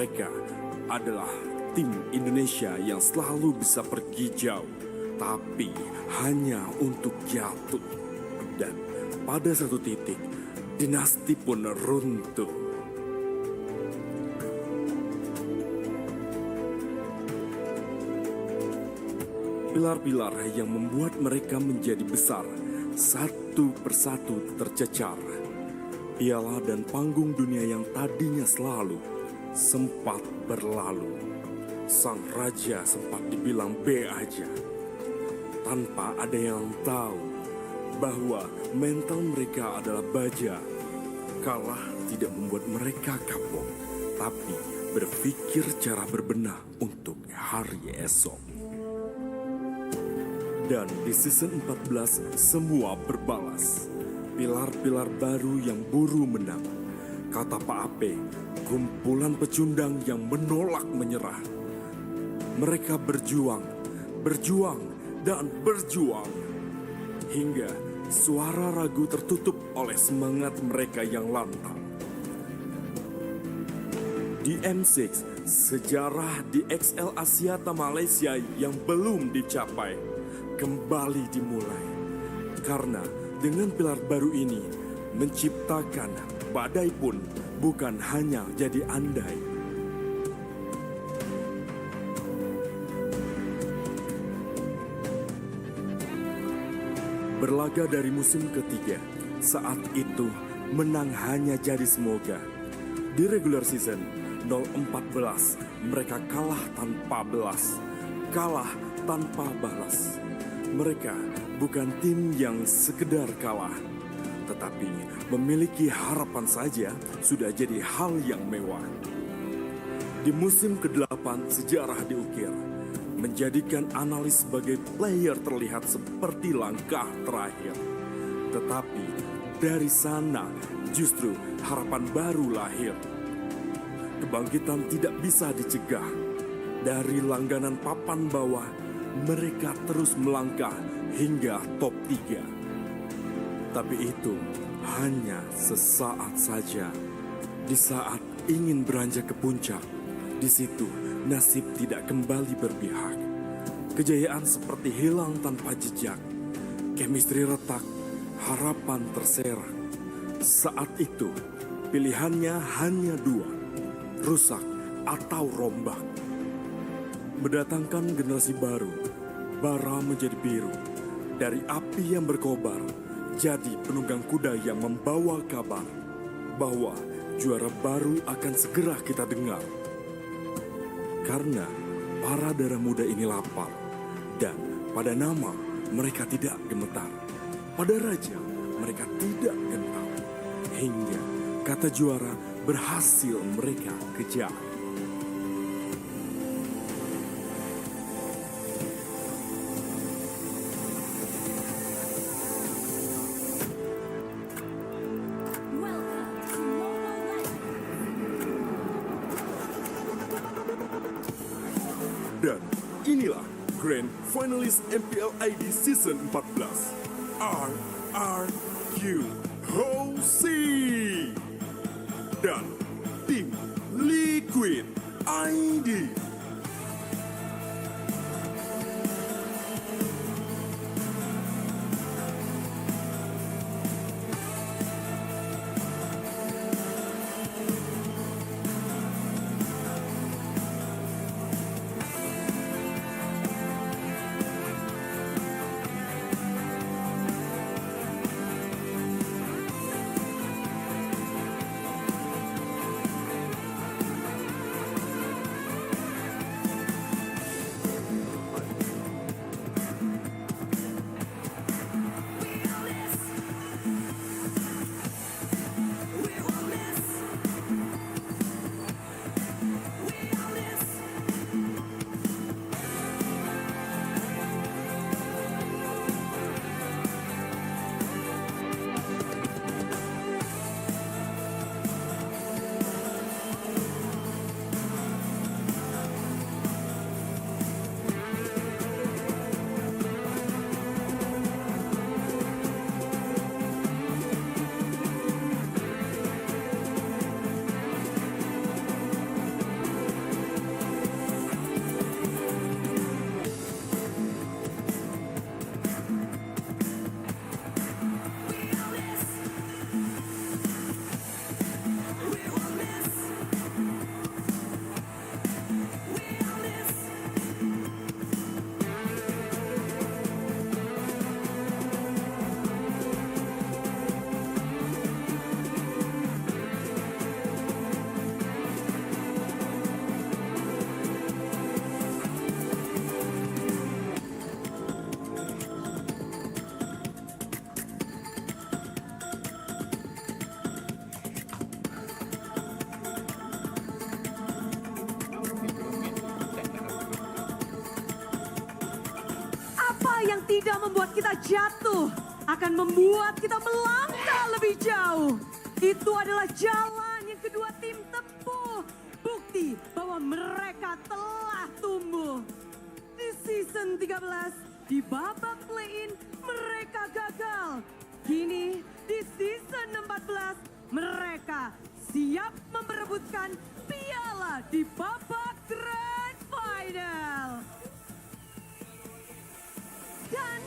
mereka adalah tim Indonesia yang selalu bisa pergi jauh, tapi hanya untuk jatuh. Dan pada satu titik, dinasti pun runtuh. Pilar-pilar yang membuat mereka menjadi besar, satu persatu tercecar. Piala dan panggung dunia yang tadinya selalu sempat berlalu. Sang raja sempat dibilang B aja, tanpa ada yang tahu bahwa mental mereka adalah baja. Kalah tidak membuat mereka kapok, tapi berpikir cara berbenah untuk hari esok. Dan di season 14 semua berbalas. Pilar-pilar baru yang buru menang. Kata Pak Ape, kumpulan pecundang yang menolak menyerah. Mereka berjuang, dan berjuang. Hingga suara ragu tertutup oleh semangat mereka yang lantang. Di M6, sejarah di XL Asiata Malaysia yang belum dicapai kembali dimulai. Karena dengan pilar baru ini, menciptakan badai pun bukan hanya jadi andai. Berlaga dari musim ketiga, saat itu menang hanya jadi semoga. Di regular season 014, mereka kalah tanpa belas, kalah tanpa balas. Mereka bukan tim yang sekedar kalah, tetapi memiliki harapan saja sudah jadi hal yang mewah. Di musim ke-8 sejarah diukir, menjadikan analis sebagai player terlihat seperti langkah terakhir. Tetapi dari sana justru harapan baru lahir. Kebangkitan tidak bisa dicegah. Dari langganan papan bawah, mereka terus melangkah hingga top 3. Tapi itu hanya sesaat saja. Di saat ingin beranjak ke puncak, di situ nasib tidak kembali berpihak. Kejayaan seperti hilang tanpa jejak. Chemistry retak, harapan terserak. Saat itu pilihannya hanya 2, rusak atau rombak. Mendatangkan generasi baru, bara menjadi biru. Dari api yang berkobar, jadi penunggang kuda yang membawa kabar bahwa juara baru akan segera kita dengar. Karena para darah muda ini lapar, dan pada nama mereka tidak gemetar. Pada raja mereka tidak gentar. Hingga kata juara berhasil mereka kejar. Dan inilah Grand Finalist MPL ID Season 14, RRQ Hosi dan tim Liquid ID. yang tidak membuat kita jatuh akan membuat kita melangkah lebih jauh. Itu adalah jalan yang kedua tim tempuh. Bukti bahwa mereka telah tumbuh. Di season 13, di babak play-in mereka gagal. Kini di season 14 mereka siap memperebutkan piala di babak grand final. Dan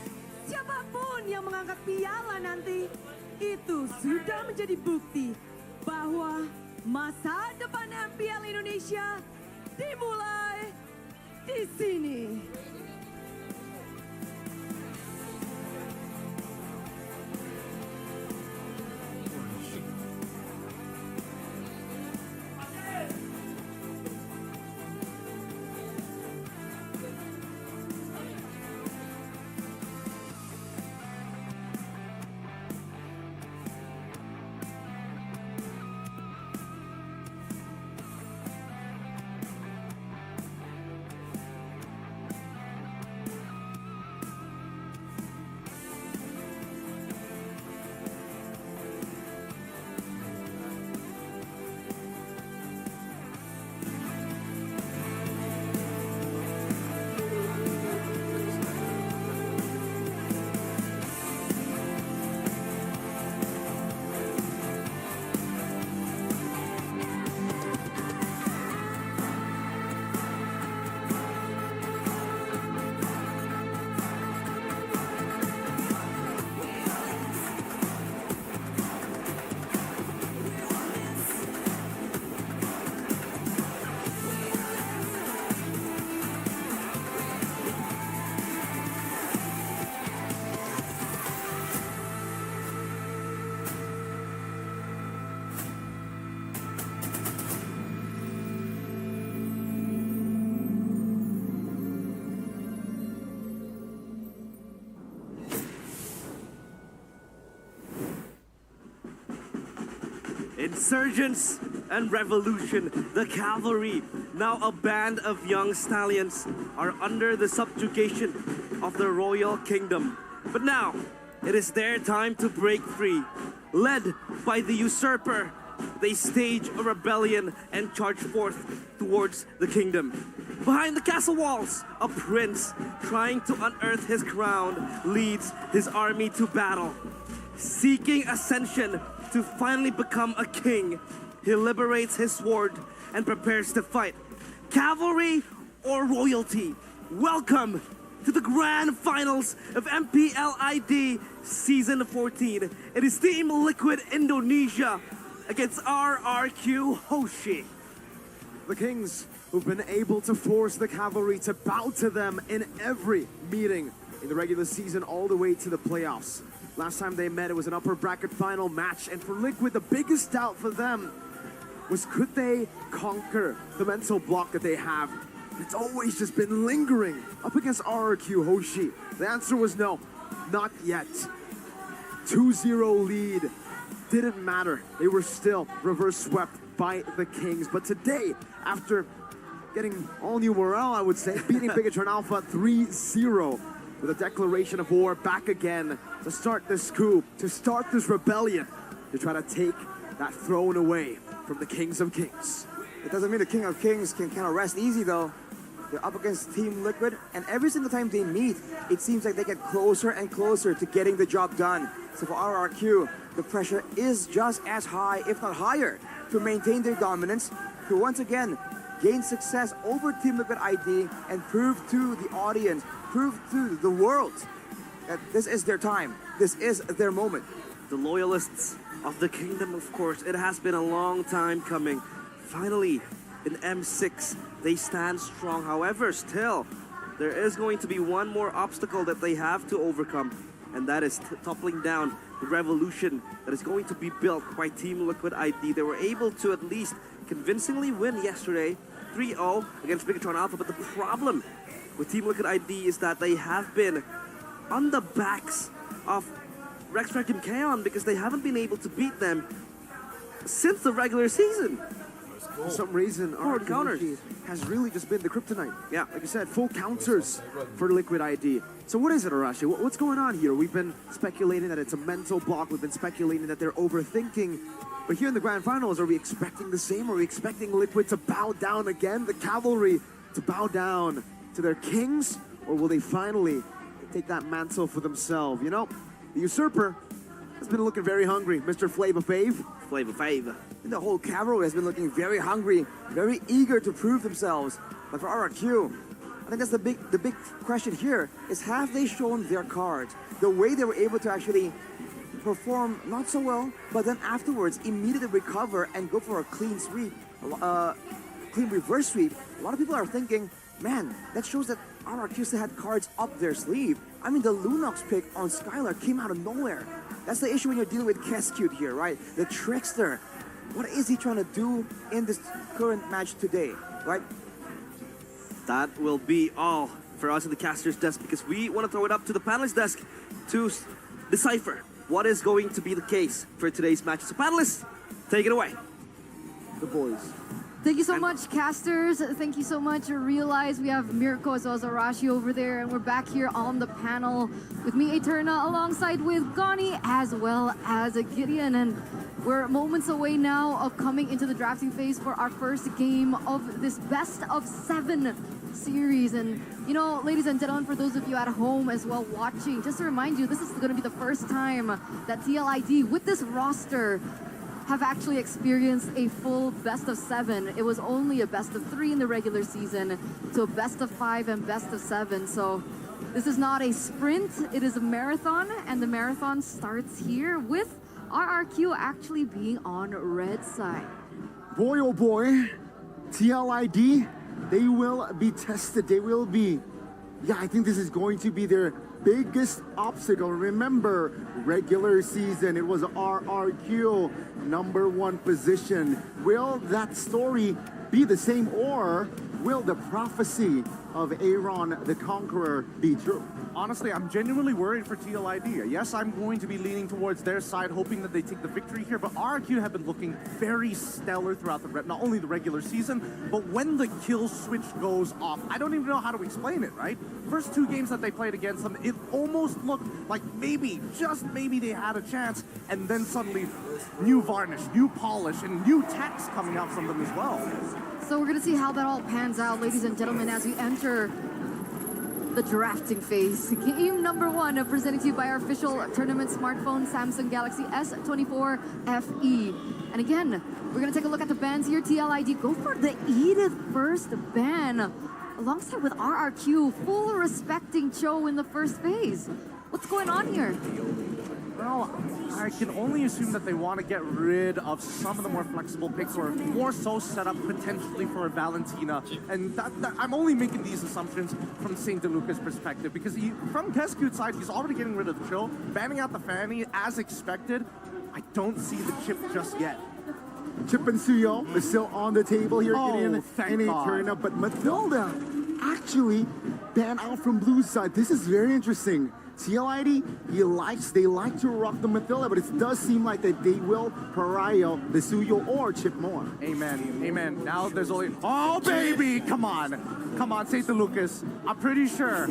siapapun yang mengangkat piala nanti, itu sudah menjadi bukti bahwa masa depan MPL Indonesia dimulai di sini. Insurgents and revolution, the cavalry, now a band of young stallions, are under the subjugation of the royal kingdom. But now, it is their time to break free. Led by the usurper, they stage a rebellion and charge forth towards the kingdom. Behind the castle walls, a prince trying to unearth his crown leads his army to battle. Seeking ascension to finally become a king, he liberates his sword and prepares to fight. Cavalry or royalty? Welcome to the grand finals of MPLID Season 14. It is Team Liquid Indonesia against RRQ Hoshi. The Kings, who've been able to force the cavalry to bow to them in every meeting in the regular season all the way to the playoffs. Last time they met, it was an upper bracket final match, and for Liquid, the biggest doubt for them was, could they conquer the mental block that they have? It's always just been lingering up against RRQ Hoshi. The answer was no, not yet. 2-0 lead, didn't matter. They were still reverse swept by the Kings. But today, after getting all new morale, I would say, beating Bigatron Alpha 3-0, with a declaration of war back again to start this coup, to start this rebellion, to try to take that throne away from the Kings of Kings. It doesn't mean the King of Kings can kind of rest easy though. They're up against Team Liquid, and every single time they meet, it seems like they get closer and closer to getting the job done. So for RRQ, the pressure is just as high, if not higher, to maintain their dominance, to once again gain success over Team Liquid ID and prove to the audience, prove to the world that this is their time, this is their moment. The loyalists of the kingdom, of course, it has been a long time coming. Finally, in M6, they stand strong. However, still, there is going to be one more obstacle that they have to overcome, and that is toppling down the revolution that is going to be built by Team Liquid ID. They were able to at least convincingly win yesterday, 3-0 against Bigatron Alpha, but the problem with Team Liquid ID is that they have been on the backs of RESTREAM Kaon because they haven't been able to beat them since the regular season. For some reason, our counters has really just been the kryptonite. Yeah. Like you said, full counters for Liquid ID. So what is it, Arashi? What's going on here? We've been speculating that it's a mental block. We've been speculating that they're overthinking. But here in the grand finals, are we expecting the same? Are we expecting Liquid to bow down again? The Cavalry to bow down to their kings? Or will they finally take that mantle for themselves? You know, the Usurper has been looking very hungry. Mr. Flava Fave. Flavor Fave. The whole cavalry has been looking very hungry, very eager to prove themselves. But for RRQ, I think that's the big question here is, have they shown their cards? The way they were able to actually perform not so well, but then afterwards immediately recover and go for a clean sweep, clean reverse sweep. A lot of people are thinking, man, that shows that RRQ still had cards up their sleeve. I mean, the Lunox pick on Skylar came out of nowhere. That's the issue when you're dealing with Keskute here, right? The Trickster. What is he trying to do in this current match today, right? That will be all for us at the caster's desk, because we want to throw it up to the panelist desk to decipher what is going to be the case for today's match. So panelists, take it away. The boys. Thank you so much, casters. Thank you so much. I realize we have Mirko as well as Arashi over there, and we're back here on the panel with me, Eterna, alongside with Gani as well as Gideon. And we're moments away now of coming into the drafting phase for our first game of this best of 7 series. And you know, ladies and gentlemen, for those of you at home as well watching, just to remind you, this is going to be the first time that TLID with this roster have actually experienced a full best of 7. It was only a best of 3 in the regular season to a best of 5 and best of 7. So this is not a sprint, it is a marathon, and the marathon starts here with RRQ actually being on red side. Boy, oh boy, TLID, they will be tested. They will be, yeah, I think this is going to be their biggest obstacle. Remember, regular season, it was RRQ #1 position. Will that story be the same, or will the prophecy of Aaron the Conqueror be true? Honestly, I'm genuinely worried for TLID. Yes, I'm going to be leaning towards their side, hoping that they take the victory here, but RRQ have been looking very stellar throughout not only the regular season, but when the kill switch goes off. I don't even know how to explain it, right? First 2 games that they played against them, it almost looked like maybe, just maybe they had a chance, and then suddenly new varnish, new polish, and new text coming out from them as well. So we're going to see how that all pans out, ladies and gentlemen, as we enter the drafting phase. Game number 1 presented to you by our official tournament smartphone, Samsung Galaxy S24 FE. And again, we're going to take a look at the bans here. TLID go for the Edith first ban, alongside with RRQ, full respecting Cho in the first phase. What's going on here? Well, I can only assume that they want to get rid of some of the more flexible picks, or more so set up potentially for a Valentina. And I'm only making these assumptions from St. DeLuca's perspective, because from Keskute's side, he's already getting rid of the Chill, banning out the Fanny as expected. I don't see the chip just yet. Chip and Suyo is still on the table here, Gideon thank and God. Eterna, but Matilda actually banned out from Blue's side. This is very interesting. TLID, they like to rock the Matilda, but it does seem like that they will pariah the Suyo or Chip more. Amen, amen. Now there's only, oh baby, come on, St. DeLucas. I'm pretty sure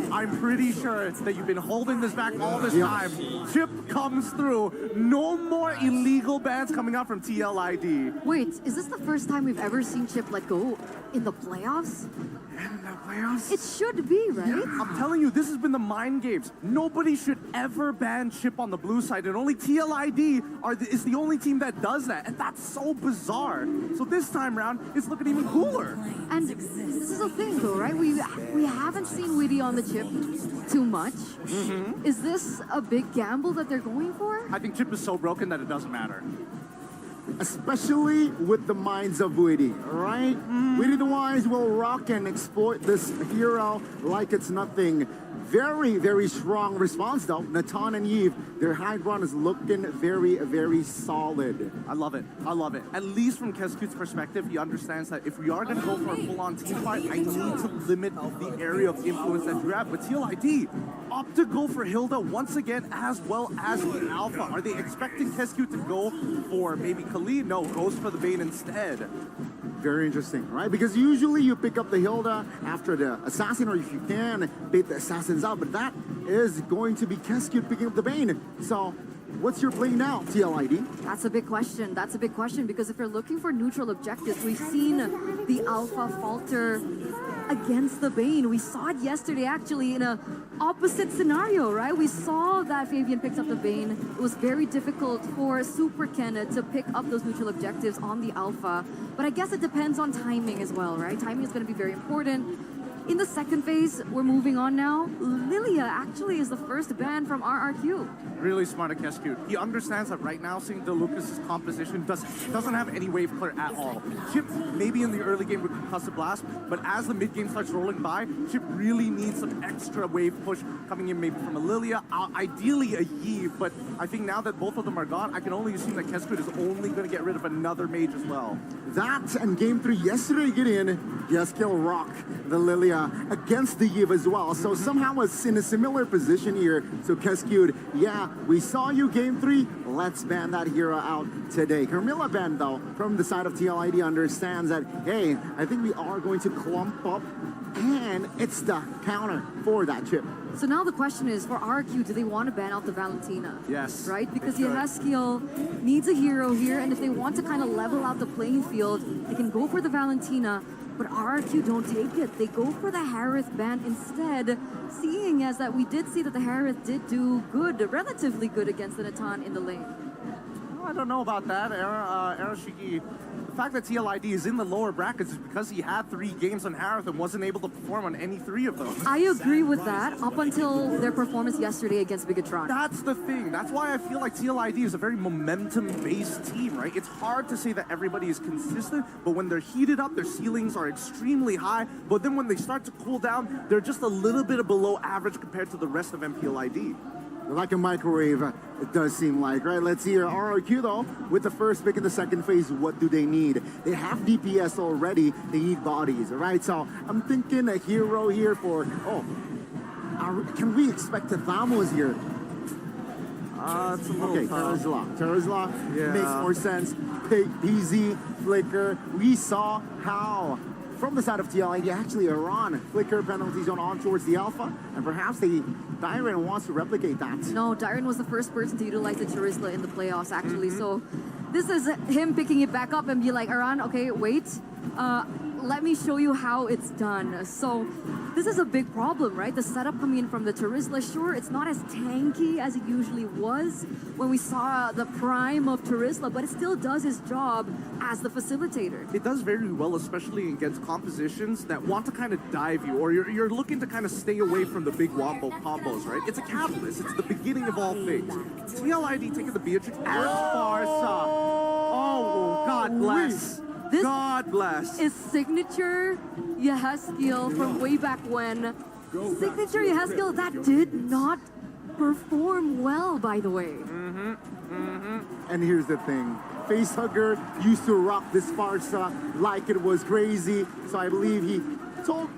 that you've been holding this back all this time. Chip comes through. No more illegal bans coming out from TLID. Wait, is this the first time we've ever seen Chip let go in the playoffs? In the playoffs? It should be, right? I'm telling you, this has been the mind games. Nobody should ever ban Chip on the blue side, and only TLID is the only team that does that, and that's so bizarre. So this time around, it's looking even cooler. And this is the thing, though, right? We haven't seen Witty on the Chip too much. Is this a big gamble that they're going for? I think Chip is so broken that it doesn't matter. Especially with the minds of Witty, right? Witty the Wise will rock and exploit this hero like it's nothing. Very, very strong response though. Natan and Yves, their high ground is looking very, very solid. I love it. I love it. At least from Keskute's perspective, he understands that if we are going to go for a full-on team fight, I need to limit the area of influence that you have. But TLID optical for Hilda once again, as well as the Alpha. Are they expecting Kesku to go for maybe Khalid? No, goes for the Bane instead. Very interesting, right? Because usually you pick up the Hilda after the Assassin, or if you can, bait the Assassins out. But that is going to be Kesku picking up the Bane. So what's your play now, TLID? That's a big question. That's a big question because if you're looking for neutral objectives, we've seen the Alpha falter against the Bane. We saw it yesterday actually in a opposite scenario, right? We saw that Fabian picks up the Bane. It was very difficult for Super Ken to pick up those neutral objectives on the Alpha. But I guess it depends on timing as well, right? Timing is going to be very important. In the second phase, we're moving on now. Lilia actually is the first ban from RRQ. Really smart at Kesku. He understands that right now, seeing DeLucas' composition doesn't have any wave clear at all. Chip, maybe in the early game with Concussive Blast, but as the mid game starts rolling by, Chip really needs some extra wave push coming in maybe from a Lilia, ideally a Yve, but I think now that both of them are gone, I can only assume that Kesku is only going to get rid of another mage as well. That and game 3 yesterday, Gideon, Yeskill rock the Lilia against the Yve as well. So somehow it's in a similar position here. So Kesku, yeah, we saw you game 3. Let's ban that hero out today. Carmilla ban though, from the side of TLID understands that, hey, I think we are going to clump up and it's the counter for that chip. So now the question is, for RQ, do they want to ban out the Valentina? Yes. Right? Because Yeskiel needs a hero here, and if they want to kind of level out the playing field, they can go for the Valentina, but RRQ don't take it. They go for the Harith ban instead, seeing as that we did see that the Harith did do good, relatively good against the Natan in the lane. Well, I don't know about that, Arashigi. The fact that TLID is in the lower brackets is because he had 3 games on Harith and wasn't able to perform on any 3 of those. I agree with that, up until their performance yesterday against Bigatron. That's the thing. That's why I feel like TLID is a very momentum-based team, right? It's hard to say that everybody is consistent, but when they're heated up, their ceilings are extremely high. But then when they start to cool down, they're just a little bit below average compared to the rest of MPLID. Like a microwave, it does seem like, right? Let's see here. RRQ, though, with the first pick in the second phase, what do they need? They have DPS already. They need bodies, right? So I'm thinking a hero here for... can we expect a Thamos here? It's a little tough. Terrazla Yeah. makes more sense. PZ, Flicker. We saw how... From the side of TLID, actually, Iran Flicker penalty zone on towards the Alpha, and perhaps Dyren wants to replicate that. No, Dyren was the first person to utilize the Charisla in the playoffs, actually. So this is him picking it back up and be like, Iran, okay, wait. Let me show you how it's done. So this is a big problem, right? The setup coming in from the Charisla, sure, it's not as tanky as it usually was when we saw the prime of Charisla, but it still does his job as the facilitator. It does very well, especially against compositions that want to kind of dive you, or you're looking to kind of stay away from the big wombo combos, right? It's a catalyst. It's the beginning of all things. TLID taking the Beatrix and Farsa. Oh, God bless. God bless. Is signature Yeskiel from way back when. Signature Yeskiel that did not perform well, by the way. And here's the thing. Facehugger used to rock this Farsa like it was crazy, so I believe he told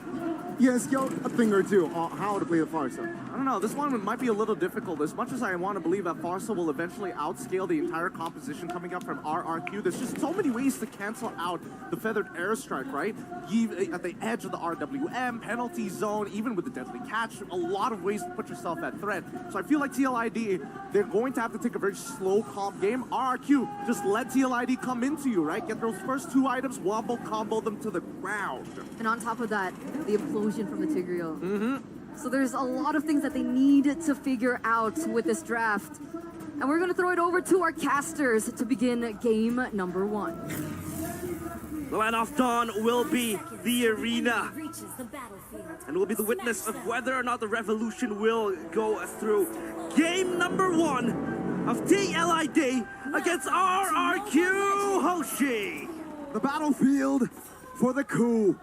Yeskiel a thing or two on how to play the Farsa. I don't know, this one might be a little difficult. As much as I want to believe that Farsa will eventually outscale the entire composition coming up from RRQ, there's just so many ways to cancel out the feathered airstrike, right? At the edge of the RWM, penalty zone, even with the deadly catch, a lot of ways to put yourself at threat. So I feel like TLID, they're going to have to take a very slow, calm game. RRQ, just let TLID come into you, right? Get those first 2 items, wobble, combo them to the ground. And on top of that, the implosion from the Tigreal. So there's a lot of things that they need to figure out with this draft. And we're going to throw it over to our casters to begin game number 1. The Land of Dawn will be the arena, and will be the witness of whether or not the revolution will go through. Game number 1 of TLID against RRQ Hoshi. The battlefield for the coup.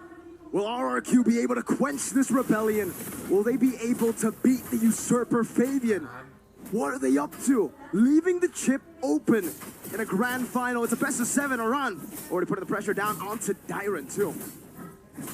Will RRQ be able to quench this rebellion? Will they be able to beat the usurper Fabian? What are they up to? Leaving the chip open in a grand final. It's a best of 7 Iran. Already putting the pressure down onto Dyren too.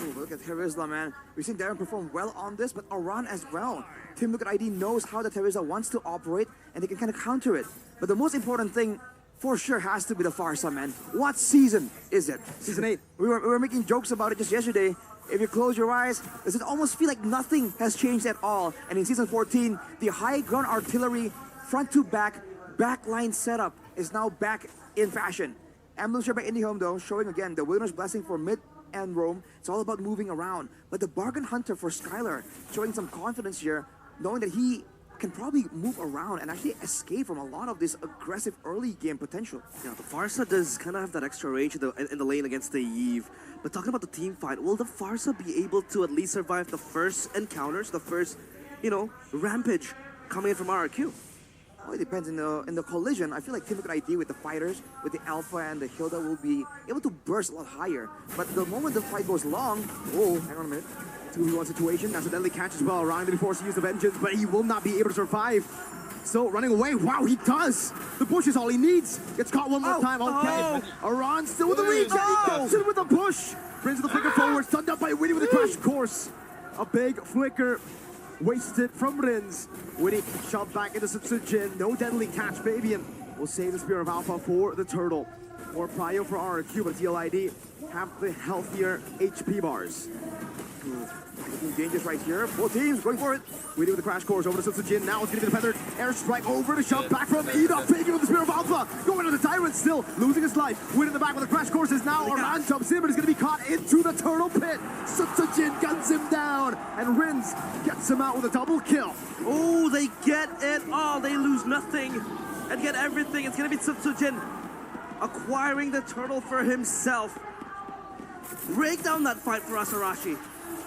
Ooh, look at Terizla, man. We've seen Darren perform well on this, but Aran as well. Team Liquid ID knows how the Terizla wants to operate, and they can kind of counter it. But the most important thing, for sure, has to be the Farsa, man. What season is it? Season 8. We were making jokes about it just yesterday. If you close your eyes, does it almost feel like nothing has changed at all? And in Season 14, the high ground artillery, front to back, backline setup is now back in fashion. Emblem share by IndyHome, though, showing again the Wilderness Blessing for mid and roam. It's all about moving around. But the Bargain Hunter for Skylar, showing some confidence here, knowing that he can probably move around and actually escape from a lot of this aggressive early game potential. Yeah, the Farsa does kind of have that extra range in the lane against the Eve. But talking about the team fight, will the Farsa be able to at least survive the first encounters, the first, rampage coming in from RRQ? Well, it depends in the collision. I feel like Team Liquid ID with the fighters, with the Alpha and the Hilda will be able to burst a lot higher. But the moment the fight goes long, oh, hang on a minute. 2v1 situation. That's a deadly catch as well. Ryan to be forced to use the vengeance, but he will not be able to survive. Still running away. Wow, he does. The bush is all he needs. Gets caught one more time. Okay. Aran still with the reach. He gets it with the push. Brings the flicker forward. Stunned up by Winnie with a crash course. A big flicker wasted from Rins. Winnie shoved back into Setsujin. No deadly catch. Fabian will save the Spear of Alpha for the Turtle. More prio for RRQ, but TLID have the healthier HP bars. Looking dangerous right here. Both teams going for it. Winnie with the crash course over to Setsujin. Now it's going to be the feathered airstrike over to shove back from Edok. Taking with the Spear of Alpha. Going to the Tyrant still. Losing his life. Winnie in the back with the crash course is now Aran jumps in, but he's going to be caught into the turtle pit. Setsujin guns him down. And Rins gets him out with a double kill. Oh, they get it all. They lose nothing and get everything. It's going to be Setsujin acquiring the turtle for himself. Break down that fight for us, Arashi.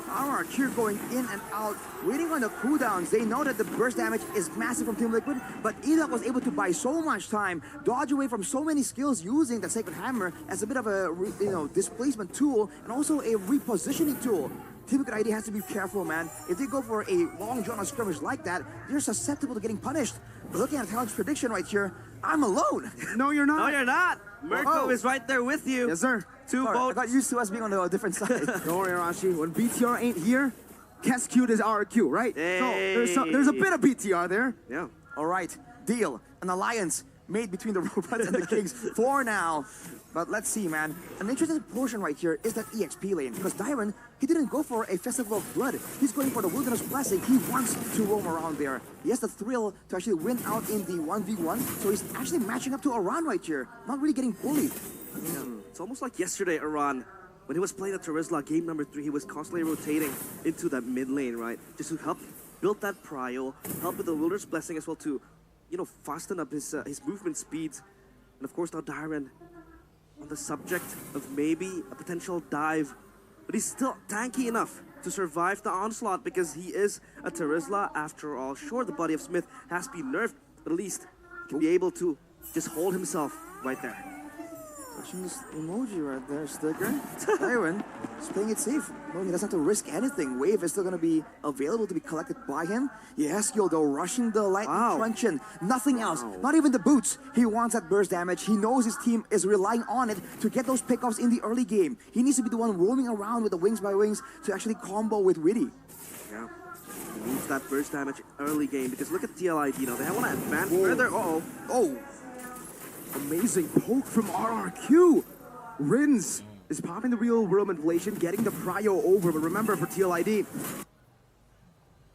RRQ going in and out, waiting on the cooldowns. They know that the burst damage is massive from Team Liquid, but Edok was able to buy so much time, dodge away from so many skills using the Sacred Hammer as a bit of a displacement tool and also a repositioning tool. Team Liquid ID has to be careful, man. If they go for a long drawn skirmish like that, they're susceptible to getting punished. But looking at Talon's prediction right here, I'm alone. No, you're not. No, you're not. Mirko is right there with you. Yes, sir. Two Sorry, boats. I got used to us being on a different side. Don't worry, Arashi. When BTR ain't here, Kescute is RQ, right? Hey. So there's a bit of BTR there. Yeah. All right, deal. An alliance made between the robots and the kings for now. But let's see, man. An interesting portion right here is that EXP lane, because Dyron, he didn't go for a Festival of Blood. He's going for the Wilderness Blessing. He wants to roam around there. He has the thrill to actually win out in the 1v1, so he's actually matching up to Aran right here, not really getting bullied. Yeah. It's almost like yesterday, Aran, when he was playing at Terizla, game number 3, he was constantly rotating into that mid lane, right? Just to help build that prio, help with the Wilderness Blessing as well to, fasten up his movement speeds. And of course now Dyron on the subject of maybe a potential dive, but he's still tanky enough to survive the onslaught because he is a Terizla after all. Sure, the body of Smith has been nerfed, but at least he can be able to just hold himself right there. Watching this emoji right there, Sticker. Dyron is playing it safe. No, he doesn't have to risk anything. Wave is still going to be available to be collected by him. Yeskiel, though, rushing the lightning truncheon. Nothing else. Not even the boots. He wants that burst damage. He knows his team is relying on it to get those pickoffs in the early game. He needs to be the one roaming around with the wings by wings to actually combo with Witty. Yeah. He needs that burst damage early game because look at TLID now. They want to advance further. Oh. Amazing poke from RRQ. Rins is popping the real world manipulation, getting the prio over. But remember, for TLID,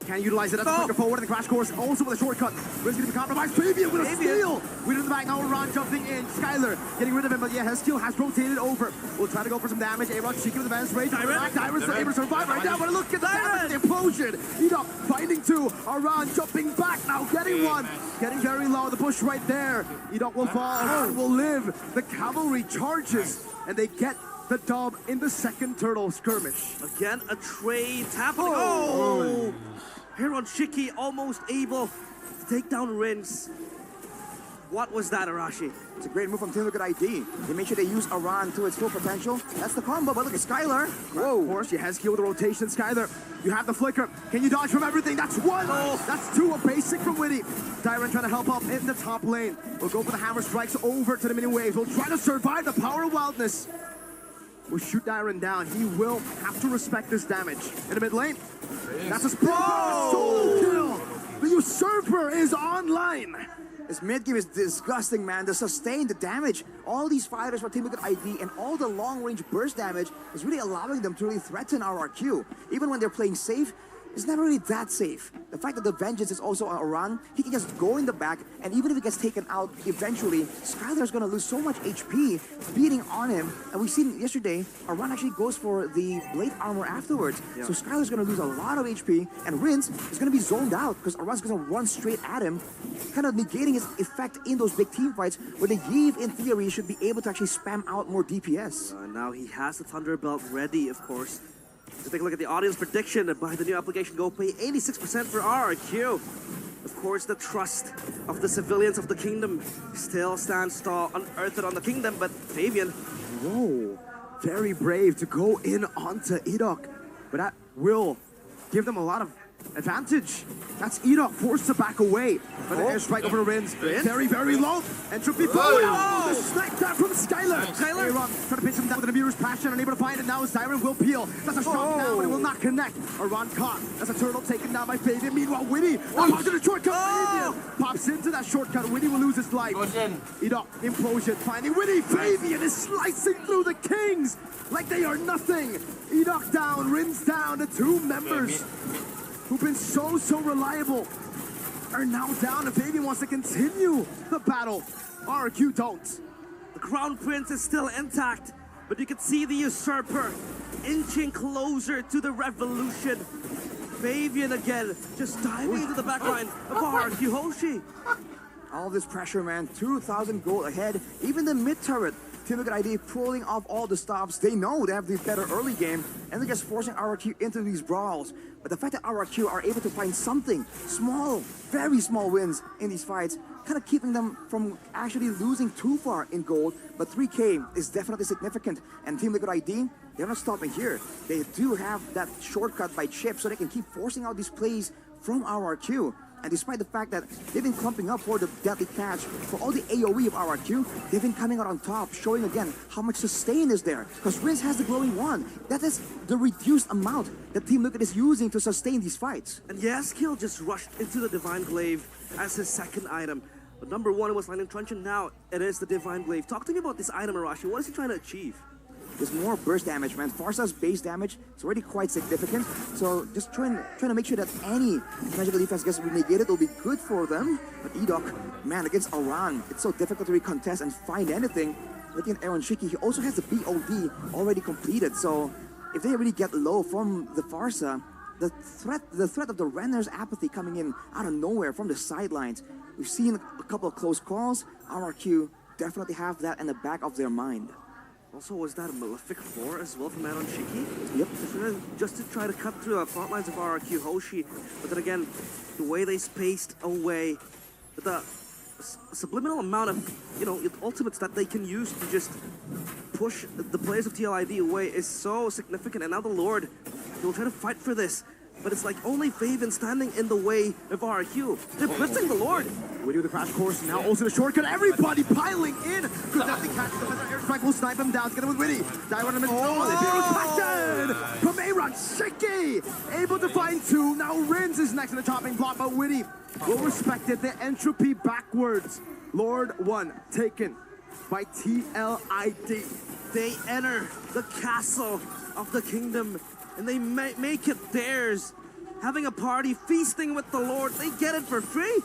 can utilize it as a quicker forward in the crash course, also with a shortcut. Rins going to be compromised. Fabian with a steal. We're in the back now. Ron jumping in. Skylar getting rid of him, but yeah, Heskill has rotated over. We'll try to go for some damage. A-Rock cheeky with the advanced rage. Dyron's still able to survive right now, but look at the damage, the implosion. Edok finding two. Aran jumping back now, getting one. Getting very low. The push right there. Edok will fall. Aran will live. The cavalry charges, and they get the dub in the second turtle skirmish. Again, a trade happening. Oh! Heron Shiki almost able to take down Rins. What was that, Arashi? It's a great move from Team Liquid ID. They make sure they use Aran to its full potential. That's the combo, but look at Skylar. Whoa. Of course, you has skill with the rotation. Skylar, you have the flicker. Can you dodge from everything? That's one. That's two. A basic from Witty. Dyron trying to help up in the top lane. We'll go for the hammer strikes over to the mini waves. We'll try to survive the power of wildness. will shoot Dyron down. He will have to respect this damage. In the mid lane, that's a split. Solo kill. The Usurper is online. This mid game is disgusting, man. The sustain, the damage, all these fighters for Team Liquid ID and all the long-range burst damage is really allowing them to really threaten our RQ. Even when they're playing safe, it's never really that safe. The fact that the Vengeance is also on a run, he can just go in the back, and even if he gets taken out eventually, Skylar's gonna lose so much HP beating on him. And we've seen yesterday, a run actually goes for the Blade Armor afterwards. So Skylar's gonna lose a lot of HP, and Rince is gonna be zoned out because Aran's gonna run straight at him, kind of negating his effect in those big team fights where the Yve, in theory, should be able to actually spam out more DPS. Now he has the Thunderbelt ready, of course. To take a look at the audience prediction by the new application, go pay 86% for RRQ. Of course, the trust of the civilians of the kingdom still stands tall, unearthed on the kingdom, but Fabian. Whoa, very brave to go in onto Edok, but that will give them a lot of advantage. That's Edok forced to back away. But the airstrike over Rin's very, very low. Entropy forward. Oh, the snipe down from Skylar. Skylar trying to pinch him down with an Amir's passion, unable to find it. Now Zyron will peel. That's a shot down, but it will not connect. Aran caught. That's a turtle taken down by Fabian. Meanwhile, Winnie pops into the shortcut. Fabian pops into that shortcut. Winnie will lose his life. Edok, implosion, finding Winnie. Fabian is slicing through the Kings like they are nothing. Edok down, Rin's down. The two members who've been so reliable are now down, and Fabian wants to continue the battle. RQ don't. The Crown Prince is still intact, but you can see the Usurper inching closer to the Revolution. Fabian again, just diving into the backline of RQ Hoshi. All this pressure, man. 2,000 gold ahead. Even the mid turret, Team Liquid ID pulling off all the stops. They know they have the better early game, and they're just forcing RRQ into these brawls. But the fact that RRQ are able to find something small, very small wins in these fights, kind of keeping them from actually losing too far in gold. But 3K is definitely significant. And Team Liquid ID, they're not stopping here. They do have that shortcut by Chip, so they can keep forcing out these plays from RRQ. And despite the fact that they've been clumping up for the deadly catch, for all the AoE of RRQ, they've been coming out on top, showing again how much sustain is there. Because Riz has the glowing wand. That is the reduced amount that Team Liquid is using to sustain these fights. And yes, Kill just rushed into the Divine Glaive as his second item. But number one was Lightning Truncheon, now it is the Divine Glaive. Talk to me about this item, Arashi. What is he trying to achieve? There's more burst damage, man. Farsa's base damage is already quite significant. So just trying to make sure that any magical defense gets negated will be good for them. But Edok, man, against Aran, it's so difficult to recontest and find anything. Looking at Aaron Shiki, he also has the BOD already completed. So if they really get low from the Farsa, the threat of the Renner's apathy coming in out of nowhere from the sidelines. We've seen a couple of close calls. RRQ definitely have that in the back of their mind. Also, was that a Malefic 4 as well from Aaron Shiki? Yep. Just to try to cut through the front lines of RRQ Hoshi. But then again, the way they spaced away, the subliminal amount of, ultimates that they can use to just push the players of TLID away is so significant. And now the Lord, he'll try to fight for this. But it's like only Fabian standing in the way of RRQ. They're blitzing the Lord. We do the crash course, now also the shortcut. Everybody piling in. Good definitely catch the airstrike will snipe him down. Together with Witty. Daiwan in the middle. Oh, the Hero's passion from Aaron Shiki. Able to find two. Now Rins is next in the chopping block, but Witty will respect it. The entropy backwards. Lord 1 taken by TLID. They enter the castle of the kingdom, and they make it theirs. Having a party, feasting with the Lord. They get it for free.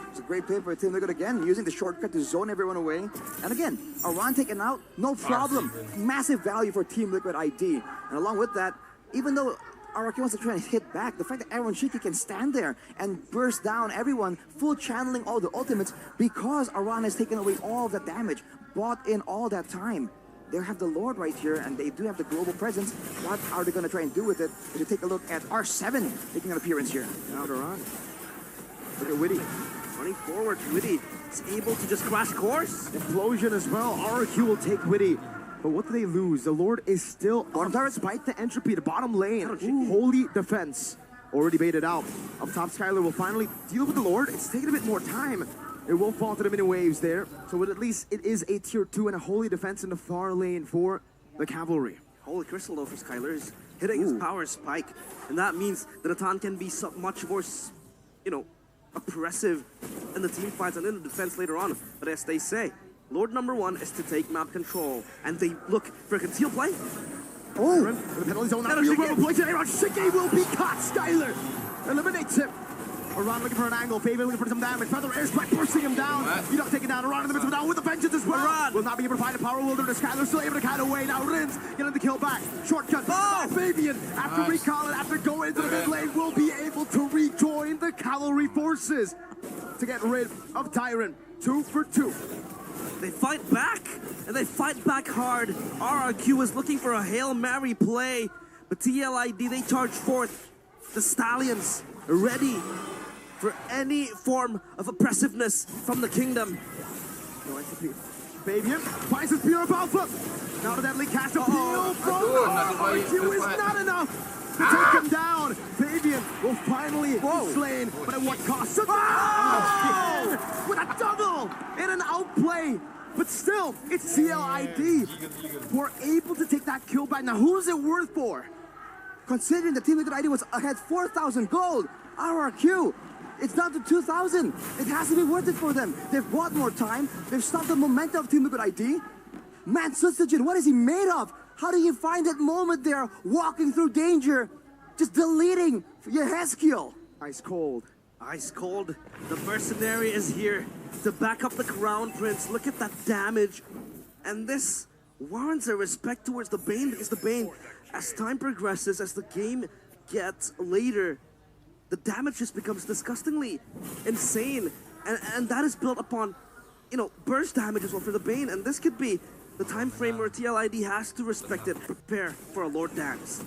It's a great play for Team Liquid again, using the shortcut to zone everyone away. And again, Aran taken out, no problem. Massive value for Team Liquid ID. And along with that, even though RRQ wants to try and hit back, the fact that Aaron Shiki can stand there and burst down everyone, full channeling all the ultimates, because Aran has taken away all of that damage, bought in all that time. They have the Lord right here, and they do have the global presence. What are they going to try and do with it? If you take a look at R7 making an appearance here. Now Aran. Look at Witty. Running forward, Witty is able to just crash course. Implosion as well. RRQ will take Witty. But what do they lose? The Lord is still on despite the entropy, the bottom lane. Holy defense. Already baited out. Up top, Skylar will finally deal with the Lord. It's taking a bit more time. It will fall to the mini waves there. So at least it is a tier 2 and a holy defense in the far lane for the cavalry. Holy Crystal though for Skylar is hitting his power spike. And that means that Natan can be so much more, oppressive in the team fights and in the defense later on. But as they say, Lord number one is to take map control. And they look for a conceal play. Oh, the penalty zone now. Real well played. Shiki will be caught. Skylar eliminates him. Aran looking for an angle. Fabian looking for some damage. Feather air strike bursting him down. You don't take it down. Aran in the midst of it down with the vengeance as well. Aran will not be able to find a power wilderness. Skylar still able to cut away. Now Rins getting the kill back. Shortcut. Oh! Fabian, after recalling, after going into the mid lane, will be able to rejoin the cavalry forces to get rid of Tyrant. 2 for 2. They fight back, and they fight back hard. RRQ is looking for a Hail Mary play, but TLID, they charge forth. The Stallions ready for any form of oppressiveness from the kingdom. No execute. Fabian finds his Pure Alpha. Now the deadly cast appeal from RRQ is not enough to take him down. Fabian will finally be slain, but at what cost? Oh! With a double and an outplay. But still, it's CLID. We're able to take that kill back. Now, who's it worth for? Considering the Team Liquid ID was ahead 4,000 gold, RRQ, it's down to 2,000. It has to be worth it for them. They've bought more time. They've stopped the momentum of Team Liquid ID. Man, Sustajin, what is he made of? How do you find that moment there, walking through danger, just deleting your Haskill? Ice cold. Ice cold. The mercenary is here to back up the Crown Prince. Look at that damage. And this warrants a respect towards the Bane, because the Bane, as time progresses, as the game gets later, the damage just becomes disgustingly insane. And that is built upon, burst damage as well for the Bane. And this could be the time frame where TLID has to respect it, prepare for a Lord Dance.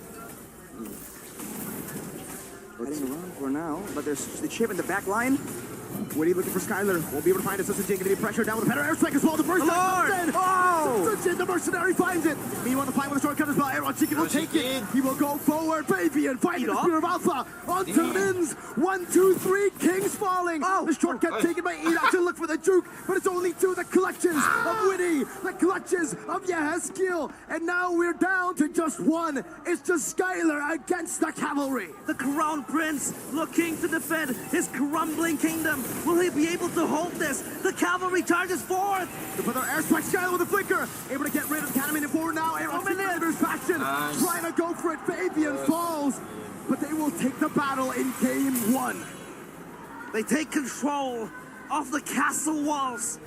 Heading around for now, but there's the chip in the back line. Witty looking for Skylar. Won't be able to find it. Sustajin getting pressure down with a better airstrike as well. The burst comes in. Oh! Sustajin, the mercenary finds it. Meanwhile, the fight with the shortcut as well. Aaron Chicken will take it. He will go forward. Fabian finding the Spear of Alpha. Onto Mins. 1, 2, 3. Kings falling. The shortcut taken by Enoch to look for the Juke. But it's only 2. The clutches of Witty. The clutches of Yahaskill. And now we're down to just 1. It's just Skylar against the cavalry. The Crown Prince looking to defend his crumbling kingdom. Will he be able to hold this? The cavalry charges forth. The further airstrike, Skylar with a flicker. Able to get rid of the cannon forward now. Aaron Chicken passion. Trying to go for it. Fabian falls. But they will take the battle in game 1. They take control of the castle walls.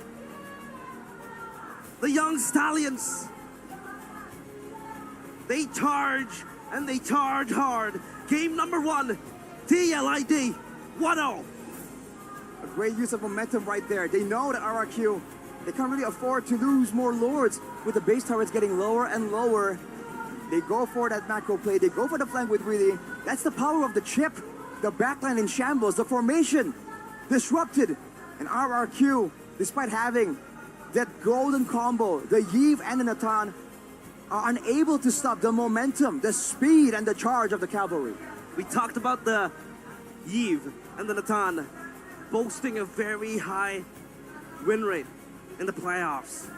The young Stallions. They charge, and they charge hard. Game number 1, TLID 1-0. A great use of momentum right there. They know that RRQ, they can't really afford to lose more lords with the base turrets getting lower and lower. They go for that macro play. They go for the flank with Really. That's the power of the chip. The backline in shambles. The formation disrupted. And RRQ, despite having that golden combo, the Yve and the Natan, are unable to stop the momentum, the speed, and the charge of the cavalry. We talked about the Yve and the Natan boasting a very high win rate in the playoffs.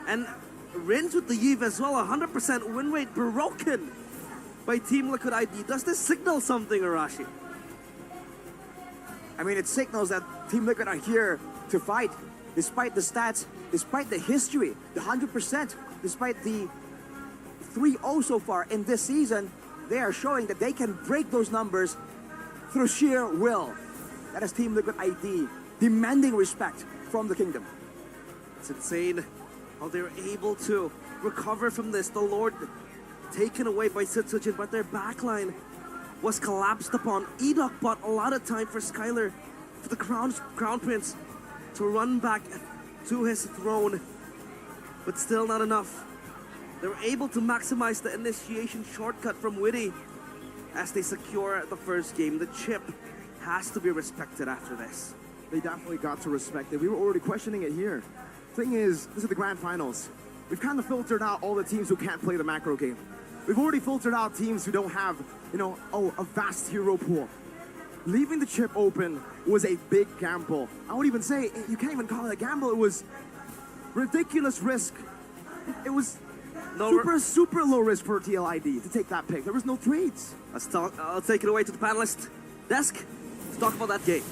And Rins with the Yve as well, 100% win rate broken by Team Liquid ID. Does this signal something, Arashi? I mean, it signals that Team Liquid are here to fight, despite the stats, despite the history, the 100%, despite the 3-0 so far in this season. They are showing that they can break those numbers through sheer will. That is Team Liquid ID demanding respect from the kingdom. It's insane how they're able to recover from this. The Lord taken away by Sitsujin, but their backline was collapsed upon. Enoch bought a lot of time for Skylar, for the Crown Prince, to run back to his throne, but still not enough. They were able to maximize the initiation shortcut from Witty as they secure the first game. The chip has to be respected after this. They definitely got to respect it. We were already questioning it here. Thing is, this is the grand finals. We've kind of filtered out all the teams who can't play the macro game. We've already filtered out teams who don't have, a vast hero pool. Leaving the chip open was a big gamble. I would even say, you can't even call it a gamble. It was ridiculous risk. It was Super low risk for TLID to take that pick. There was no trades. I'll take it away to the panelist desk to talk about that game.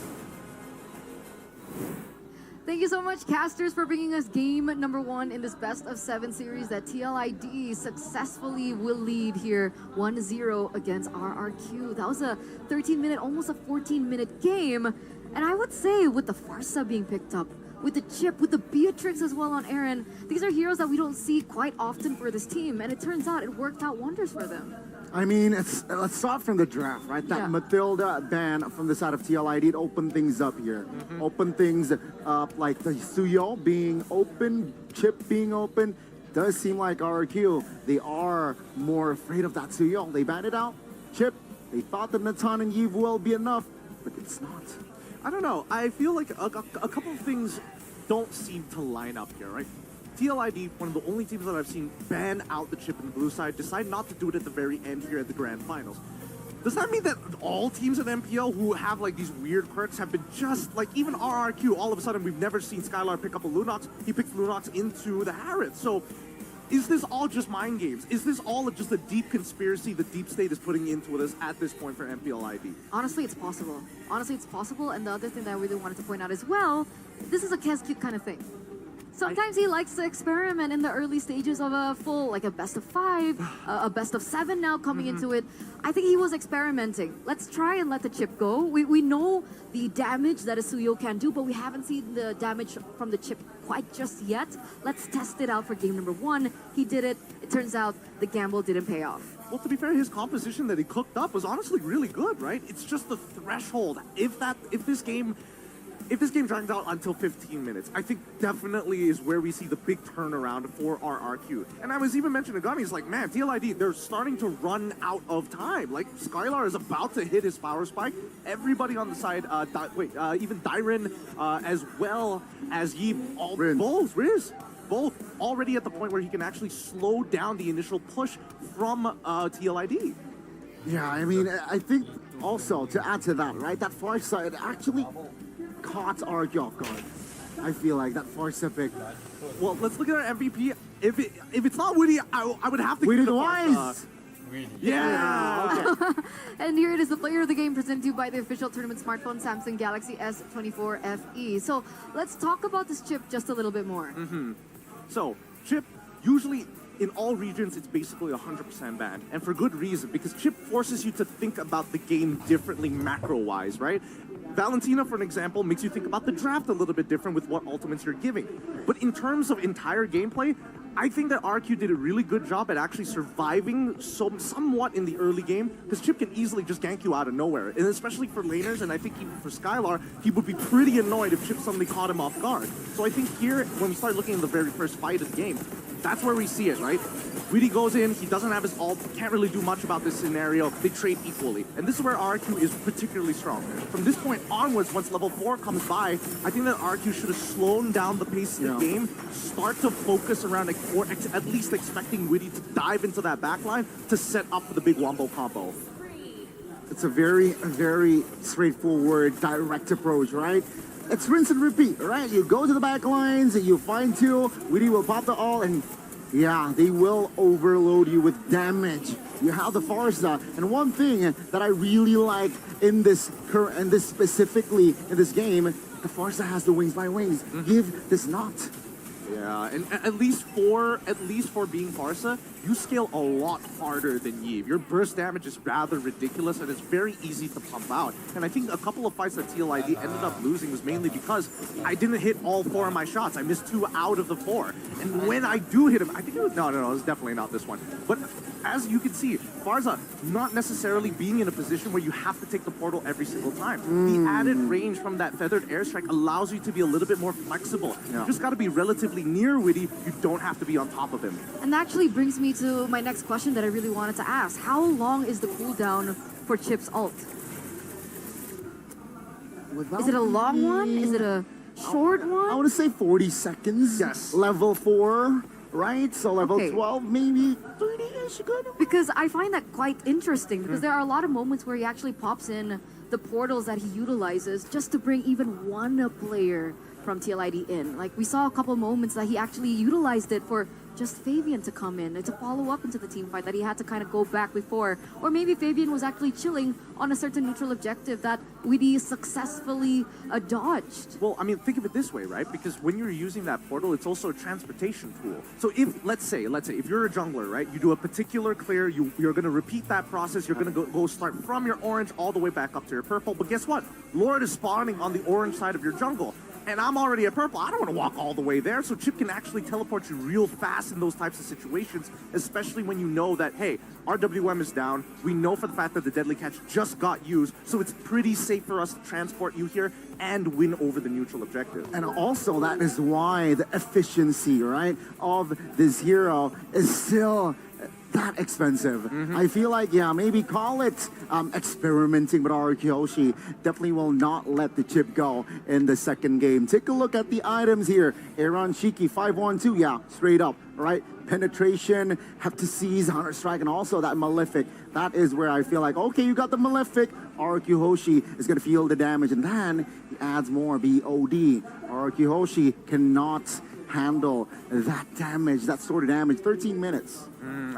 Thank you so much, casters, for bringing us game number 1 in this best of 7 series that TLID successfully will lead here 1-0 against RRQ. That was a 13-minute, almost a 14-minute game. And I would say with the Farsa being picked up, with the Chip, with the Beatrix as well on Aaron, these are heroes that we don't see quite often for this team. And it turns out it worked out wonders for them. I mean, let's start from the draft, right? That Yeah. Matilda ban from the side of TLID, it opened things up here. Opened things up, like the Suyo being open, Chip being open. Does seem like RRQ, they are more afraid of that Suyo. They banned it out. Chip, they thought that Natan and Yves will be enough, but it's not. I don't know. I feel like a couple of things don't seem to line up here, right? TLID, one of the only teams that I've seen ban out the Chip in the blue side, decide not to do it at the very end here at the grand finals. Does that mean that all teams in MPL who have like these weird quirks have been just like, even RRQ, all of a sudden we've never seen Skylar pick up a Lunox, he picks Lunox into the Harrods. So is this all just mind games? Is this all just a deep conspiracy the deep state is putting into this at this point for MPLID? Honestly, it's possible. Honestly, it's possible. And the other thing that I really wanted to point out as well, this is a Kes-Cute kind of thing. Sometimes he likes to experiment in the early stages of a full, like a best of 5, a best of 7 now coming into it. I think he was experimenting. Let's try and let the Chip go. We know the damage that a Suyo can do, but we haven't seen the damage from the Chip quite just yet. Let's test it out for game number 1. He did it. It turns out the gamble didn't pay off. Well, to be fair, his composition that he cooked up was honestly really good, right? It's just the threshold. If this game drags out until 15 minutes, I think definitely is where we see the big turnaround for RRQ. And I was even mentioning to Gummies, like, man, TLID, they're starting to run out of time. Like, Skylar is about to hit his power spike. Everybody on the side, even Dyren, as well as Riz, both already at the point where he can actually slow down the initial push from TLID. Yeah, I mean, I think also to add to that, right? That far side actually caught RRQ off guard. I feel like that Farsa pick. Well, let's look at our MVP. If it's not Woody, I would have to Woody give it the to Wise. Farsa. Yeah. Okay. And here it is, the player of the game presented to you by the official tournament smartphone Samsung Galaxy S14 FE. So let's talk about this Chip just a little bit more. So, Chip, usually in all regions, it's basically 100% banned. And for good reason, because Chip forces you to think about the game differently macro-wise, right? Valentina, for an example, makes you think about the draft a little bit different with what ultimates you're giving. But in terms of entire gameplay, I think that RQ did a really good job at actually surviving somewhat in the early game, because Chip can easily just gank you out of nowhere. And especially for laners, and I think even for Skylar, he would be pretty annoyed if Chip suddenly caught him off guard. So I think here, when we start looking at the very first fight of the game, that's where we see it, right? Weedy goes in, he doesn't have his ult, can't really do much about this scenario, they trade equally. And this is where RQ is particularly strong. From this point onwards, once level 4 comes by, I think that RQ should have slowed down the pace of the game, start to focus around, or at least expecting Weedy to dive into that backline to set up for the big wombo combo. It's a very straightforward, direct approach, right? It's rinse and repeat, right? You go to the back lines, you find 2, Weedy will pop the ult, and yeah, they will overload you with damage. You have the Farsa, and one thing that I really like in this specifically in this game, the Farsa has the wings by wings. Give does not. Yeah, and at least for being Farsa, you scale a lot harder than Yves. Your burst damage is rather ridiculous, and it's very easy to pump out. And I think a couple of fights that TLID ended up losing was mainly because I didn't hit all 4 of my shots. I missed 2 out of the 4. And when I do hit him, I think it was, no, it was definitely not this one. But as you can see, Farsa not necessarily being in a position where you have to take the portal every single time. The added range from that feathered airstrike allows you to be a little bit more flexible. You just got to be relatively near Witty. You don't have to be on top of him. And that actually brings me to my next question that I really wanted to ask. How long is the cooldown for Chip's ult? Is it a long one? Is it a short one? I want to say 40 seconds. Yes. Level 4, right? So level Okay. 12, maybe 30-ish. Because I find that quite interesting, because there are a lot of moments where he actually pops in the portals that he utilizes just to bring even one player from TLID in. Like, we saw a couple moments that he actually utilized it for just Fabian to come in to follow up into the team fight, that he had to kind of go back before. Or maybe Fabian was actually chilling on a certain neutral objective that Weedy successfully dodged. Well, I mean, think of it this way, right? Because when you're using that portal, it's also a transportation tool. So if, let's say, if you're a jungler, right? You do a particular clear, you're going to repeat that process. You're going to go start from your orange all the way back up to your purple. But guess what? Lord is spawning on the orange side of your jungle. And I'm already at purple. I don't want to walk all the way there. So Chip can actually teleport you real fast in those types of situations, especially when you know that, hey, our WM is down. We know for the fact that the Deadly Catch just got used. So it's pretty safe for us to transport you here and win over the neutral objective. And also, that is why the efficiency, right, of this hero is still that expensive. I feel like, yeah, maybe call it experimenting, but Arkiyoshi definitely will not let the chip go in the second game. Take a look at the items here. Aaron Shiki, 512, yeah, straight up, right? Penetration, have to seize, Hunter Strike, and also that Malefic. That is where I feel like, okay, you got the Malefic, Arkiyoshi is going to feel the damage, and then he adds more BOD. Arkiyoshi cannot handle that damage, that sort of damage. 13 minutes.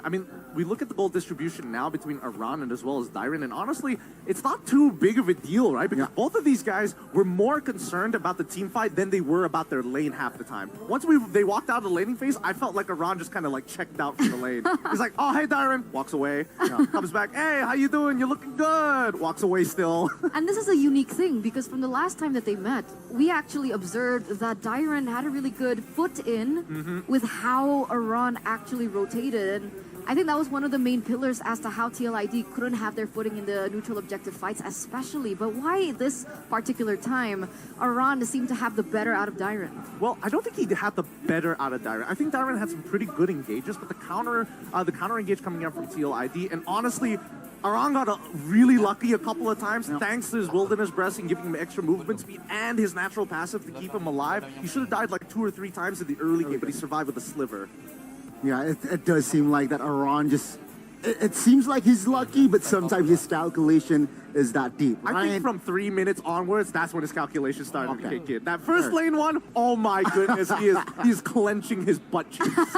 I mean, we look at the gold distribution now between Aran and as well as Dyron, and honestly, it's not too big of a deal, right? Because both of these guys were more concerned about the team fight than they were about their lane half the time. Once they walked out of the laning phase, I felt like Aran just kind of like checked out from the lane. He's like, oh, hey, Dyron, walks away, comes back, hey, how you doing? You're looking good. Walks away still. And this is a unique thing because from the last time that they met, we actually observed that Dyron had a really good foot in with how Aran actually rotated. And I think that was one of the main pillars as to how TLID couldn't have their footing in the neutral objective fights especially. But why this particular time, Aran seemed to have the better out of Dyron? Well, I don't think he had the better out of Dyron. I think Dyron had some pretty good engages, but the counter engage coming out from TLID, and honestly, Aran got really lucky a couple of times thanks to his Wilderness Breath and giving him extra movement speed and his natural passive to keep him alive. He should have died like 2 or 3 times in the early game, but he survived with a sliver. Yeah, it does seem like that Aran just... It seems like he's lucky, but sometimes his calculation is that deep, right? I think from 3 minutes onwards, that's when his calculation started to kick in. That first lane one, oh my goodness, he's clenching his butt cheeks.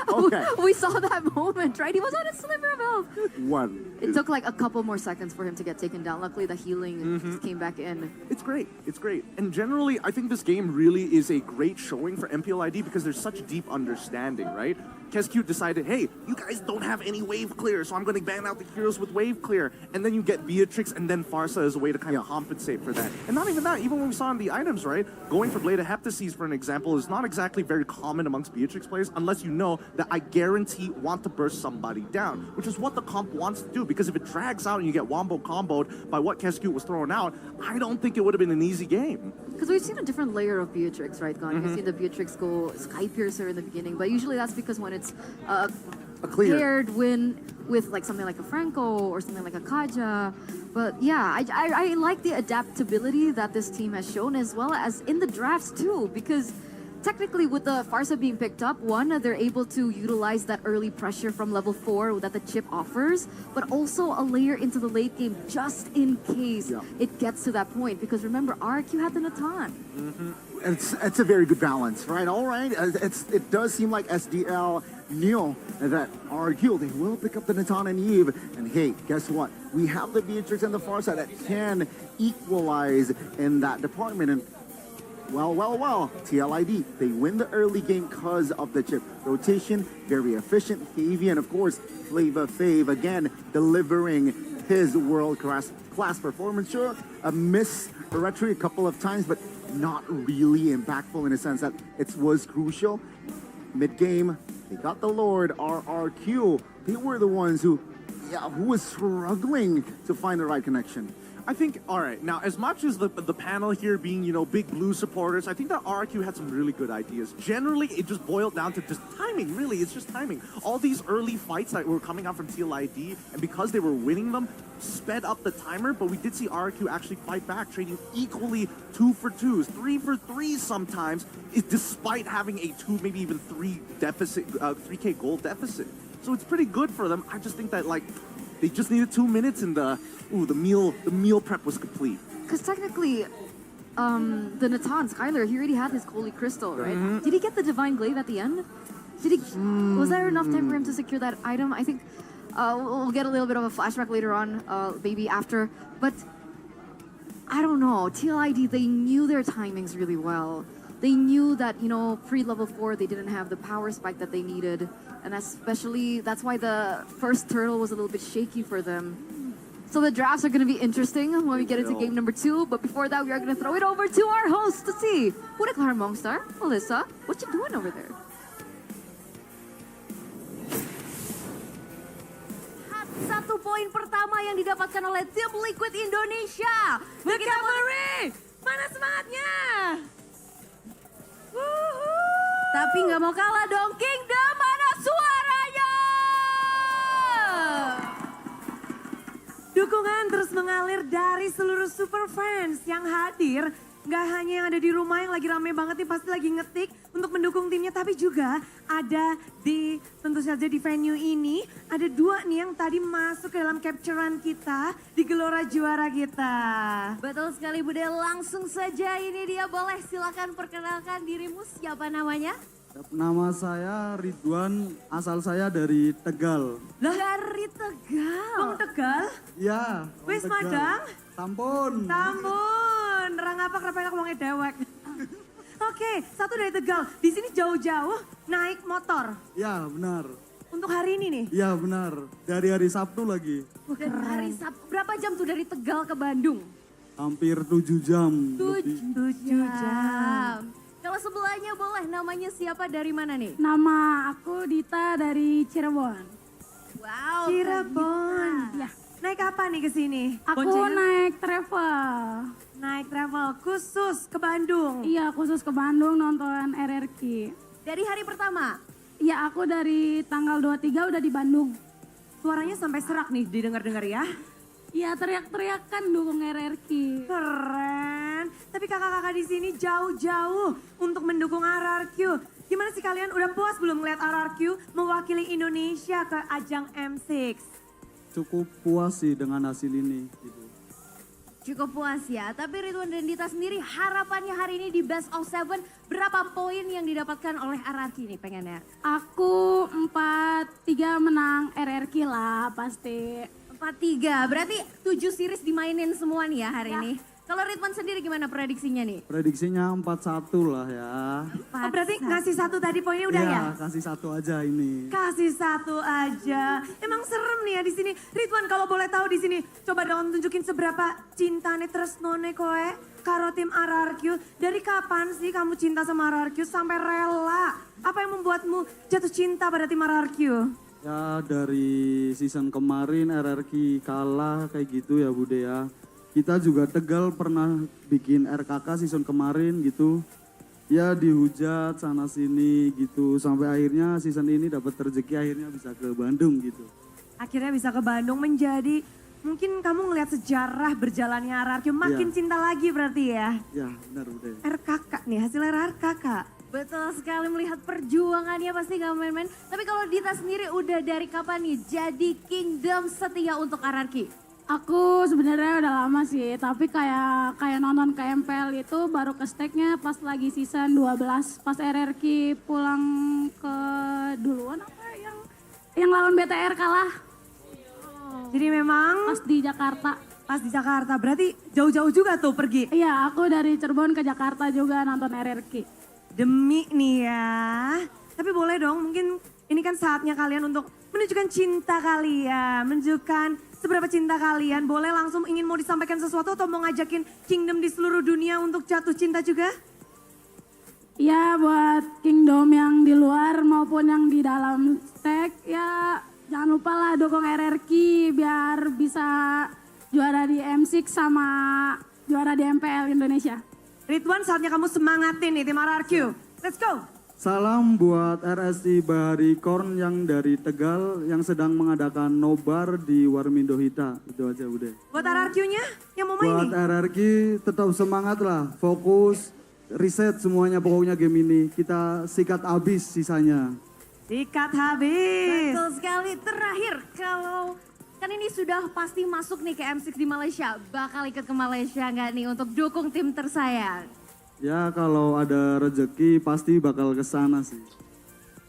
Okay. We saw that moment, right? He was on a sliver of health. One. It took like a couple more seconds for him to get taken down. Luckily, the healing just came back in. It's great. It's great. And generally, I think this game really is a great showing for MPLID because there's such deep understanding, right? KesQ decided, hey, you guys don't have any wave clear, so I'm going to ban out the heroes with wave clear. And then you get Beatrix and then Farsa as a way to kind of compensate for that. And not even that, even when we saw in the items, right? Going for Blade of Heptases, for an example, is not exactly very common amongst Beatrix players unless you know that I guarantee want to burst somebody down, which is what the comp wants to do. Because if it drags out and you get wombo comboed by what KesQ was throwing out, I don't think it would have been an easy game. Because we've seen a different layer of Beatrix, right, Gon? We've seen the Beatrix go Sky Piercer in the beginning, but usually that's because when it's a paired win with like something like a Franco or something like a Kaja. But yeah, I like the adaptability that this team has shown as well as in the drafts too, because technically with the Farsa being picked up, one, they're able to utilize that early pressure from level 4 that the chip offers, but also a layer into the late game just in case it gets to that point. Because remember, RQ had the Natan. It's a very good balance, right? All right, it does seem like SDL knew that RQ, they will pick up the Natan and Eve. And hey, guess what? We have the Beatrix and the Farsa that can equalize in that department. And well, TLID, they win the early game because of the chip rotation, very efficient. Fabian, of course, Flava Fave, again, delivering his world-class performance. Sure, a miss retry a couple of times, but not really impactful in a sense that it was crucial. Mid-game, they got the Lord, RRQ. They were the ones who was struggling to find the right connection. I think, all right, now as much as the panel here being, you know, big blue supporters, I think that RQ had some really good ideas. Generally, it just boiled down to just timing, really. It's just timing. All these early fights that were coming out from TLID, and because they were winning them, sped up the timer, but we did see RQ actually fight back, trading equally 2 for 2s, 3 for 3s sometimes, despite having a 2, maybe even 3 deficit, 3K gold deficit. So it's pretty good for them. I just think that, like, they just needed 2 minutes and the meal prep was complete. Because technically, the Natan, Skylar, he already had his Holy Crystal, right? Did he get the Divine Glaive at the end? Jadi, was there enough time for him to secure that item? I think we'll get a little bit of a flashback later on, maybe after. But I don't know. TLID, they knew their timings really well. They knew that, you know, pre-level 4, they didn't have the power spike that they needed. And especially, that's why the first turtle was a little bit shaky for them. So the drafts are going to be interesting when we get into game number 2. But before that, we are going to throw it over to our host to see. Udah kelar Mongstar? Melissa, what you doing over there? Satu poin pertama yang didapatkan oleh tim Liquid Indonesia. The Cavalry, mana semangatnya? Tapi nggak mau kalah dong, Kingdom, mana suaranya? Dukungan terus mengalir dari seluruh super fans yang hadir. Gak hanya yang ada di rumah yang lagi rame banget nih, pasti lagi ngetik untuk mendukung timnya. Tapi juga ada di, tentu saja di venue ini, ada 2 nih yang tadi masuk ke dalam capturean kita di gelora juara kita. Betul sekali Bude, langsung saja ini dia, boleh silakan perkenalkan dirimu, siapa namanya? Nama saya Ridwan, asal saya dari Tegal. Dari Tegal. Bang Tegal? Ya. Wis Madang? Sampun. Sampun, rang apa kerapanya ngomongnya dewek. Oke, satu dari Tegal. Di sini jauh-jauh naik motor. Ya benar. Untuk hari ini nih? Ya benar, dari hari Sabtu lagi. Dan hari Sabtu, berapa jam tuh dari Tegal ke Bandung? Hampir 7 jam. 7 jam. Kalau sebelahnya boleh, namanya siapa, dari mana nih? Nama aku Dita dari Cirebon. Wow. Cirebon. Ya. Naik apa nih ke sini? Aku naik travel. Naik travel khusus ke Bandung. Iya, khusus ke Bandung nonton RRQ. Dari hari pertama? Iya, aku dari tanggal 23 udah di Bandung. Suaranya sampai serak nih didengar-dengar ya. Iya, teriak-teriakan dukung RRQ. Keren. Tapi kakak-kakak di sini jauh-jauh untuk mendukung RRQ. Gimana sih kalian, udah puas belum ngeliat RRQ mewakili Indonesia ke ajang M6? Cukup puas sih dengan hasil ini. Gitu. Cukup puas ya, tapi Ridwan dan Dita sendiri harapannya hari ini di Best of 7, berapa poin yang didapatkan oleh RRQ nih pengennya? Aku 4-3 menang RRQ lah pasti. 4-3, berarti 7 series dimainin semua nih ya hari ini. Kalau Ridwan sendiri gimana prediksinya nih? Prediksinya 4-1 lah ya. Oh, berarti ngasih 1 tadi poinnya udah ya? Kasih 1 aja ini. Kasih 1 aja. Emang serem nih ya di sini. Ridwan kalau boleh tahu di sini, coba dong tunjukin seberapa cintane tresnone koe karo tim RRQ. Dari kapan sih kamu cinta sama RRQ sampai rela? Apa yang membuatmu jatuh cinta pada tim RRQ? Ya dari season kemarin RRQ kalah kayak gitu ya Bude ya. Kita juga Tegal pernah bikin RKK season kemarin gitu. Ya dihujat sana sini gitu. Sampai akhirnya season ini dapat rezeki akhirnya bisa ke Bandung gitu. Akhirnya bisa ke Bandung menjadi, mungkin kamu ngelihat sejarah berjalannya RRQ makin cinta lagi berarti ya? Ya benar Bude. RKK nih, hasil RKK. Betul sekali, melihat perjuangannya pasti gak main-main. Tapi kalau Dita sendiri udah dari kapan nih jadi Kingdom setia untuk RRQ? Aku sebenarnya udah lama sih, tapi kayak nonton ke MPL itu baru ke stake-nya pas lagi season 12, pas RRQ pulang ke duluan apa yang lawan BTR kalah. Jadi memang Pas di Jakarta. pas di Jakarta, berarti jauh-jauh juga tuh pergi. Iya, aku dari Cirebon ke Jakarta juga nonton RRQ. Demi nih ya. Tapi boleh dong, mungkin ini kan saatnya kalian untuk menunjukkan cinta kalian, menunjukkan seberapa cinta kalian. Boleh langsung ingin mau disampaikan sesuatu atau mau ngajakin Kingdom di seluruh dunia untuk jatuh cinta juga? Ya buat Kingdom yang di luar maupun yang di dalam stack, ya jangan lupa lah dukung RRQ biar bisa juara di M6 sama juara di MPL Indonesia. Ridwan, saatnya kamu semangatin nih tim RRQ. Let's go! Salam buat RSI Bahari Korn yang dari Tegal yang sedang mengadakan nobar di Warmindo Hita. Itu aja udah. Buat RRQ-nya yang mau main Buat nih? RRQ tetap semangat lah, fokus, riset semuanya pokoknya game ini. Kita sikat abis sisanya. Sikat habis. Betul sekali. Terakhir, kalau kan ini sudah pasti masuk nih ke M6 di Malaysia, bakal ikut ke Malaysia nggak nih untuk dukung tim tersayang? Ya kalau ada rezeki pasti bakal ke sana sih.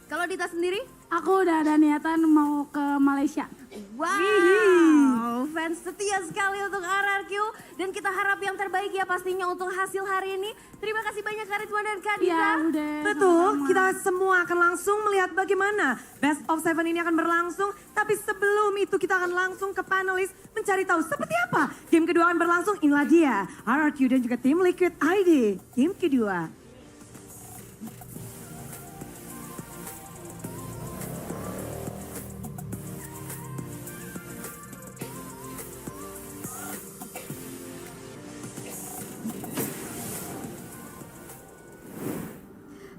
Kalau Dita sendiri? Aku udah ada niatan mau ke Malaysia. Wow, fans setia sekali untuk RRQ. Dan kita harap yang terbaik ya pastinya untuk hasil hari ini. Terima kasih banyak Kak Ridwan dan Kak Dita. Ya udah. Betul, sama-sama. kita semua akan langsung melihat bagaimana Best of Seven ini akan berlangsung. Tapi sebelum itu kita akan langsung ke panelis mencari tahu seperti apa game kedua akan berlangsung. Inilah dia, RRQ dan juga tim Liquid ID. Game kedua.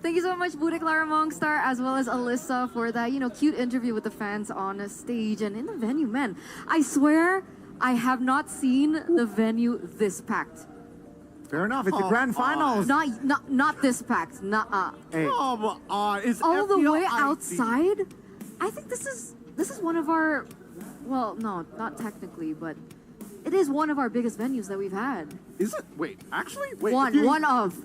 Thank you so much, Bude Clara Mongstar, as well as Alyssa, for that, cute interview with the fans on stage and in the venue. Man, I swear I have not seen the venue this packed. Fair enough, it's the grand finals. Not this packed. Hey, Come on, it's All the way FPL ID. outside. I think this is one of our, well, no, not technically, but it is one of our biggest venues that we've had. Is it? Wait, actually? Wait. One of.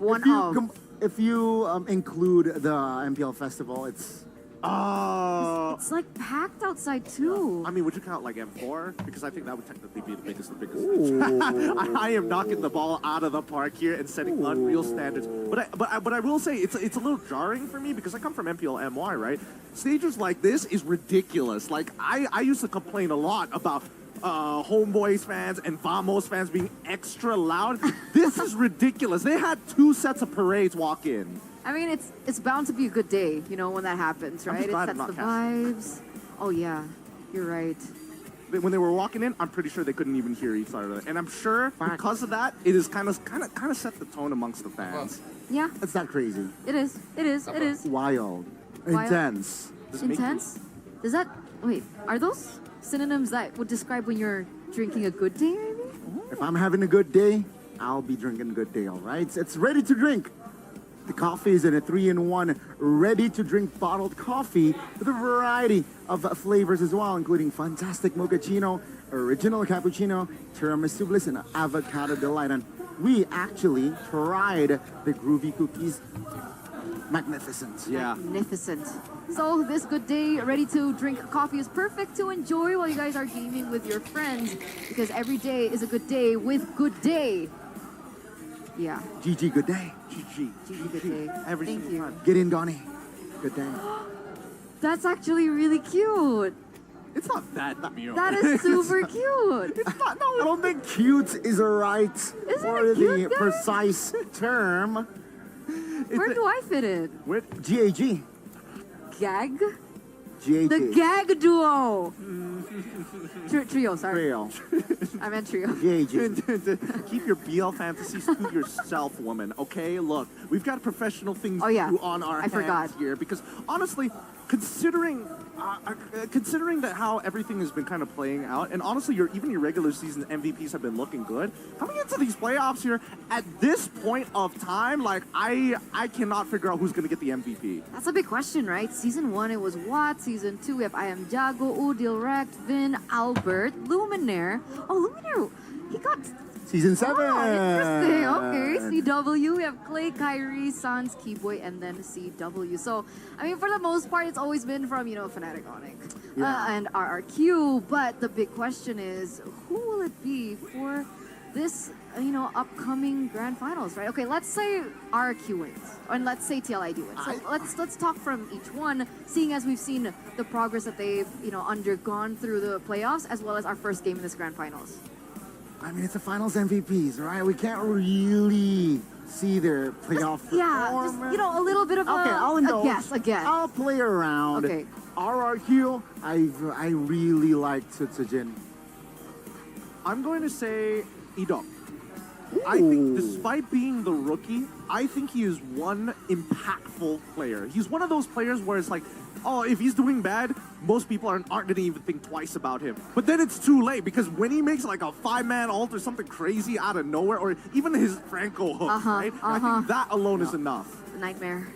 If you include the MPL festival, it's It's like packed outside too. I mean, would you count like M4? Because I think that would technically be the biggest. I am knocking the ball out of the park here and setting unreal standards. But I will say it's a little jarring for me because I come from MPL MY, right? Stages like this is ridiculous. Like I used to complain a lot about Homeboys fans and Vamos fans being extra loud. This is ridiculous. They had 2 sets of parades walk in. I mean, it's bound to be a good day, when that happens, I'm right? just It glad sets I'm the not casting. vibes. Oh yeah, you're right. When they were walking in, I'm pretty sure they couldn't even hear each other, and I'm sure because of that, it is kind of set the tone amongst the fans. Yeah, it's not crazy. it is. It is. It is. Wild, Wild. intense. Intense? Does that? Wait, are those synonyms that would describe when you're drinking a good day, maybe? If I'm having a good day, I'll be drinking a good day, all right? It's ready to drink. The coffee is in a 3-in-1 ready-to-drink bottled coffee with a variety of flavors as well, including fantastic mochaccino, original cappuccino, tiramisu bliss, and avocado delight. And we actually tried the groovy cookies. Magnificent. Yeah. Magnificent. So this good day, ready to drink coffee is perfect to enjoy while you guys are gaming with your friends, because every day is a good day with Good Day. Yeah. GG, good day. GG Good Day. Every Thank single you. time. Get in, Donnie. Good day. That's actually really cute. It's not that cute. That is super cute. It's not. No, I don't think cute is a right Isn't or it cute, the guys? precise term. Where do I fit in? GAG. Gag? GAG. The gag duo. Trio, sorry. Trail. I meant trio. GAG. Keep your BL fantasies to yourself, woman. Okay, look, we've got professional things Oh, yeah. to do on our I hands forgot. here because honestly, considering that how everything has been kind of playing out, and honestly, even your regular season MVPs have been looking good. Coming into these playoffs here, at this point of time, like I cannot figure out who's going to get the MVP. That's a big question, right? Season 1, it was Watt. Season 2, we have I Am Jago, Udil Rect, Vin, Albert, Luminaire. Oh, Luminaire, he got... Season 7. Oh, interesting. Okay, CW, we have Clay, Kyrie, Sans, Keyboy, and then CW. So, I mean, for the most part, it's always been from, Fnatic Onyx and RRQ. But the big question is, who will it be for this, upcoming grand finals, right? Okay, let's say RRQ wins, and let's say TLID wins. So let's talk from each one, seeing as we've seen the progress that they've, undergone through the playoffs, as well as our first game in this grand finals. I mean, it's the finals MVPs, right? We can't really see their playoff Yeah, performance. just, a little bit of Okay, I'll indulge. a guess. I'll play around. Okay. RRQ, I really like Tsujin. I'm going to say Edok. I think despite being the rookie, I think he is one impactful player. He's one of those players where it's like, oh, if he's doing bad, most people aren't going to even think twice about him. But then it's too late because when he makes like a 5-man ult or something crazy out of nowhere, or even his Franco hook, right? I think that alone is enough. Nightmare.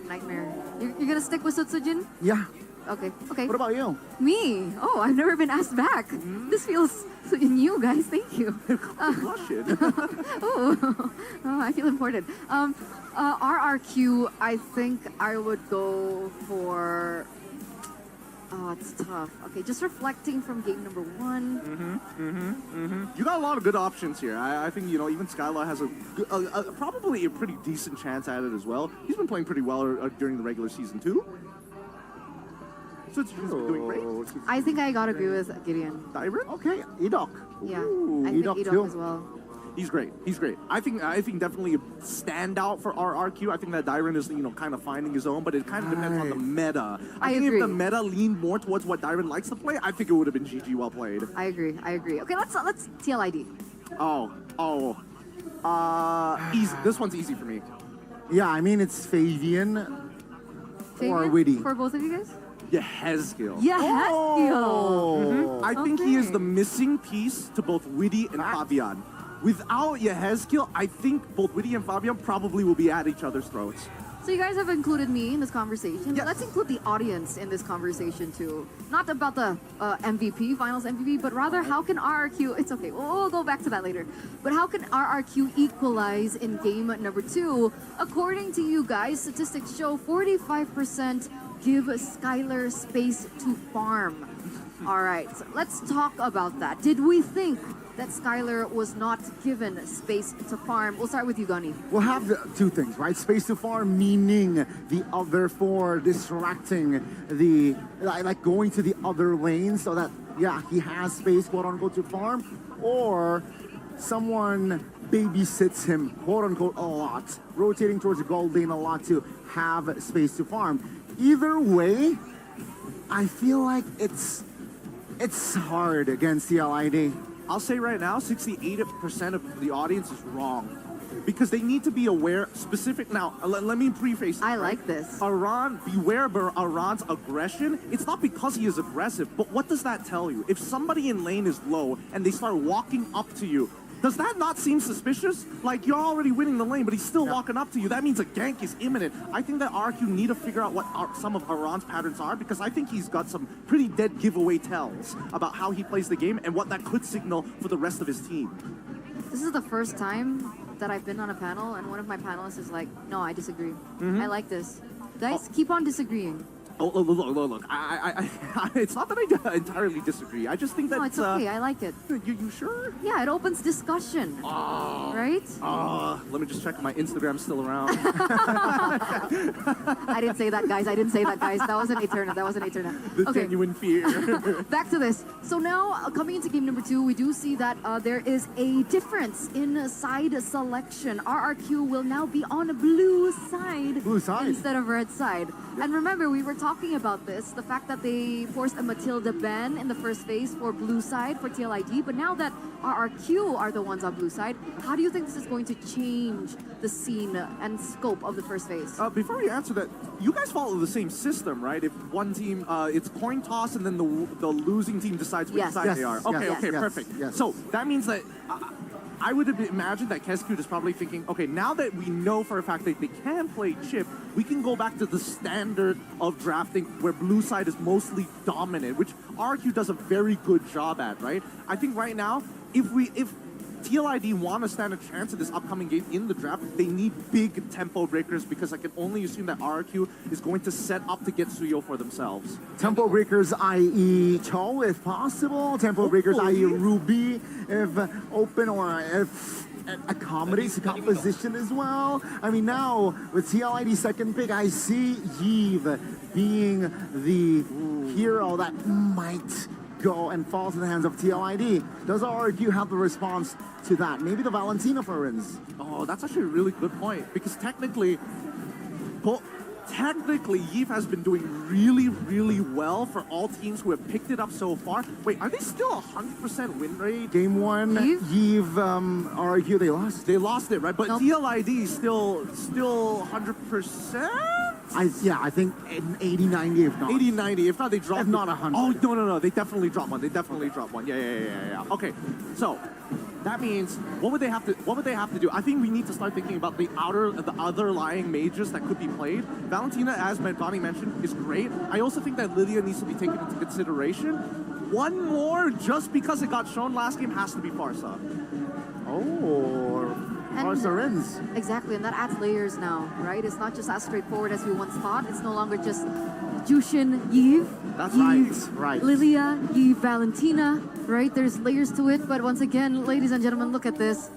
You're gonna stick with Sutsujin? Yeah. Okay. What about you? Me? Oh, I've never been asked back. This feels new, guys. Thank you. Blushing. Oh, I feel important. RRQ, I think I would go for Oh, it's tough. Okay, just reflecting from game number 1. You got a lot of good options here. I think, you know, even Skylar has probably a pretty decent chance at it as well. He's been playing pretty well during the regular season too. So he's been doing great. I think I gotta agree with Gideon. Dyron? Okay, Edok. Yeah, Ooh, I think Edok Edok too. as well. He's great. He's great. I think definitely a standout for RRQ. I think that Dyron is, you know, kind of finding his own, but it kind of depends on the meta. I think agree. if the meta leaned more towards what Dyron likes to play, I think it would have been GG well played. I agree. Okay, let's TLID. Easy. This one's easy for me. Yeah, I mean it's Fabian or Fabian, Witty. for both of you guys? Yehezkiel. Yeah, Oh. I think he is the missing piece to both Witty and Fabian. Without Yehezkiel, I think both Witty and Fabian probably will be at each other's throats. So you guys have included me in this conversation. Yes. Let's include the audience in this conversation too. Not about the MVP, finals MVP, but rather how can RRQ, it's okay, we'll go back to that later. But how can RRQ equalize in game number 2? According to you guys, statistics show 45% give Skylar space to farm. All right, so let's talk about that. Did we think that Skylar was not given space to farm? We'll start with you, Gunny. We'll have two things, right? Space to farm, meaning the other 4 distracting the, like going to the other lane so that, yeah, he has space, quote unquote, to farm, or someone babysits him, quote unquote, a lot, rotating towards the gold lane a lot to have space to farm. Either way, I feel like it's hard against the LID. I'll say right now, 68% of the audience is wrong. Because they need to be aware, specific, now, let me preface. I like this. Aran, beware of Aran's aggression. It's not because he is aggressive, but what does that tell you? If somebody in lane is low and they start walking up to you, does that not seem suspicious? Like, you're already winning the lane, but he's still walking up to you. That means a gank is imminent. I think that RQ need to figure out what some of Aran's patterns are, because I think he's got some pretty dead giveaway tells about how he plays the game and what that could signal for the rest of his team. This is the first time that I've been on a panel and one of my panelists is like, no, I disagree. I like this. Guys, keep on disagreeing. Oh, look. It's not that I entirely disagree. I just think that No, it's okay. I like it. You sure? Yeah, it opens discussion. Right? Let me just check if my Instagram's still around. I didn't say that, guys. That wasn't Eterna. The genuine fear. Back to this. So now, coming into game number 2, we do see that there is a difference in side selection. RRQ will now be on a blue side instead of red side. And remember, we were talking about this, the fact that they forced a Matilda ban in the first phase for blue side for TLID, but now that RRQ are the ones on blue side, how do you think this is going to change the scene and scope of the first phase? Before we answer that, you guys follow the same system, right? If one team, it's coin toss and then the losing team decides which side they are. Okay, perfect. Yes. So that means that I would imagine that Keskut is probably thinking, okay, now that we know for a fact that they can play chip, we can go back to the standard of drafting where blue side is mostly dominant, which RQ does a very good job at, right? I think right now, if TLID want to stand a chance in this upcoming game in the draft, they need big tempo breakers, because I can only assume that RQ is going to set up to get Suyo for themselves. Tempo breakers, i.e. Cho, if possible. Tempo breakers, i.e. Ruby, if open, or if it accommodates the composition as well. I mean, now with TLID's second pick, I see Yves being the hero that might go and fall to the hands of TLID. Does RQ have the response to that? Maybe the Valentina Ferens. Oh, that's actually a really good point, because technically, Yves has been doing really, really well for all teams who have picked it up so far. Wait, are they still 100% win rate? Game 1, Yves, RQ, they lost. They lost it, right? But TLID is still 100%? I think 80, 90, if not. 80, 90, if not they dropped. If not 100. Oh, no, they definitely dropped one. Yeah. Okay, so that means what would they have to do? I think we need to start thinking about the other lying mages that could be played. Valentina, as Bonnie mentioned, is great. I also think that Lydia needs to be taken into consideration. One more, just because it got shown last game, has to be Farsa. Oh, Farsa Rins. Exactly, and that adds layers now, right? It's not just as straightforward as we once thought. It's no longer just Jushin, Yves. That's Yves, right. Lilia, Yves, Valentina, right? There's layers to it, but once again, ladies and gentlemen, look at this.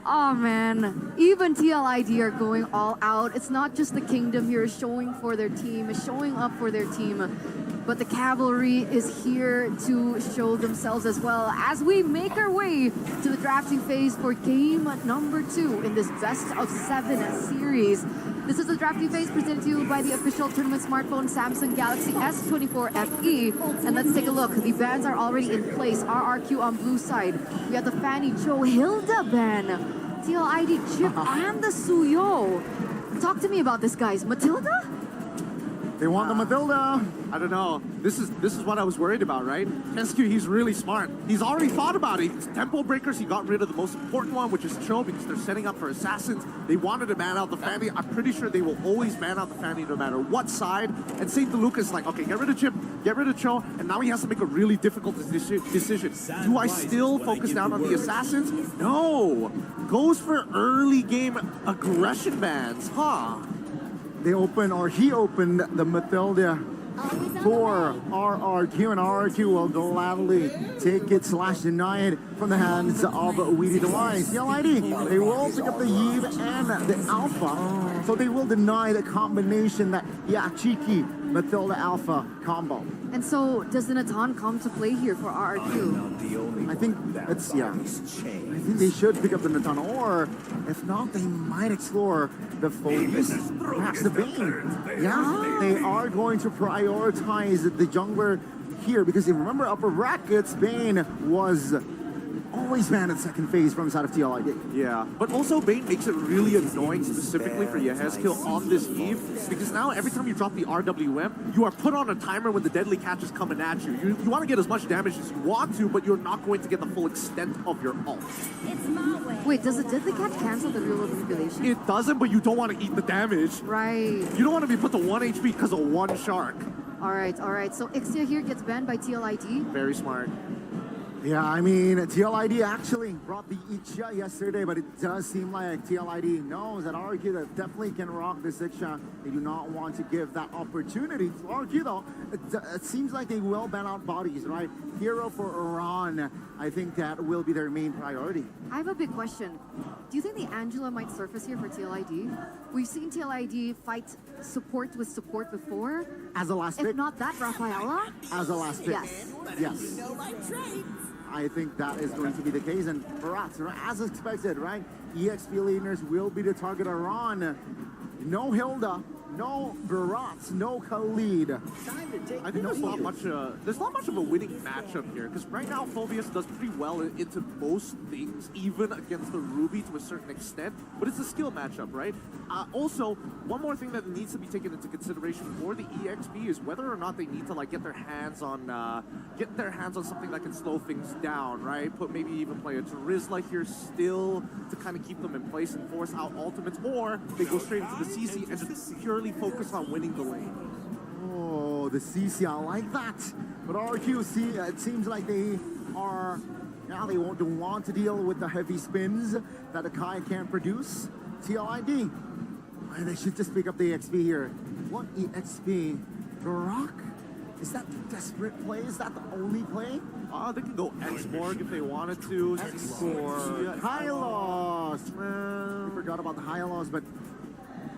Oh man, even TLID are going all out. It's not just the Kingdom here showing for their team, showing up for their team, but the Cavalry is here to show themselves as well as we make our way to the drafting phase for game number 2 in this best of 7 series. This is the drafting phase presented to you by the official tournament smartphone Samsung Galaxy S14 FE. And let's take a look. The bans are already in place. RRQ on blue side. We have the Fanny Joe Hilda ban. TLID Chip and the Suyo. Talk to me about this, guys. Matilda? They want the Matilda. I don't know. This is what I was worried about, right? SQ, he's really smart. He's already thought about it. It's tempo breakers. He got rid of the most important one, which is Cho, because they're setting up for assassins. They wanted to ban out the Fanny. I'm pretty sure they will always ban out the Fanny no matter what side. And St. DeLuca is like, okay, get rid of Chip, get rid of Cho, and now he has to make a really difficult decision. Do I still focus down on the assassins? No. Goes for early game aggression bans, huh? They opened, or he opened the Matilda for RRQ, and RRQ will gladly take it / deny it from the hands of Weedy Device. TLID, they will pick up the Yves and the Alpha, so they will deny the combination, that, yeah, cheeky Matilda Alpha combo. And so, does the Natan come to play here for RRQ? I think it's, yeah. I think they should pick up the Natan, or if not, they might explore the Focus, perhaps the Bane. Yeah, they are going to prioritize the jungler here, because if you remember upper brackets, Bane was always banned in second phase from inside of TLID. Yeah, but also Bane makes it really annoying specifically for Yehezkiel on this Eve, because now every time you drop the RWM, you are put on a timer when the deadly catch is coming at you. You want to get as much damage as you want to, but you're not going to get the full extent of your ult. Wait, does the deadly catch cancel the real manipulation? It doesn't, but you don't want to eat the damage. Right. You don't want to be put to 1 HP because of one shark. All right. So Ixia here gets banned by TLID. Very smart. Yeah, I mean, TLID actually brought the Iksha yesterday, but it does seem like TLID knows that RQ that definitely can rock this Iksha. They do not want to give that opportunity to RQ, though. It seems like they will ban out bodies, right? Hero for Iran, I think that will be their main priority. I have a big question. Do you think the Angela might surface here for TLID? We've seen TLID fight support with support before. As a last pick? If not that, Rafaela? As a last pick. Yes. Yes. I think that is going to be the case, and Barat, as expected, right? EXP leaders will be the target of Ron. No Hilda, no Barat, no Khalid. I think there's not much of a winning matchup here, because right now Phobius does pretty well into most things, even against the Ruby to a certain extent, but it's a skill matchup, right? Also, one more thing that needs to be taken into consideration for the EXP is whether or not they need to like get their hands on something that can slow things down, right? Maybe even play a Terizla here still to kind of keep them in place and force out ultimates, or they go straight into the CC and just purely focus on winning the lane. Oh, the CC, I like that. But RQC, it seems like they are, now they don't want to deal with the heavy spins that Akai can't produce. TLID, they should just pick up the EXP here. What EXP? Barak? Is that the desperate play? Is that the only play? They can go X-Morg if they wanted to. X-Morg. High loss, man. I forgot about the high loss, but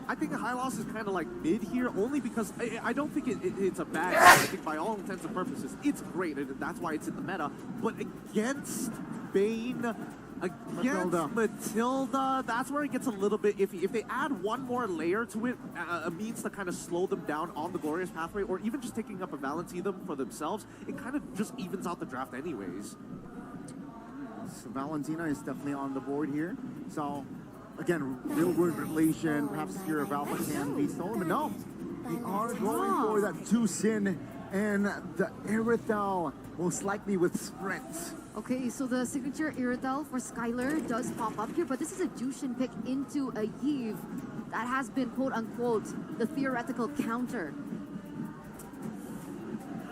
I think the high loss is kind of like mid here, only because I don't think it's a bad game. I think by all intents and purposes, it's great, and that's why it's in the meta. But against Bane, against Matilda, that's where it gets a little bit iffy. If they add one more layer to it, a means to kind of slow them down on the glorious pathway, or even just taking up a Valentina for themselves, it kind of just evens out the draft anyways. So Valentina is definitely on the board here. So again, real good relation, perhaps here of Alpha can be stolen, but no. They are going for that 2 Sin and the Irithel, most likely with Sprint. Okay, so the signature Irithel for Skylar does pop up here, but this is a Jushin pick into a Yves that has been quote-unquote the theoretical counter.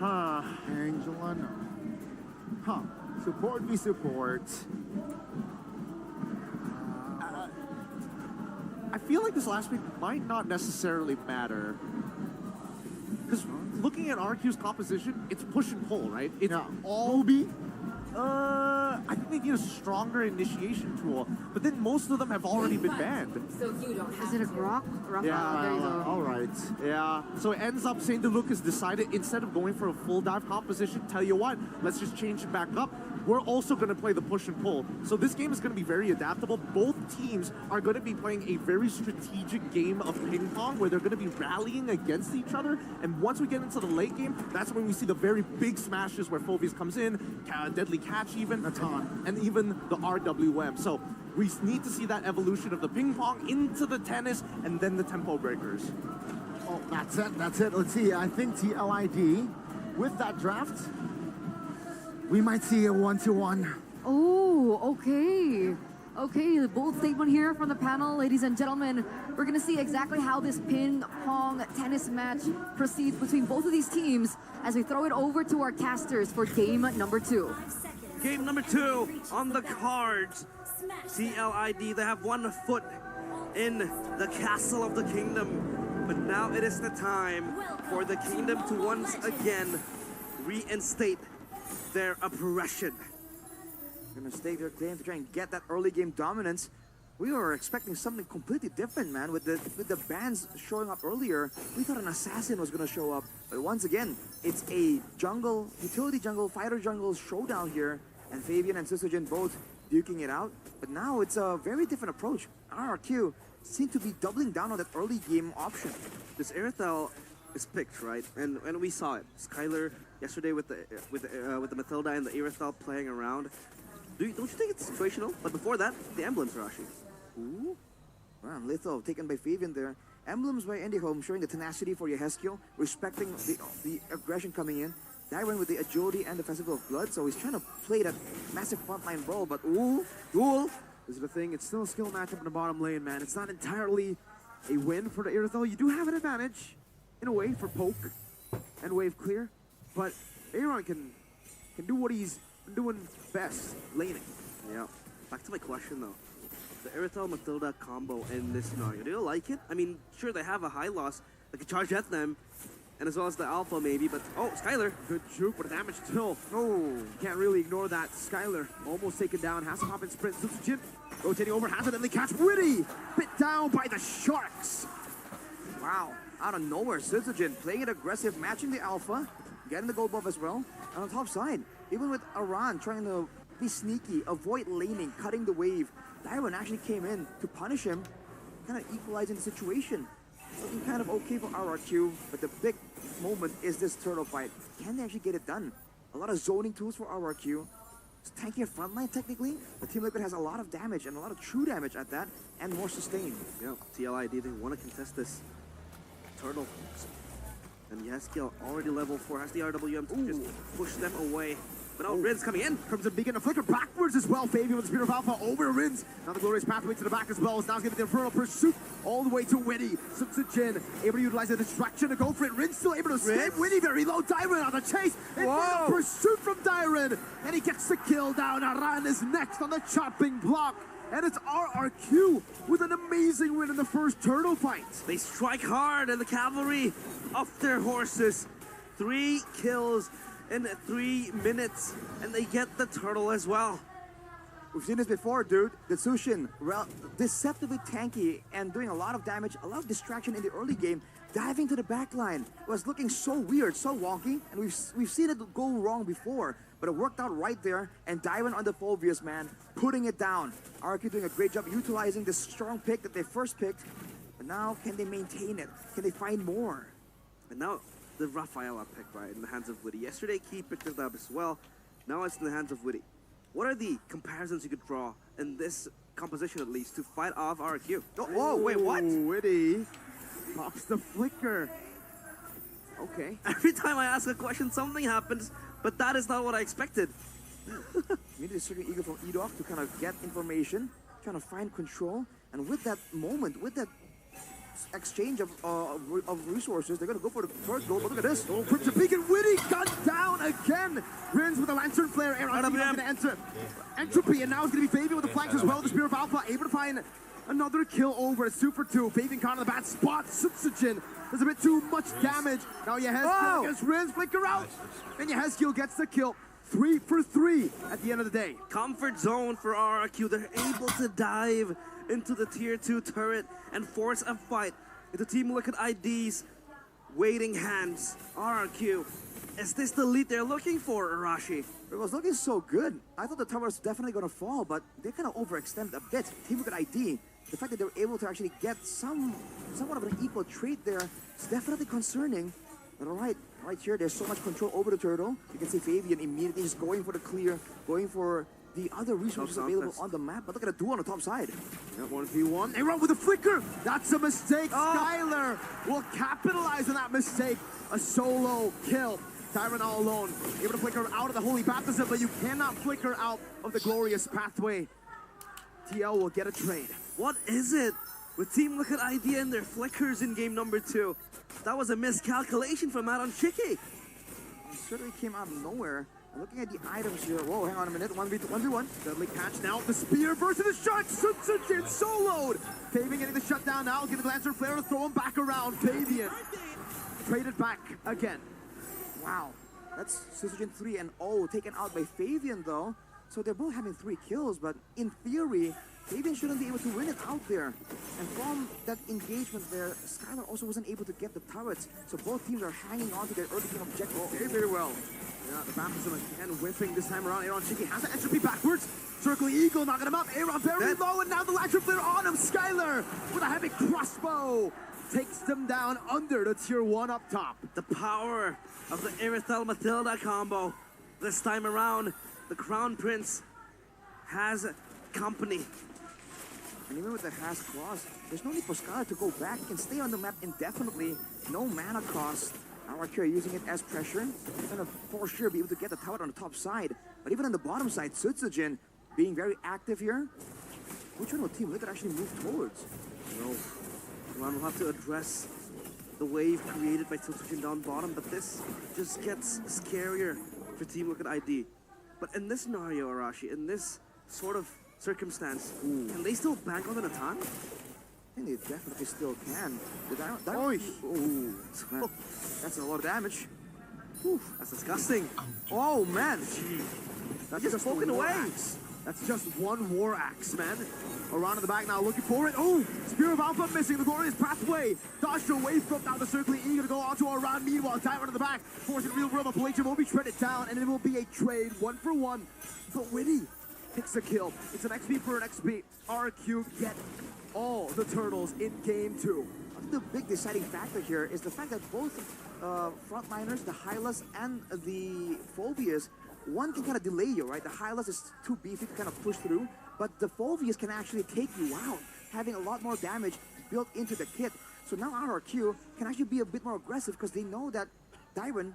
Angela, no. Support v support. I feel like this last pick might not necessarily matter. Because looking at RQ's composition, it's push and pull, right? It's Yeah. all Ruby. I think they need a stronger initiation tool, but then most of them have already been banned. Is it a Grok? Rafa, Yeah, there you go. All right. Yeah, so it ends up Saint Lucas decided instead of going for a full dive composition, tell you what, let's just change it back up. We're also going to play the push and pull. So this game is going to be very adaptable. Both teams are going to be playing a very strategic game of ping pong where they're going to be rallying against each other. And once we get into the late game, that's when we see the very big smashes where Phoveus comes in, Deadly Catch even, and even the RWM. So we need to see that evolution of the ping pong into the tennis and then the tempo breakers. Oh, that's it. That's it. Let's see. I think TLID with that draft, we might see a 1-1. Oh, okay. Okay, the bold statement here from the panel, ladies and gentlemen. We're gonna see exactly how this ping pong tennis match proceeds between both of these teams as we throw it over to our casters for game number 2. Game number 2 on the cards. CLID, they have 1 foot in the castle of the kingdom. But now it is the time for the kingdom to once again reinstate their oppression. Gonna stake their claim to try and get that early game dominance. We were expecting something completely different, man. With the bans showing up earlier, we thought an assassin was gonna show up. But once again, it's a jungle, utility jungle, fighter jungle showdown here. And Fabian and Sysogen both duking it out. But now it's a very different approach. RRQ seem to be doubling down on that early game option. This Irithel is picked, right? And we saw it. Skylar yesterday with the Matilda and the Irithel playing around. Don't you think it's situational? But before that, the emblems are actually. Ooh. Wow, lethal taken by Fabian there. Emblems by Andy Home showing the tenacity for Yehezkiel, respecting the aggression coming in. Darren with the agility and the Festival of Blood, so he's trying to play that massive frontline role, but ooh, duel. This is the thing, it's still a skill matchup in the bottom lane, man. It's not entirely a win for the Irithel. You do have an advantage, in a way, for poke and wave clear, but Aaron can do what he's doing best, laning. Yeah. Back to my question though. The Irithel Matilda combo in this scenario, do you like it? I mean, sure they have a high loss, they can charge at them, and as well as the alpha maybe, but oh, Skylar. Good juke, but damage still. Oh, can't really ignore that. Skylar almost taken down, has to hop and sprint. Sysogen rotating over, has it, and they catch Witty. Bit down by the Sharks. Wow, out of nowhere, Sysogen playing it aggressive, matching the alpha, getting the gold buff as well. And on the top side, even with Aran trying to be sneaky, avoid laning, cutting the wave, Darren actually came in to punish him, kind of equalizing the situation. Looking kind of okay for RRQ, but the big moment is this turtle fight. Can they actually get it done? A lot of zoning tools for RRQ. It's tankier frontline technically, but Team Liquid has a lot of damage and a lot of true damage at that, and more sustain. Yeah, TLID, they want to contest this turtle. And Yehezkiel already level 4, has the RWM to just push them away. But now Rin's coming in. Crimson Beacon, a flicker backwards as well. Fabian with the Spear of Alpha over Rins. Now the Glorious Pathway to the back as well. Is now giving the Infernal Pursuit all the way to Witty. Sysogen able to utilize the distraction to go for it. Rins still able to escape. Witty very low. Dyron on the chase. Infernal Pursuit from Dyron. And he gets the kill down. Aran is next on the chopping block. And it's RRQ with an amazing win in the first turtle fight. They strike hard and the cavalry off their horses. 3 kills in 3 minutes, and they get the turtle as well. We've seen this before, dude. The Sushin, deceptively tanky and doing a lot of damage, a lot of distraction in the early game, diving to the back line. It was looking so weird, so wonky, and we've seen it go wrong before, but it worked out right there, and Dyron on the Phoveus, man, putting it down. RQ doing a great job utilizing the strong pick that they first picked, but now can they maintain it? Can they find more? And now the Rafaela pick, right, in the hands of Witty. Yesterday, Key picked it up as well. Now it's in the hands of Witty. What are the comparisons you could draw in this composition, at least, to fight off RQ? Oh, whoa, wait, what? Witty pops the flicker. Okay. Every time I ask a question, something happens, but that is not what I expected. Maybe the certain eager from Edok to kind of get information, trying to find control, and with that moment, with that exchange of resources, they're gonna go for the third goal. But look at this! Oh, Crimson Beacon, Witty gunned down again. Rins with a lantern flare. Aaron gonna enter Entropy, and now it's gonna be Fabian with the flanks as well. The Spear of Alpha able to find Another kill over at 2-for-2. Fabian caught in the bad spot. Sutsujin does a bit too much damage. Now Yehezkiel gets Riz, flicker out. And Yehezkiel gets the kill. 3-for-3 at the end of the day. Comfort zone for RRQ. They're able to dive into the tier 2 turret and force a fight into Team Liquid ID's waiting hands. RRQ, is this the lead they're looking for, Arashi? It was looking so good. I thought the tower was definitely going to fall, but they kind of overextended a bit. Team Liquid ID, the fact that they were able to actually get somewhat of an equal trade there is definitely concerning. But right here, there's so much control over the turtle. You can see Fabian immediately just going for the clear, going for the other resources available on the map. But look at the duo on the top side. Yeah, 1v1. They run with a flicker. That's a mistake. Skylar will capitalize on that mistake. A solo kill. Tyron all alone. Able to flicker out of the Holy Baptism, but you cannot flicker out of the glorious pathway. TL will get a trade. What is it with Team Liquid ID and their flickers in game number 2? That was a miscalculation from Matt on Shiki. It certainly came out of nowhere. I'm looking at the items here. Whoa, hang on a minute. 1v1. Deadly catch now. The spear versus the shot. Sutsujin soloed. Fabian getting the shutdown now. Getting the Lancer Flare to throw him back around. Fabian traded back again. Wow. That's Sutsujin 3 and 0 taken out by Fabian though. So they're both having 3 kills, but in theory, Fabian shouldn't be able to win it out there. And from that engagement there, Skylar also wasn't able to get the turrets. So both teams are hanging on to their early game objective very, very well. Yeah, the baptism again whipping this time around. Aaron Shiki has the entropy backwards. Circling Eagle, knocking him up. Aaron very low, and now the Lancer Flare on him. Skylar with a heavy crossbow takes them down under the tier 1 up top. The power of the Irithel Matilda combo. This time around, the Crown Prince has company. And even with the Has Claws, there's no need for Skylar to go back. He can stay on the map indefinitely. No mana cost. RRQ are using it as pressure. They're gonna for sure be able to get the tower on the top side. But even on the bottom side, Sutsujin being very active here. Which one will Team Liquid actually move towards? No. One will have to address the wave created by Sutsujin down bottom, but this just gets scarier for Team Liquid ID. But in this scenario, Arashi, in this sort of circumstance, can they still bank on the Natan? I think they definitely still can. Oh, that's a lot of damage. Whew, that's disgusting. Oh man, That's just spoken away. axe. That's just one war axe, man. Around in the back now, looking for it. Oh, Spear of Alpha missing the glorious pathway. Dodged away from now the circling eager to go onto Aran. Meanwhile, Diamond in the back, forcing real rubber. Palladium will be shredded down, and it will be a trade 1-for-1. But Witty picks a kill. It's an XP for an XP. RQ get all the turtles in game 2. I think the big deciding factor here is the fact that both frontliners, the Hylas and the Phobias, one can kind of delay you, right? The Hylas is too beefy to kind of push through, but the Phobias can actually take you out, having a lot more damage built into the kit. So now RRQ can actually be a bit more aggressive because they know that Dyron,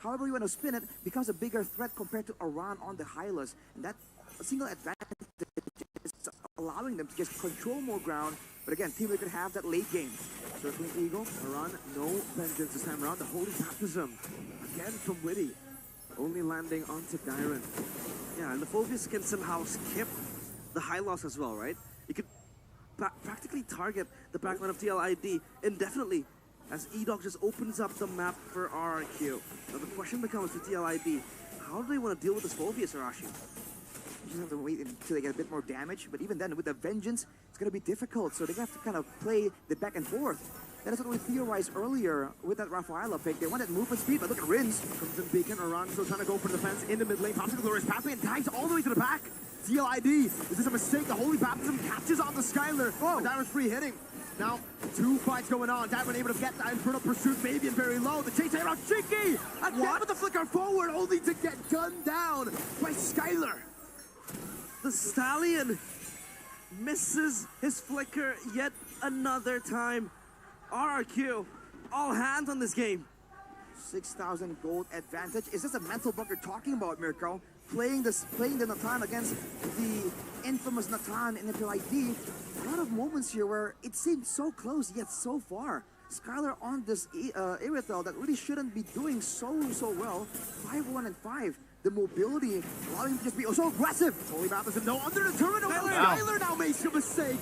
however you want to spin it, becomes a bigger threat compared to Aran on the Hylas. And that single advantage is allowing them to just control more ground. But again, Team Liquid have that late game. Circling Eagle, Aran, no vengeance this time around. The Holy Baptism, again from Witty. Only landing onto Dyron. Yeah, and the Phobius can somehow skip the high loss as well, right? You could practically target the backline of TLID indefinitely as E-Dog just opens up the map for RRQ. Now the question becomes to TLID, how do they want to deal with this Phobius, Arashi? You just have to wait until they get a bit more damage, but even then, with the Vengeance, it's going to be difficult, so they have to kind of play the back and forth. That is what we theorized earlier with that Rafaela pick. They wanted movement speed, but look at Rins. Crimson Beacon, Aran still trying to go for the defense in the mid lane. Pops the glorious pathway and dives all the way to the back. TLID, is this a mistake? The Holy Baptism catches on the Skylar. Oh, Diamond's free hitting. Now, 2 fights going on. Diamond able to get that Infernal Pursuit, Fabian very low. The chase around Cheeky! Again with the flicker forward, only to get gunned down by Skylar. The Stallion misses his flicker yet another time. RRQ, all hands on this game. 6,000 gold advantage. Is this a mental block you're talking about, Mirko? Playing the Natan against the infamous Natan in the ID. A lot of moments here where it seemed so close yet so far. Skylar on this Irithel that really shouldn't be doing so well. 5-1 and 5. the mobility, allowing him to just be so aggressive. Holy Matheson, no, under the turret. Skyler now makes a mistake.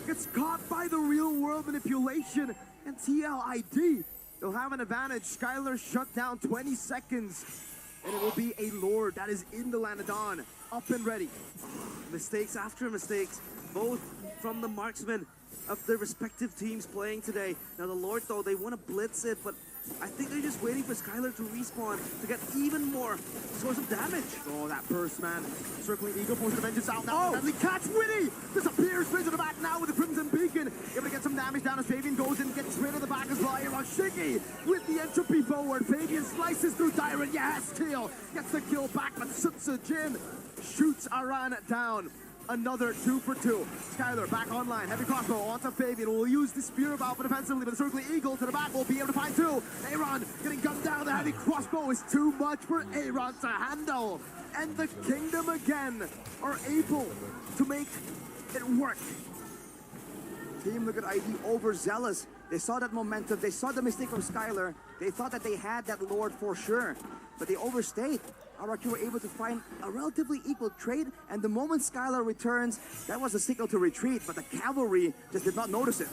Gets caught by the real world manipulation. And TLID, they'll have an advantage. Skyler shut down 20 seconds. And it will be a Lord that is in the Lanadon, up and ready. Mistakes after mistakes, both from the marksmen of their respective teams playing today. Now the Lord, though, they want to blitz it, but I think they're just waiting for Skyler to respawn to get even more source of damage. Oh, that burst, man. Circling Eagle forces the vengeance out now. Deadly catch, Witty! Disappears straight to the back now with the Crimson Beacon. Able to get some damage down as Fabian goes in, gets rid of the back as well. Here on Shiggy with the entropy forward. Fabian slices through Dyron. Yes, Teal gets the kill back, but Sutsa Jin shoots Aran down. Another 2 for 2. Skyler back online. Heavy crossbow onto Fabian. Will use the spear of Alpha defensively, but the circling Eagle to the back will be able to find 2. Aaron getting gunned down. The heavy crossbow is too much for Aaron to handle. And the Kingdom again are able to make it work. Team Liquid ID overzealous. They saw that momentum. They saw the mistake from Skyler. They thought that they had that Lord for sure, but they overstayed. RRQ were able to find a relatively equal trade, and the moment Skylar returns, that was a signal to retreat, but the cavalry just did not notice it.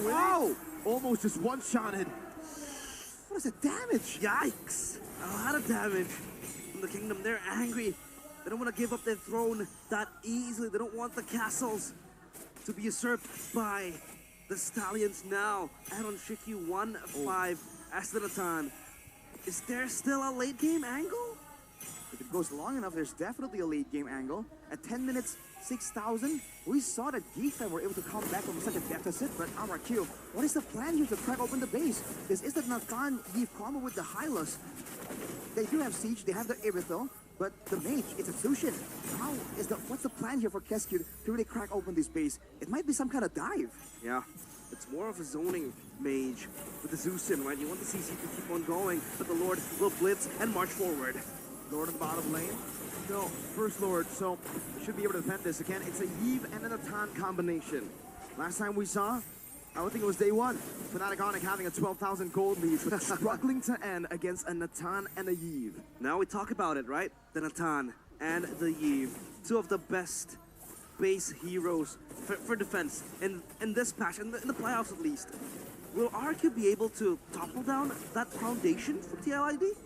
Wow! Almost just one-shotted. What is the damage? Yikes! A lot of damage from the Kingdom. They're angry. They don't want to give up their throne that easily. They don't want the castles to be usurped by the Stallions now. Aaron Shiki 1-5. Aslanatan. Is there still a late game angle? If it goes long enough, there's definitely a late game angle. At 10 minutes, 6,000, we saw that Geekfam were able to come back from such a deficit, but RRQ, what is the plan here to crack open the base? This is the Nathan Eve combo with the Hylos. They do have Siege, they have the Irithel, but the Mage, it's a Sushin. What's the plan here for Kesku to really crack open this base? It might be some kind of dive. Yeah, it's more of a zoning mage with the Zeusin, right? You want the CC to keep on going, but the Lord will blitz and march forward. Lord in the bottom lane. No, first Lord, so should be able to defend this again. It's a Yve and a Natan combination. Last time we saw, I don't think it was day one. Fnatic Onyx having a 12,000 gold lead, but struggling to end against a Natan and a Yve. Now we talk about it, right? The Natan and the Yve. Two of the best base heroes for defense in this patch, in the playoffs at least. Will RQ be able to topple down that foundation for TLID?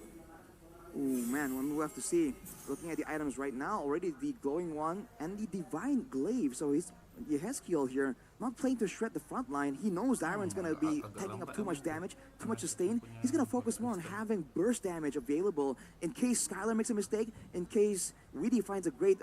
Oh man, we'll have to see. Looking at the items right now, already the Glowing One and the Divine Glaive. So he's Yehezkiel here, not playing to shred the front line. He knows Iron's gonna be taking up too much damage, too much sustain. He's gonna focus more on having burst damage available in case Skylar makes a mistake, in case Weedy finds a great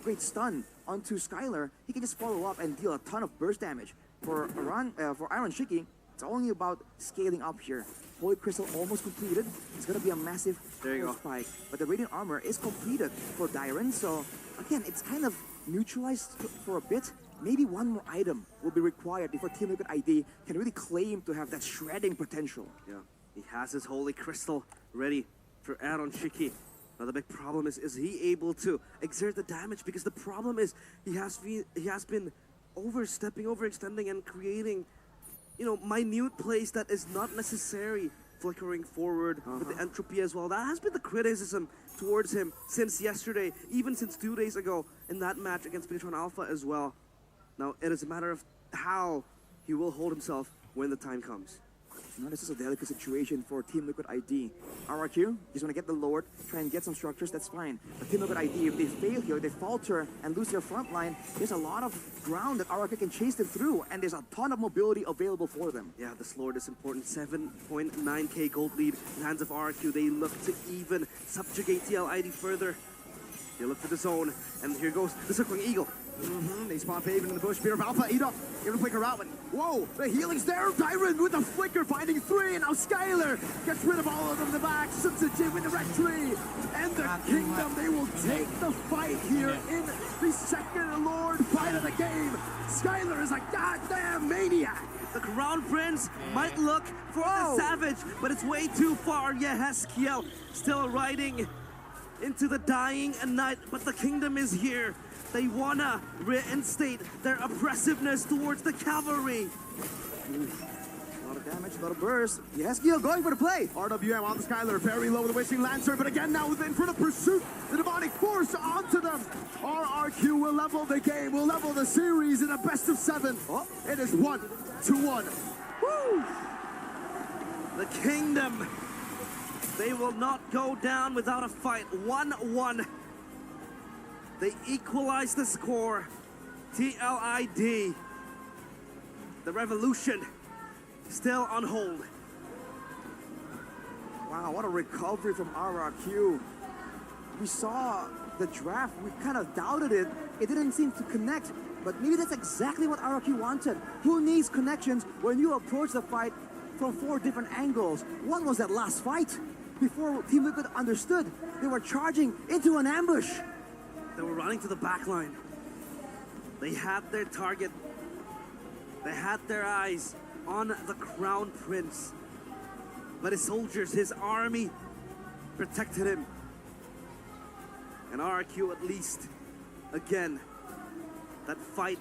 great stun onto Skylar. He can just follow up and deal a ton of burst damage. For Iron Shiki, it's only about scaling up here. Holy Crystal almost completed. It's gonna be a massive spike. But the Radiant Armor is completed for Dyron, so again, it's kind of neutralized for a bit. Maybe one more item will be required before Team Liquid ID can really claim to have that shredding potential. Yeah, he has his Holy Crystal ready for Aaron Shiki. Now the big problem is he able to exert the damage? Because the problem is he has been overextending and creating, you know, minute plays that is not necessary, flickering forward with the entropy as well. That has been the criticism towards him since yesterday, even since 2 days ago in that match against Beatron Alpha as well. Now it is a matter of how he will hold himself when the time comes. You know, this is a delicate situation for Team Liquid ID. RRQ, just want to get the Lord, try and get some structures, that's fine. But Team Liquid ID, if they fail here, they falter and lose their front line, there's a lot of ground that RRQ can chase them through, and there's a ton of mobility available for them. Yeah, this Lord is important. 7.9k gold lead in the hands of RRQ. They look to even subjugate TLID further. They look for the zone, and here goes the Circling Eagle. They spot Fabian in the bush. Spear of Alpha, eat up. Able to flicker out, but whoa, the healing's there. Dyron with the flicker, finding 3, and now Skylar gets rid of all of them in the back. Sutsa Jin with the red tree. And the Kingdom, they will take the fight here in the second Lord fight of the game. Skylar is a goddamn maniac. The Crown Prince might look for the Savage, but it's way too far. Yehezkiel still riding into the dying night, but the Kingdom is here. They wanna reinstate their oppressiveness towards the cavalry. A lot of damage, a lot of burst. Yes, Gil going for the play. RWM on the Skylar, very low with the Wishing Lancer, but again now in front of pursuit. The demonic force onto them. RRQ will level the game, will level the series in a best of 7. Oh, it is 1-1. Woo! The Kingdom, they will not go down without a fight. 1-1. They equalize the score. TLID. The Revolution still on hold. Wow, what a recovery from RRQ. We saw the draft, we kind of doubted it. It didn't seem to connect, but maybe that's exactly what RRQ wanted. Who needs connections when you approach the fight from 4 different angles? One was that last fight. Before Team Liquid understood, they were charging into an ambush. They were running to the back line. They had their target. They had their eyes on the Crown Prince. But his soldiers, his army, protected him. And RRQ at least, again, that fight,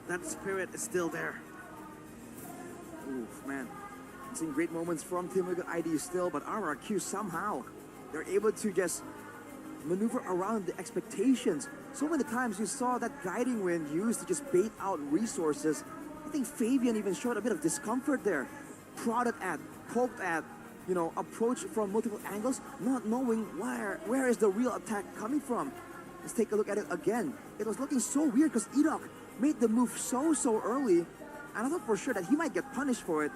that spirit is still there. Oof, man. I'm seeing great moments from Team Liquid ID still, but RRQ somehow, they're able to just maneuver around the expectations. So many times you saw that guiding wind used to just bait out resources. I think Fabian even showed a bit of discomfort there. Prodded at, poked at, you know, approached from multiple angles, not knowing where is the real attack coming from. Let's take a look at it again. It was looking so weird because Edok made the move so early, and I thought for sure that he might get punished for it.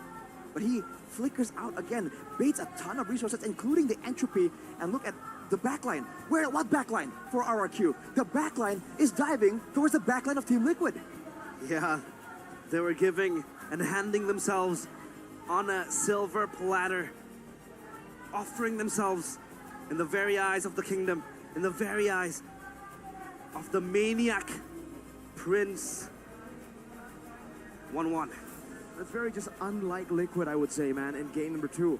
But he flickers out again, baits a ton of resources, including the entropy, and look at the backline. What backline for RRQ? The backline is diving towards the backline of Team Liquid. Yeah, they were giving and handing themselves on a silver platter, offering themselves in the very eyes of the Kingdom, in the very eyes of the maniac Prince. 1-1. That's very just unlike Liquid, I would say, man, in game number 2.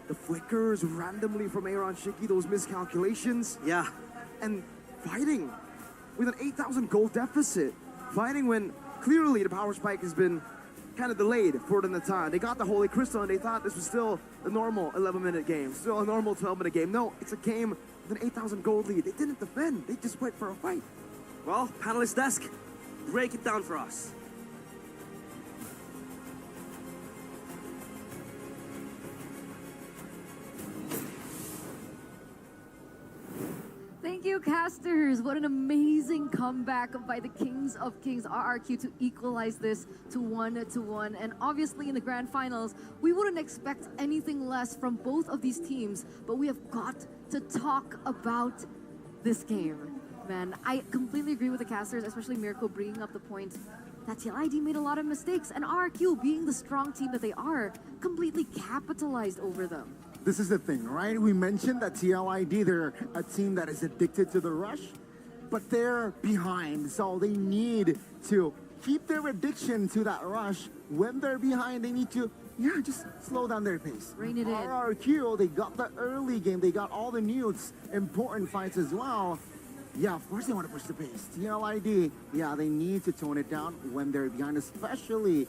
The flickers randomly from Aaron Shiki, those miscalculations. Yeah. And fighting with an 8,000 gold deficit. Fighting when clearly the power spike has been kind of delayed for the time. They got the Holy Crystal and they thought this was still a normal 11-minute game, still a normal 12-minute game. No, it's a game with an 8,000 gold lead. They didn't defend, they just went for a fight. Well, panelist desk, break it down for us. Thank you, casters. What an amazing comeback by the Kings of Kings, RRQ, to equalize this to 1-1. And obviously in the grand finals, we wouldn't expect anything less from both of these teams, but we have got to talk about this game. Man, I completely agree with the casters, especially Mirko bringing up the point that TLID made a lot of mistakes, and RRQ, being the strong team that they are, completely capitalized over them. This is the thing, right? We mentioned that TLID, they're a team that is addicted to the rush, but they're behind, so they need to keep their addiction to that rush. When they're behind, they need to, just slow down their pace. Rein it in. RRQ, they got the early game, they got all the nukes, important fights as well. Yeah, of course they want to push the pace. TLID, they need to tone it down when they're behind, especially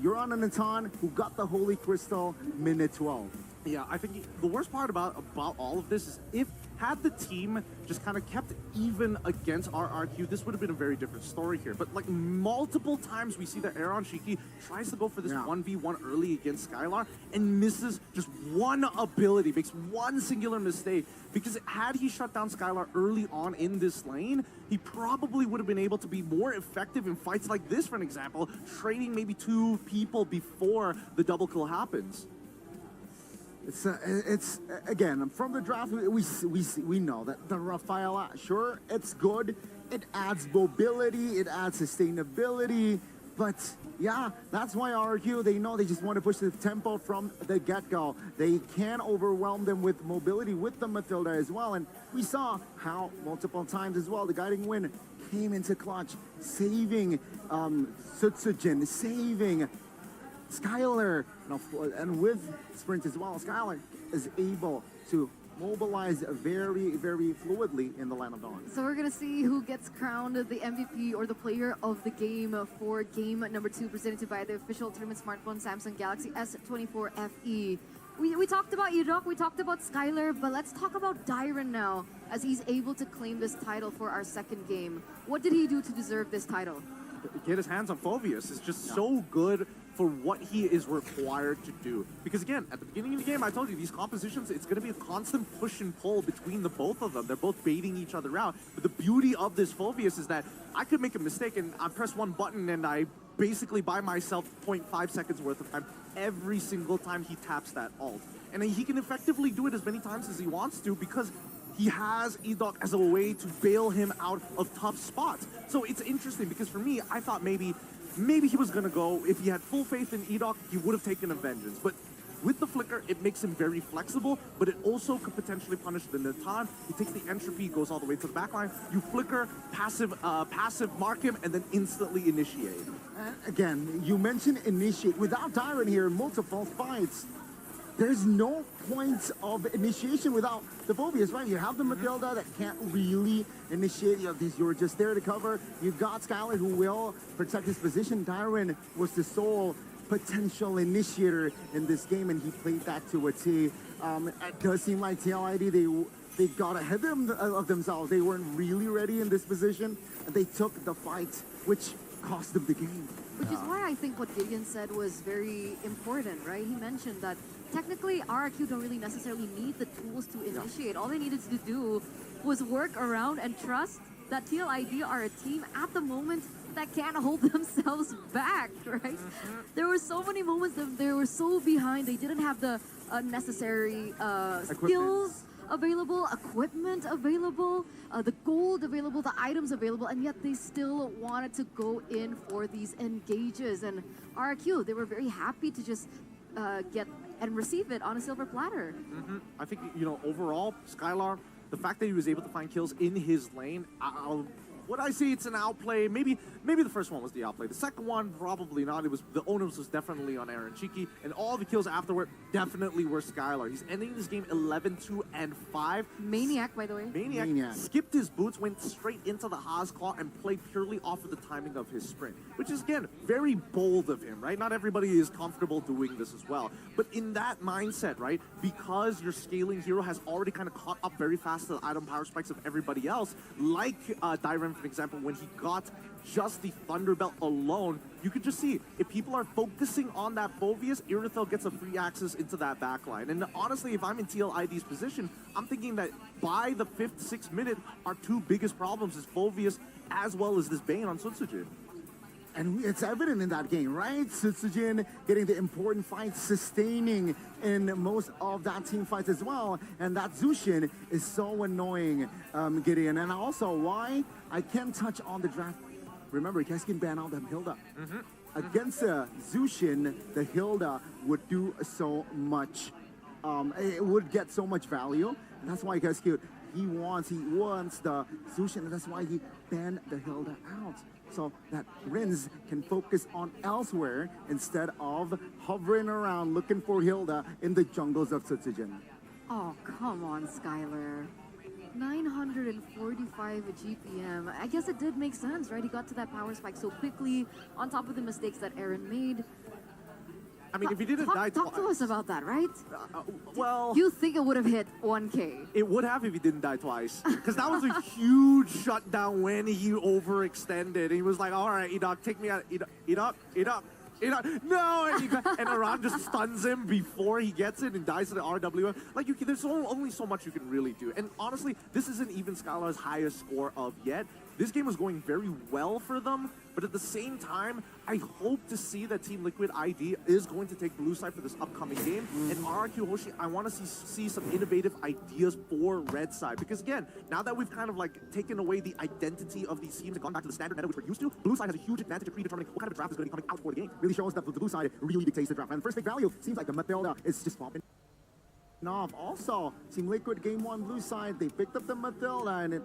Euron and Natan, who got the Holy Crystal minute 12. Yeah, I think the worst part about all of this is had the team just kind of kept even against RRQ, this would have been a very different story here. But like multiple times we see that Aaron Shiki tries to go for this 1v1 early against Skylar and misses just one ability, makes one singular mistake. Because had he shut down Skylar early on in this lane, he probably would have been able to be more effective in fights like this, for an example, trading maybe 2 people before the double kill happens. It's again, from the draft, we know that the Rafaela, sure, it's good. It adds mobility, it adds sustainability, but that's why RRQ, they know they just want to push the tempo from the get-go. They can overwhelm them with mobility with the Matilda as well, and we saw how multiple times as well the Guiding Wind came into clutch, saving Sutsujin, saving Skylar, and with Sprint as well, Skylar is able to mobilize very, very fluidly in the Land of Dawn. So we're gonna see who gets crowned the MVP or the player of the game for game number 2, presented by the official tournament smartphone Samsung Galaxy S14 FE. We talked about Irok, we talked about Skylar, but let's talk about Dyron now, as he's able to claim this title for our second game. What did he do to deserve this title? Get his hands on Phoveus is just so good for what he is required to do. Because again, at the beginning of the game, I told you, these compositions, it's going to be a constant push and pull between the both of them. They're both baiting each other out. But the beauty of this Phoveus is that I could make a mistake and I press one button and I basically buy myself 0.5 seconds worth of time every single time he taps that ult. And he can effectively do it as many times as he wants to because he has Edok as a way to bail him out of tough spots. So it's interesting because for me, I thought maybe he was gonna go, if he had full faith in Edok, he would have taken a vengeance. But with the flicker, it makes him very flexible, but it also could potentially punish the Natan. He takes the entropy, goes all the way to the backline. You flicker, passive mark him, and then instantly initiate. Again, you mentioned initiate. Without Dyron here, multiple fights, there's no points of initiation without the Phoveus, right? You have the Matilda that can't really initiate. You're just there to cover. You've got Skylar who will protect his position. Dyron was the sole potential initiator in this game, and he played that to a T. It does seem like TLID, they got ahead of themselves. They weren't really ready in this position, and they took the fight, which cost them the game. Which is why I think what Gideon said was very important, right? He mentioned that technically RRQ don't really necessarily need the tools to initiate. All they needed to do was work around and trust that TLID are a team at the moment that can't hold themselves back, right? There were so many moments that they were so behind, they didn't have the necessary skills available, equipment available, the gold available, the items available, and yet they still wanted to go in for these engages. And RRQ, they were very happy to just get and receive it on a silver platter. I think, overall, Skylar, the fact that he was able to find kills in his lane, would I say it's an outplay? Maybe the first one was the outplay. The second one, probably not. The onus was definitely on Aaron Cheeky, and all the kills afterward definitely were Skylar. He's ending this game 11-2-5. Maniac, by the way. Maniac skipped his boots, went straight into the Haas Claw, and played purely off of the timing of his sprint, which is, again, very bold of him, right? Not everybody is comfortable doing this as well. But in that mindset, right, because your scaling hero has already kind of caught up very fast to the item power spikes of everybody else, like Dyron, for example, when he got just the Thunderbelt alone, you could just see, if people are focusing on that Phoveus, Irithel gets a free access into that backline. And honestly, if I'm in TLID's position, I'm thinking that by the 5th, 6th minute, our two biggest problems is Phoveus as well as this Bane on Sutsujin. And it's evident in that game, right? Sutsujin getting the important fights, sustaining in most of that team fights as well. And that Zushin is so annoying, Gideon. And also, why? I can't touch on the draft. Remember, Keskin banned out the Hilda. Against Zushin, the Hilda would do so much. It would get so much value. And that's why Keskin, he wants the Zushin, and that's why he banned the Hilda out. So that Rins can focus on elsewhere instead of hovering around looking for Hilda in the jungles of Sutsujin. Oh, come on, Skylar. 945 GPM. I guess it did make sense, right? He got to that power spike so quickly, on top of the mistakes that Aaron made. I mean, if he didn't die Talk to us about that, right? Well, You think it would have hit 1K? it would have if he didn't die twice. Because that was a huge shutdown when he overextended. He was like, all right, Edok, take me out. Edok. No! And Aran just stuns him before he gets it and dies to the RWM. Like, there's only so much you can really do. And honestly, this isn't even Skylar's highest score of yet. This game was going very well for them, but at the same time, I hope to see that Team Liquid ID is going to take blue side for this upcoming game. And RRQ Hoshi, I want to see some innovative ideas for red side. Because again, now that we've kind of like taken away the identity of these teams and gone back to the standard meta which we're used to, blue side has a huge advantage of predetermining what kind of draft is going to be coming out for the game. Really shows that the blue side really dictates the draft. And the first big value seems like the Matilda is just popping off. Also, Team Liquid game 1 blue side, they picked up the Matilda and it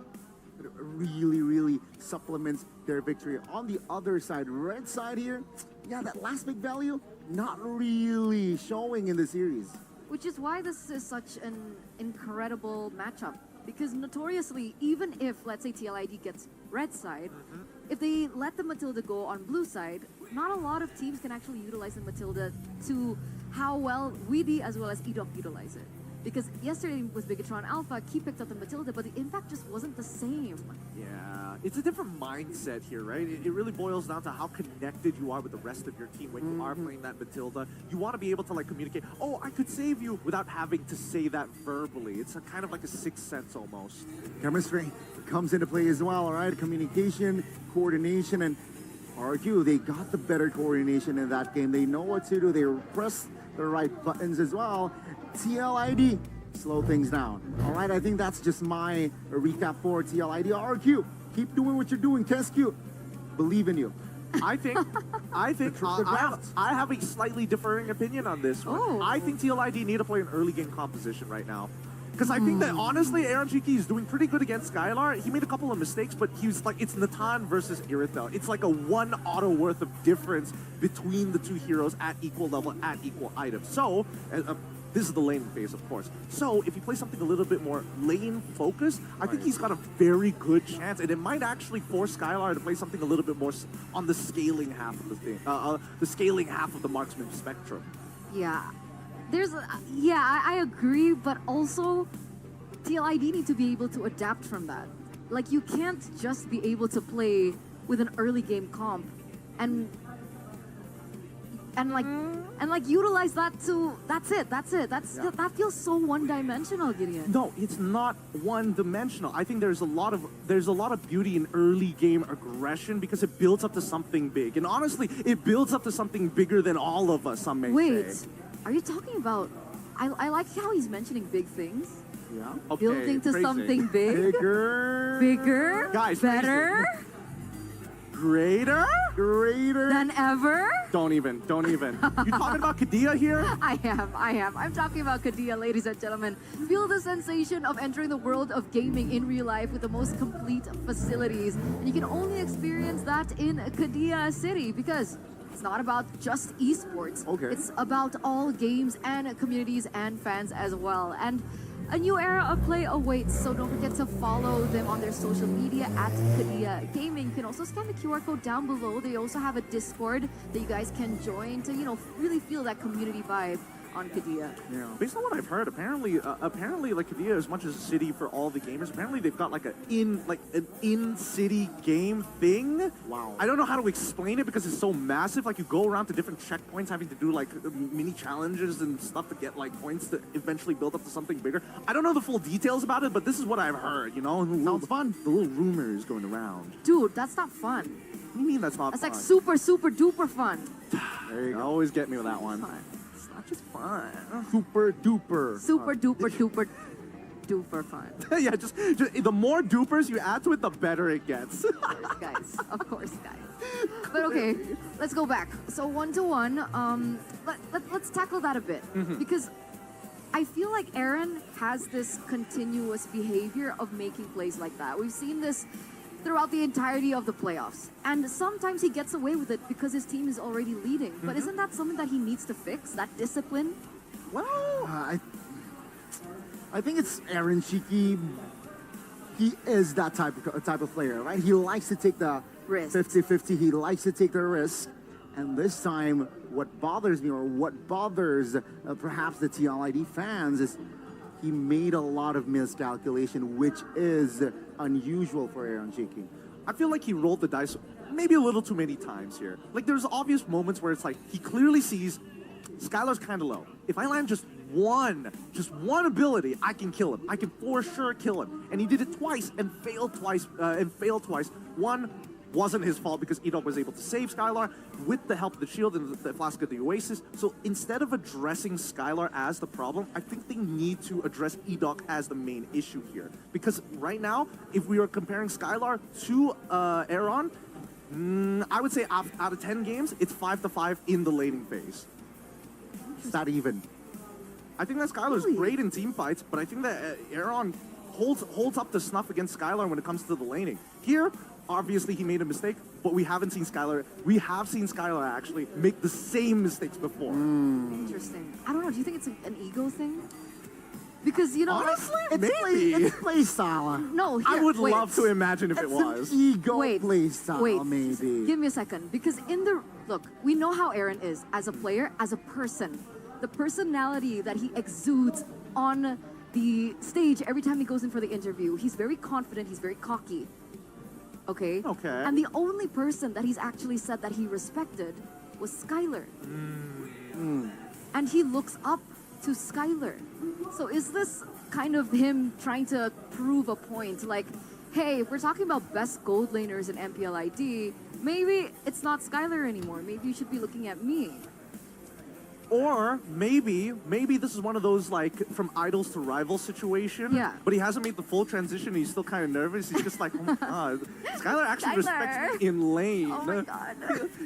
really supplements their victory. On the other side, red side here, yeah, that last big value, not really showing in the series. Which is why this is such an incredible matchup. Because notoriously, even if, let's say, TLID gets red side, if they let the Matilda go on blue side, not a lot of teams can actually utilize the Matilda to how well Weedy as well as Edok utilize it. Because yesterday with Bigatron Alpha, Key picked up the Matilda, but the impact just wasn't the same. Yeah, it's a different mindset here, right? It really boils down to how connected you are with the rest of your team when you are playing that Matilda. You want to be able to like communicate, oh, I could save you without having to say that verbally. It's a kind of like a sixth sense almost. Chemistry comes into play as well, all right? Communication, coordination, and RQ, they got the better coordination in that game. They know what to do. They press the right buttons as well. TLID, slow things down. All right, I think that's just my recap for TLID. RQ, keep doing what you're doing. KSQ, believe in you. I think I have a slightly differing opinion on this one. Oh. I think TLID need to play an early game composition right now. Because I think that honestly, Aaron Chiki is doing pretty good against Skylar. He made a couple of mistakes, but he was like, it's Natan versus Irithel. It's like a one auto worth of difference between the two heroes at equal level, at equal items. So, this is the lane phase, of course. So, if you play something a little bit more lane focused, I think he's got a very good chance, and it might actually force Skylar to play something a little bit more on the scaling half of the thing, the scaling half of the marksman spectrum. Yeah. I agree, but also TLID need to be able to adapt from that. Like, you can't just be able to play with an early game comp and utilize that to that's it. That feels so one-dimensional, Gideon. No, it's not one-dimensional. I think there's a lot of beauty in early game aggression because it builds up to something big. And honestly, it builds up to something bigger than all of us, some may Wait, say. are you talking about? I like how he's mentioning big things. Yeah. Okay, Building to phrasing. something big, bigger, Guys, better Greater than ever. Don't even. You talking about Kadia here? I am. I'm talking about Kadia, ladies and gentlemen. Feel the sensation of entering the world of gaming in real life with the most complete facilities. And you can only experience that in Kadia City because it's not about just esports. Okay. It's about all games and communities and fans as well. And a new era of play awaits, so don't forget to follow them on their social media at Kadia Gaming. You can also scan the QR code down below. They also have a Discord that you guys can join to, really feel that community vibe on Kadia. Yeah. Based on what I've heard, apparently like Kadia, as much as a city for all the gamers, apparently they've got an in-city game thing. Wow. I don't know how to explain it because it's so massive. Like you go around to different checkpoints, having to do like mini challenges and stuff to get like points to eventually build up to something bigger. I don't know the full details about it, but this is what I've heard. And Sounds fun. The little rumors going around. Dude, that's not fun. What do you mean that's not That's fun? like super, super duper fun. There you go. Always get me with that one. Fun. It's not just fun. Super duper. Super duper duper duper fun. Yeah, just the more dupers you add to it, the better it gets. Of course, guys. But okay, let's go back. So 1-to-1, let's tackle that a bit because I feel like Aaron has this continuous behavior of making plays like that. We've seen this throughout the entirety of the playoffs, and sometimes he gets away with it because his team is already leading. But isn't that something that he needs to fix? That discipline? Well, I think it's Aaron Shiki. He is that type of player, right? He likes to take the Risk. 50-50. He likes to take the risk. And this time, what bothers me, or what bothers perhaps the TLID fans, is he made a lot of miscalculation, which is unusual for Aaron Shiki. I feel like he rolled the dice maybe a little too many times here. Like there's obvious moments where it's like he clearly sees Skylar's kind of low. If I land just one ability, I can kill him. I can for sure kill him. And he did it twice and failed twice. One wasn't his fault because Edok was able to save Skylar with the help of the shield and the flask of the Oasis. So instead of addressing Skylar as the problem, I think they need to address Edok as the main issue here. Because right now, if we are comparing Skylar to Aaron, I would say out of 10 games, it's 5-5 in the laning phase. It's not even. I think that Skylar's great in team fights, but I think that Aaron holds up the snuff against Skylar when it comes to the laning. Here, obviously he made a mistake, but we have seen Skylar actually make the same mistakes before. Interesting. I don't know. Do you think it's an ego thing? Because you know, Honestly, It's maybe. It's play style. no. I here, would wait. love to imagine if it It's was. an ego Wait, play style, wait. maybe. Give me a second. Because in the look, we know how Aaron is as a player, as a person. The personality that he exudes on the stage every time he goes in for the interview. He's very confident. He's very cocky. Okay. Okay. And the only person that he's actually said that he respected was Skylar. And he looks up to Skylar. So is this kind of him trying to prove a point? Like, hey, if we're talking about best gold laners in MPLID, maybe it's not Skylar anymore. Maybe you should be looking at me. Or maybe this is one of those like from idols to rival situation. Yeah. But he hasn't made the full transition. He's still kind of nervous. He's just like, oh my god, Skylar actually respects me in lane. Oh my god.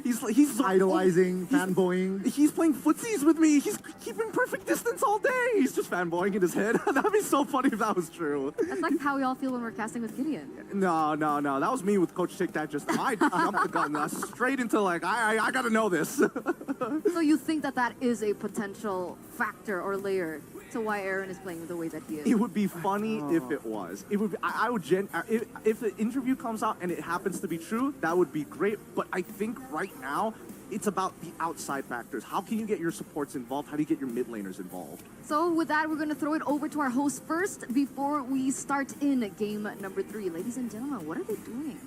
He's Idolizing, fanboying. He's playing footsies with me. He's keeping perfect distance all day. He's just fanboying in his head. That'd be so funny if that was true. That's like how we all feel when we're casting with Gideon. No. That was me with Coach Tic Tac. Just I jumped the gun straight into like I gotta know this. So you think that that is a potential factor or layer to why Aaron is playing the way that he is? It would be funny if it was. It would. Be, I would. If the interview comes out and it happens to be true, that would be great. But I think right now it's about the outside factors. How can you get your supports involved? How do you get your mid laners involved? So with that, we're going to throw it over to our host first before we start in game number 3. Ladies and gentlemen, what are they doing?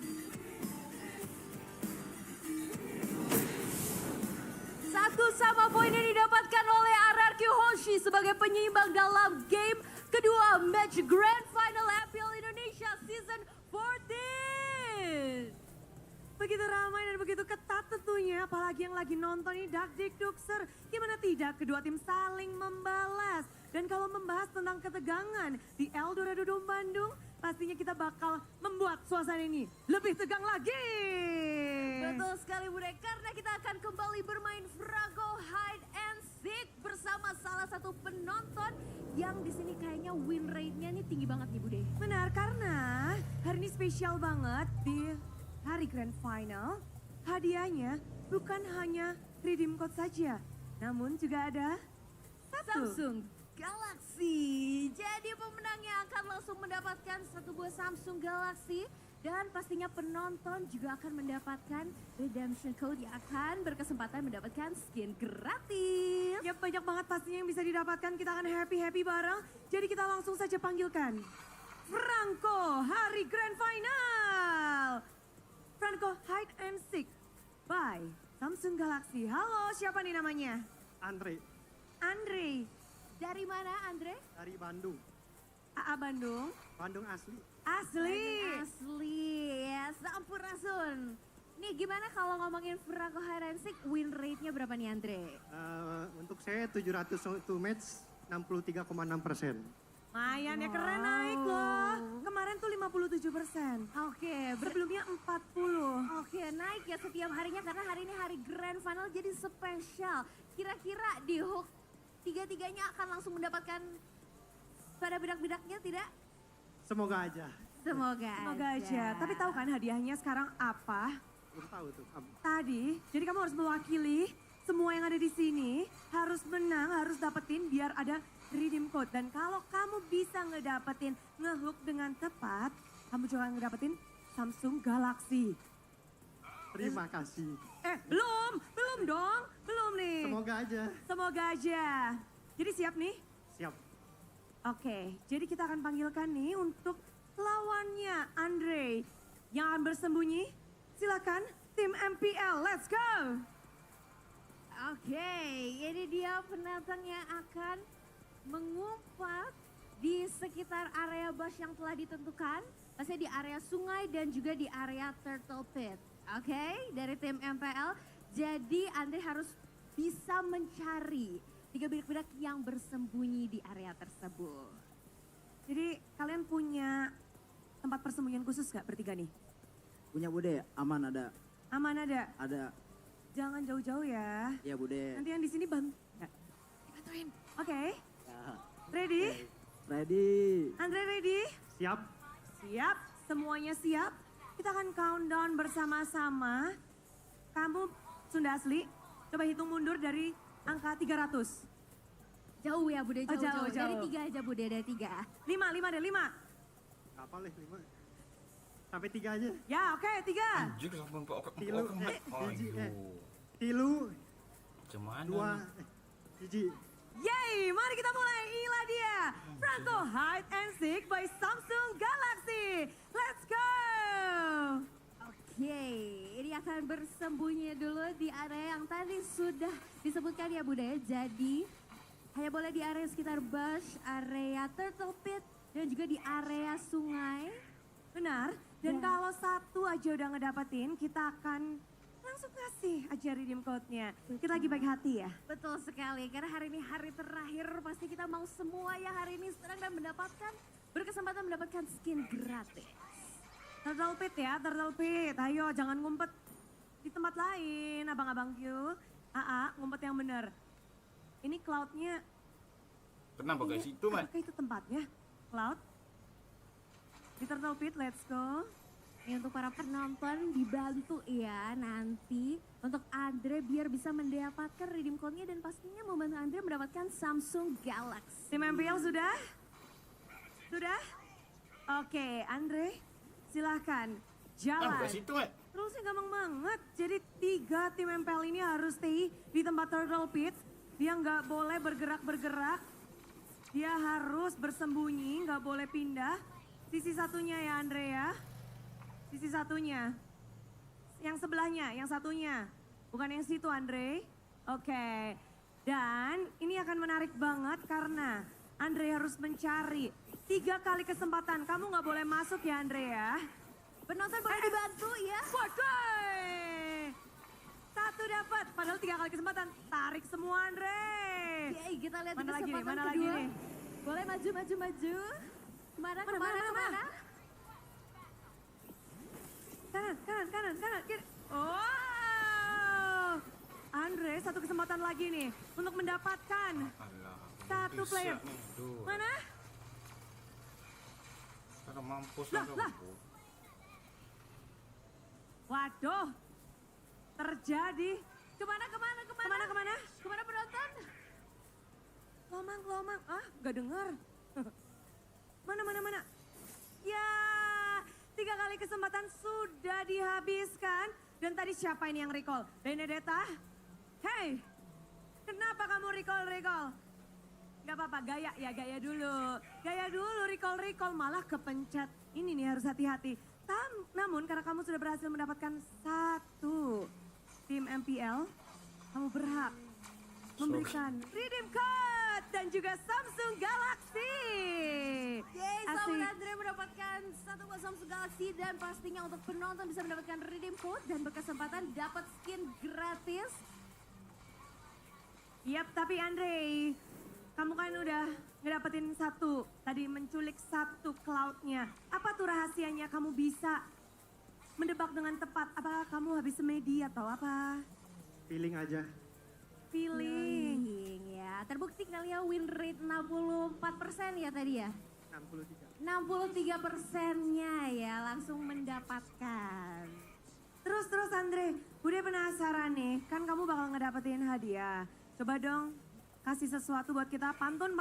Satu sama poin yang didapatkan oleh RRQ Hoshi sebagai penyeimbang dalam game kedua match Grand Final MPL Indonesia Season 14. Begitu ramai dan begitu ketat tentunya, apalagi yang lagi nonton ini Dakdikdukser. Gimana tidak kedua tim saling membalas. Dan kalau membahas tentang ketegangan di Eldorado Dome Bandung, pastinya kita bakal membuat suasana ini lebih tegang lagi. Betul sekali Bude, karena kita akan kembali bermain Franco Hide and Seek bersama salah satu penonton yang di sini kayaknya win rate-nya nih tinggi banget nih Bude. Benar, karena hari ini spesial banget di hari Grand Final. Hadiahnya bukan hanya redeem code saja, namun juga ada Samsung Galaxy. Jadi pemenangnya akan langsung mendapatkan satu buah Samsung Galaxy. Dan pastinya penonton juga akan mendapatkan redemption code yang akan berkesempatan mendapatkan skin gratis. Ya banyak banget pastinya yang bisa didapatkan, kita akan happy-happy bareng. Jadi kita langsung saja panggilkan Franco hari Grand Final. Franco Hide and Seek by Samsung Galaxy. Halo, siapa nih namanya? Andre, Andre. Dari mana Andre? dari Bandung. AA Bandung. Bandung asli. Asli. Asli, ya sampurasun. Nih gimana kalau ngomongin Franco Hide and Seek, win rate-nya berapa nih Andre? Untuk saya 701 match 63,6%. Lumayan ya, keren naik loh. Kemarin tuh 57%. Oke, Sebelumnya 40. Oke, naik ya setiap harinya karena hari ini hari Grand Final jadi spesial. Kira-kira di hook tiga-tiganya akan langsung mendapatkan pada bedak-bedaknya tidak? Semoga aja. Semoga aja. Tapi tahu kan hadiahnya sekarang apa? Belum tahu tuh. Tadi, jadi kamu harus mewakili semua yang ada di sini. Harus menang, harus dapetin biar ada redeem code. Dan kalau kamu bisa ngedapetin ngehook dengan tepat, kamu juga ngedapetin Samsung Galaxy. Terima kasih. Belum dong. Belum nih. Semoga aja. Semoga aja. Jadi siap nih? Siap. Oke, jadi kita akan panggilkan nih untuk lawannya Andre yang akan bersembunyi. Silakan tim MPL, let's go! Oke, ini dia penantang yang akan mengumpat di sekitar area bus yang telah ditentukan. Pastinya di area sungai dan juga di area turtle pit. Oke, dari tim MPL. Jadi Andre harus bisa mencari 3 bedak-bedak yang bersembunyi di area tersebut. Jadi kalian punya tempat persembunyian khusus gak bertiga nih? Punya Bude, aman ada. Aman ada? Ada. Jangan jauh-jauh ya. Ya Bude. Nanti yang di sini bantuin. Oke. Ya. Ready? Ready. Andre ready? Siap. Siap. Semuanya siap. kita akan countdown bersama-sama. Kamu Sunda Asli, coba hitung mundur dari angka 300. Jauh ya Bude, Oh, jauh. jauh. Dari 3 aja Bude, dari 3. 5 deh, 5. Apa leh 5? Sampai 3 aja. Ya, oke, 3. Anjir sampai Tilu, hiji, Aduh. tilu, Cuman 2, hiji. Yeay, mari kita mulai. Inilah dia, Franco Hide and Seek by Samsung Galaxy. Let's go! Oke, ini akan bersembunyi dulu di area yang tadi sudah disebutkan ya Bude. Jadi hanya boleh di area sekitar bush, area turtle pit, dan juga di area sungai. Benar, dan Ya. kalau satu aja udah ngedapetin, kita akan langsung kasih aja redeem code-nya. Kita lagi baik hati ya. Betul sekali, karena hari ini hari terakhir pasti kita mau semua yang hari ini senang dan berkesempatan mendapatkan skin gratis. Turtle pit ya, turtle pit. Ayo jangan ngumpet di tempat lain, abang-abang Q. Ngumpet yang bener. Ini cloud-nya. Kenapa guys itu, Mat? Apakah itu tempatnya? Cloud? Di turtle pit, let's go. Ini untuk para penonton dibantu ya nanti untuk Andre biar bisa mendapatkan redeem code-nya dan pastinya membantu Andre mendapatkan Samsung Galaxy. Tim MPL sudah? Sudah? Oke, Andre, silahkan jalan. Bukan situ, Mat. Terusnya gampang banget. Jadi 3 tim MPL ini harus stay di tempat turtle pit. Dia nggak boleh bergerak-bergerak. Dia harus bersembunyi, nggak boleh pindah. Sisi satunya ya Andre ya. Sisi satunya. Yang sebelahnya, yang satunya. Bukan yang situ Andre. Oke. Dan ini akan menarik banget karena Andre harus mencari 3 kali kesempatan. Kamu nggak boleh masuk ya Andre ya. Penonton boleh dibantu ya. Waduh. 1 dapat, padahal 3 kali kesempatan. Tarik semua Andre. Oke, kita lihat Mana di lagi nih, kesempatan mana lagi kedua. nih? Boleh maju. Kemana? Kanan, kiri. Oh, Andre 1 kesempatan lagi nih untuk mendapatkan Alah, 1 bisa player. nih, tuh. Mana? Karena mampus Lah, lah. lah. Waduh, terjadi. Kemana? Kemana penonton? Lomang. Gak dengar. Mana? Ya, 3 kali kesempatan sudah dihabiskan. Dan tadi siapa ini yang recall? Benedetta? Hey, kenapa kamu recall? Gak apa-apa, gaya dulu. Recall, malah kepencet. Ini nih harus hati-hati. Namun karena kamu sudah berhasil mendapatkan 1 tim MPL, kamu berhak memberikan redeem code dan juga Samsung Galaxy. Yeay, Asik. selamat Andre mendapatkan 1 buah Samsung Galaxy dan pastinya untuk penonton bisa mendapatkan redeem code dan berkesempatan dapat skin gratis. Yap, tapi Andre, kamu kan udah ngedapetin 1, tadi menculik 1 cloud-nya. Apa tuh rahasianya kamu bisa mendebak dengan tepat? Apakah kamu habis semedi atau apa? Feeling aja. Feeling. Ya, terbukti kali ya win rate 64% ya tadi ya. 63. 63%-nya ya langsung mendapatkan. Terus Andre, Bude penasaran nih, kan kamu bakal ngedapetin hadiah. Coba dong kasih sesuatu buat kita, pantun.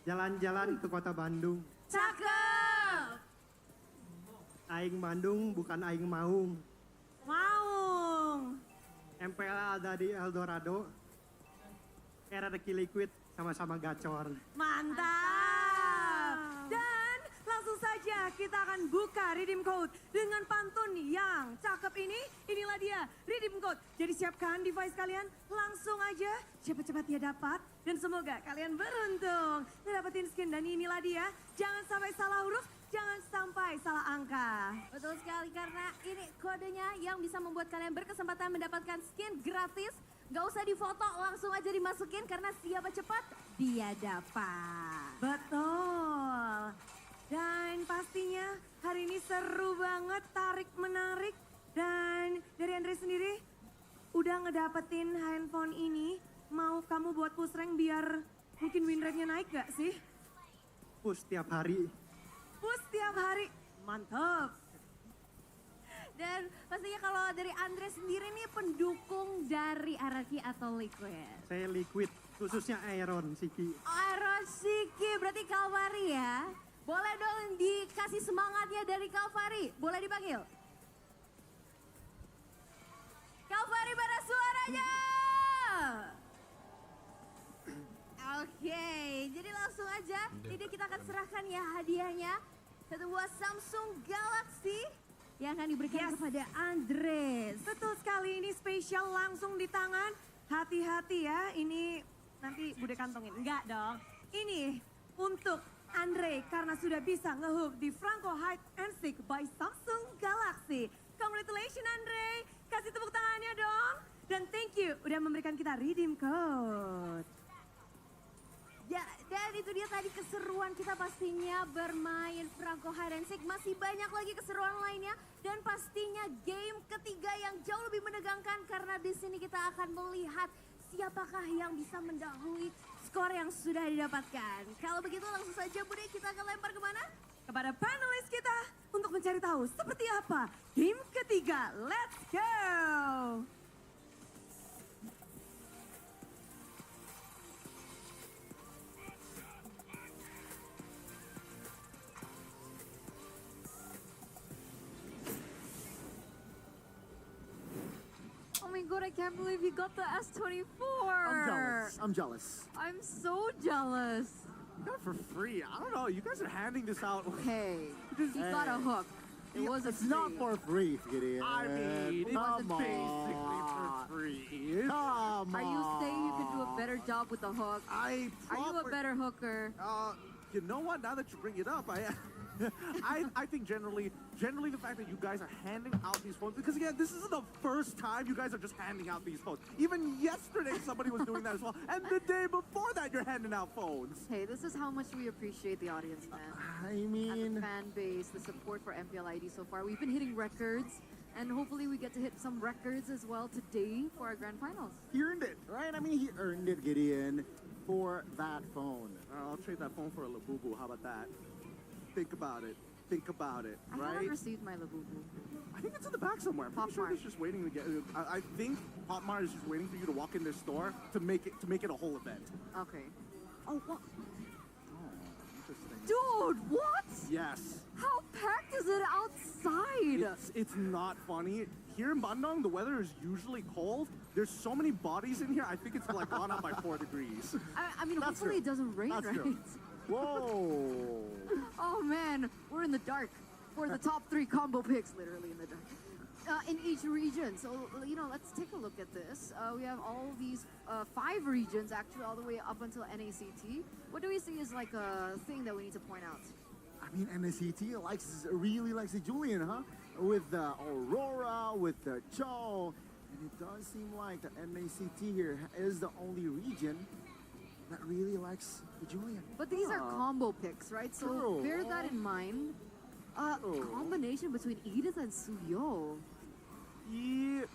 Jalan-jalan ke kota Bandung. Cakep. Aing Bandung bukan aing maung. Maung. MPL ada di Eldorado. Era The Liquid sama-sama gacor. Mantap. Dan langsung saja kita akan buka redeem code dengan pantun yang cakep ini. Inilah dia redeem code. Jadi siapkan device kalian, langsung aja cepat-cepat dia dapat. Dan semoga kalian beruntung ngedapetin skin. Dan inilah dia, jangan sampai salah huruf, jangan sampai salah angka. Betul sekali karena ini kodenya yang bisa membuat kalian berkesempatan mendapatkan skin gratis. Gak usah difoto, langsung aja dimasukin karena siapa cepat dia dapat. Betul. Dan pastinya hari ini seru banget, tarik menarik. Dan dari Andre sendiri udah ngedapetin handphone ini. Mau kamu buat push rank biar mungkin win rate-nya naik gak sih? Push tiap hari. Push tiap hari. Mantap. pastinya kalau dari Andre sendiri nih pendukung dari RRQ atau Liquid? Saya Liquid, khususnya Iron Siki. Iron Siki, berarti Kalvari ya. Boleh dong dikasih semangatnya dari Kalvari, boleh dipanggil? Kalvari, mana suaranya? Oke, jadi langsung aja ini kita akan serahkan ya hadiahnya. Satu buah Samsung Galaxy yang akan diberikan kepada Andres. Betul sekali, ini spesial langsung di tangan. Hati-hati ya, ini nanti bude kantongin. Enggak dong. Ini untuk Andre karena sudah bisa ngehook di Franco Hide and Seek by Samsung Galaxy. Congratulations Andre, kasih tepuk tangannya dong. Dan thank you udah memberikan kita redeem code. Ya, dan itu dia tadi keseruan kita pastinya bermain Franco Hide and Seek. Masih banyak lagi keseruan lainnya dan pastinya game ketiga yang jauh lebih menegangkan karena di sini kita akan melihat siapakah yang bisa mendahului skor yang sudah didapatkan. Kalau begitu langsung saja Bude kita akan lempar kemana? Kepada panelis kita untuk mencari tahu seperti apa game ketiga. Let's go! Oh my god, I can't believe you got the S14. I'm jealous. I'm so jealous. Not for free. I don't know. You guys are handing this out. Hey, he got a hook. It wasn't It's not free. for free, Gideon. I mean, it's Come basically for on. free. Come Are you saying you can do a on. better job with the hook? Are you a better hooker? You know what? Now that you bring it up, I think generally the fact that you guys are handing out these phones, because again, this isn't the first time you guys are just handing out these phones. Even yesterday, somebody was doing that as well, and the day before that, you're handing out phones. Hey, this is how much we appreciate the audience, man. I And mean, the fan base, the support for MPLID so far. We've been hitting records, and hopefully we get to hit some records as well today for our grand finals. he earned it, right? I mean, he earned it, Gideon, for that phone. I'll trade that phone for a Labubu. How about that? Think about it. Think about it, I right? haven't received my Labubu. I think it's in the back somewhere. I'm pretty sure Popmart. it's just waiting to get. I think Popmart is just waiting for you to walk in their store to make it a whole event. Okay. Oh, what? Interesting. Dude, what? Yes. How packed is it outside? It's not funny. Here in Bandung, the weather is usually cold. There's so many bodies in here. I think it's like gone up by 4 degrees. I mean, That's hopefully true. it doesn't rain, That's right? true. Whoa. Oh man, we're in the dark for the top 3 combo picks, literally in the dark. In each region. So, you know, let's take a look at this. We have all these 5 regions, actually, all the way up until NACT. What do we see is like a thing that we need to point out? I mean, NACT really likes the Julian, huh? With the Aurora, with the Cho. And it does seem like the NACT here is the only region that really likes the Julian. But these are combo picks, right? So True. bear that in mind. True. Combination between Edith and Suyo. Yeah,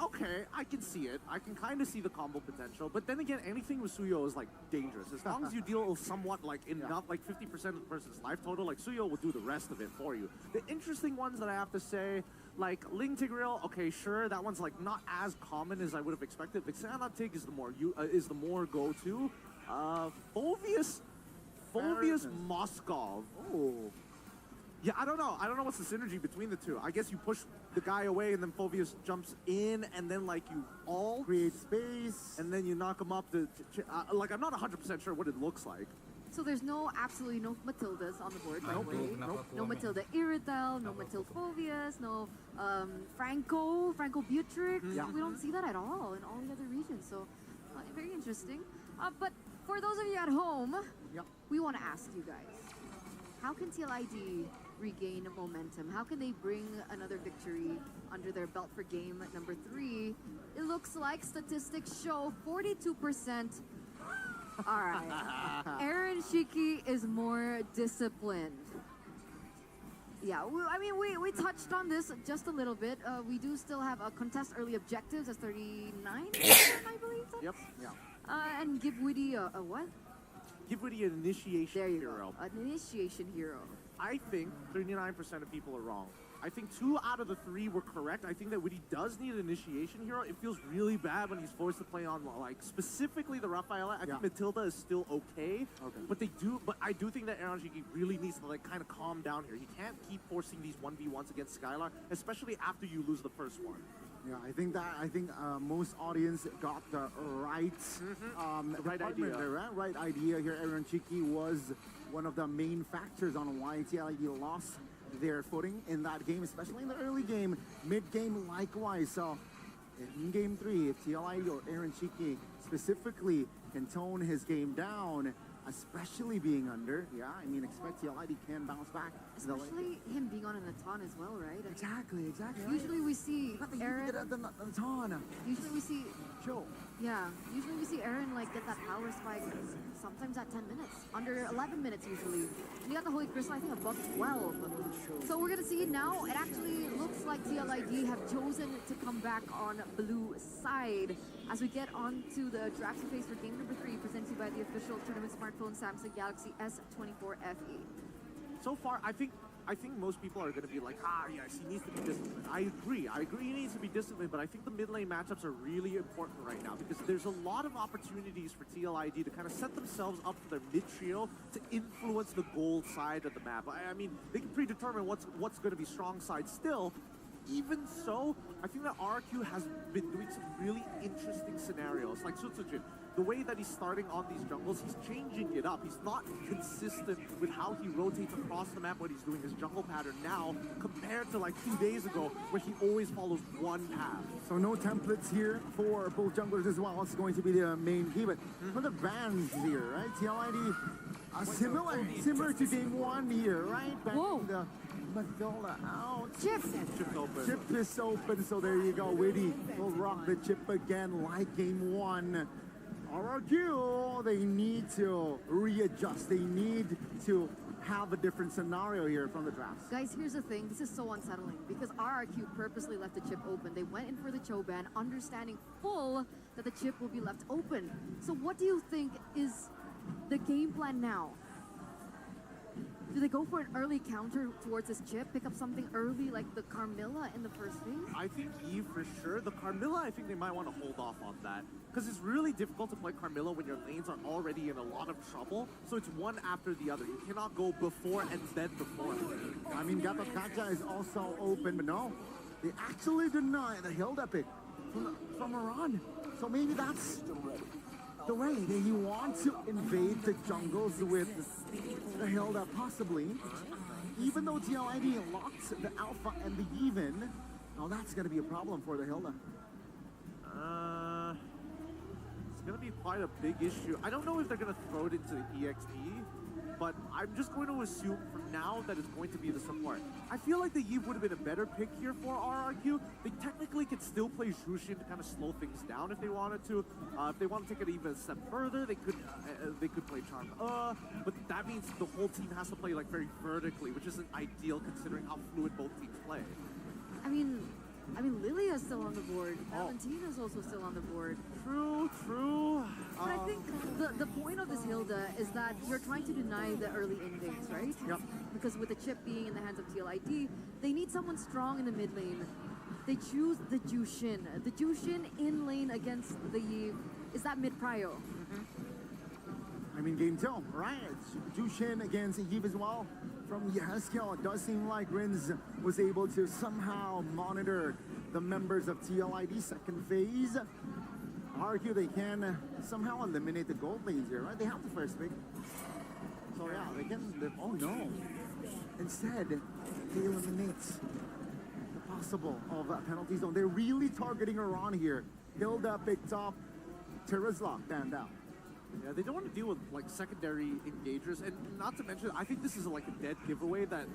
okay, I can see it. I can kind of see the combo potential. But then again, anything with Suyo is like dangerous. As long as you deal somewhat like enough, like 50% of the person's life total, like Suyo will do the rest of it for you. The interesting ones that I have to say, like Ling Tigreal, okay, sure, that one's like not as common as I would have expected. Vixana Tig is the more go-to. Phoveus Moskov. Oh. Yeah, I don't know. I don't know what's the synergy between the two. I guess you push the guy away and then Phoveus jumps in and then like you all Create space. and then you knock him up like I'm not 100% sure what it looks like. So there's absolutely no Matildas on the board, by the Nope. way. Nope. No Matilda Iritel, no Matilda Phoveus, no Franco Butrick. Yeah. We don't see that at all in all the other regions. So very interesting. But for those of you at home, Yep. we want to ask you guys, how can TLID regain momentum? How can they bring another victory under their belt for game number 3? It looks like statistics show 42%. All right. Aaron Shiki is more disciplined. Yeah, we touched on this just a little bit. We do still have a contest early objectives as 39%, I believe. Yep. Yeah. And give Woody a what? Give Woody an initiation There you hero. go. An initiation hero. I think 39% of people are wrong. I think 2 out of the 3 were correct. I think that Witty does need an initiation hero. It feels really bad when he's forced to play on, like, specifically the Rafaela. I think Matilda is still okay. But I do think that Eranjiki really needs to, like, kind of calm down here. He can't keep forcing these 1v1s against Skylar, especially after you lose the first one. Yeah, I think most audience got the right right idea. Right idea here. Aaron Chiki was one of the main factors on why TLID lost their footing in that game, especially in the early game, mid-game likewise. So in game 3, if TLID or Aaron Chiki specifically can tone his game down, especially being under, I mean, expect TLID can bounce back. Especially him being on an Aton as well, right? Exactly. Usually we see Aaron. Usually we see. Yeah, usually we see Aaron like get that power spike sometimes at 10 minutes, under 11 minutes usually. And he got the Holy Crystal, I think, above 12. So we're gonna see now, it actually looks like TLID have chosen to come back on blue side as we get on to the interaction phase for game number 3, presented by the official tournament smartphone Samsung Galaxy S14 FE. So far, I think most people are going to be like, yes, he needs to be disciplined. I agree he needs to be disciplined, but I think the mid lane matchups are really important right now because there's a lot of opportunities for TLID to kind of set themselves up for their mid trio to influence the gold side of the map. I mean, they can predetermine what's going to be strong side still. Even so, I think that RQ has been doing some really interesting scenarios, like Sutsujin. The way that he's starting on these jungles, he's changing it up. He's not consistent with how he rotates across the map when he's doing his jungle pattern now, compared to like 2 days ago, where he always follows one path. So no templates here for both junglers as well. It's going to be the main key, but for the bans here, right? TLID, similar to game 1 here, right? Banning the Matilda out. Chip is open, so there you go. Witty will rock the chip again like game 1. RRQ, they need to readjust. They need to have a different scenario here from the drafts. Guys, here's the thing. This is so unsettling because RRQ purposely left the chip open. They went in for the Choban, understanding full that the chip will be left open. So what do you think is the game plan now? Do they go for an early counter towards this chip, pick up something early like the Carmilla in the first phase? I think Eve for sure. The Carmilla, I think they might want to hold off on that. Because it's really difficult to play Carmilla when your lanes are already in a lot of trouble. So it's one after the other. You cannot go before and then before. I mean, Gatotkacha is also open, but no. They actually deny the Hilda pick from Iran. So maybe that's the way that you want to invade the jungles with the Hilda, possibly. Even though TLID locked the Alpha and the Even, now that's going to be a problem for the Hilda. It's going to be quite a big issue. I don't know if they're going to throw it into the EXP, but I'm just going to assume for now that it's going to be the support. I feel like the Eve would have been a better pick here for RRQ. They technically could still play Jushin to kind of slow things down if they wanted to. If they want to take it even a step further, they could play Charm. But that means the whole team has to play like very vertically, which isn't ideal considering how fluid both teams play. I mean, Lilia's still on the board. Valentina's also still on the board. True. But I think the point of this Hilda is that you're trying to deny the early invades, right? Yep. Because with the chip being in the hands of TLID, they need someone strong in the mid lane. They choose the Jushin. The Jushin in lane against the Eve is that mid prio. I mean, game 2, right? Jushin against Eve as well. From Yeskel, it does seem like Rins was able to somehow monitor the members of TLID second phase. RQ, they can somehow eliminate the gold lanes here, right? They have the first pick. So yeah, they can live. Oh no. Instead, they eliminate the possible of a penalty zone. They're really targeting Iran here. Hilda picked up, Terizla banned out. Yeah, they don't want to deal with like secondary engagers, and not to mention, I think this is like a dead giveaway that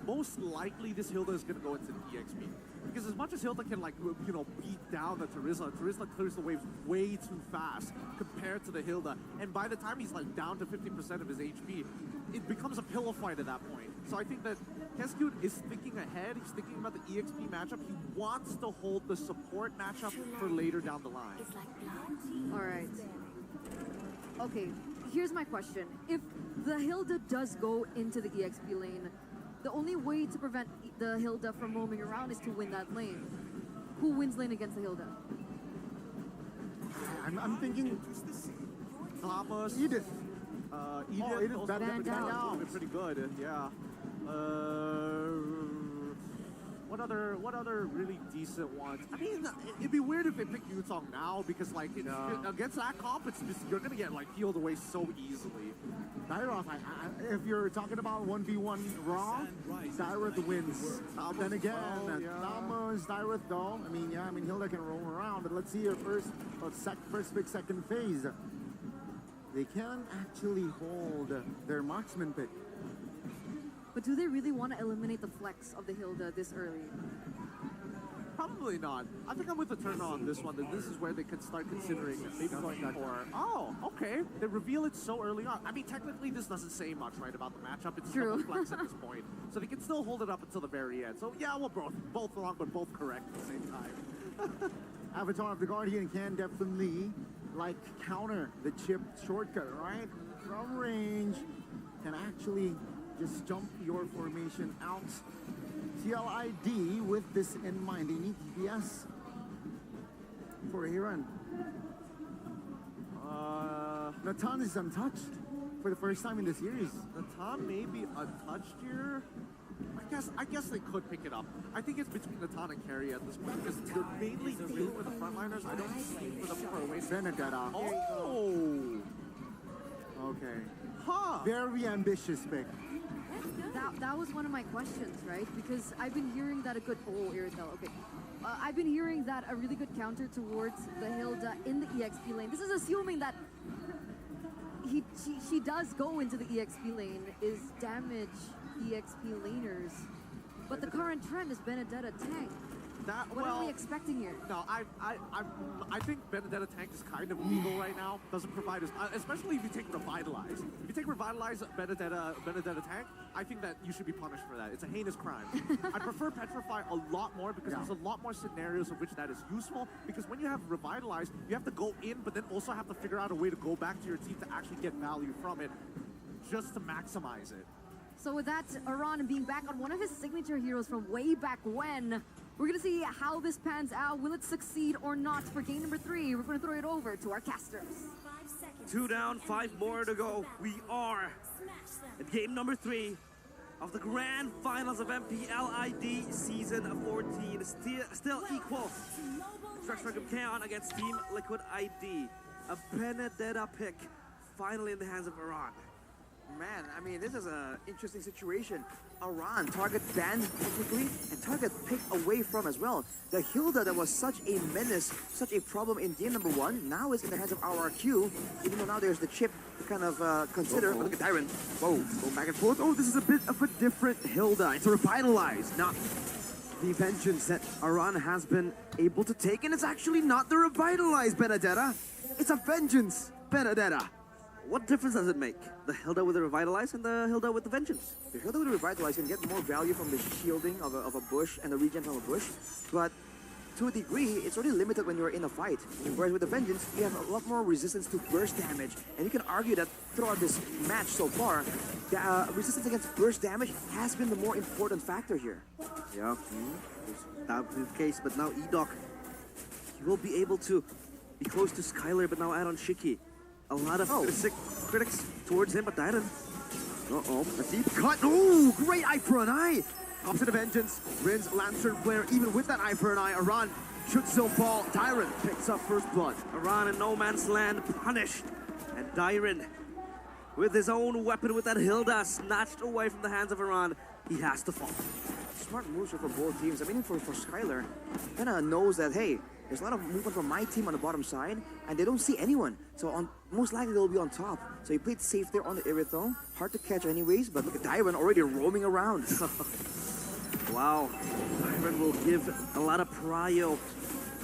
most likely this Hilda is going to go into the EXP. Because as much as Hilda can like, you know, beat down the Terizla clears the waves way too fast compared to the Hilda. And by the time he's like down to 50% of his HP, it becomes a pillow fight at that point. So I think that Keskut is thinking ahead. He's thinking about the EXP matchup. He wants to hold the support matchup for later down the line. All right. Okay, here's my question. If the Hilda does go into the EXP lane, the only way to prevent the Hilda from roaming around is to win that lane. Who wins lane against the Hilda? I'm thinking Thomas. Edith. Edith also Van been Dal. pretty good, yeah. What other really decent ones? I mean, it'd be weird if they pick Yutong now because like against that comp, it's just you're gonna get like peeled away so easily. Dyroth, if you're talking about 1v1 Raw, Dyroth wins. Then again, Thomas, Dyroth though, I mean, Hilda can roam around, but let's see your first pick, second phase. They can actually hold their marksman pick. But do they really want to eliminate the flex of the Hilda this early? Probably not. I think I'm with the turn on this one, that this is where they could start considering maybe going for, oh, okay. They reveal it so early on. I mean, technically this doesn't say much, right, about the matchup. It's True. just a flex at this point. So they can still hold it up until the very end. So yeah, we're both wrong, but both correct at the same time. Avatar of the Guardian can definitely like counter the chip shortcut, right? From range, can actually just jump your formation out. TLID with this in mind. They need DPS for a run. Natan is untouched for the first time in the series. Natan may be untouched here. I guess they could pick it up. I think it's between Natan and Carry at this point because they're mainly dealing with the frontliners. I don't see for them for a waste. Benedetta. Oh! Okay. Huh! Very ambitious pick. That was one of my questions, right? Because I've been hearing that a good... Oh, Iritel, okay. I've been hearing that a really good counter towards the Hilda in the EXP lane. This is assuming that she does go into the EXP lane, is damage EXP laners. But the current trend is Benedetta tank. What are we expecting here? No, I think Benedetta tank is kind of legal right now. Doesn't provide us, especially if you take Revitalize. If you take Revitalize Benedetta tank, I think that you should be punished for that. It's a heinous crime. I prefer Petrify a lot more because there's a lot more scenarios of which that is useful. Because when you have Revitalize, you have to go in, but then also have to figure out a way to go back to your team to actually get value from it, just to maximize it. So with that, Aran being back on one of his signature heroes from way back when, we're going to see how this pans out. Will it succeed or not for game number 3? We're going to throw it over to our casters. 2 down, 5 more to go. We are at game number 3 of the grand finals of MPLID Season 14. Still equal. Structure of Kaon against Team Liquid ID. A Benedetta pick finally in the hands of Aran. Man, I mean, this is an interesting situation. Aran, target banned technically, and target picked away from as well. The Hilda that was such a menace, such a problem in game number 1, now is in the hands of RRQ, even though now there's the chip to kind of consider. But look at Tyron. Whoa, go back and forth. Oh, this is a bit of a different Hilda. It's a Revitalize, not the vengeance that Aran has been able to take, and it's actually not the Revitalize Benedetta. It's a vengeance Benedetta. What difference does it make? The Hilda with the Revitalize and the Hilda with the Vengeance? The Hilda with the Revitalize can get more value from the shielding of a bush and the regen from a bush, but to a degree, it's already limited when you're in a fight. Whereas with the Vengeance, you have a lot more resistance to burst damage, and you can argue that throughout this match so far, the resistance against burst damage has been the more important factor here. Yeah, that would be the case, but now Edok, he will be able to be close to Skylar, but now add on Shiki. A lot of critics towards him, but Dyron. Uh-oh, a deep cut. Oh, great eye for an eye. Comes to the Vengeance. Rin's Lantern Flare, even with that eye for an eye. Aran should still fall. Dyron picks up first blood. Aran in no man's land, punished. And Dyron, with his own weapon, with that Hilda snatched away from the hands of Aran, he has to fall. Smart moves for both teams. I mean, for Skylar, kind of knows that, hey, there's a lot of movement from my team on the bottom side, and they don't see anyone. So most likely they'll be on top. So he played safe there on the Irithel. Hard to catch anyways, but look at Dyron already roaming around. Wow. Dyron will give a lot of prio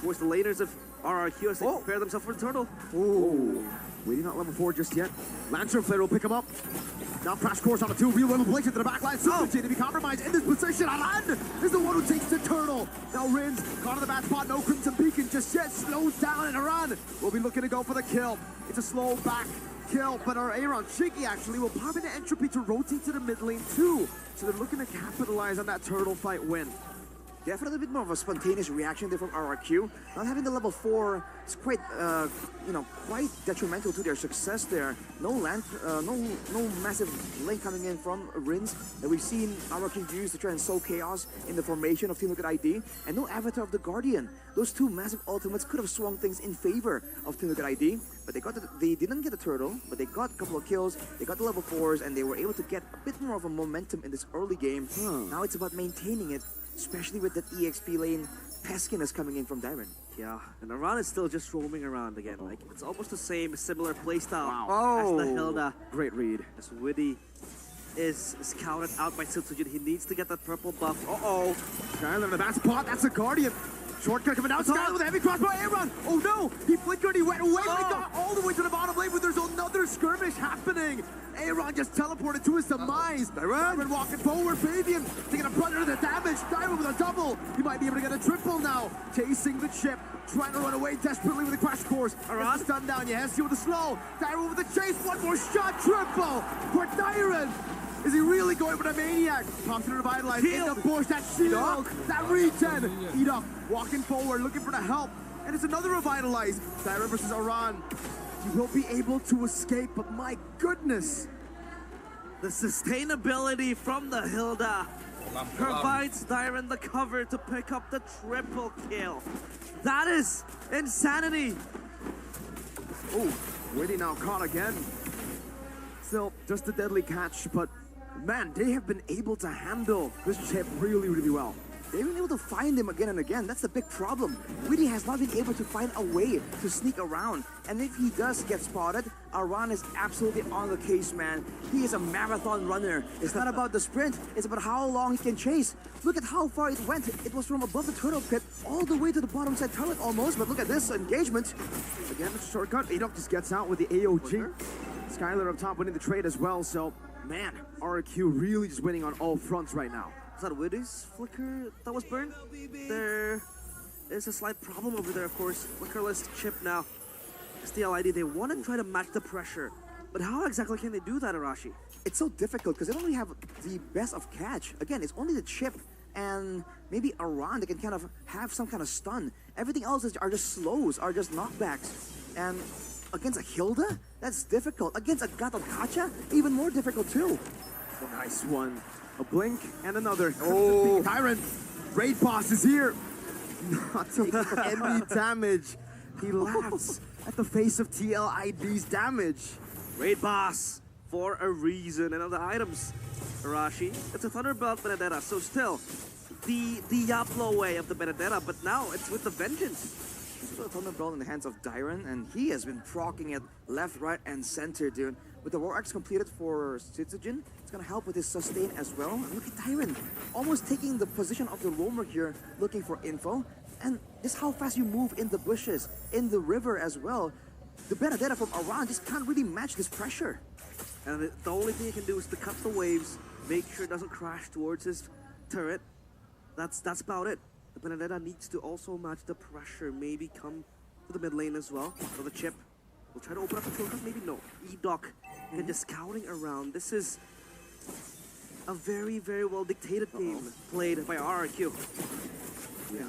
towards the laners of RRQ as they prepare themselves for the turtle. Oh, waiting on level 4 just yet. Lantern Flare will pick him up. Now Crash Course on a 2, real level place into the backline. Super J to be compromised in this position. Alan is the one who takes the turtle. Now Rin's caught in the bad spot. No Crimson Beacon just yet. Slows down, and Aran will be looking to go for the kill. It's a slow back kill, but our Aaron Shiki actually will pop into entropy to rotate to the mid lane too. So they're looking to capitalize on that turtle fight win. Definitely a bit more of a spontaneous reaction there from RRQ. Not having the level 4 is quite, quite detrimental to their success there. No massive lane coming in from Rins that we've seen RRQ use to try and sow chaos in the formation of Team Liquid ID, and no Avatar of the Guardian. Those two massive ultimates could have swung things in favor of Team Liquid ID, but they didn't get the turtle, but they got a couple of kills, they got the level 4s, and they were able to get a bit more of a momentum in this early game. Now it's about maintaining it, especially with that EXP lane peskiness coming in from Dyron. Yeah, and Aran is still just roaming around again. Like, it's almost the same, similar playstyle Wow. as the Hilda. Great read. As Witty is scouted out by Sitsujin. He needs to get that purple buff. Uh-oh. Skylar in the back spot, that's a Guardian. Shortcut coming down, Skylar with a heavy crossbow, Aaron! Oh no! He flickered, he went away, but he got all the way to the bottom lane, but there's another skirmish happening! Aaron just teleported to his demise! Dyron walking forward, Fabian taking a brunt of the damage, Dyron with a double! He might be able to get a triple now! Chasing the chip, trying to run away desperately with a crash course. Aran stunned down, Yeheski with a slow, Dyron with a chase, one more shot, triple for Dyron! Is he really going for the maniac? Pops into the vitalize, in the bush, that shield, that regen! Edok walking forward, looking for the help. And it's another revitalize. Dyron versus Aran. He will be able to escape, but my goodness. The sustainability from the Hilda provides Dyron the cover to pick up the triple kill. That is insanity. Oh, Witty now caught again. Still, just a deadly catch, but man, they have been able to handle this chip really, really well. They've been able to find him again and again. That's the big problem. Witty has not been able to find a way to sneak around. And if he does get spotted, Aran is absolutely on the case, man. He is a marathon runner. It's not about the sprint. It's about how long he can chase. Look at how far it went. It was from above the turtle pit all the way to the bottom side turret almost. But look at this engagement. Again, it's a shortcut. Edok just gets out with the AOG. Skylar up top winning the trade as well. So, man, RQ really just winning on all fronts right now. Was that Witty's flicker that was burned? There is a slight problem over there, of course. Flickerless chip now. STLID, they want to try to match the pressure. But how exactly can they do that, Arashi? It's so difficult because they don't really have the best of catch. Again, it's only the chip and maybe Aran that can kind of have some kind of stun. Everything else are just slows, are just knockbacks. And against a Hilda, that's difficult. Against a Gato Kacha, even more difficult too. Nice one. A blink and another. Oh, Dyron, Raid Boss is here. Not taking any damage. He laughs at the face of TLID's damage. Raid Boss for a reason. And other items, Arashi. It's a Thunderbolt Benedetta, so still the Diablo way of the Benedetta, but now it's with the Vengeance. This is a Thunderbolt in the hands of Dyron, and he has been proccing it left, right, and center, dude. With the War Axe completed for Sitsujin, it's gonna help with his sustain as well. And look at Dyron, almost taking the position of the roamer here, looking for info. And this is how fast you move in the bushes, in the river as well. The Benedetta from Aran just can't really match this pressure. And the only thing he can do is to cut the waves, make sure it doesn't crash towards his turret. That's about it. The Benedetta needs to also match the pressure, maybe come to the mid lane as well. For the chip, we'll try to open up the shortcut, maybe no. Edok and just scouting around. This is a very, very well dictated game played by RRQ. Yeah.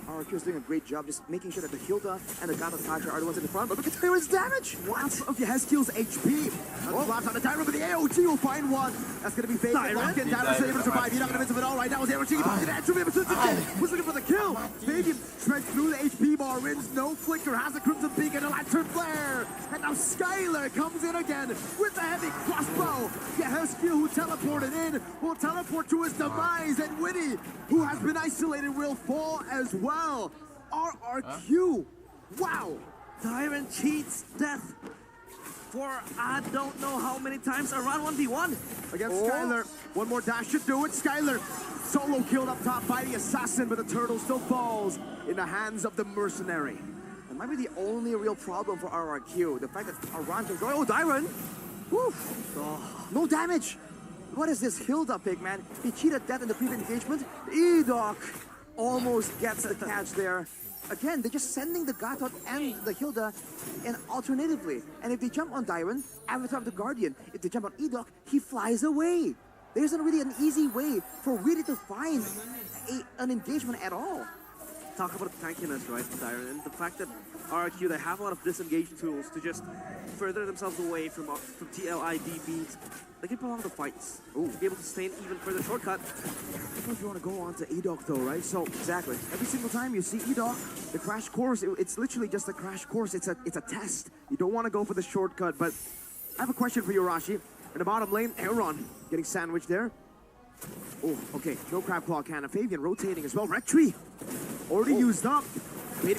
RRQ is doing a great job just making sure that the Hilda and the Gato Kacha are the ones in the front, but look at Dyron's damage! Half of Yeheski's HP. Collapse on the Dyron, but the AOG will find one. That's going to be fake. Lock in. Dyron's able to survive. You're not going to miss him at all right now. AOG was looking for the kill. Fabian shreds through the HP bar, wins no flicker, has a Crimson Peak and a Lantern Flare. And now Skylar comes in again with the heavy crossbow. Yeheski, who teleported in, will teleport to his demise. And Witty, who has been isolated, will fall as well. RRQ. Wow. Dyron cheats death for I don't know how many times around 1v1. Against Skylar. One more dash should do it. Skylar solo killed up top by the assassin, but the turtle still falls in the hands of the mercenary. That might be the only real problem for RRQ. The fact that Aran can go. Oh, Dyron! Woof! Oh, no damage! What is this Hilda pick, man? He cheated death in the previous engagement. Edok almost gets the catch there. again, they're just sending the Gatot and the Hilda in alternatively. And if they jump on Dyron, Avatar of the Guardian, if they jump on Edok, he flies away. There isn't really an easy way for Weedy to find an engagement at all. Talk about tankiness, right, Dyron, and the fact that RRQ, they have a lot of disengage tools to just further themselves away from TLID beats. They can prolong the fights. To be able to sustain even further shortcut. I don't know if you want to go on to Edok though, right? So exactly, every single time you see Edok, the crash course, it's literally just a crash course. It's a test. You don't want to go for the shortcut. But I have a question for you, Arashi. In the bottom lane, Aaron getting sandwiched there. Oh, okay. No Crab Claw Cannon. Fabian rotating as well. Red Tree already used up.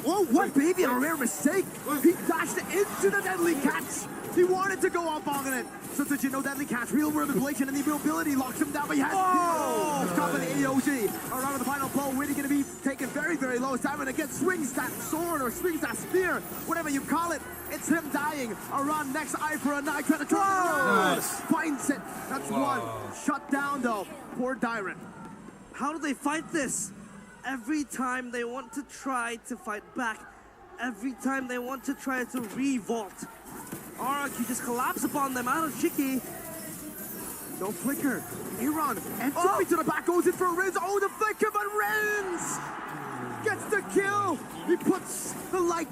Oh, what? Fabian, a rare mistake. He dashed into the deadly catch. He wanted to go up on it. So did you know deadly catch, real world manipulation, and the ability locks him down, but he has top of the AOG. Around the final blow, really going to be taken very, very low. Simon again swings that sword or swings that spear, whatever you call it. It's him dying. Around next eye for a knife, trying to finds it. That's one. Shut down though. Poor Dyron. How do they fight this? Every time they want to try to fight back, every time they want to try to revolt, RRQ just collapse upon them out of Shiki. No flicker. Aaron entropy to the back, goes in for a Riz. Oh, the flicker, but Riz gets the kill. He puts the light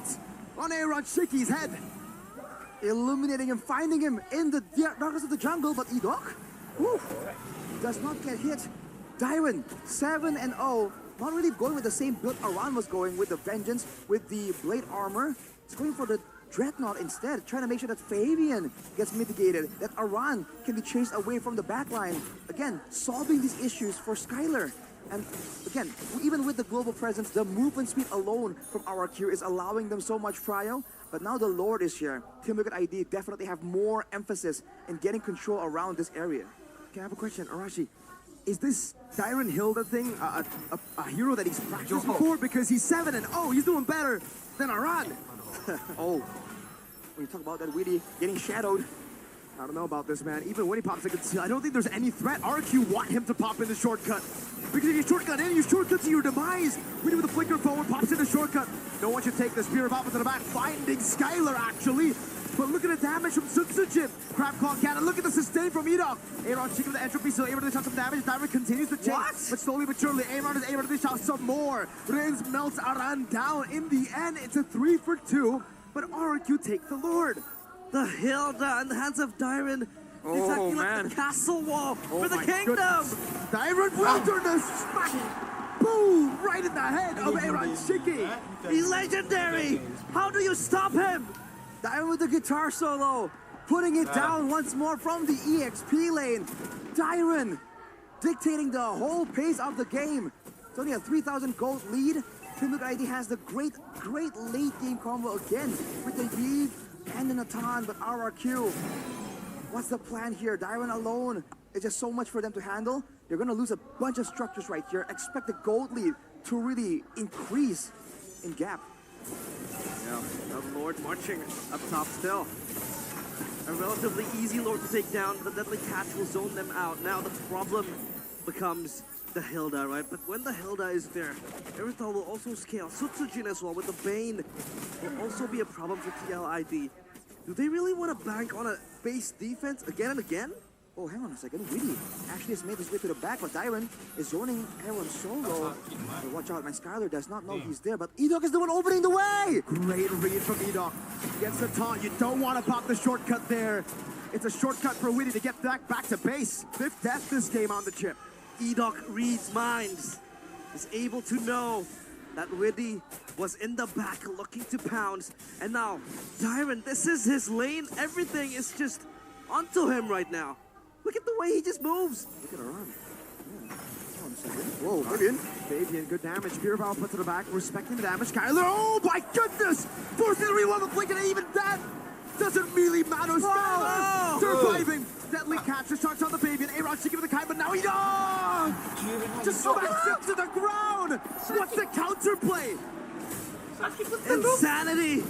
on Aaron Shiki's head, Illuminating him, finding him in the darkness of the jungle, but Edok does not get hit. Dyron, 7-0. Not really going with the same build Aran was going with the Vengeance, with the Blade Armor. He's going for the Dreadnought instead, trying to make sure that Fabian gets mitigated, that Aran can be chased away from the backline. Again, solving these issues for Skylar. And again, even with the global presence, the movement speed alone from RRQ is allowing them so much prio. But now the Lord is here. Team Liquid ID definitely have more emphasis in getting control around this area. Okay, I have a question, Arashi. Is this Dyron Hilda thing a hero that he's practiced before? Because he's 7-0, he's doing better than Aran. Oh, when you talk about that Weedy getting shadowed, I don't know about this, man. Even when he pops a conceal, I don't think there's any threat. RQ want him to pop in the shortcut. Because if you shortcut in, you shortcut to your demise. Weedy with a flicker forward, pops in the shortcut. No one should take the spear pop into the back, finding Skylar actually. But look at the damage from Sutsujin. Crab Claw Cannon, look at the sustain from Edok. Aaron checking with the entropy, still able to shot some damage. Dyron continues to chase, but slowly but surely, Aaron is able to dish out some more. Renz melts Aran down. In the end, it's a 3 for 2, but RQ take the Lord. The Hilda in the hands of Dyron is acting like the castle wall for the kingdom. Dyron Wilderness smack. Boom! Right in the head of Aaron Shiki. He's legendary. How do you stop him? Dyron with the guitar solo, putting it down once more from the EXP lane. Dyron dictating the whole pace of the game. It's only a 3,000 gold lead. Team Liquid ID has the great late game combo again with the Yves and the Natan, but RRQ. What's the plan here? Dyron alone. It's just so much for them to handle. They're going to lose a bunch of structures right here. Expect the gold lead to really increase in gap. Yeah, the Lord marching up top still. A relatively easy Lord to take down, but the Deadly Catch will zone them out. Now the problem becomes the Hilda, right? But when the Hilda is there, Erythal will also scale. Sutsujin as well with the Bane will also be a problem for TLID. Do they really want to bank on a base defense again and again? Oh, hang on a second. Weedy actually has made his way to the back, but Dyron is zoning Aaron solo. But watch out, man. Skylar does not know he's there, but Edok is the one opening the way! Great read from Edok. Gets the taunt. You don't want to pop the shortcut there. It's a shortcut for Weedy to get back to base. 5th death this game on the chip. Edok reads minds. Is able to know that Weedy was in the back looking to pounce. And now, Dyron, this is his lane. Everything is just onto him right now. Look at the way he just moves. Look at Aran. Whoa, Fabian, good damage. Beer Valve put to the back, respecting the damage. Skylar, oh my goodness! Forcing the reload, flicking, and even that doesn't really matter. Skylar surviving. Deadly catch, the shots on the Fabian. Aaron Shiki with the kite, but now he just smacks him to the ground. What's the counterplay? Insanity.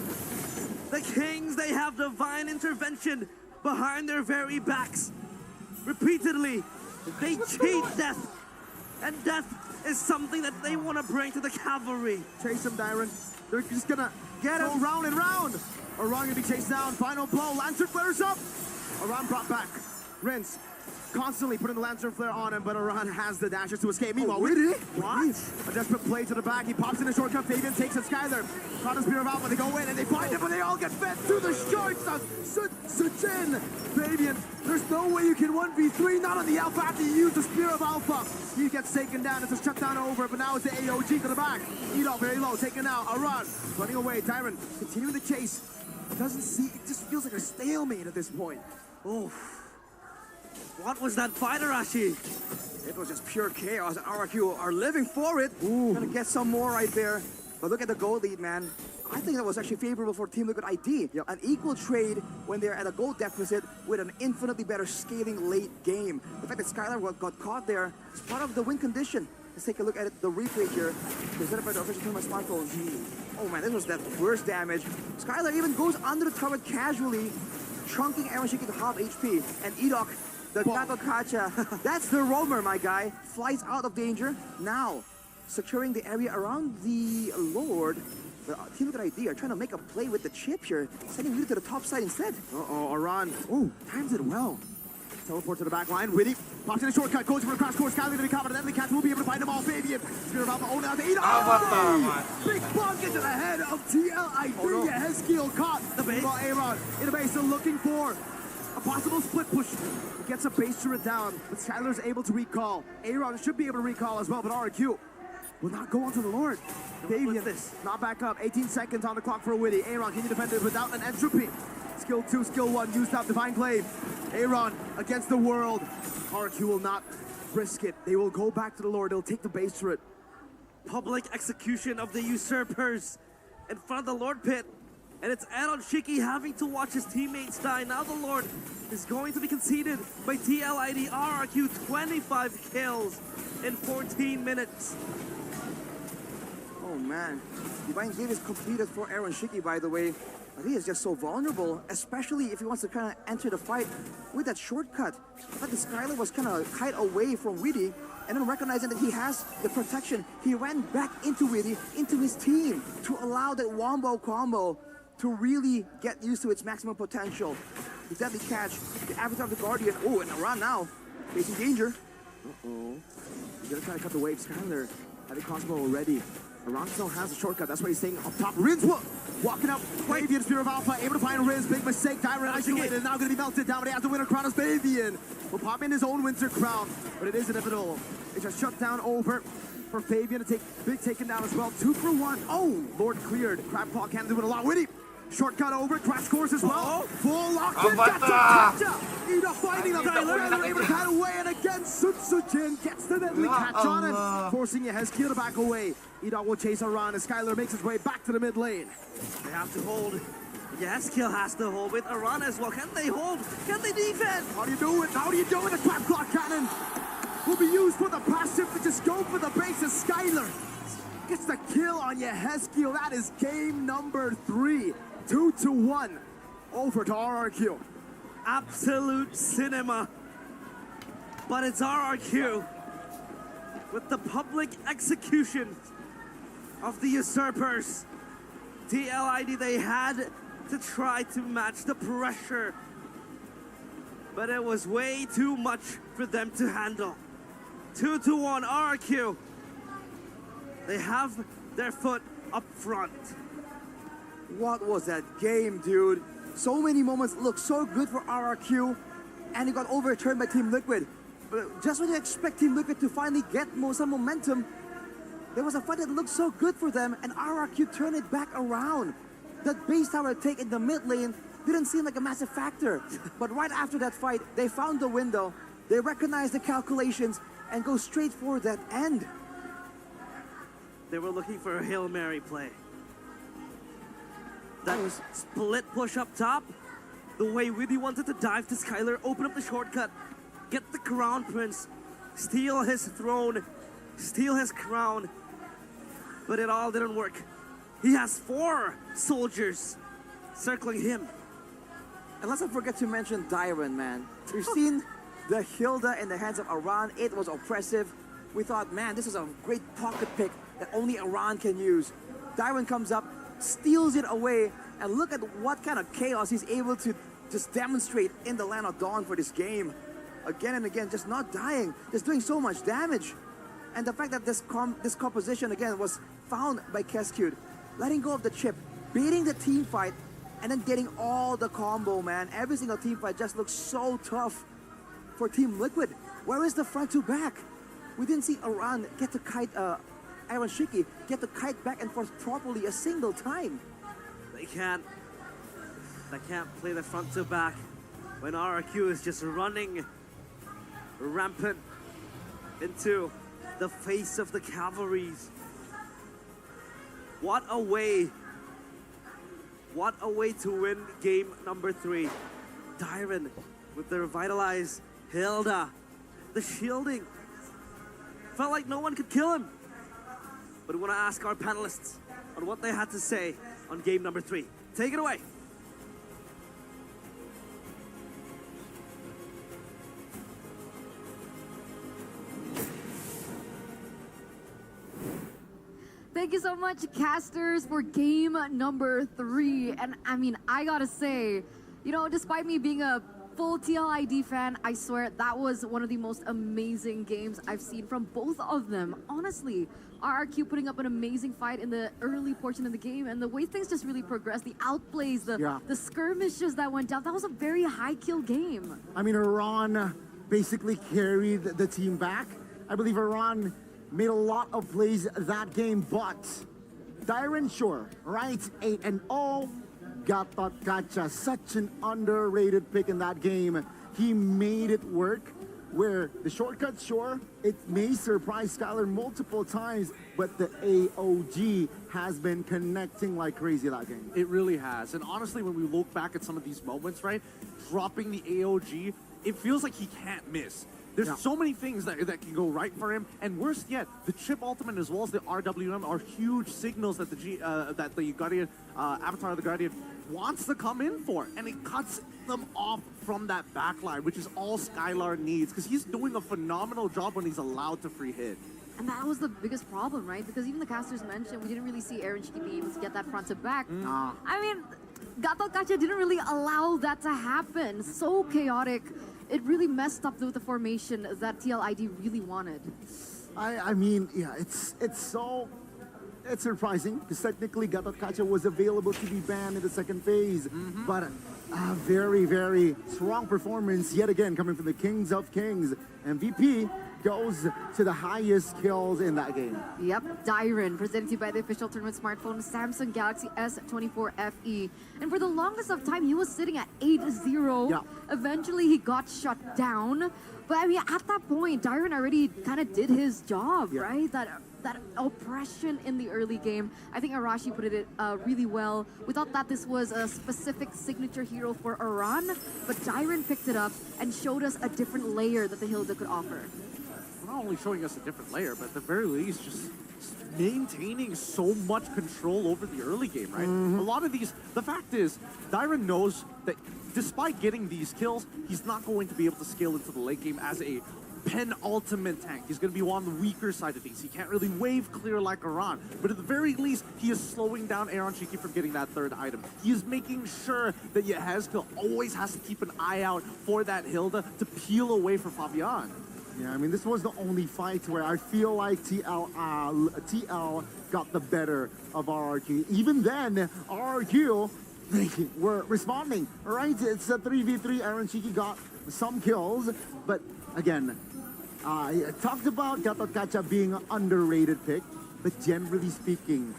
The Kings, they have divine intervention behind their very backs. Repeatedly, they cheat death. And death is something that they want to bring to the cavalry. Chase him, Dyron. They're just gonna go round and round. Aran gonna be chased down. Final blow. Lantern flares up. Aran brought back. Rinse. Constantly putting the Lantern Flare on him, but Aran has the dashes to escape. Meanwhile, what? A desperate play to the back. He pops in a shortcut. Fabian takes it. Skyler. Caught a spear of Alpha. They go in and they find him, but they all get fed to the shorts of Sujin. Fabian, there's no way you can 1v3, not on the Alpha after you use the spear of Alpha. He gets taken down. It's a shutdown over, but now it's the AOG to the back. Edolf very low, taken out. Aran running away. Tyron continuing the chase. It just feels like a stalemate at this point. Oh. What was that fight, Arashi? It was just pure chaos. RRQ are living for it. Gonna get some more right there. But look at the goal lead, man. I think that was actually favorable for Team Liquid ID. Yep. An equal trade when they're at a goal deficit with an infinitely better scaling late game. The fact that Skylar got caught there is part of the win condition. Let's take a look at the replay here. Presented by the official team on my smartphone. Oh man, this was that worst damage. Skylar even goes under the turret casually, chunking Aaron Shiki to half HP. And Edok, the Nakakacha, that's the roamer, my guy. Flies out of danger. Now, securing the area around the Lord. The Team Liquid ID are trying to make a play with the chip here, sending you to the top side instead. Uh-oh, Aran. Oh, times it well. Teleport to the back line. Witty pops in a shortcut, goes for a cross course. Skyler to be covered, and then the Cats will be able to find them all. Fabian, Spear of Alpha, now to Edok. Big bonk into the head of TLID. Oh, no. Heskiel caught the base. Aaron in the base, still looking for a possible split push. He gets a base turret down, but Skyler's able to recall. Aaron should be able to recall as well, but RQ will not go onto the Lord. Fabian, not back up. 18 seconds on the clock for Witty. Aaron, can you defend it without an entropy? Skill 2, skill 1, used up Divine Glaive. Aaron against the world. RQ will not risk it. They will go back to the Lord. They'll take the base turret. Public execution of the usurpers in front of the Lord pit. And it's Aaron Shiki having to watch his teammates die. Now the Lord is going to be conceded by TLID RRQ. 25 kills in 14 minutes. Oh man, Divine Glaive is completed for Aaron Shiki, by the way. But he is just so vulnerable, especially if he wants to kind of enter the fight with that shortcut. But the Skylar was kind of kite away from Witty, and then recognizing that he has the protection, he ran back into Witty, into his team, to allow that wombo combo to really get used to its maximum potential. The deadly catch, the avatar of the Guardian. Oh, and Aran now, facing danger. Uh-oh. He's gonna try to cut the wave. Skyler had a crossbow already. Aran still has a shortcut. That's why he's staying up top. Riz walking up. Fabian, Spear of Alpha, able to find Riz. Big mistake. Tyron isolated. Now going to be melted down, but he has to win a crown as Fabian will pop in his own winter crown. But it is inevitable. It's a shutdown over for Fabian to take big taken down as well. 2 for 1. Oh, Lord cleared. Crab Claw can't do it a lot. Witty. Shortcut over, crash course as well. Full lock-in, gotcha! Edok finding the Tyler, able to cut away, and again, Sujin gets the deadly catch on him, forcing Heskiel to back away. Edok will chase Aran as Skyler makes his way back to the mid lane. They have to hold. Heskiel has to hold with Aran as well. Can they hold? Can they defend? How do you do it? How do you do it? The Crab Claw Cannon will be used for the passive to just go for the base as Skyler gets the kill on Heskiel. That is game number 3. 2-1 over to RRQ. Absolute cinema. But it's RRQ with the public execution of the usurpers. TLID, they had to try to match the pressure, but it was way too much for them to handle. 2-1 RRQ. They have their foot up front. What was that game, dude? So many moments looked so good for RRQ, and it got overturned by Team Liquid. But just when you expect Team Liquid to finally get some momentum, there was a fight that looked so good for them, and RRQ turned it back around. That base tower take in the mid lane didn't seem like a massive factor. But right after that fight, they found the window, they recognized the calculations, and go straight for that end. They were looking for a Hail Mary play. That was split push up top. The way Witty wanted to dive to Skyler, open up the shortcut, get the Crown Prince, steal his throne, steal his crown. But it all didn't work. He has 4 soldiers circling him. And let's not forget to mention Dyron, man. We've seen the Hilda in the hands of Aran. It was oppressive. we thought, man, this is a great pocket pick that only Iran can use. Dyron comes up, steals it away, and look at what kind of chaos he's able to just demonstrate in the Land of Dawn for this game. Again and again, just not dying, just doing so much damage. And the fact that this composition again was found by Keskewed, letting go of the chip, beating the team fight, and then getting all the combo, man. Every single team fight just looks so tough for Team Liquid. Where is the front to back? We didn't see Iran get to kite, Aaron Shiki get to kite back and forth properly a single time. They can't play the front to back when RRQ is just running rampant into the face of the cavalries. What a way to win game number 3. Dyron with the revitalized Hilda, the shielding. Felt like no one could kill him. But we want to ask our panelists on what they had to say on game number 3. Take it away. Thank you so much, casters, for game number 3. And I mean, I gotta say, you know, despite me being a full TLID fan, I swear that was one of the most amazing games I've seen from both of them. Honestly, RRQ putting up an amazing fight in the early portion of the game, and the way things just really progressed, the outplays, the skirmishes that went down, that was a very high kill game. I mean, Iran basically carried the team back. I believe Iran made a lot of plays that game, but Dyron Shore, right? 8-0. Gatot Kacha, such an underrated pick in that game. He made it work. Where the shortcut, sure, it may surprise Skylar multiple times, but the AOG has been connecting like crazy that game. It really has. And honestly, when we look back at some of these moments, right, dropping the AOG, it feels like he can't miss. There's so many things that can go right for him, and worse yet, the chip ultimate as well as the RWM are huge signals that the Guardian, Avatar of the Guardian, wants to come in for, and it cuts them off from that backline, which is all Skylar needs, because he's doing a phenomenal job when he's allowed to free hit. And that was the biggest problem, right? Because even the casters mentioned we didn't really see Aaron Shiki be able to get that front to back. I mean, Gatot Kacha didn't really allow that to happen. So chaotic. It really messed up with the formation that TLID really wanted. I mean, yeah, it's surprising because technically Gatot Kacha was available to be banned in the second phase, but a very, very strong performance yet again coming from the Kings of Kings. MVP goes to the highest kills in that game. Yep, Dyron, presented to you by the official tournament smartphone Samsung Galaxy S14 FE. And for the longest of time, he was sitting at 8-0. Yeah. Eventually, he got shut down. But I mean, at that point, Dyron already kind of did his job, right? That oppression in the early game. I think Arashi put it really well. We thought that this was a specific signature hero for Iran, but Dyron picked it up and showed us a different layer that the Hilda could offer. Not only showing us a different layer, but at the very least, just maintaining so much control over the early game, right? A lot of these, the fact is, Dyron knows that despite getting these kills, he's not going to be able to scale into the late game as a penultimate tank. He's going to be on the weaker side of things. He can't really wave clear like Iran, but at the very least, he is slowing down Aaron Shiki from getting that third item. He is making sure that Yehezkel always has to keep an eye out for that Hilda to peel away from Fabian. Yeah, I mean, this was the only fight where I feel like TL got the better of RRQ. Even then, RRQ, they were responding, right? It's a 3v3. Aaron Shiki got some kills, but again, I talked about Gatot Kacha being an underrated pick, but generally speaking,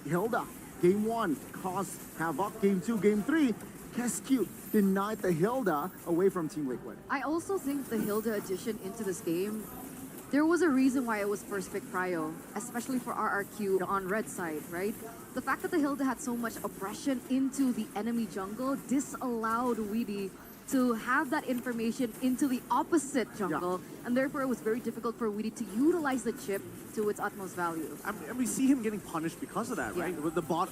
Hilda, game 1, caused havoc. Game 2, game 3, Keskewed denied the Hilda away from Team Liquid. I also think the Hilda addition into this game, there was a reason why it was first pick prio, especially for RRQ on red side, right? The fact that the Hilda had so much oppression into the enemy jungle disallowed Weedy to have that information into the opposite jungle, and therefore it was very difficult for Weedy to utilize the chip to its utmost value. And we see him getting punished because of that, right? With the bot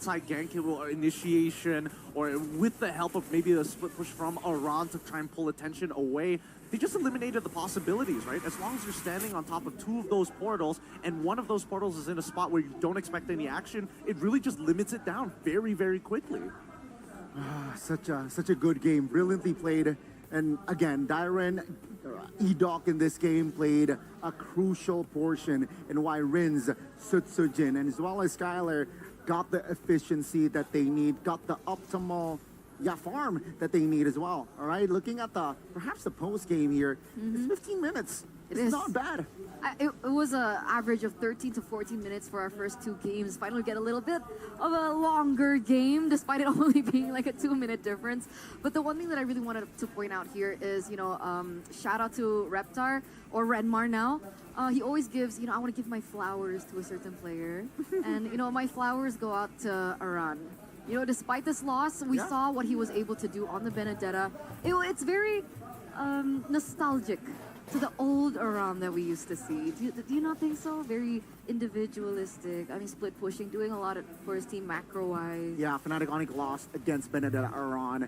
side gank or initiation, or with the help of maybe a split push from Iran to try and pull attention away. They just eliminated the possibilities, right? As long as you're standing on top of two of those portals, and one of those portals is in a spot where you don't expect any action, it really just limits it down very, very quickly. Such a good game, brilliantly played. And again, Dyren, Edok in this game played a crucial portion in why Rin's, Sutsujin, and as well as Skylar got the efficiency that they need, got the optimal farm that they need as well. All right, looking at perhaps the post game here, it's 15 minutes. It's not bad. It was an average of 13 to 14 minutes for our first two games. Finally get a little bit of a longer game, despite it only being like a 2-minute difference. But the one thing that I really wanted to point out here is, shout out to Reptar, or Redmar now. He always gives, I want to give my flowers to a certain player. And, my flowers go out to Aran. Despite this loss, we saw what he was able to do on the Benedetta. It's very nostalgic to the old Aram that we used to see. Do you not think so? Very individualistic. I mean, split pushing, doing a lot for his team macro-wise. Yeah, Fnatic Onyx lost against Benedetta Aran.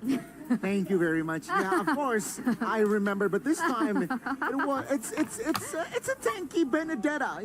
Thank you very much. Yeah, of course, I remember, but this time it's a tanky Benedetta.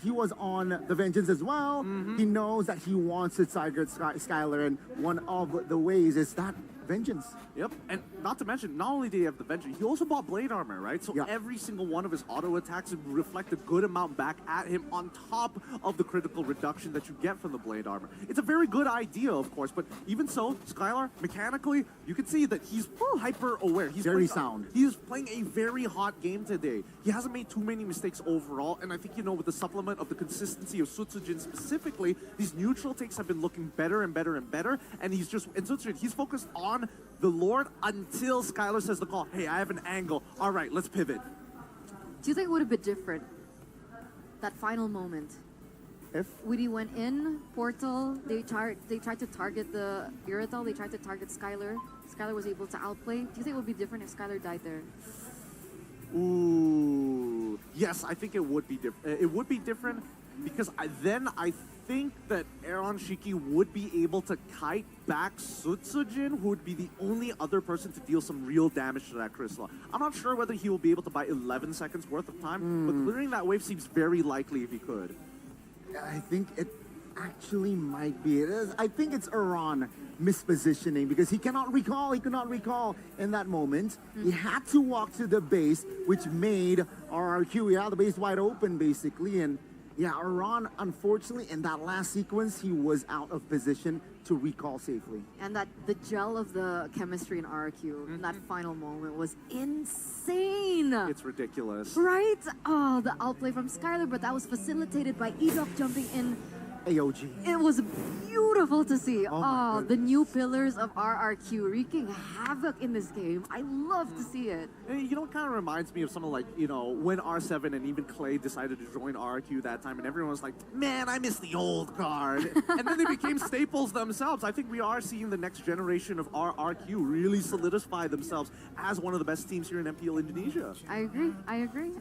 He was on the Vengeance as well. He knows that he wants to target Skylar, and one of the ways is that Vengeance. Yep, and not to mention, not only did he have the Vengeance, he also bought Blade Armor, right? So every single one of his auto attacks would reflect a good amount back at him on top of the critical reduction that you get from the Blade Armor. It's a very good idea, of course, but even so, Skylar, mechanically, you can see that he's hyper aware. He's very sound. He's playing a very hot game today. He hasn't made too many mistakes overall, and I think, with the supplement of the consistency of Sutsujin specifically, these neutral takes have been looking better and better and better, and Sutsujin, he's focused on the Lord until Skylar says the call, hey, I have an angle. All right, let's pivot. Do you think it would have been different, that final moment? If Weedy went in, portal, they tried to target the Irithel, they tried to target Skylar. Skylar was able to outplay. Do you think it would be different if Skylar died there? Ooh, yes, I think it would be different. It would be different because I think that Aaron Shiki would be able to kite back Sutsujin, who would be the only other person to deal some real damage to that Crystal. I'm not sure whether he will be able to buy 11 seconds worth of time, but clearing that wave seems very likely if he could. I think it actually might be. I think it's Iran mispositioning because he could not recall in that moment. He had to walk to the base, which made RRQ, the base wide open basically, and Iran, unfortunately, in that last sequence, he was out of position to recall safely. And that the gel of the chemistry in RQ in that final moment was insane. It's ridiculous. Right? Oh, the outplay from Skylar, but that was facilitated by Edok jumping in. AOG. It was beautiful to see. Oh, the new pillars of RRQ wreaking havoc in this game. I love to see it. And it kind of reminds me of something like, when R7 and even Clay decided to join RRQ that time, and everyone was like, man, I miss the old guard. And then they became staples themselves. I think we are seeing the next generation of RRQ really solidify themselves as one of the best teams here in MPL Indonesia. I agree.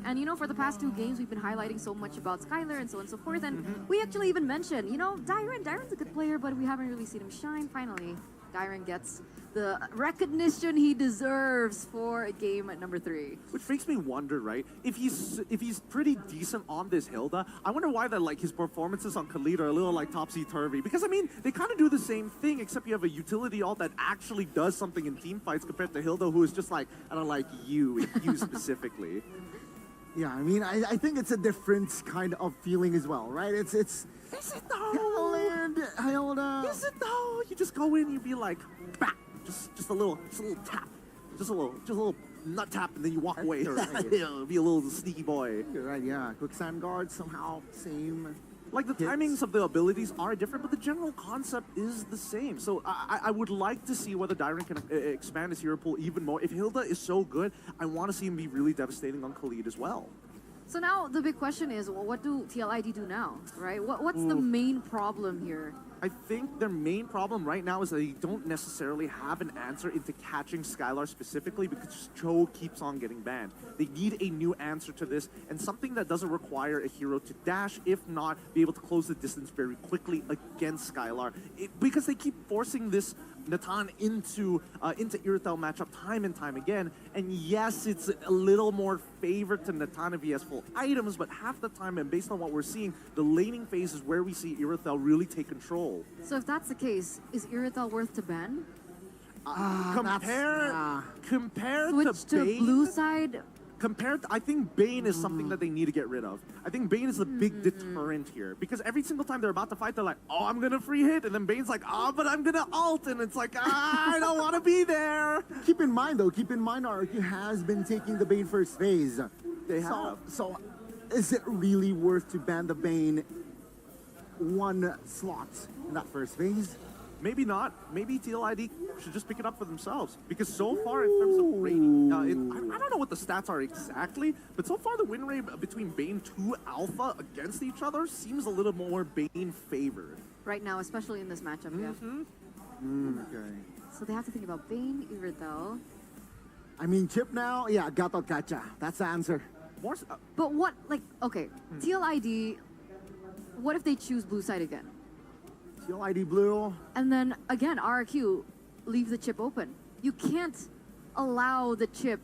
And for the past 2 games, we've been highlighting so much about Skylar and so on and so forth, and we actually even mentioned, Dyren's a good player, but we haven't really seen him shine. Finally, Dyren gets the recognition he deserves for game at number 3. Which makes me wonder, right? If he's pretty decent on this Hilda, I wonder why his performances on Khalid are a little topsy-turvy. Because they kind of do the same thing, except you have a utility ult that actually does something in team fights compared to Hilda, who is just I don't like you specifically. Yeah, I mean, I think it's a different kind of feeling as well, right? Is it though? Hilda. Is it though? You just go in, you be like, bah! Just a little tap, just a little nut tap, and then you walk away. Right. Be a little sneaky boy. You're right, yeah. Quicksand guard somehow same. Like the timings of the abilities are different, but the general concept is the same. So I would like to see whether Dyren can expand his hero pool even more. If Hilda is so good, I want to see him be really devastating on Khalid as well. So now the big question is, well, what do TLID do now, right? What's the main problem here? I think their main problem right now is that they don't necessarily have an answer into catching Skylar specifically because Cho keeps on getting banned. They need a new answer to this and something that doesn't require a hero to dash, if not be able to close the distance very quickly against Skylar. Because they keep forcing this Natan into Irithel matchup time and time again. And yes, it's a little more favored to Natan if he has full items, but half the time, and based on what we're seeing, the laning phase is where we see Irithel really take control. So if that's the case, is Irithel worth to ban? Compared Switch to Bane, blue side? I think Bane is something that they need to get rid of. I think Bane is a big deterrent here because every single time they're about to fight, they're like, oh, I'm gonna free hit, and then Bane's like, oh, but I'm gonna ult, and it's like, I don't want to be there. Keep in mind, RQ has been taking the Bane first phase. They have. So, is it really worth to ban the Bane one slot in that first phase? Maybe not. Maybe TLID should just pick it up for themselves. Because so far, in terms of rating, I don't know what the stats are exactly, but so far the win rate between Bane 2 Alpha against each other seems a little more Bane favored. Right now, especially in this matchup, Okay. So they have to think about Bane, Irithel. I mean, Chip now, yeah, Gatot Kacha. That's the answer. More, But what, like, okay, TLID, what if they choose blue side again? TLID blue. And then again, RRQ, leave the chip open. You can't allow the chip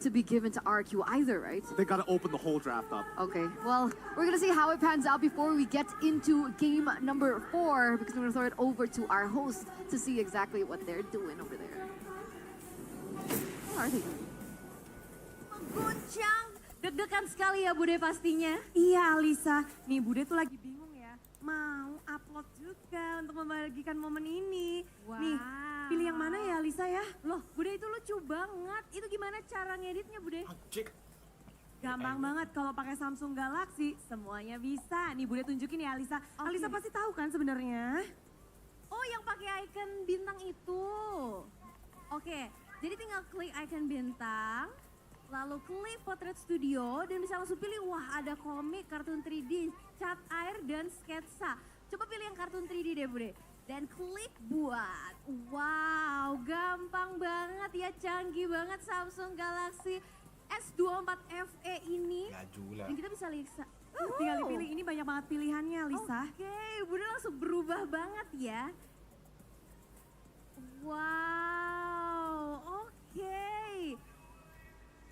to be given to RRQ either, right? They gotta open the whole draft up. Okay, well, we're gonna see how it pans out before we get into game number 4, because we're gonna throw it over to our host to see exactly what they're doing over there. What are they doing? Guncang, deg-degan sekali ya Bude pastinya. Iya Alisa, nih Bude tuh lagi bingung ya. Mau upload juga untuk membagikan momen ini. Wow. Nih, pilih yang mana ya Alisa ya? Loh, Bude itu lucu banget. Itu gimana cara ngeditnya, Bude? Anjir. Gampang banget kalau pakai Samsung Galaxy, semuanya bisa. Nih Bude tunjukin ya Alisa. Oke. Alisa pasti tahu kan sebenarnya. Oh, yang pakai icon bintang itu. Oke, jadi tinggal klik icon bintang, lalu klik Portrait Studio dan bisa langsung pilih, wah ada komik, kartun 3D, cat air, dan sketsa. Coba pilih yang kartun 3D deh Bude. Dan klik buat. Wow, gampang banget ya, canggih banget Samsung Galaxy S24 FE ini. Laju lah. Dan kita bisa lihat. Tinggal dipilih, ini banyak banget pilihannya Alisa. Oke, Bude langsung berubah banget ya. Wow, oke.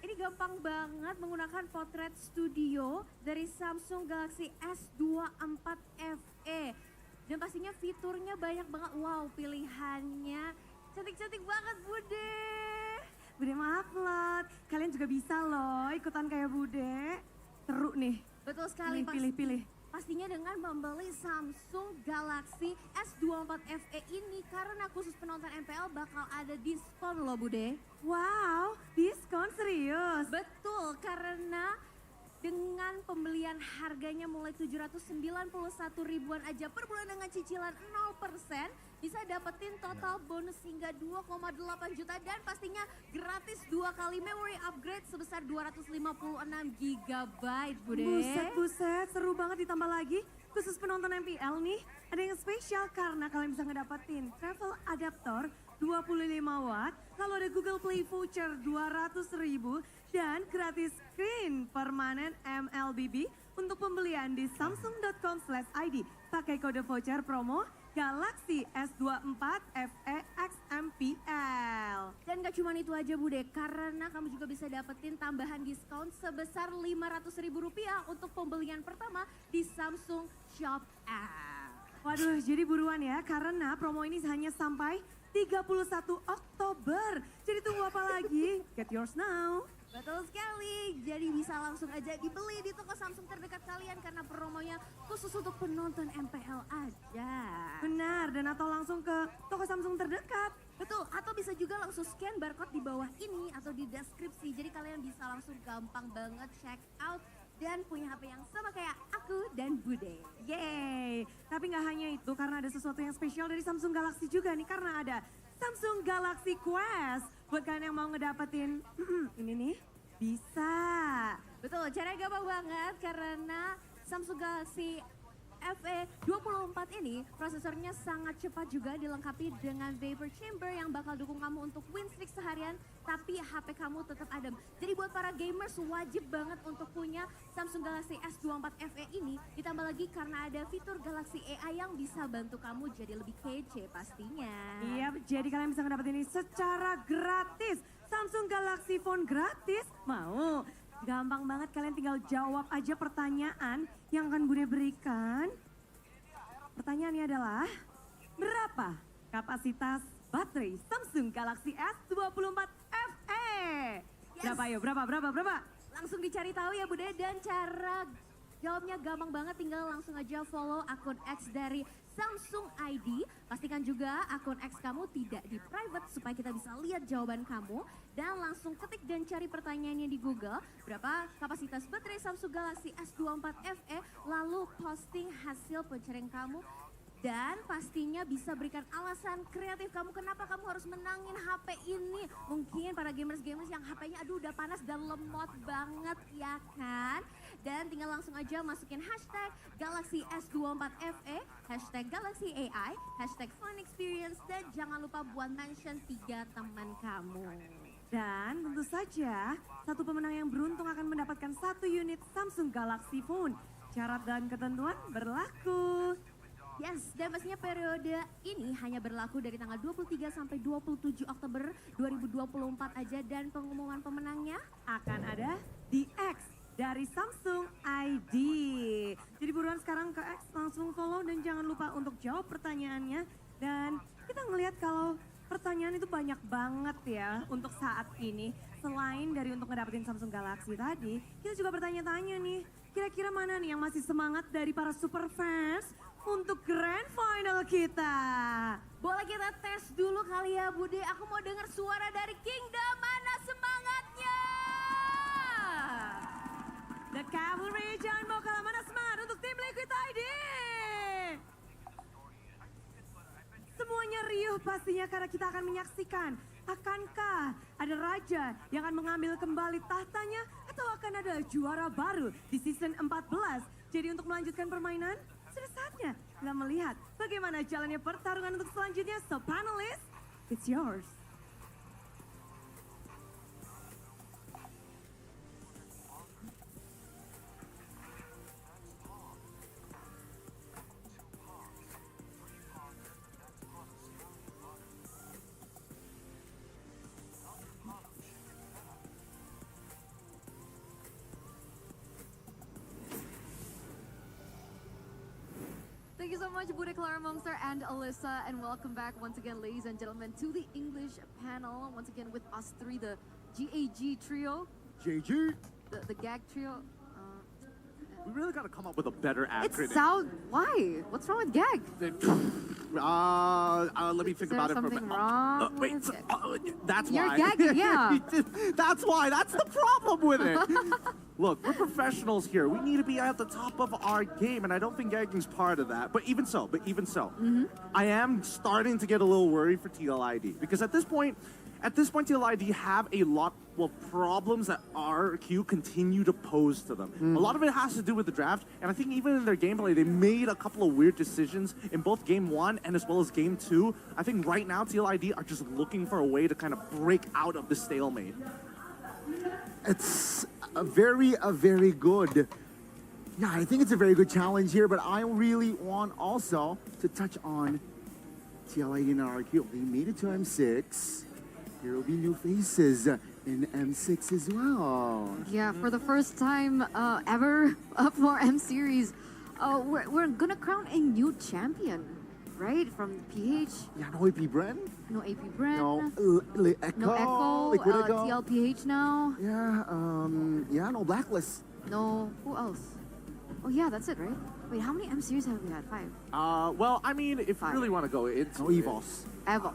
Ini gampang banget menggunakan Portrait Studio dari Samsung Galaxy S24 FE. Dan pastinya fiturnya banyak banget. Wow, pilihannya cantik-cantik banget Bude. Bude mau upload. Kalian juga bisa loh ikutan kayak Bude. Seru nih. Betul sekali. Pilih. Pastinya dengan membeli Samsung Galaxy S24 FE ini karena khusus penonton MPL bakal ada diskon loh Bude. Wow, diskon serius. Betul, karena dengan pembelian harganya mulai 791 ribuan aja per bulan dengan cicilan 0%, bisa dapetin total bonus hingga 2,8 juta dan pastinya gratis 2 kali memory upgrade sebesar 256 GB, Bude. Buset, seru banget ditambah lagi. Khusus penonton MPL nih, ada yang spesial karena kalian bisa ngedapetin travel adaptor 25 watt, lalu ada Google Play voucher 200.000 dan gratis screen permanen MLBB untuk pembelian di samsung.com/id. Pakai kode voucher promo Galaxy S24 FE XMPL. Dan gak cuma itu aja Bude, karena kamu juga bisa dapetin tambahan diskon sebesar Rp500.000 untuk pembelian pertama di Samsung Shop App. Waduh, jadi buruan ya, karena promo ini hanya sampai 31 Oktober. Jadi tunggu apa lagi? Get yours now. Betul sekali, jadi bisa langsung aja dibeli di toko Samsung terdekat kalian karena promonya khusus untuk penonton MPL aja. Benar, dan atau langsung ke toko Samsung terdekat. Betul, atau bisa juga langsung scan barcode di bawah ini atau di deskripsi. Jadi kalian bisa langsung gampang banget check out dan punya HP yang sama kayak aku dan Bude. Yeay, tapi nggak hanya itu karena ada sesuatu yang spesial dari Samsung Galaxy juga nih. Karena ada Samsung Galaxy Quest. Buat kalian yang mau ngedapetin ini nih, bisa. Betul, caranya gampang banget karena Samsung Galaxy FE24 ini prosesornya sangat cepat juga dilengkapi dengan vapor chamber yang bakal dukung kamu untuk win streak seharian tapi HP kamu tetap adem. Jadi buat para gamers wajib banget untuk punya Samsung Galaxy S24 FE ini, ditambah lagi karena ada fitur Galaxy AI yang bisa bantu kamu jadi lebih kece pastinya. Iya, jadi kalian bisa ngedapetin ini secara gratis. Samsung Galaxy Phone gratis, mau? Gampang banget, kalian tinggal jawab aja pertanyaan yang akan Bude berikan. Pertanyaannya adalah, berapa kapasitas baterai Samsung Galaxy S24 FE? Yes. Berapa yuk, berapa? Langsung dicari tahu ya Bude, dan cara jawabnya gampang banget, tinggal langsung aja follow akun X dari Samsung ID. Pastikan juga akun X kamu tidak di private supaya kita bisa lihat jawaban kamu. Dan langsung ketik dan cari pertanyaannya di Google. Berapa kapasitas baterai Samsung Galaxy S24 FE. Lalu posting hasil pencarian kamu. Dan pastinya bisa berikan alasan kreatif kamu kenapa kamu harus menangin HP ini. Mungkin para gamers-gamers yang HP-nya aduh udah panas dan lemot banget ya kan. Dan tinggal langsung aja masukin hashtag Galaxy S24 FE, hashtag Galaxy AI, hashtag Fun Experience, dan jangan lupa buat mention 3 teman kamu. Dan tentu saja, satu pemenang yang beruntung akan mendapatkan 1 unit Samsung Galaxy Phone. Syarat dan ketentuan berlaku. Yes, dan pastinya periode ini hanya berlaku dari tanggal 23 sampai 27 Oktober 2024 aja, dan pengumuman pemenangnya Akan ada di X dari Samsung ID. Jadi buruan sekarang ke X, langsung follow dan jangan lupa untuk jawab pertanyaannya. Dan kita ngelihat kalau pertanyaan itu banyak banget ya untuk saat ini. Selain dari untuk ngedapetin Samsung Galaxy tadi, kita juga bertanya-tanya nih, kira-kira mana nih yang masih semangat dari para super fans untuk grand final kita? boleh kita tes dulu kali ya Bude. Aku mau dengar suara dari Kingdom, mana semangatnya? The Cavalry, jangan mau kalah, mana semangat untuk tim Liquid ID? Semuanya riuh pastinya karena kita akan menyaksikan, akankah ada raja yang akan mengambil kembali tahtanya atau akan ada juara baru di season 14? Jadi untuk melanjutkan permainan, sudah saatnya kita melihat bagaimana jalannya pertarungan untuk selanjutnya. So panelists, it's yours. Thank you so much, Bude, Clara, Monster, and Alyssa, and welcome back once again, ladies and gentlemen, to the English panel. Once again with us three, the GAG trio, JG. the gag trio. We really got to come up with a better acronym. It's sound. Why? What's wrong with gag? Let me think Is there about it for a something minute. wrong Wait, with it? that's You're why. gagging, yeah. That's why. That's the problem with it. Look, we're professionals here. We need to be at the top of our game, and I don't think gagging's part of that. But even so, I am starting to get a little worried for TLID because at this point, TLID have a lot of problems that RQ continue to pose to them. A lot of it has to do with the draft, and I think even in their gameplay, they made a couple of weird decisions in both Game 1 and as well as Game 2. I think right now, TLID are just looking for a way to kind of break out of the stalemate. It's a very good. Yeah, I think it's a very good challenge here, but I really want also to touch on TLID and RQ. They made it to M6. There will be new faces in M6 as well. Yeah, for the first time ever for M Series, we're gonna crown a new champion, right? From PH. Yeah, no AP Bren. No AP Brand. No Echo. No Echo. Liquid Echo. TLPH now. Yeah, no Blacklist. No. Who else? Oh yeah, that's it, right? Wait, how many M Series have we had? 5. Well, I mean, if you Fine. really want to go, it's No Evos.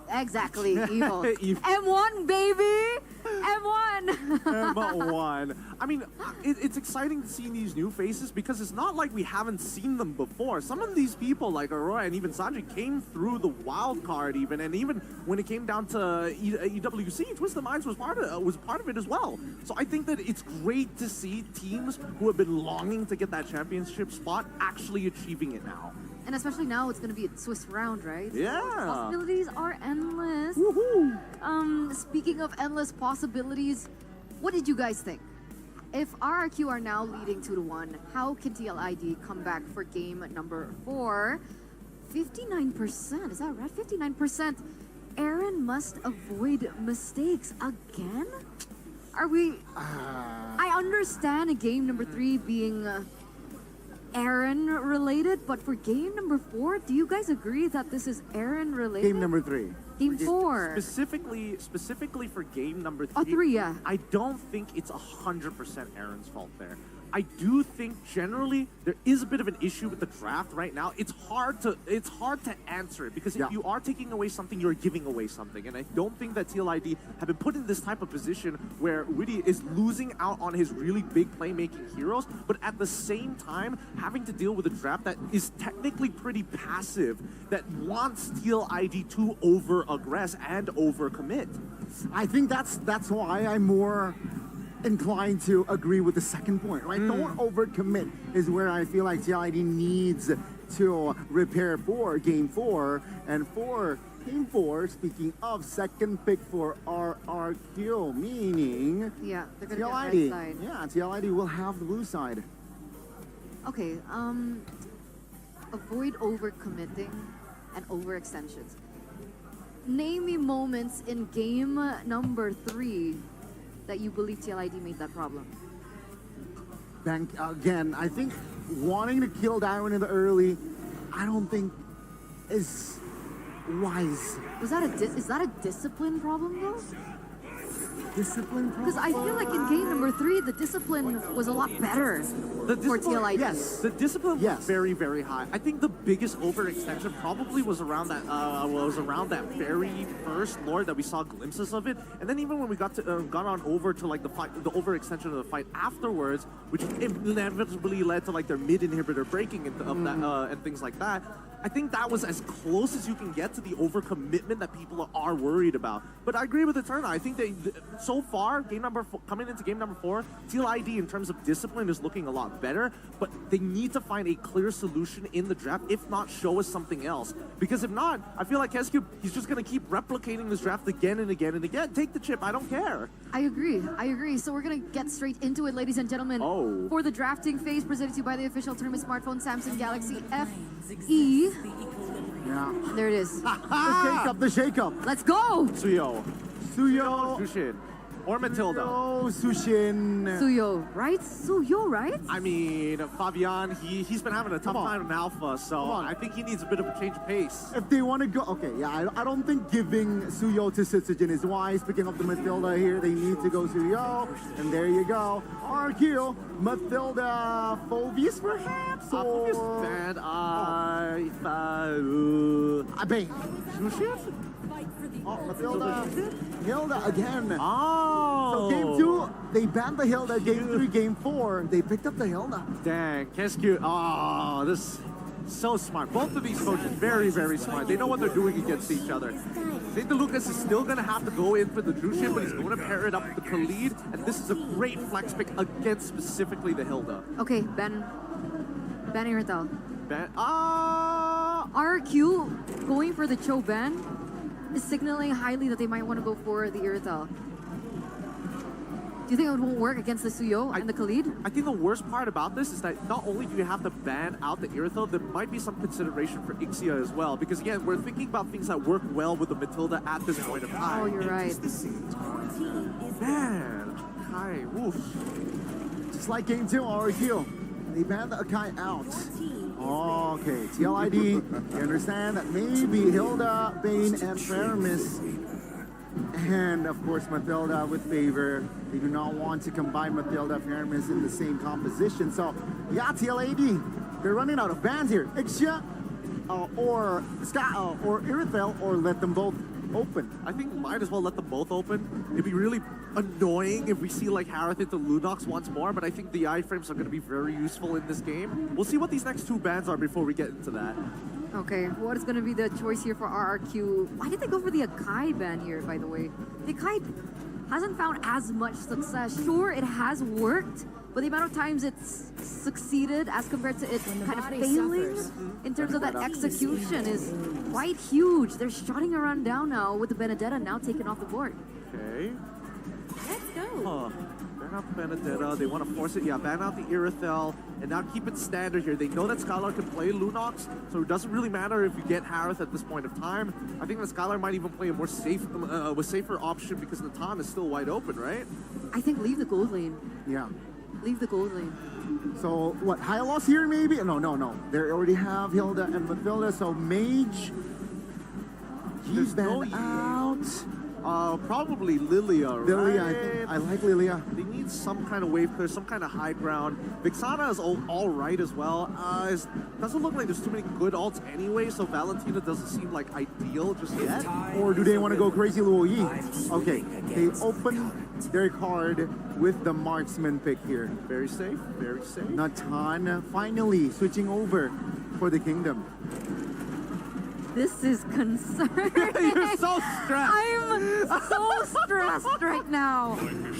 Exactly, evil. Evil. M1, baby! M1! M1. I mean, it's exciting to see these new faces because it's not like we haven't seen them before. Some of these people, like Aurora and even Sanji, came through the wild card even, and even when it came down to EWC, Twisted Minds was part of it as well. So I think that it's great to see teams who have been longing to get that championship spot actually achieving it now. And especially now, it's going to be a Swiss round, right? Yeah. So possibilities are endless. Woohoo! Speaking of endless possibilities, what did you guys think? If RRQ are now leading 2-1, how can TLID come back for game number 4? 59%, is that right? 59%. Aaron must avoid mistakes again? Are we... I understand game number 3 being... Aaron related, but for game number 4, do you guys agree that this is Aaron related? Game number 3. Game 4. Specifically for game number 3. Oh, 3, yeah. I don't think it's 100% Aaron's fault there. I do think generally there is a bit of an issue with the draft right now. It's hard to answer it because if you are taking away something, you're giving away something. And I don't think that TLID have been put in this type of position where Rudy is losing out on his really big playmaking heroes, but at the same time having to deal with a draft that is technically pretty passive, that wants TLID to over-aggress and over-commit. I think that's why I'm more inclined to agree with the second point, right? Don't overcommit is where I feel like TLID needs to repair for game 4. And for game 4, speaking of second pick for RRQ, meaning Yeah, they're gonna TLID. get right side. Yeah, TLID will have the blue side. Okay, avoid overcommitting and overextensions. Name me moments in game number 3 that you believe TLID made that problem. Bank again, I think wanting to kill Darwin in the early, I don't think is wise. Is that a discipline problem though? Discipline problem? Because I feel like in game number 3, the discipline was a lot better for TLID. Yes. The discipline was very, very high. I think the biggest overextension probably was around that very first Lord that we saw glimpses of it, and then even when we got on over to like the fight, the overextension of the fight afterwards, which inevitably led to like their mid inhibitor breaking and and things like that. I think that was as close as you can get to the overcommitment that people are worried about. But I agree with Eterna. I think so far, coming into game number 4, TLID in terms of discipline is looking a lot better, but they need to find a clear solution in the draft, if not show us something else. Because if not, I feel like Kescube, he's just going to keep replicating this draft again and again and again. Take the chip, I don't care. I agree. So we're going to get straight into it, ladies and gentlemen. Oh. For the drafting phase presented to you by the official tournament smartphone Samsung Galaxy FE. Yeah. There it is. The shake-up. Let's go! Suyo, Jushin, or Matilda. Sushin. Suyo, right? I mean, Fabian, he's been having a tough time in Alpha, so I think he needs a bit of a change of pace. If they want to go, okay, yeah, I don't think giving Suyo to Sitsujin is wise. Picking up the Matilda here, they need to go Suyo, and there you go. RQ, Matilda, Phobius perhaps? Phobius bad, Bane. Jushin? Oh, Matilda. Hilda again. Oh! So game 2, they banned the Hilda. Game 3, game 4, they picked up the Hilda. Dang, Kescube. Oh, this so smart. Both of these coaches, very, very smart. They know what they're doing against each other. Nathan Lucas is still going to have to go in for the Jushin, but he's going to pair it up with the Khalid, and this is a great flex pick against specifically the Hilda. Okay, Ben Irtal. RQ going for the Cho ban is signaling highly that they might want to go for the Irtal. Do you think it won't work against the Suyo and the Khalid? I think the worst part about this is that not only do you have to ban out the Irithel, there might be some consideration for Ixia as well. Because again, we're thinking about things that work well with the Matilda at this point of time. Oh, you're right. Man, Kai, woof. Just like game 2, RQ, they banned the Akai out. Oh, okay, TLID, you understand that maybe Hilda, Bane, and Paramis, and of course Matilda with favor. They do not want to combine Matilda and Paramis in the same composition. So, yeah, TLID, they're running out of bans here. Ixia, or Irithel, or let them both open. I think might as well let them both open. It'd be really annoying if we see like Harith into Lunox once more, but I think the iframes are going to be very useful in this game. We'll see what these next two bans are before we get into that. Okay, what is going to be the choice here for RRQ? Why did they go for the Akai ban here, by the way? The Akai hasn't found as much success. Sure, it has worked, but the amount of times it's succeeded as compared to it kind of failing in terms of that execution is quite huge. They're shutting a run down now with the Benedetta now taken off the board. Okay. Let's go. Ban out the Benedetta. They want to force it. Yeah, ban out the Irithel. And now keep it standard here. They know that Skylar can play Lunox, so it doesn't really matter if you get Harith at this point of time. I think that Skylar might even play a more safer option because Natan is still wide open, right? I think leave the gold lane. Yeah. Leave the gold lane. So what? Hylos here maybe? No. They already have Hilda and Mathilda. So Mage. He's been out. Probably Lilia, right? Lilia, I like Lilia. They need some kind of wave clear, some kind of high ground. Vixana is all right as well. Doesn't look like there's too many good ults anyway, so Valentina doesn't seem like ideal just yet. Or do they want to go crazy Luo Yi? Okay, they open their card with the marksman pick here. Very safe, very safe. Natan finally switching over for the kingdom. This is concerning. You're so stressed. I'm so stressed right now.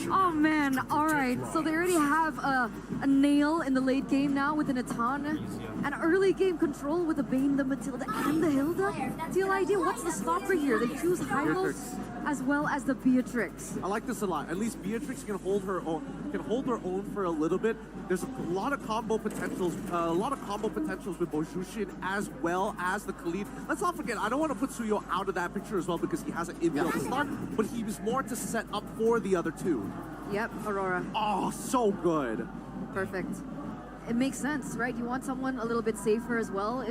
Oh man, all right. So they already have a nail in the late game now with the Natan. An early game control with the Bane, the Matilda, and the Hilda. TLID, what's the stopper here? They choose Hylos as well as the Beatrix. I like this a lot. At least Beatrix can hold her own for a little bit. There's a lot of combo potentials, with Bojushin as well as the Khalid. Let's not forget, I don't want to put Suyo out of that picture as well because he has an infield to start, but he was more to set up for the other two. Yep, Aurora. Oh, so good. Perfect. It makes sense, right? You want someone a little bit safer as well.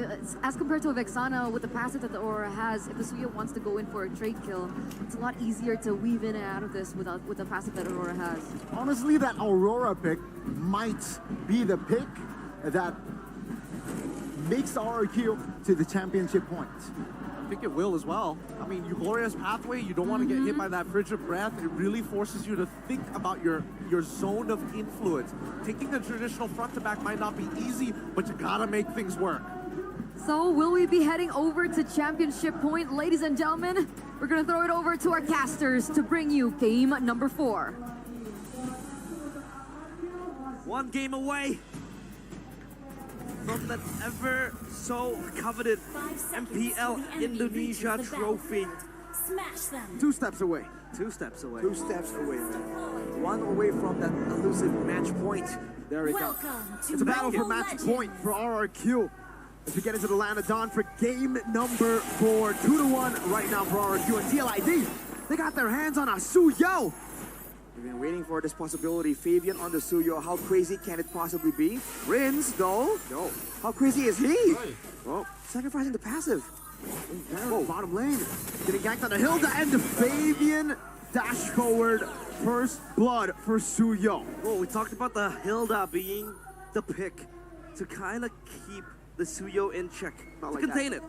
As compared to a Vexana with the passive that the Aurora has, if the Suya wants to go in for a trade kill, it's a lot easier to weave in and out of this with the passive that Aurora has. Honestly, that Aurora pick might be the pick that makes RRQ to the championship point. I think it will as well. I mean, Eugloria's pathway, you don't want to get hit by that frigid breath. It really forces you to think about your zone of influence. Taking the traditional front to back might not be easy, but you gotta make things work. So will we be heading over to championship point? Ladies and gentlemen, we're gonna throw it over to our casters to bring you game number 4. One game away from that ever so coveted MPL Indonesia trophy. Smash them. 2 steps away. 2 steps away. 2 steps away, man. 1 away from that elusive match point. There we go. Welcome to It's a battle for Mobile match Legends. point for RRQ. As we get into the land of Dawn for game number 4. 2-1 right now for RRQ and TLID. They got their hands on a Suyo. We've been waiting for this possibility. Fabian on the Suyo. How crazy can it possibly be? Rins, though. No. How crazy is he? Oh, Sacrificing the passive. down bottom lane. Getting ganked on the Hilda and the Fabian dash forward. First blood for Suyo. Well, we talked about the Hilda being the pick to kind of keep the Suyo in check, Not to like contain it.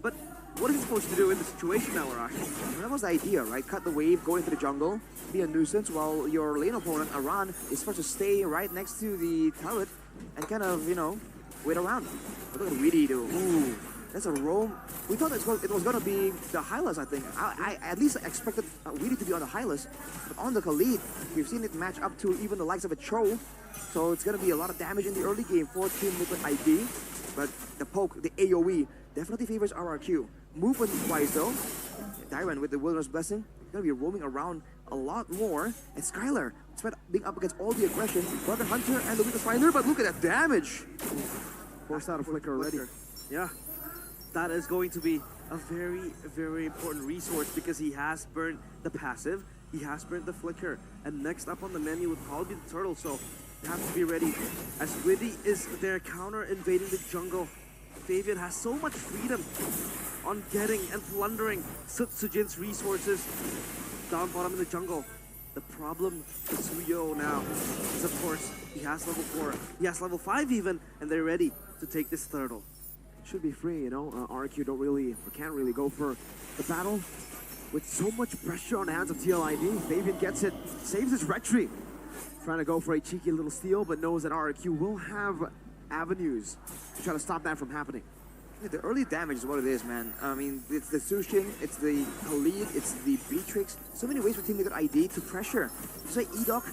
But what is he supposed to do in the situation now, Arash? Well, that was the idea, right? Cut the wave, go into the jungle, be a nuisance while your lane opponent, Aran, is supposed to stay right next to the turret and kind of, wait around. What did Weedy do? Ooh, that's a roam. We thought it was going to be the Hylas, I think. I at least expected Weedy to be on the Hylas, but on the Khalid, we've seen it match up to even the likes of a Cho, so it's going to be a lot of damage in the early game for Team Liquid ID, but the poke, the AoE, definitely favors RRQ. Movement-wise, though, Dyran with the Wilderness Blessing, going to be roaming around a lot more. And Skylar, despite being up against all the aggression, Weapon Hunter and the Weakest Finder, but look at that damage! Forced out a flicker already. Yeah, that is going to be a very, very important resource because he has burned the passive, he has burned the flicker, and next up on the menu would probably be the turtle, so they have to be ready. As Widdy is there counter invading the jungle, Fabian has so much freedom on getting and plundering Sujin's resources down bottom in the jungle. The problem with Suyo now is, of course, he has level 4, he has level 5 even, and they're ready to take this turtle. should be free, you know. RQ can't really go for the battle. With so much pressure on the hands of TLID, Fabian gets it, saves his retreat. Trying to go for a cheeky little steal, but knows that RQ will have avenues to try to stop that from happening. Yeah, the early damage is what it is, man. I mean, it's the Sushin, it's the Khalid, it's the Beatrix. So many ways for Team Liquid ID to pressure. Just like Edok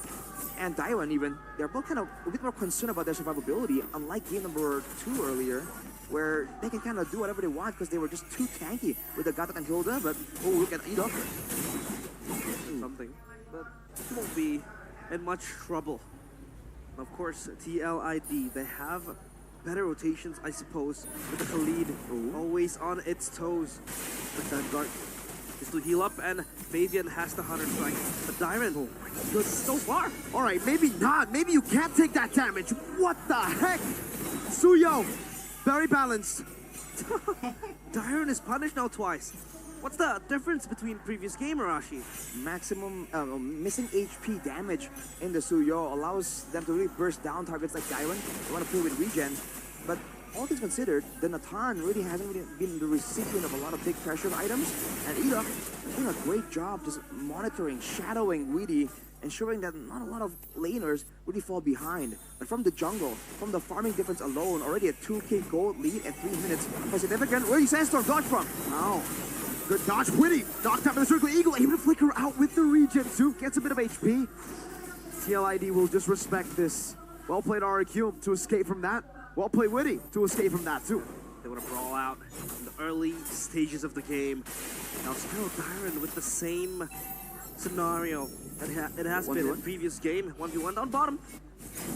and Daiwan even, they're both kind of a bit more concerned about their survivability, unlike game number 2 earlier, where they can kind of do whatever they want because they were just too tanky with the Gatak and Hilda, but oh, look at Edok. Something, but he won't be in much trouble. Of course, TLID, they have better rotations, I suppose, with the Khalid always on its toes. But Vanguard is to heal up, and Fabian has the Hunter Strike. But Dyron, good so far. All right, maybe not. Maybe you can't take that damage. What the heck? Suyo, very balanced. Dyron is punished now twice. What's the difference between previous game, Arashi? Maximum missing HP damage in the Suyo allows them to really burst down targets like Daiwan. They want to play with regen, but all things considered, the Natan really hasn't really been the recipient of a lot of big pressure items, and Edok doing a great job just monitoring, shadowing Weedy, ensuring that not a lot of laners really fall behind. But from the jungle, from the farming difference alone, already a 2k gold lead at 3 minutes. Quite significant. Where do you Sandstorm dodge from? Ow. Good dodge, Witty. Knocked out by the Circle Eagle, able to flicker out with the regen too. Gets a bit of HP. TLID will just respect this. Well played RQ to escape from that. Well played Witty to escape from that too. They want to brawl out in the early stages of the game. Now still Dyron with the same scenario that it has been in previous game. 1v1 down bottom.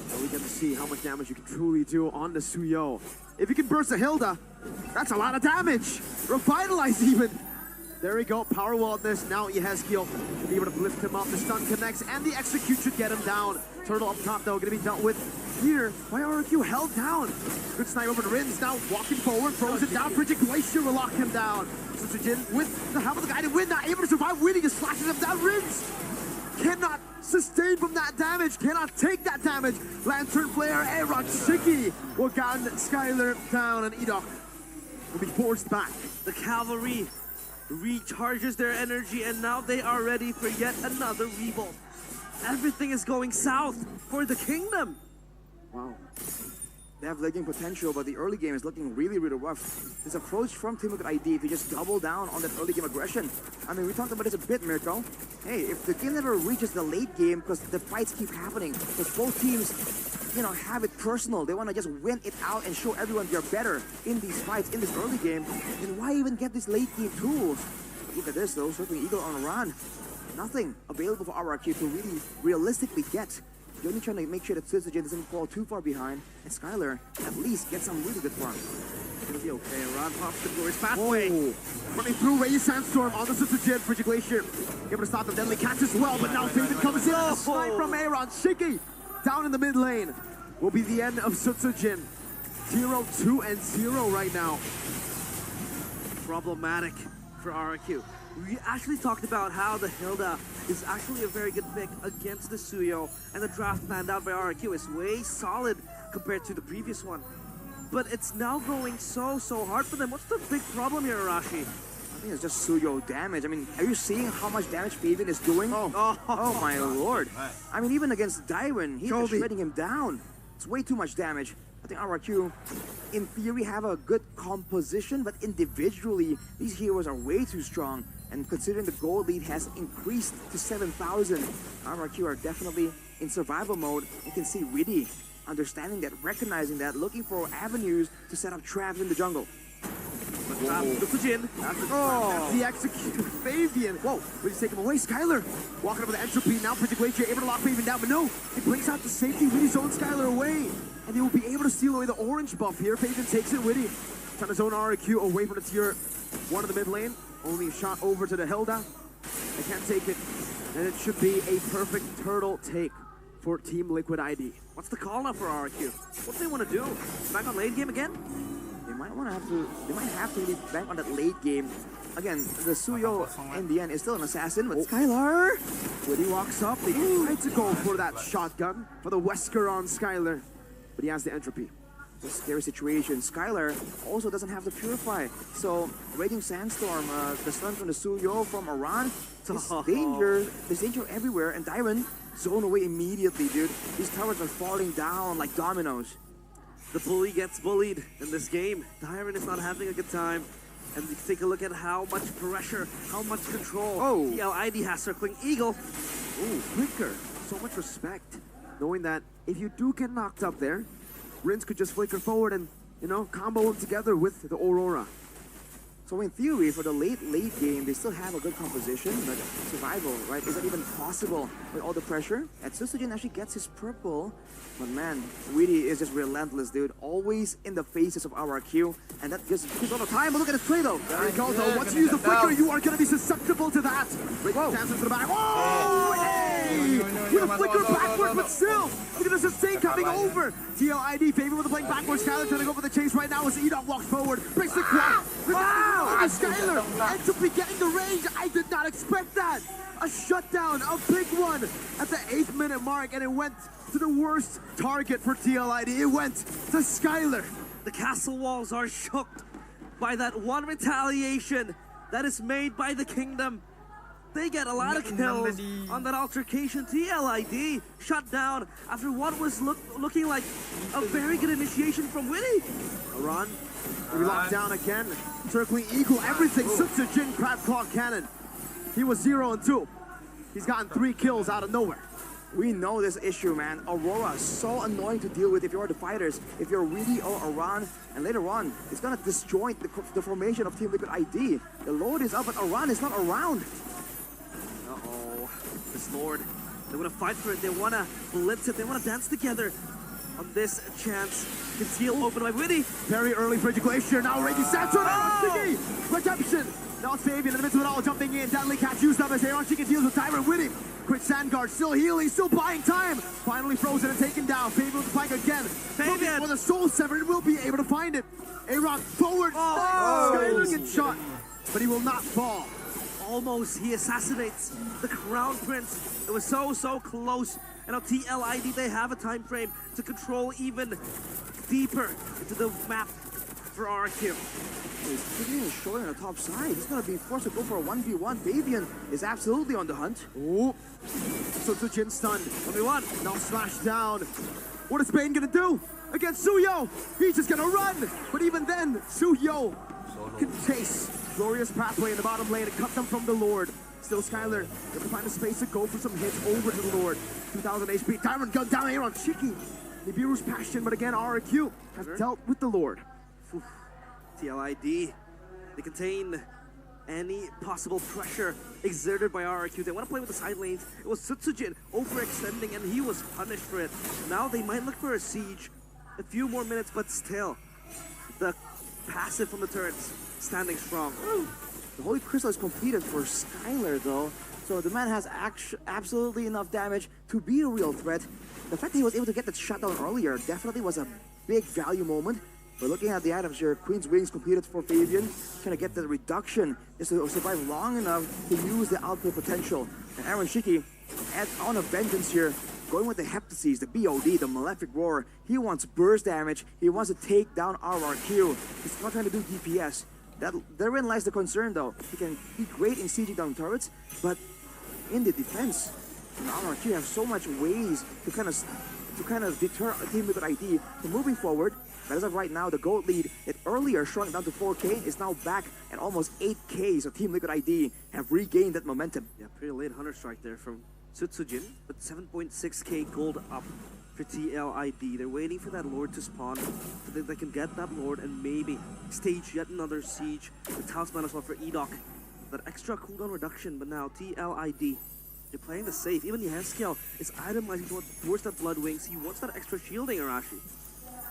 So we get to see how much damage you can truly do on the Suyo. If you can burst a Hilda, that's a lot of damage. Revitalize even. There we go, power wildness. Now Yehezkiel should be able to lift him up. The stun connects, and the execute should get him down. Turtle up top, though, gonna be dealt with here by RQ, held down. Good snipe over to Rins, now walking forward, throws it down. Frigid Glacier will lock him down. Sutsujin with the help of the guided wind, not able to survive. Winning just slashes him down. Rins cannot sustain from that damage, cannot take that damage. Lantern Flare, Aaron Shiki will gun Skylar down, and Edok will be forced back. The cavalry recharges their energy, and now they are ready for yet another revolt. Everything is going south for the kingdom. Wow. They have legging potential, but the early game is looking really, really rough. This approach from Team Liquid ID to just double down on that early game aggression. I mean, we talked about this a bit, Mirko. Hey, if the game never reaches the late game, because the fights keep happening, because both teams, you know, have it personal. They want to just win it out and show everyone they're better in these fights, in this early game. Then why even get these late game tools? Look at this, though. Circling Eagle on a run. Nothing available for RRQ to really realistically get. You're only trying to make sure that Sutsujin doesn't fall too far behind, and Skylar at least gets some really good fun. It'll be okay. Around pops the glorious pathway. Running through Ray Sandstorm on the Sutsujin. Frigid Glacier able to stop the deadly catch as well, but now Fabian comes in. A snipe from Aaron Shiki down in the mid lane. Will be the end of Sutsujin. 0-2-0 right now. Problematic for RRQ. We actually talked about how the Hilda is actually a very good pick against the Suyo, and the draft planned out by RRQ is way solid compared to the previous one. But it's now going so hard for them. What's the big problem here, Arashi? I think it's just Suyo damage. I mean, are you seeing how much damage Fabian is doing? Oh my lord. I mean, even against Daiwan, he's just shredding him down. It's way too much damage. I think RRQ, in theory, have a good composition, but individually, these heroes are way too strong. And considering the gold lead has increased to 7,000, RRQ are definitely in survival mode. You can see Widdy understanding that, recognizing that, looking for avenues to set up traps in the jungle. The execute Fabian. Whoa, will you take him away? Skylar walking up with the entropy. Now Frigid Glacier able to lock Fabian down, but no, he brings out the safety. Widdy zone Skylar away, and they will be able to steal away the orange buff here. Fabian takes it. Widdy trying to zone RRQ away from the tier 1 of the mid lane. Only a shot over to the Hilda. They can't take it, and it should be a perfect turtle take for Team Liquid ID. What's the call now for RRQ? What do they want to do? Back on late game again? They might have to really bank on that late game. Again, the Suyo in the end is still an assassin, but Skylar! When he walks up, they try to go for that shotgun for the Wesker on Skylar, but he has the entropy. It's a scary situation. Skylar also doesn't have the Purify. So, Raging Sandstorm, the stun from the Suyo from Iran, there's danger everywhere, and Dyron zone away immediately, dude. These towers are falling down like dominoes. The bully gets bullied in this game. Dyron is not having a good time. And take a look at how much pressure, how much control TLID has circling Eagle. Ooh, quicker. So much respect. Knowing that if you do get knocked up there, Rince could just flicker forward and, you know, combo them together with the Aurora. So in theory, for the late game, they still have a good composition, but survival, right? Is that even possible with all the pressure? And Susujin actually gets his purple, but man, Weedy is just relentless, dude. Always in the faces of RRQ, and that gives all the time. But look at his play, though. There he goes, though. Once you use the flicker, you are going to be susceptible to that. Whoa. Dances to the back. Whoa! Hey! With a flicker backward, but still, look at the sustain coming over. TLID favor with the playing backwards. Skylar trying to go for the chase right now as Edok walks forward. Breaks the quad. Skylar ends up getting the range. I did not expect that. A shutdown, a big one at the 8th minute mark, and it went to the worst target for TLID. It went to Skylar. The castle walls are shook by that one retaliation that is made by the Kingdom. They get a lot of kills on that altercation. TLID shut down after what was looking like a very good initiation from Winnie. Iran, we locked down again. Circling Eagle, everything. Sutsujin, Crab Claw Cannon. He was 0 and 2. He's gotten 3 kills out of nowhere. We know this issue, man. Aurora is so annoying to deal with if you're the fighters. If you're Weedy or Iran, and later on, it's gonna disjoint the formation of Team Liquid ID. The load is up, but Iran is not around. Uh-oh. This Lord, they want to fight for it. They want to blitz it. They want to dance together on this chance. Conceal open by Winnie. Very early for Glacier. Now Raging Sandstorm. Shiki! Redemption. Now it's Fabian in the midst of it all jumping in. Deadly catch used up as Aaron Shiki deals with Tyron Winnie. Quick Sandguard, still healing, still buying time. Finally frozen and taken down. Fabian with the flank again. Fabian with a soul severed will be able to find it. Aaron forward. Skylar gets shot, but he will not fall. Almost, he assassinates the Crown Prince. It was so close. And now TLID, they have a time frame to control even deeper into the map for RQ. Fabian is showing on the top side. He's going to be forced to go for a 1v1. Fabian is absolutely on the hunt. Ooh. Sutsujin stunned. 1v1. Now slashed down. What is Bane going to do against Suyo? He's just going to run. But even then, Suyo can chase. Glorious pathway in the bottom lane to cut them from the Lord. Still Skylar, has to find a space to go for some hits over to the Lord. 2,000 HP. Diamond gun down here on Shiki. Nibiru's passion, but again, RQ has dealt with the Lord. TLID, they contain any possible pressure exerted by RRQ. They want to play with the side lanes. It was Sutsujin overextending, and he was punished for it. Now they might look for a siege. A few more minutes, but still, the passive from the turrets standing strong. The Holy Crystal is completed for Skylar, though. So the man has absolutely enough damage to be a real threat. The fact that he was able to get that shutdown earlier definitely was a big value moment. But looking at the items here, Queen's Wings completed for Fabian, trying to get the reduction just to survive long enough to use the output potential. And Aaron Shiki adds on a vengeance here, going with the Heptases, the BOD, the Malefic Roar. He wants burst damage, he wants to take down RRQ. He's not trying to do DPS. Therein lies the concern, though. He can be great in sieging down turrets, but in the defense, RRQ have so much ways to kind of deter a Team Liquid ID from moving forward. But as of right now, the gold lead that earlier shrunk down to 4K is now back at almost 8K. So Team Liquid ID have regained that momentum. Yeah, pretty late Hunter Strike there from Sutsujin, but 7.6K gold up for TLID. They're waiting for that Lord to spawn so that they can get that Lord and maybe stage yet another siege. The talisman as well for Edok. That extra cooldown reduction, but now TLID, they're playing the safe. Even Yehezkiel is itemizing towards that Blood Wings. He wants that extra shielding, Arashi.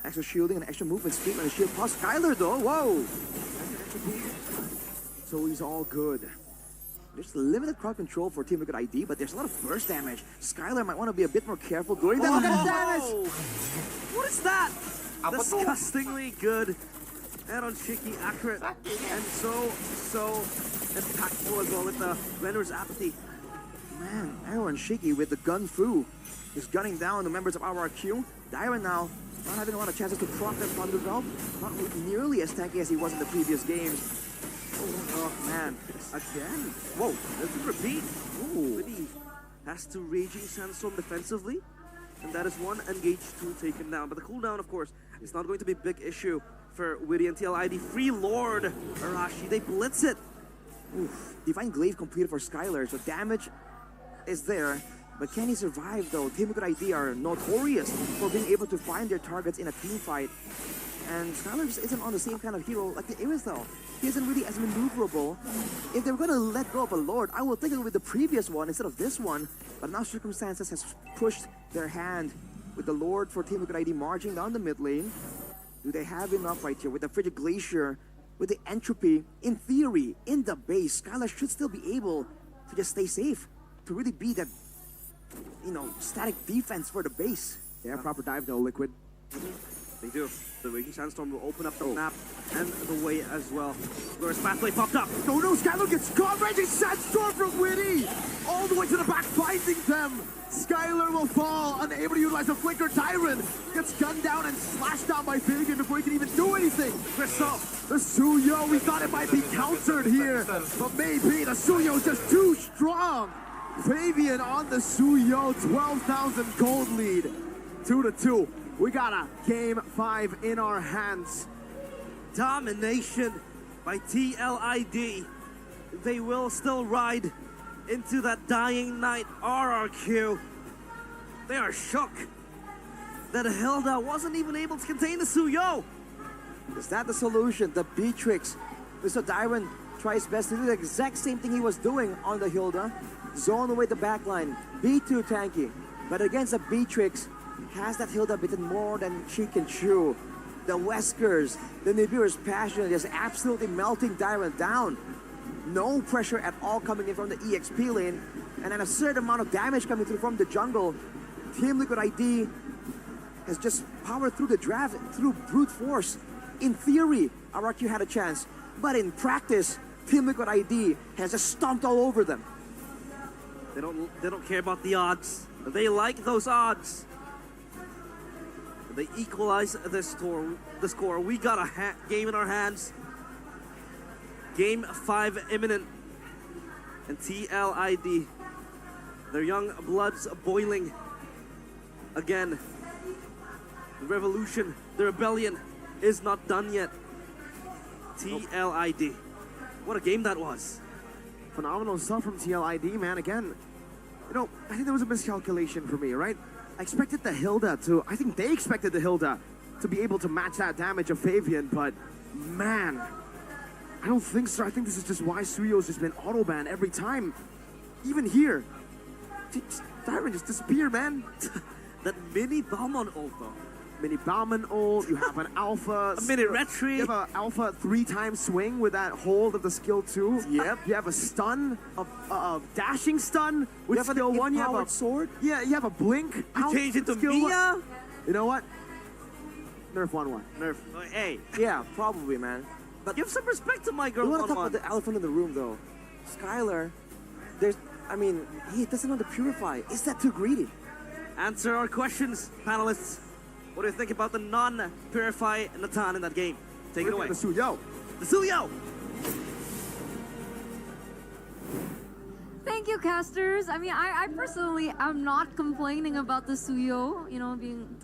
Extra shielding and extra movement speed on the shield. Plus Skylar, though, whoa! So he's all good. There's limited crowd control for Team Liquid ID, but there's a lot of burst damage. Skylar might want to be a bit more careful during that. Look at the damage! What is that? Disgustingly good. And on Shiki, accurate. And so impactful as well with the Renner's Apathy. Man, Aaron Shiki with the gun fu is gunning down the members of RRQ. Dyron now not having a lot of chances to proc that Thunder Belt. Not nearly as tanky as he was in the previous games. Oh man. Again. Whoa, let's repeat. Ooh. Witty has to Raging Sandstorm defensively. And that is one engage, two taken down. But the cooldown, of course, is not going to be a big issue for Witty and TLID. Free Lord Arashi, they blitz it. Oof. Divine Glaive completed for Skylar, so damage is there. But can he survive though? Team Liquid ID are notorious for being able to find their targets in a team fight. And Skylar just isn't on the same kind of hero like the Irithel. He isn't really as maneuverable. If they were gonna let go of a Lord, I would think it would be the previous one instead of this one. But now circumstances has pushed their hand with the Lord for Team Liquid ID marching down the mid lane. Do they have enough right here with the Frigid Glacier, with the entropy? In theory, in the base, Skylar should still be able to just stay safe, to really be that, you know, static defense for the base. They have proper dive though, Liquid. They do. The Raging Sandstorm will open up the map and the way as well. Where's pathway popped up? No, Skylar gets caught. Raging Sandstorm from Witty! All the way to the back, finding them. Skylar will fall, unable to utilize the flicker. Tyron gets gunned down and slashed down by Fabian before he can even do anything. The Suyo, we thought it might be countered here, but maybe the Suyo is just too strong. Fabian on the Suyo, 12,000 gold lead, 2-2. We got a game 5 in our hands. Domination by TLID. They will still ride into that dying night. RRQ. They are shook that Hilda wasn't even able to contain the Suyo. Is that the solution? The Beatrix. Mr. Dyron tries best to do the exact same thing he was doing on the Hilda. Zone away the backline. Be too tanky. But against the Beatrix, has that Hilda bitten more than she can chew? The Weskers, the Nibiru's passion is absolutely melting Dyron down. No pressure at all coming in from the EXP lane, and an absurd amount of damage coming through from the jungle. Team Liquid ID has just powered through the draft through brute force. In theory, RRQ had a chance, but in practice, Team Liquid ID has just stomped all over them. They don't care about the odds. They like those odds. They equalize the score. We got a game in our hands. Game 5 imminent. And TLID, their young blood's boiling again. The revolution, the rebellion is not done yet. TLID. What a game that was. Phenomenal stuff from TLID, man. Again, you know, I think there was a miscalculation for me, right? I expected the Hilda to, I think they expected the Hilda to be able to match that damage of Fabian, but man, I don't think so. I think this is just why Suyo's just been auto-banned every time. Even here, Tyron just disappeared, man. That mini Bauman ult though. Mini Bauman ult, you have an alpha. A mini retreat. You have an alpha 3-time swing with that hold of the skill 2. Yep. You have a stun, a dashing stun with skill 1. You have a sword. Yeah, you have a blink. You change it to skill Mia. 1. You know what? Nerf 1-1. Nerf. Hey. Yeah, probably, man. But give some respect to my girl. You want to talk about the elephant in the room, though? Skylar, he doesn't know to purify. Is that too greedy? Answer our questions, panelists. What do you think about the non-purify Natan in that game? Take it away. The Suyo. The Suyo! Thank you, casters. I mean, I personally am not complaining about the Suyo, you know, being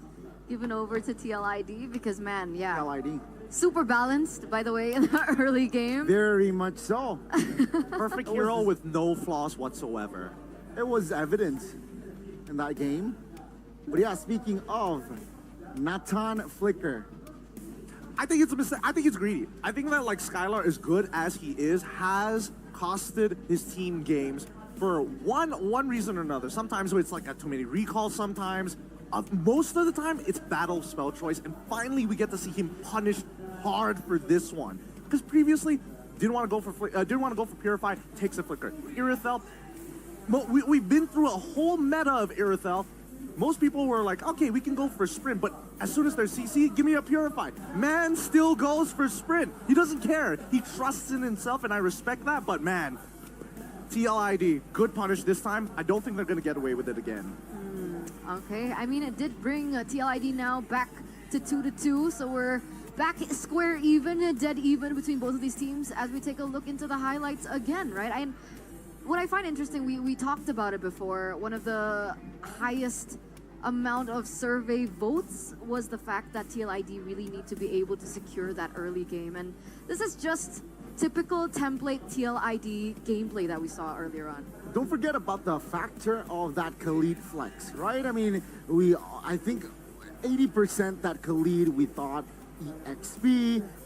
given over to TLID because, man, yeah. TLID. Super balanced, by the way, in the early game. Very much so. Perfect hero with no flaws whatsoever. It was evident in that game. But yeah, speaking of Natan Flicker. I think it's a mistake. I think it's greedy. I think that like Skylar, as good as he is, has costed his team games for one reason or another. Sometimes it's like too many recalls. Sometimes, most of the time, it's battle spell choice. And finally, we get to see him punished hard for this one. Because previously, didn't want to go for Purify. Takes a Flicker. Irithel. We've been through a whole meta of Irithel. Most people were like, okay, we can go for Sprint, but as soon as there's CC, give me a Purify. Man still goes for Sprint. He doesn't care. He trusts in himself, and I respect that, but man, TLID, good punish this time. I don't think they're going to get away with it again. Okay, I mean, it did bring TLID now back to 2-2. So we're back square even, dead even between both of these teams as we take a look into the highlights again, right? And what I find interesting, we talked about it before, one of the highest amount of survey votes was the fact that TLID really need to be able to secure that early game. And this is just typical template TLID gameplay that we saw earlier on. Don't forget about the factor of that Khalid flex, right? I mean, I think 80% that Khalid, we thought EXP,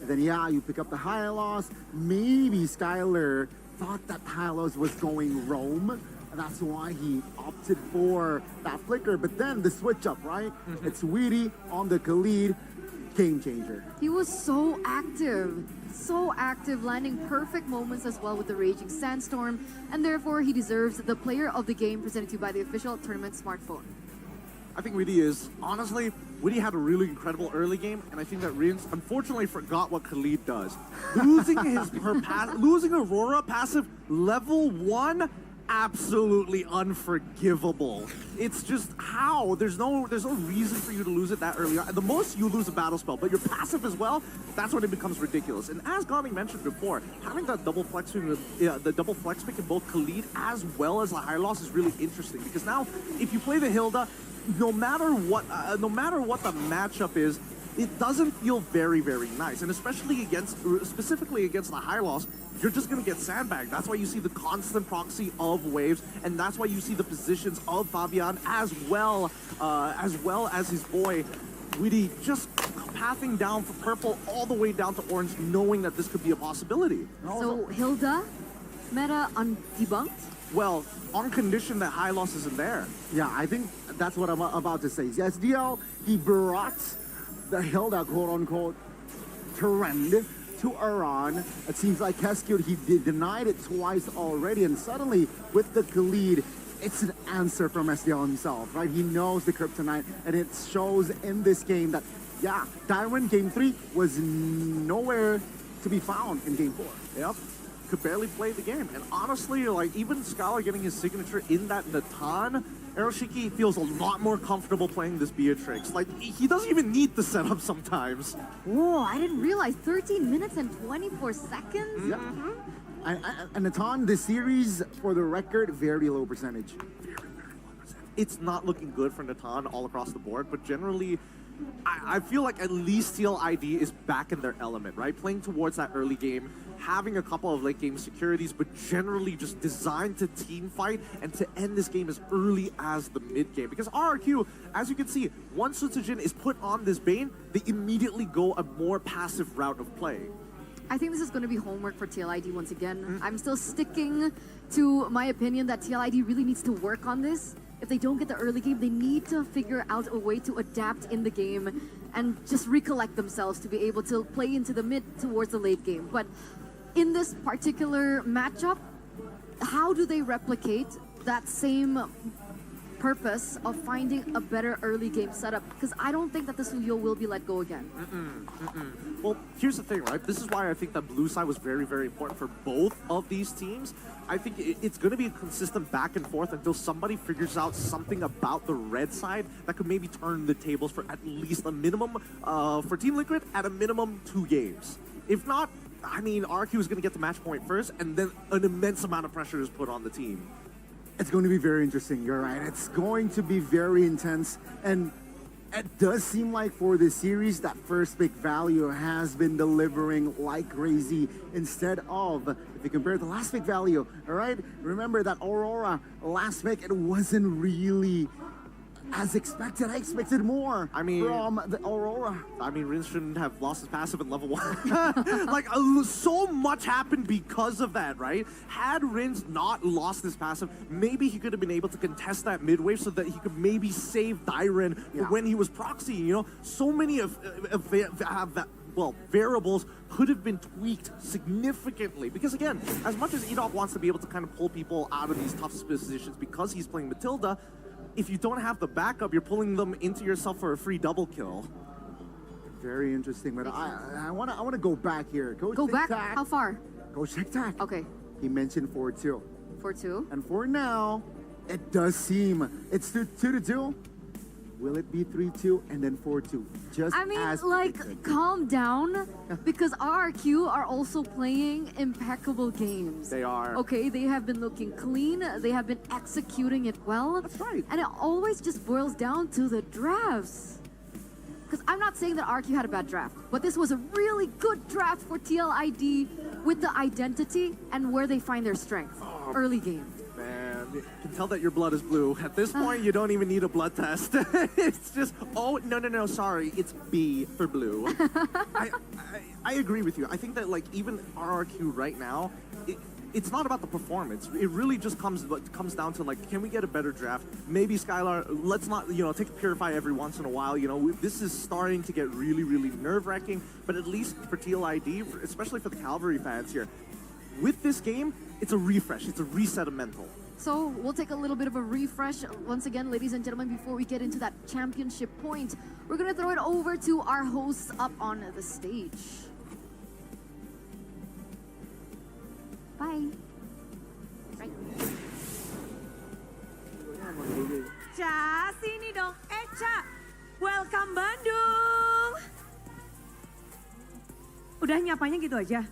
and then yeah, you pick up the high loss. Maybe Skylar thought that high loss was going roam, and that's why he opted for that flicker. But then the switch up, right? It's Weedy on the Khalid, game changer. He was so active, landing perfect moments as well with the Raging Sandstorm, and therefore he deserves the player of the game presented to you by the official tournament smartphone. I think Witty is, honestly, Witty had a really incredible early game, and I think that Rins unfortunately forgot what Khalid does. Losing Aurora passive level 1, absolutely unforgivable. It's just how? There's no reason for you to lose it that early on. At the most, you lose a battle spell, but your passive as well, that's when it becomes ridiculous. And as Gami mentioned before, having that double flex the double flex pick in both Khalid as well as the high loss is really interesting, because now if you play the Hilda, no matter what the matchup is, it doesn't feel very, very nice. And specifically against the high loss, you're just gonna get sandbagged. That's why you see the constant proxy of waves, and that's why you see the positions of Fabian as well as his boy Witty just pathing down for purple all the way down to orange, knowing that this could be a possibility. So Hilda, meta undebunked? Well, on condition that high loss isn't there. Yeah, I think that's what I'm about to say. SDL, he brought the Hilda quote-unquote trend to Iran. It seems like Keskut, he denied it twice already, and suddenly with the Khalid, it's an answer from SDL himself, right? He knows the kryptonite, and it shows in this game that, yeah, Darwin game 3 was nowhere to be found in game 4. Yep. Could barely play the game. And honestly, like, even Scholar getting his signature in that Natan, Eroshiki feels a lot more comfortable playing this Beatrix. Like, he doesn't even need the setup sometimes. Whoa, I didn't realize 13 minutes and 24 seconds? Yeah. And Natan, this series, for the record, very low percentage. It's not looking good for Natan all across the board, but generally, I feel like at least Steel ID is back in their element, right? Playing towards that early game, having a couple of late game securities, but generally just designed to team fight and to end this game as early as the mid game. Because RRQ, as you can see, once Sutsujin is put on this Bane, they immediately go a more passive route of play. I think this is going to be homework for TLID once again. I'm still sticking to my opinion that TLID really needs to work on this. If they don't get the early game, they need to figure out a way to adapt in the game and just recollect themselves to be able to play into the mid towards the late game. But in this particular matchup, how do they replicate that same purpose of finding a better early game setup? Because I don't think that the Suyo will be let go again. Well, here's the thing, right? This is why I think that blue side was very, very important for both of these teams. I think it's going to be a consistent back and forth until somebody figures out something about the red side that could maybe turn the tables for at least a minimum, for Team Liquid, at a minimum 2 games. If not, I mean, RQ is going to get the match point first, and then an immense amount of pressure is put on the team. It's going to be very interesting, you're right. It's going to be very intense, and it does seem like for this series that first pick value has been delivering like crazy instead of, if you compare the last pick value, all right? Remember that Aurora last pick, it wasn't really as expected. I expected more from the Aurora. I mean, Rin shouldn't have lost his passive in level 1. Like, so much happened because of that, right? Had Rin's not lost his passive, maybe he could have been able to contest that mid wave so that he could maybe save Dyren when he was proxying, you know? So many variables could have been tweaked significantly. Because again, as much as Edok wants to be able to kind of pull people out of these tough positions because he's playing Matilda, if you don't have the backup, you're pulling them into yourself for a free double kill. Very interesting, but I want to go back here. Go back? How far? Coach Tic-Tac. Okay. He mentioned 4-2. 4-2. And for now, it does seem it's 2-2. Will it be 3-2 and then 4-2? Just I mean, as like, predicted. calm down, because RRQ are also playing impeccable games. They are. Okay, they have been looking clean, they have been executing it well. That's right. And it always just boils down to the drafts. Because I'm not saying that RQ had a bad draft, but this was a really good draft for TLID with the identity and where they find their strength. Early game. Man, you can tell that your blood is blue. At this point, you don't even need a blood test. It's just, oh, no, sorry. It's B for blue. I agree with you. I think that, like, even RRQ right now, it's not about the performance. It really just comes down to, like, can we get a better draft? Maybe Skylar, let's not, take a Purify every once in a while. This is starting to get really, really nerve-wracking. But at least for TLID, especially for the Calvary fans here, with this game, it's a refresh. It's a reset of mental. So we'll take a little bit of a refresh. Once again, ladies and gentlemen, before we get into that championship point, we're going to throw it over to our hosts up on the stage. Bye. Right. Ca, sini dong. Ca, welcome Bandung. Udah nyapanya gitu aja?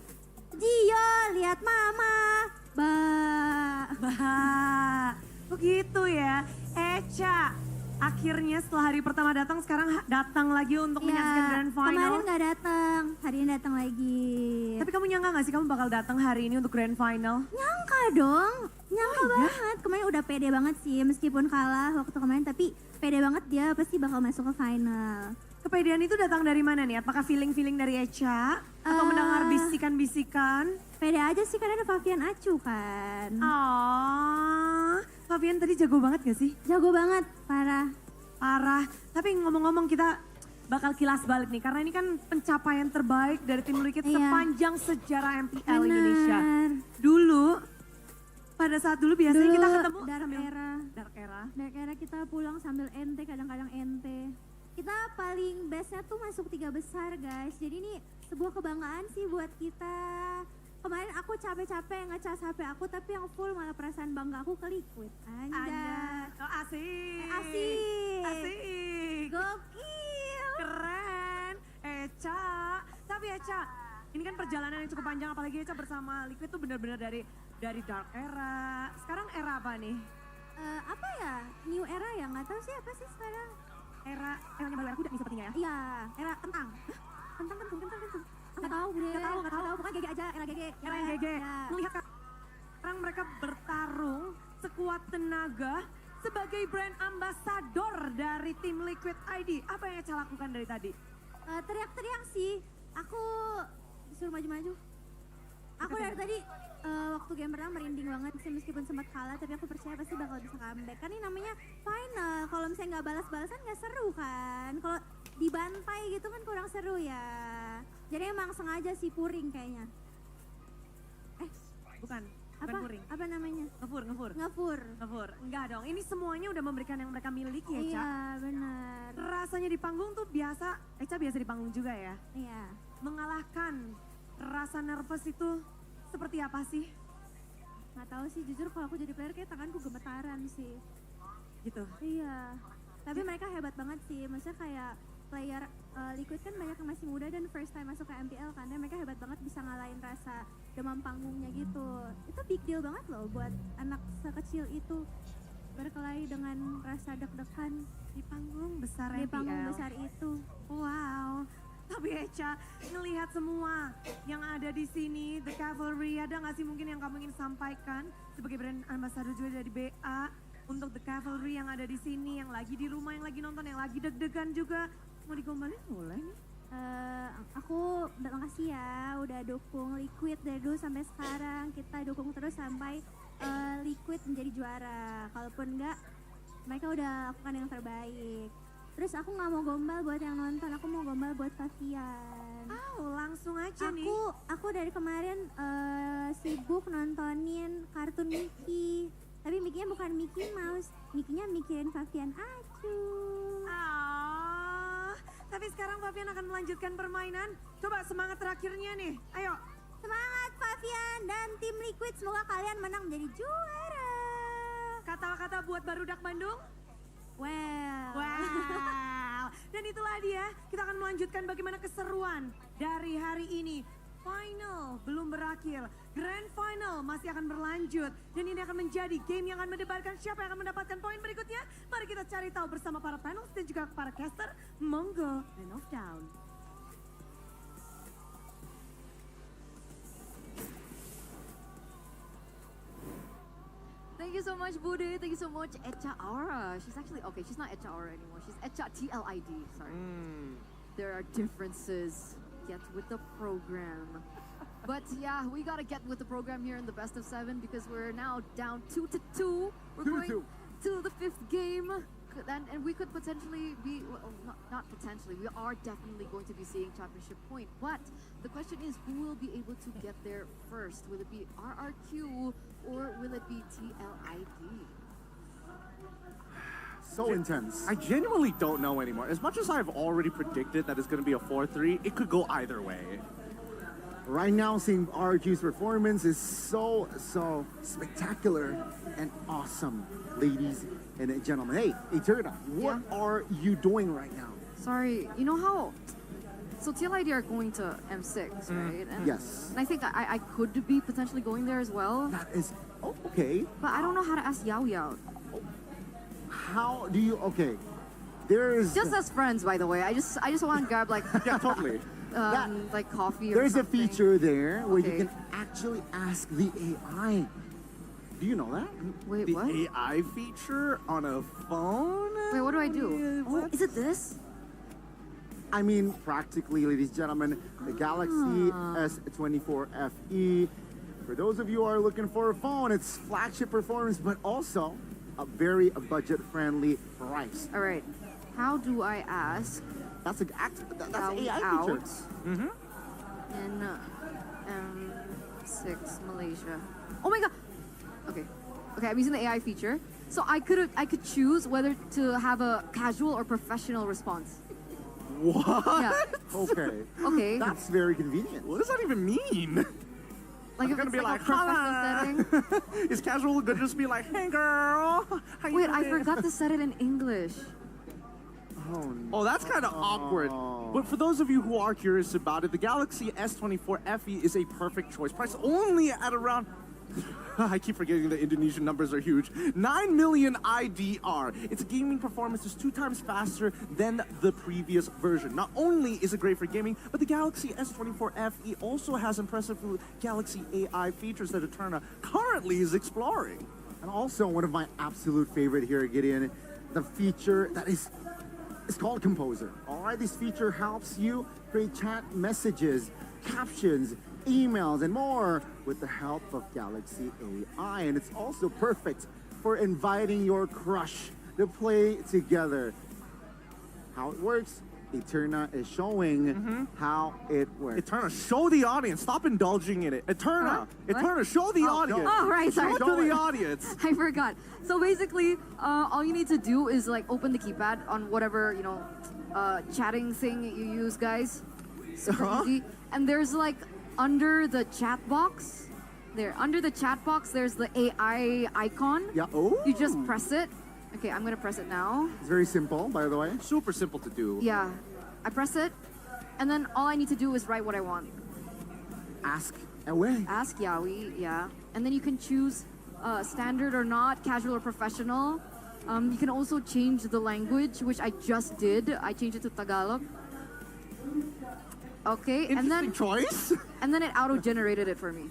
Gio, lihat mama. Begitu ya. Ca, akhirnya setelah hari pertama datang, sekarang datang lagi untuk menyaksikan grand final. Kemarin nggak datang, hari ini datang lagi. Tapi kamu nyangka gak sih kamu bakal datang hari ini untuk grand final? Nyangka dong, nyangka banget. Kemarin udah pede banget sih, meskipun kalah waktu kemarin, tapi pede banget dia pasti bakal masuk ke final. Kepedean itu datang dari mana nih? Apakah feeling-feeling dari Echa? Atau mendengar bisikan-bisikan? Pede aja sih karena ada Fabian Acu kan. Oh, Fabian tadi jago banget gak sih? Jago banget, parah. Parah. Tapi ngomong-ngomong kita bakal kilas balik nih. Karena ini kan pencapaian terbaik dari tim Liquid sepanjang sejarah MPL Indonesia. Dulu, pada saat dulu biasanya kita ketemu Dark Era. Dark Era Kita pulang sambil ente, kadang-kadang ente. Kita paling bestnya tuh masuk 3 besar guys. Jadi ini sebuah kebanggaan sih buat kita. Kemarin aku capek-capek ngecas HP aku, tapi yang full malah perasaan bangga aku ke Liquid. Anda. Oh, asik. Asik. Gokil. Keren. Echa. Tapi Echa, ini kan perjalanan yang cukup panjang, apalagi Echa bersama Liquid tuh benar-benar dari Dark Era. Sekarang era apa nih? Apa ya? New era ya? Nggak tahu sih apa sih sekarang. Era baru era kuda nih sepertinya ya? Iya, era kentang. Kentang. Nggak tahu gue. Nggak tahu. Pokoknya GG aja, era GG. Era yang GG. Ya. Melihat sekarang mereka bertarung sekuat tenaga sebagai brand ambassador dari tim Liquid ID. Apa yang Echa lakukan dari tadi? Teriak-teriak sih. Aku disuruh maju-maju. Aku dari tadi waktu game pertama merinding banget sih, meskipun sempat kalah, tapi aku percaya pasti bakal bisa comeback. Kan ini namanya final, kalau misalnya nggak balas-balasan nggak seru kan. Kalau dibantai gitu kan kurang seru ya. Jadi emang sengaja sih puring kayaknya. Bukan puring. Apa namanya? Ngefur. Enggak dong, ini semuanya udah memberikan yang mereka miliki ya, Ca? Iya, benar. Rasanya di panggung tuh biasa, Echa biasa di panggung juga ya? Iya. Mengalahkan rasa nervous itu seperti apa sih? Nggak tahu sih, jujur kalau aku jadi player kayak tanganku gemetaran sih. Gitu? Iya. Tapi mereka hebat banget sih, maksudnya kayak player Liquid kan banyak yang masih muda dan first time masuk ke MPL kan, dan mereka hebat banget bisa ngalahin rasa demam panggungnya gitu. Itu big deal banget loh buat anak sekecil itu berkelahi dengan rasa deg-degan di panggung besar di MPL. panggung besar itu. Wow. Tapi Echa, ngelihat semua yang ada di sini, The Cavalry, ada nggak sih mungkin yang kamu ingin sampaikan sebagai brand ambassador juga dari BA untuk The Cavalry yang ada di sini, yang lagi di rumah, yang lagi nonton, yang lagi deg-degan juga, mau digombalin boleh nih? Aku makasih ya udah dukung Liquid dari dulu sampai sekarang. Kita dukung terus sampai Liquid menjadi juara. Kalaupun enggak, mereka udah lakukan yang terbaik. Terus aku nggak mau gombal buat yang nonton, aku mau gombal buat Fabian. Langsung aja nih. Aku dari kemarin sibuk nontonin kartun Mickey. Tapi Mickey-nya bukan Mickey Mouse, Mickey-nya mikirin Fabian Acu. Tapi sekarang Fabian akan melanjutkan permainan. Coba semangat terakhirnya nih, ayo. Semangat Fabian dan tim Liquid, semoga kalian menang menjadi juara. Kata-kata buat Barudak Bandung? Well. Wow. Dan itulah dia, kita akan melanjutkan bagaimana keseruan dari hari ini. Final belum berakhir, Grand Final masih akan berlanjut. Dan ini akan menjadi game yang akan mendebarkan siapa yang akan mendapatkan poin berikutnya. Mari kita cari tahu bersama para panels dan juga para caster. Monggo, Man of Down. Thank you so much, Bude. Thank you so much, Echa Aura. She's actually, okay, she's not Echa Aura anymore. She's Echa TLID, sorry. There are differences. Get with the program. But yeah, we gotta get with the program here in the best of 7 because we're now down 2-2. We're going to the 5th game. And we could potentially be, well, not potentially, we are definitely going to be seeing championship point. But the question is, who will be able to get there first? Will it be RRQ or will it be TLID? So intense. I genuinely don't know anymore. As much as I've already predicted that it's going to be a 4-3, it could go either way. Right now, seeing RQ's performance is so spectacular and awesome, ladies and gentlemen. Hey, Eterna, what are you doing right now? Sorry, you know how, so TLID are going to M6, right? And, Yes. And I think I could be potentially going there as well. That is, okay. But I don't know how to ask Yao Yao. How do you, okay. There's... Just as friends, by the way. I just want to grab like Yeah, totally. like coffee or There's something. a feature there where you can actually ask the AI. Do you know that? Wait, The what? AI feature on a phone? Wait, what do I do? Oh, is it this? I mean, practically, ladies and gentlemen, the Galaxy S24 FE. For those of you who are looking for a phone, it's flagship performance, but also a very budget-friendly price. All right. How do I ask? That's an AI out feature. in M6 Malaysia? Oh my god. Okay. Okay, I'm using the AI feature. So I could choose whether to have a casual or professional response. What? Yeah. Okay. Okay. That's very convenient. What does that even mean? Like if gonna it's be like like, a professional setting. Is casual good just be like, hey girl, how you Wait, I doing?" forgot to set it in English. Oh, no. Oh, that's kind of awkward. But for those of you who are curious about it, the Galaxy S24 FE is a perfect choice. Price only at around... I keep forgetting the Indonesian numbers are huge. 9 million IDR. Its gaming performance is 2 times faster than the previous version. Not only is it great for gaming, but the Galaxy S24 FE also has impressive Galaxy AI features that Eterna currently is exploring. And also, one of my absolute favorite here, Gideon, the feature that is... It's called Composer. All right, this feature helps you create chat messages, captions, emails, and more with the help of Galaxy AI. And it's also perfect for inviting your crush to play together. How it works, Eterna is showing how it works. Eterna, show the audience. Stop indulging in it. Eterna, Huh? What? Eterna, show the audience. Oh, right, sorry. Show it to the audience. I forgot. So basically, all you need to do is like open the keypad on whatever, chatting thing you use, guys. Super easy. And there's like under the chat box, under the chat box, there's the AI icon. Yeah. Oh. You just press it. Okay, I'm gonna press it now. It's very simple, by the way. Super simple to do. Yeah, I press it, and then all I need to do is write what I want. Ask away. Ask Yaoi, yeah. And then you can choose standard or not, casual or professional. You can also change the language, which I just did. I changed it to Tagalog. Okay, and then choice. And then it auto-generated it for me.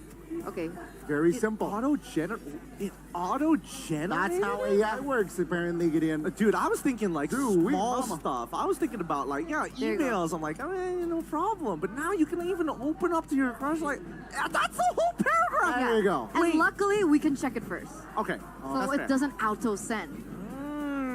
Okay. Very simple. It auto-generated? That's how AI works, apparently, Gideon. Dude, I was thinking like Dude, small mama. stuff. I was thinking about like, There you go. emails. I'm like, no problem. But now you can even open up to your crush like, that's the whole paragraph. There you go. And luckily, we can check it first. Okay. So that's it fair. doesn't auto-send.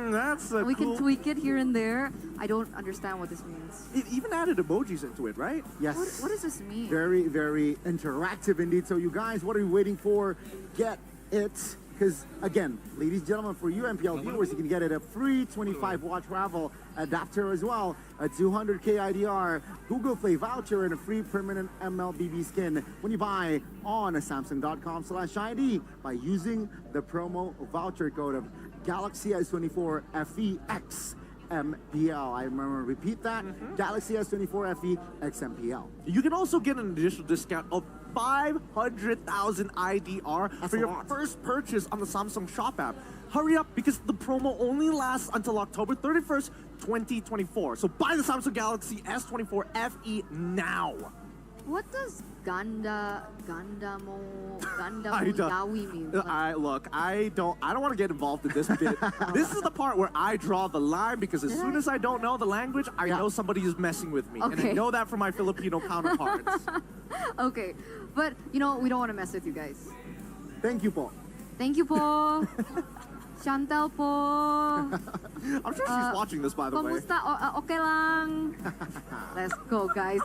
That's a We cool... can tweak it here and there. I don't understand what this means. It even added emojis into it, right? Yes. What does this mean? Very, very interactive indeed. So you guys, what are you waiting for? Get it. Because again, ladies and gentlemen, for you MPL viewers, you can get it a free 25-watt travel adapter as well, a 200K IDR, Google Play voucher, and a free permanent MLBB skin when you buy on Samsung.com/ID by using the promo voucher code of Galaxy S24 FE X MPL. I remember, repeat that. Galaxy S24 FE X MPL. You can also get an additional discount of 500,000 IDR That's for a your lot. first purchase on the Samsung Shop app. Hurry up because the promo only lasts until October 31st, 2024. So buy the Samsung Galaxy S24 FE now. What does Gandamo I don't- Yawi mean? I don't want to get involved in this bit. This is the part where I draw the line because as soon as I don't know the language, I know somebody is messing with me. And I Okay. know that from my Filipino counterparts. Okay, but you know, we don't want to mess with you guys. Thank you, po. Thank you po. Chantel po. I'm sure she's watching this, by the way. Kamusta? Okay lang. Let's go, guys.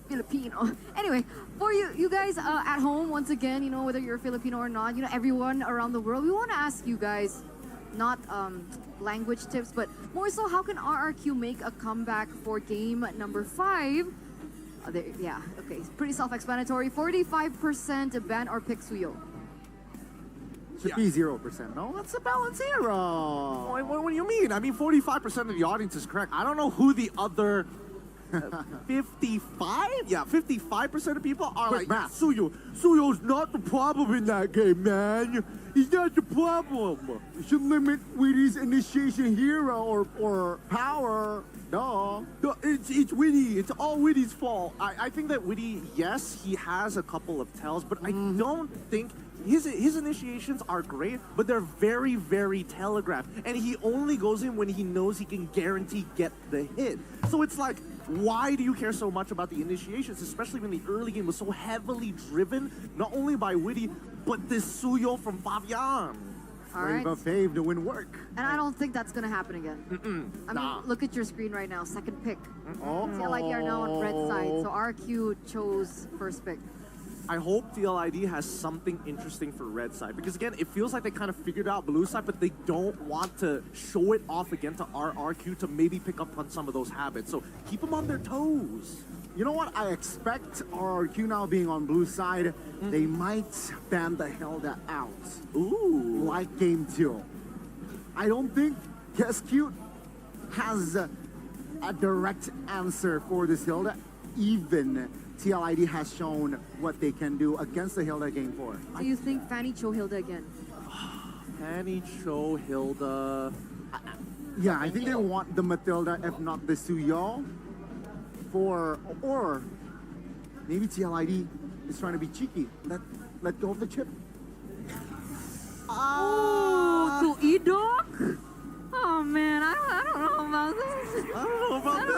Filipino. Anyway, for you guys at home, once again, you know, whether you're Filipino or not, you know, everyone around the world, we want to ask you guys, not language tips, but more so, how can RRQ make a comeback for game number 5? Yeah, okay, it's pretty self-explanatory. 45% ban or pick Suyo. Should be 0%. No, that's a balance zero. What do you mean? I mean, 45% of the audience is correct. I don't know who the other 55? Yeah, 55% of people are Quick like, math. Suyo's not the problem in that game, man. He's not the problem. You should limit Wheaty's initiation hero or power. No. No, it's Witty. It's all Witty's fault. I think that Witty, yes, he has a couple of tells, but I don't think his initiations are great, but they're very, very telegraphed. And he only goes in when he knows he can guarantee get the hit. So it's like, why do you care so much about the initiations, especially when the early game was so heavily driven, not only by Witty, but this Suyo from Fabian? All Wave right. of Fave to win work. And I don't think that's gonna happen again. I mean, look at your screen right now. Second pick. Oh. TLID are now on red side, so RQ chose first pick. I hope TLID has something interesting for red side because again, it feels like they kind of figured out blue side, but they don't want to show it off again to RRQ to maybe pick up on some of those habits. So keep them on their toes. You know what? I expect RRQ now being on blue side, they might ban the Hilda out. Ooh. Like game 2. I don't think Cute has a direct answer for this Hilda, even TLID has shown what they can do against the Hilda game 4. Do you think Fanny Cho Hilda again? Fanny Cho Hilda. Yeah, I think they want the Matilda, if not the Suyo. Or maybe TLID is trying to be cheeky. Let go of the chip. Oh, to Edok? Oh man, I don't know about this. I don't know about this,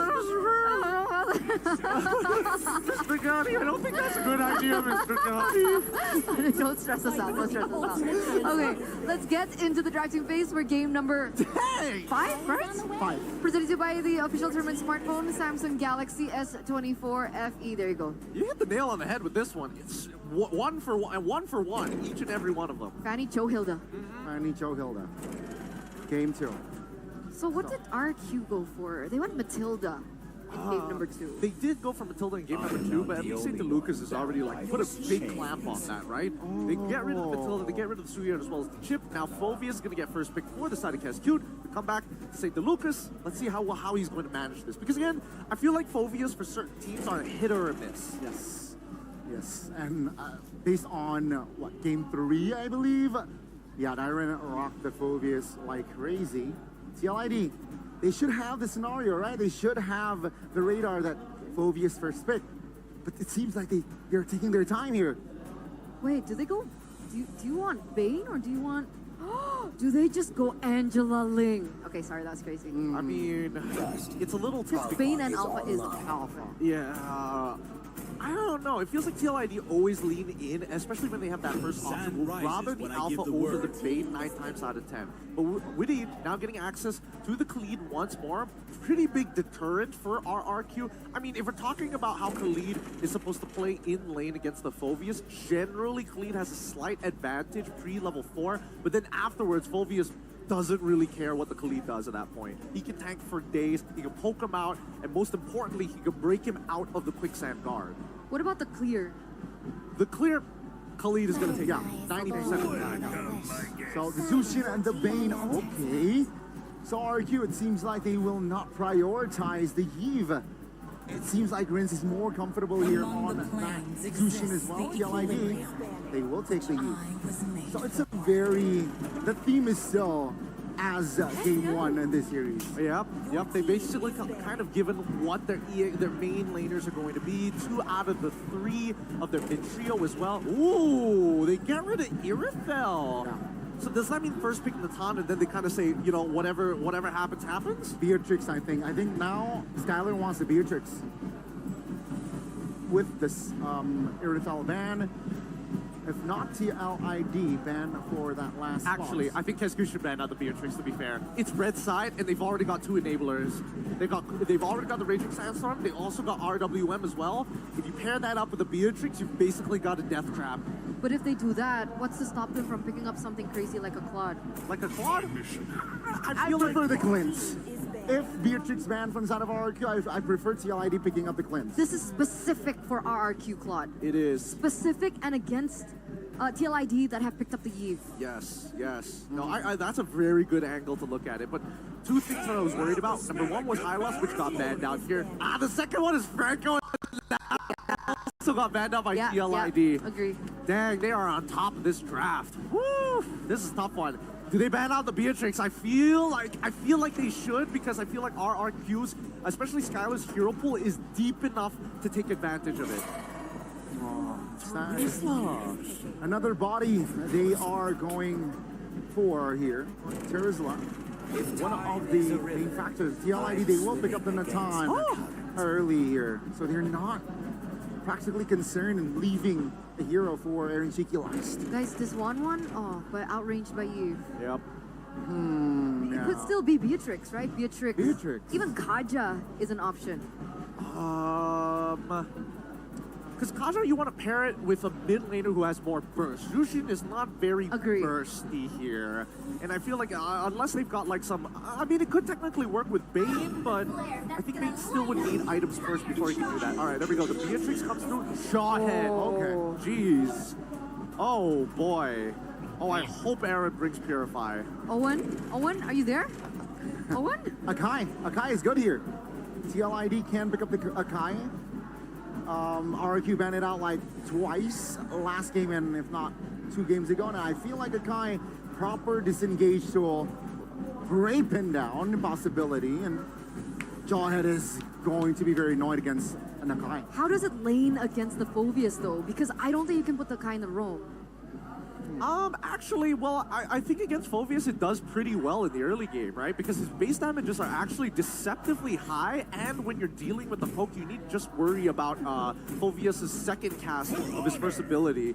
Mr. Gotti. I don't think that's a good idea, Mr. Gotti. Don't stress us out. Don't stress us out. Okay, let's get into the drive team phase for game number 5, right? 5. Presented to you by the official tournament smartphone, Samsung Galaxy S24 FE. There you go. You hit the nail on the head with this one. It's one for one, each and every one of them. Fanny Cho Hilda. Fanny Cho Hilda. Game 2. So what did RQ go for? They went Matilda in game number 2. They did go for Matilda in game number 2, but at least St. Lucas is already like put a big clamp on that, right? They get rid of Matilda, they get rid of the Suya as well as the chip. Now Fovius is gonna get first pick for the side of Cascute. To come back to St. Lucas, let's see how he's going to manage this. Because again, I feel like Fovius for certain teams are a hit or a miss. Yes. And based on game 3, I believe. Yeah, Dyron rocked the Phobius like crazy. TLID, they should have the scenario, right? They should have the radar that Phobius first pick. But it seems like they're taking their time here. Wait, do they go? Do you want Bane or do you want? Do they just go Angela Ling? Okay, sorry, that's crazy. I mean, it's a little tough. Bane and Alpha is Alpha. Yeah. I don't know. It feels like TLID always lean in, especially when they have that first option. We'll rather the Alpha over the Bane 9 times out of 10. But Witty now getting access to the Khalid once more. Pretty big deterrent for RRQ. I mean, if we're talking about how Khalid is supposed to play in lane against the Phobius, generally Khalid has a slight advantage pre-level 4, but then afterwards, Phobius doesn't really care what the Khalid does at that point. He can tank for days, he can poke him out, and most importantly, he can break him out of the quicksand guard. What about the clear? The clear, Khalid is gonna take 90% of the time. So the Zushin and the Bane, okay. So RQ, it seems like they will not prioritize the Eve. It seems like Rins is more comfortable here on that Zushin as well. TLID, they will take the Eve. So it's a very, the theme is still as game one in this series. Yep. They basically kind of given what their main laners are going to be. 2 out of the 3 of their mid trio as well. Ooh, they get rid of Irithel. Yeah. So does that mean first pick Natan and then they kind of say, you know, whatever happens, happens? Beatrix, I think. I think now Skylar wants the Beatrix. With this Irithel ban. If not TLID, ban for that last Actually, spot. I think Kesku should ban out the Beatrix, to be fair. It's red side, and they've already got 2 enablers. They've already got the Raging Sandstorm. They also got RWM as well. If you pair that up with the Beatrix, you've basically got a death trap. But if they do that, what's to stop them from picking up something crazy like a Claude? Like a quad? I prefer the cleanse. If Beatrix ban from inside of RRQ, I prefer TLID picking up the cleanse. This is specific for RRQ, Claude. It is. Specific and against TLID that have picked up the Eve. Yes. No, that's a very good angle to look at it. But 2 things that I was worried about. Number 1 was Hylos, which got banned out here. The second one is Franco. Also got banned out by TLID. Yeah, agree. Dang, they are on top of this draft. Woo! This is a tough one. Do they ban out the Beatrix? I feel like they should, because I feel like RRQ's, especially Skylar's hero pool, is deep enough to take advantage of it. Another body they are going for here. Terizla is one of the main factors. TLID, they will pick up the Natan early here. So they're not practically concerned in leaving the hero for Aaron Shiki last. Guys, this 1-1, but outranged by Eve. Yep. It could still be Beatrix, right? Beatrix. Even Kaja is an option. Because Kaja, you want to pair it with a mid laner who has more burst. Jushin is not very bursty here. And I feel like unless they've got like some... I mean, it could technically work with Bane, but I think Bane still would need items first before he can do that. All right, there we go. The Beatrix comes through. Shawhead. Okay. Jeez. Oh, boy. Oh, I hope Aaron brings Purify. Owen, are you there? Owen? Akai is good here. TLID can pick up the Akai. RQ banned it out like twice last game, and if not 2 games ago. Now I feel like Akai proper disengage tool, break pin down possibility, and Jawhead is going to be very annoyed against an Akai. How does it lane against the Phobius though? Because I don't think you can put the Akai in the roam. Actually, well, I think against Phobius it does pretty well in the early game, right? Because his base damages are actually deceptively high, and when you're dealing with the poke, you need to just worry about Phobius' second cast of his first ability.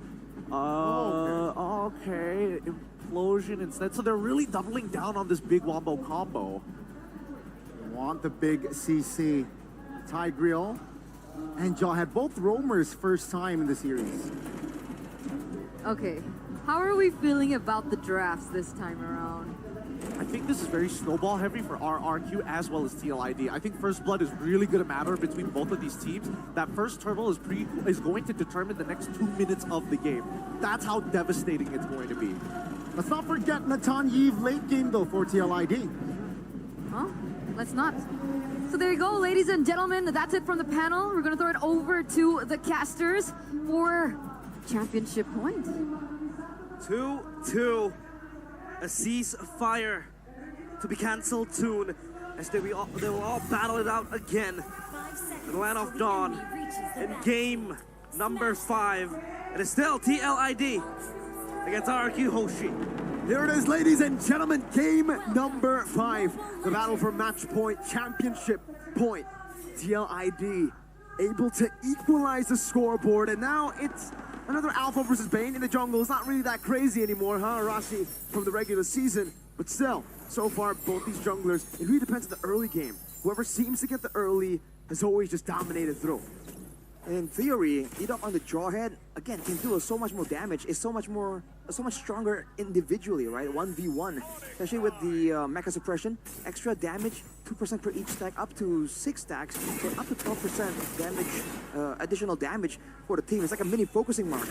Okay, Implosion instead. So they're really doubling down on this big wombo combo. Want the big CC. Tigreal and Jawhead, both roamers first time in the series. Okay. How are we feeling about the drafts this time around? I think this is very snowball heavy for RRQ as well as TLID. I think First Blood is really going to matter between both of these teams. That first turtle is going to determine the next 2 minutes of the game. That's how devastating it's going to be. Let's not forget Natan Yves late game though for TLID. Huh? Let's not. So there you go, ladies and gentlemen. That's it from the panel. We're going to throw it over to the casters for championship point. 2-2. A ceasefire to be cancelled soon, as they will all battle it out again in the Land of Dawn in game number 5. It is still TLID against RQ Hoshi. Here it is, ladies and gentlemen, game number 5. The battle for match point, championship point. TLID able to equalize the scoreboard, and now it's another Alpha versus Bane in the jungle. It's not really that crazy anymore, huh, Rashi, from the regular season. But still, so far, both these junglers, it really depends on the early game. Whoever seems to get the early has always just dominated through. In theory, Edok on the Jawhead, again, can do so much more damage. It's so much stronger individually, right? 1v1, especially with the Mecha Suppression. Extra damage, 2% per each stack, up to 6 stacks, so up to 12% damage, additional damage for the team. It's like a mini focusing mark.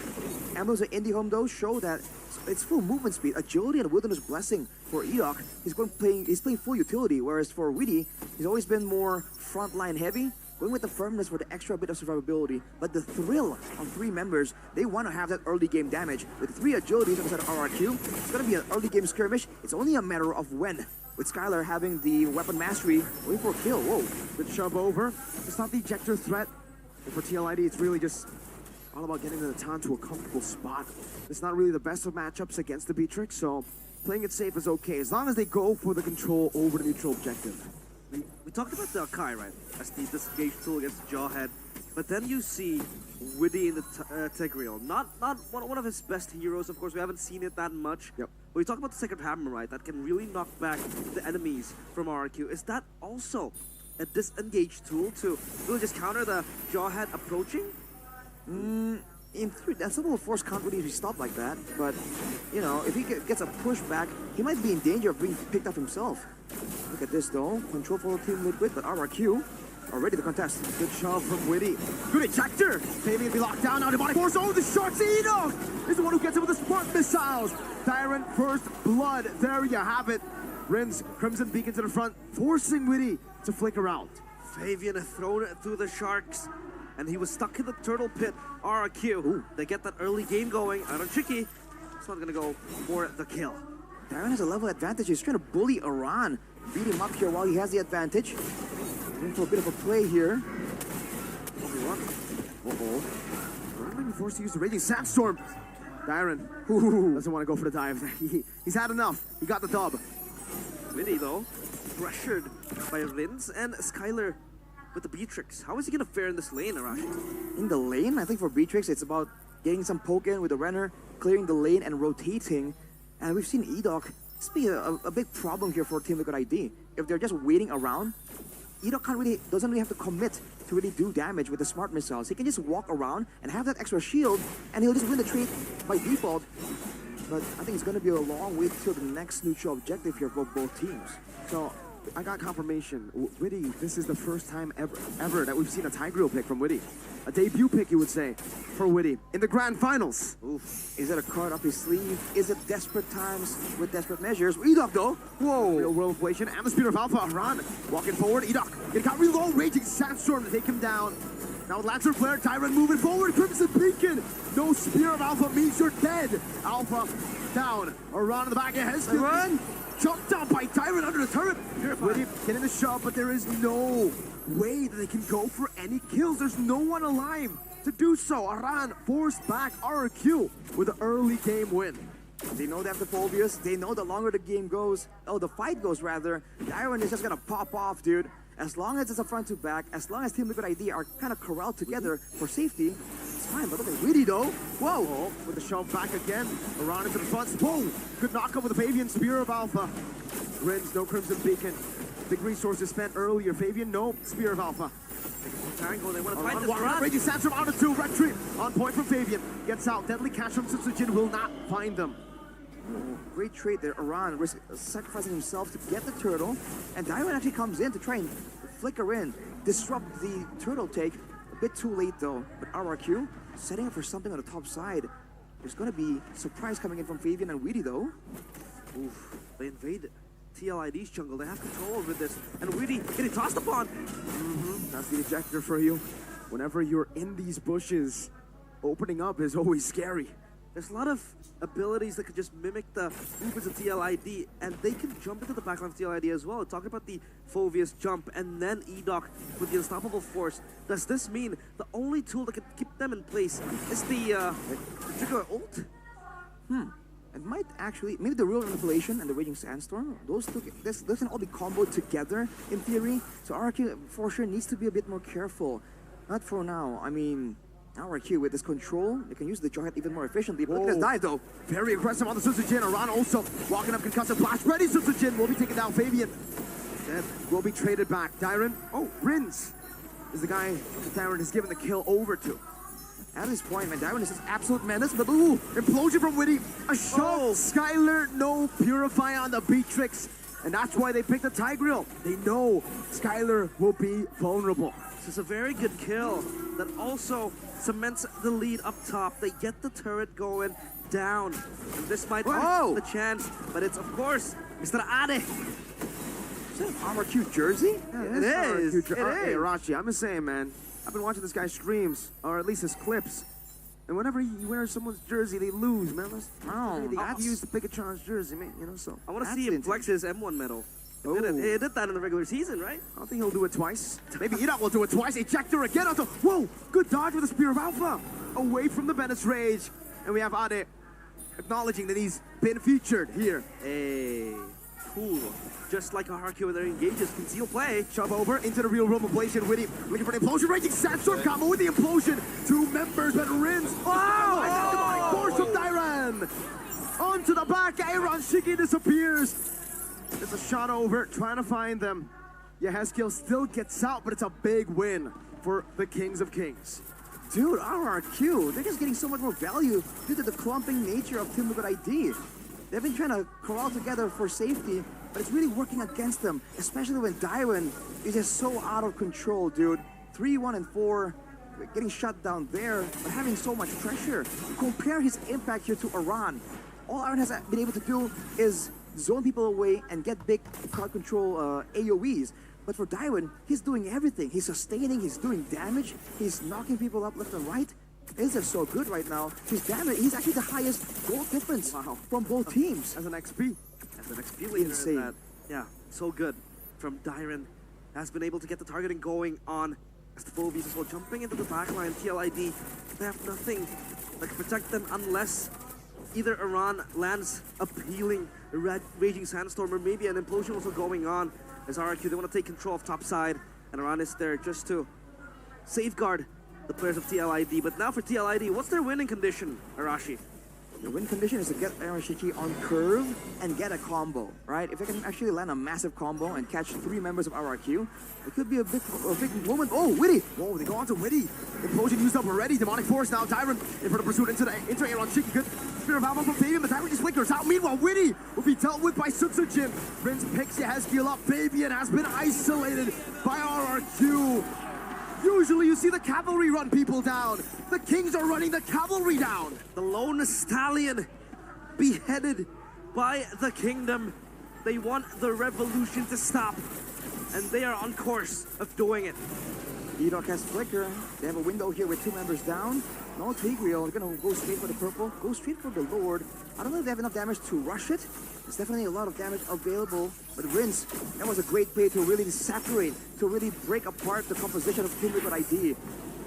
Emblems of Indie Home, though, show that it's full movement speed, agility, and Wilderness Blessing for Edok. He's playing full utility, whereas for Witty, he's always been more frontline heavy, going with the firmness for the extra bit of survivability. But the thrill on 3 members, they want to have that early game damage. With 3 agilities inside of RRQ, it's going to be an early game skirmish. It's only a matter of when. With Skylar having the weapon mastery, waiting for a kill. Whoa, Good shove over. It's not the ejector threat. And for TLID, it's really just all about getting the Natan to a comfortable spot. It's not really the best of matchups against the Beatrix, so playing it safe is okay, as long as they go for the control over the neutral objective. We talked about the Akai, right? As the disengage tool against Jawhead. But then you see Witty in the Tegriel. Not one of his best heroes, of course. We haven't seen it that much. Yep. But we talked about the Sacred Hammer, right? That can really knock back the enemies from RRQ. Is that also a disengage tool to really just counter the Jawhead approaching? In theory, that's a little force can't really be stopped like that. But, you know, if he gets a pushback, he might be in danger of being picked up himself. Look at this, though. Control for Team Liquid, but RRQ are ready to contest. Good shove from Witty. Good ejector. Fabian be locked down. Now demonic force. Oh, the shots. Edok is the one who gets it with the smart missiles. Tyrant first blood. There you have it. Rin's Crimson Beacon to the front, forcing Witty to flicker out. Fabian thrown it through the Sharks. And he was stuck in the turtle pit. RRQ, they get that early game going. Iron Tricky, it's not going to go for the kill. Darren has a level advantage. He's trying to bully Iran. Beat him up here while he has the advantage. Going for a bit of a play here. Uh-oh. Iran might be forced to use the Raging Sandstorm. Darren doesn't want to go for the dive. He's had enough. He got the dub. Witty, though, pressured by Rins and Skylar with the Beatrix. How is he going to fare in this lane, Arashi? In the lane, I think for Beatrix, it's about getting some poke in with the Renner, clearing the lane and rotating. And we've seen Edok. This be a big problem here for Team Liquid ID. If they're just waiting around, Edok doesn't really have to commit to really do damage with the smart missiles. He can just walk around and have that extra shield, and he'll just win the trade by default. But I think it's going to be a long wait till the next neutral objective here for both teams. So I got confirmation. Witty, this is the first time ever that we've seen a Tigreal pick from Witty. A debut pick, you would say, for Witty in the grand finals. Oof. Is it a card up his sleeve? Is it desperate times with desperate measures? Edok, though. Whoa. Real world equation and the Spear of Alpha. Iran walking forward. Edok. It got reload. Raging Sandstorm to take him down. Now with Lancer Flare, Tyrant moving forward. Crimson Beacon. No Spear of Alpha means you're dead. Alpha down. Iran in the back of his run. Jumped out by Tyrant under the turret. Witty getting the shot, but there is no way that they can go for any kills. There's no one alive to do so. Iran forced back RRQ with an early game win. They know they have the Phobius. They know the longer the game goes, the fight goes rather, Tyrant is just gonna pop off, dude. As long as it's a front to back, as long as Team Liquid ID are kind of corralled together for safety, it's fine. But look at Witty, though. Whoa. Oh, with the shove back again. Iran into the front. Whoa. Good knockup with the Fabian Spear of Alpha. Rins, no Crimson Beacon. Big resources spent earlier. Fabian, no Spear of Alpha. Tango, they want to fight Iran, this run. Raging Sandstorm out of 2. Retreat on point from Fabian. Gets out. Deadly catch from Sutsujin will not find them. Great trade there. Iran sacrificing himself to get the turtle. And Tyrant actually comes in to try and flicker in, disrupt the turtle take. A bit too late, though. But RRQ setting up for something on the top side. There's going to be surprise coming in from Fabian and Witty, though. Oof, they invade TLID's jungle. They have control over this. And Witty getting tossed upon. That's the ejector for you. Whenever you're in these bushes, opening up is always scary. There's a lot of abilities that could just mimic the movements of TLID, and they can jump into the backline of TLID as well. Talking about the Phobius jump, and then Edok with the Unstoppable Force. Does this mean the only tool that can keep them in place is the trigger ult? It might actually, maybe the Real Manipulation and the Raging Sandstorm, those two, this can all be comboed together in theory. So RRQ for sure needs to be a bit more careful. Not for now. I mean, RRQ with this control, they can use the Jawhead even more efficiently. But look at this dive, though. Very aggressive on the Sutsujin. Iran also walking up concussive blast. Ready, Sutsujin will be taking down Fabian. Dead will be traded back. Dyron. Oh, Rins. is the guy Darren has given the kill over to. At this point, man, Darren is just absolute menace, but ooh, implosion from Witty. A shot. Skylar, no Purify on the Beatrix. And that's why they picked the Tigreal. They know Skylar will be vulnerable. This is a very good kill that also cements the lead up top. They get the turret going down. And this might be the chance, but it's, of course, Mr. Ade. Is that an RRQ jersey? Yeah, it is. It is. Hey, Rachi, I'm just saying, man. I've been watching this guy's streams, or at least his clips. And whenever he wears someone's jersey, they lose, man. They use the Pikachu's jersey, man, you know, so. I want to see him flex his M1 medal. He did that in the regular season, right? I don't think he'll do it twice. Maybe Enoch will do it twice. Ejector again onto. Whoa! Good dodge with the Spear of Alpha. Away from the Bennett's Rage. And we have Ade acknowledging that he's been featured here. Hey, cool. Just like RRQ with their engages, conceal play. Shove over into the real room ablation. Witty looking for an implosion. Raging Sandstorm combo with the implosion. Two members, but Rins. Oh! And that demonic force from Dyran. Onto the back. Aaron Shiki disappears. There's a shot over, trying to find them. Yehezkiel still gets out, but it's a big win for the Kings of Kings. Dude, RRQ, they're just getting so much more value due to the clumping nature of Team Liquid ID. They've been trying to corral together for safety, but it's really working against them, especially when Dyran is just so out of control, dude. 3-1 and 4, getting shut down there, but having so much pressure. Compare his impact here to Aran. All Aran has been able to do is zone people away and get big card control AoEs. But for Dyran, he's doing everything. He's sustaining, he's doing damage, he's knocking people up left and right. Is just so good right now. His damage, he's actually the highest gold difference from both teams. As an XP. As an XP leader. Insane. Yeah, so good from Dyran. Has been able to get the targeting going on as the Phobies as well. Jumping into the backline, TLID, they have nothing that can protect them unless either Iran lands a peeling Raging Sandstorm or maybe an implosion also going on as RRQ. They want to take control of top side and Iran is there just to safeguard the players of TLID. But now for TLID, what's their winning condition, Arashi? The win condition is to get Aaron Shiki on curve and get a combo, right? If they can actually land a massive combo and catch 3 members of RRQ, it could be a big moment. Oh, Witty! Whoa, they go on to Witty. Implosion used up already. Demonic Force now. Dyran in front of pursuit into Aaron Shiki. Good Spear of Alpha from Fabian, but Dyran just flickers out. Meanwhile, Witty will be dealt with by Sutsujin. Rince picks Yehezkiel up. Fabian has been isolated by RRQ. Usually you see the cavalry run people down. The Kings are running the cavalry down. The lone stallion beheaded by the kingdom. They want the revolution to stop, and they are on course of doing it. Edok has Flicker. They have a window here with 2 members down. No Tigreal. They're going to go straight for the purple. Go straight for the Lord. I don't know if they have enough damage to rush it. There's definitely a lot of damage available. But Rince, that was a great play to really saturate, to really break apart the composition of Team Liquid ID.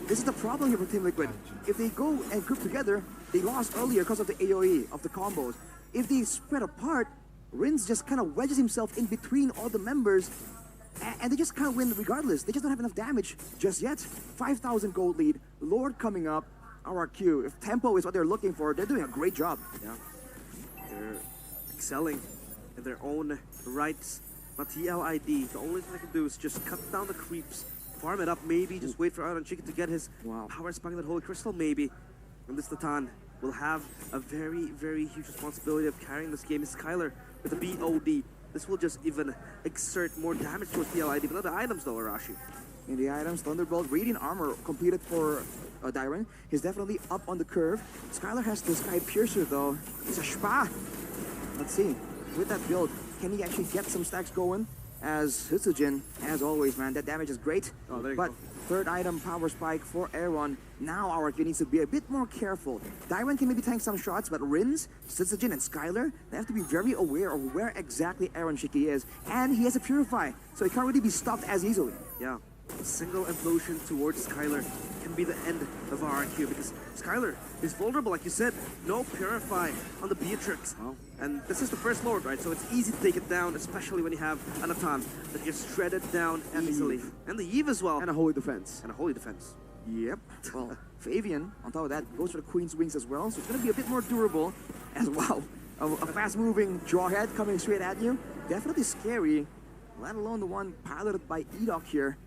This is the problem here for Team Liquid. If they go and group together, they lost earlier because of the AoE, of the combos. If they spread apart, Rince just kind of wedges himself in between all the members, and they just kind of win regardless. They just don't have enough damage just yet. 5,000 gold lead, Lord coming up, RRQ. If tempo is what they're looking for, they're doing a great job. Yeah, they're excelling in their own rights. But TLID, the only thing they can do is just cut down the creeps, farm it up, maybe just wait for Iron Chicken to get his power spike, that Holy Crystal, maybe. And this Tatan will have a very, very huge responsibility of carrying this game. Is Skylar with the BOD. This will just even exert more damage towards TLID. But other items though, Arashi. In the items, Thunderbolt, Radiant Armor completed for Dyran. He's definitely up on the curve. Skylar has the Sky Piercer though. It's a Spa. Let's see. With that build, can he actually get some stacks going? As Hitsujin, as always, man, that damage is great. Oh, there you but go. Third item, Power Spike for Aaron. Now RRQ needs to be a bit more careful. Dyran can maybe tank some shots, but Rins, Hitsujin, and Skylar, they have to be very aware of where exactly Aaron Shiki is. And he has a Purify, so he can't really be stopped as easily. Yeah, a single implosion towards Skylar can be the end of RRQ because Skylar is vulnerable, like you said. No Purify on the Beatrix. And this is the first Lord, right? So it's easy to take it down, especially when you have Anatan that just shred it down easily. And the Eve as well. And a Holy Defense. And a Holy Defense. Yep. Well, Fabian, on top of that, goes for the Queen's Wings as well. So it's going to be a bit more durable. As wow, a fast-moving Jawhead coming straight at you. Definitely scary, let alone the one piloted by Edok here.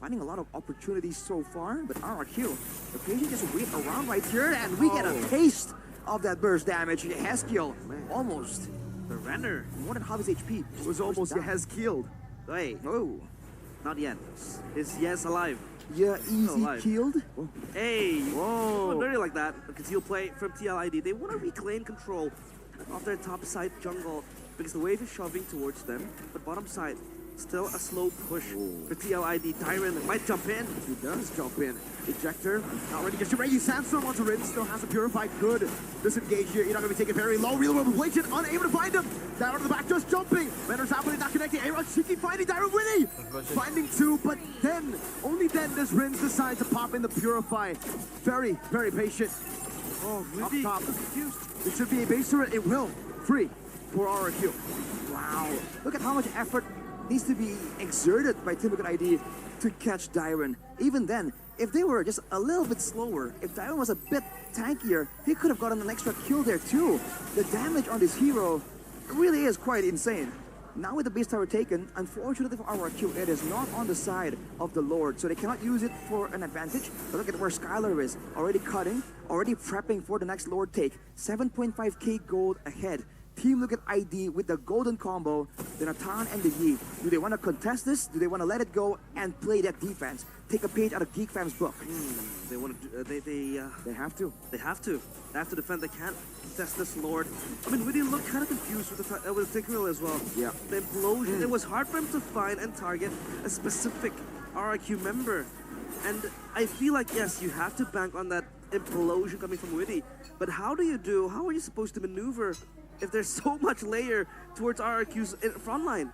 finding a lot of opportunities so far, but RRQ, the patient just wait around right here, and we get a taste of that burst damage. Haskill, almost. Surrender. More than half his HP. It was almost Yehezkiel. Wait, Oh, not yet. Is Yes alive? yeah, easy alive. killed. Hey, Whoa. dirty like that. Because he'll play from TLID. They want to reclaim control of their top side jungle because the wave is shoving towards them. But bottom side, still a slow push for TLID. Tyron might jump in. He does jump in. Ejector, not ready to get ready. Sandstorm onto Rin, still has a Purify. Good disengage here. You're not going to be taken very low. Real world Legion, unable to find him. Down to the back, just jumping. Mentor's happening, not connecting. Aaron Shiki finding Tyron Winnie. Finding two, but then, only then does Rin decide to pop in the Purify. Very, very patient. Oh, Up really top. confused. It should be a base turret. It will. Free for RRQ. Wow, look at how much effort needs to be exerted by Team Liquid ID to catch Dyron. Even then, if they were just a little bit slower, if Dyron was a bit tankier, he could have gotten an extra kill there too. The damage on this hero really is quite insane. Now with the base tower taken, unfortunately for RRQ, it is not on the side of the Lord, so they cannot use it for an advantage. But look at where Skylar is, already cutting, already prepping for the next Lord take. 7.5k gold ahead. Team Liquid ID with the golden combo, the Natan and the Yi. Do they want to contest this? Do they want to let it go and play that defense? Take a page out of Geek Fam's book. They want to. They have to. They have to. They have to defend. They can't contest this Lord. I mean, Witty looked kind of confused with with Tinkeril as well. Yeah. The implosion. It was hard for him to find and target a specific RRQ member. And I feel like, yes, you have to bank on that implosion coming from Witty. But how are you supposed to maneuver if there's so much layer towards RRQ's front line?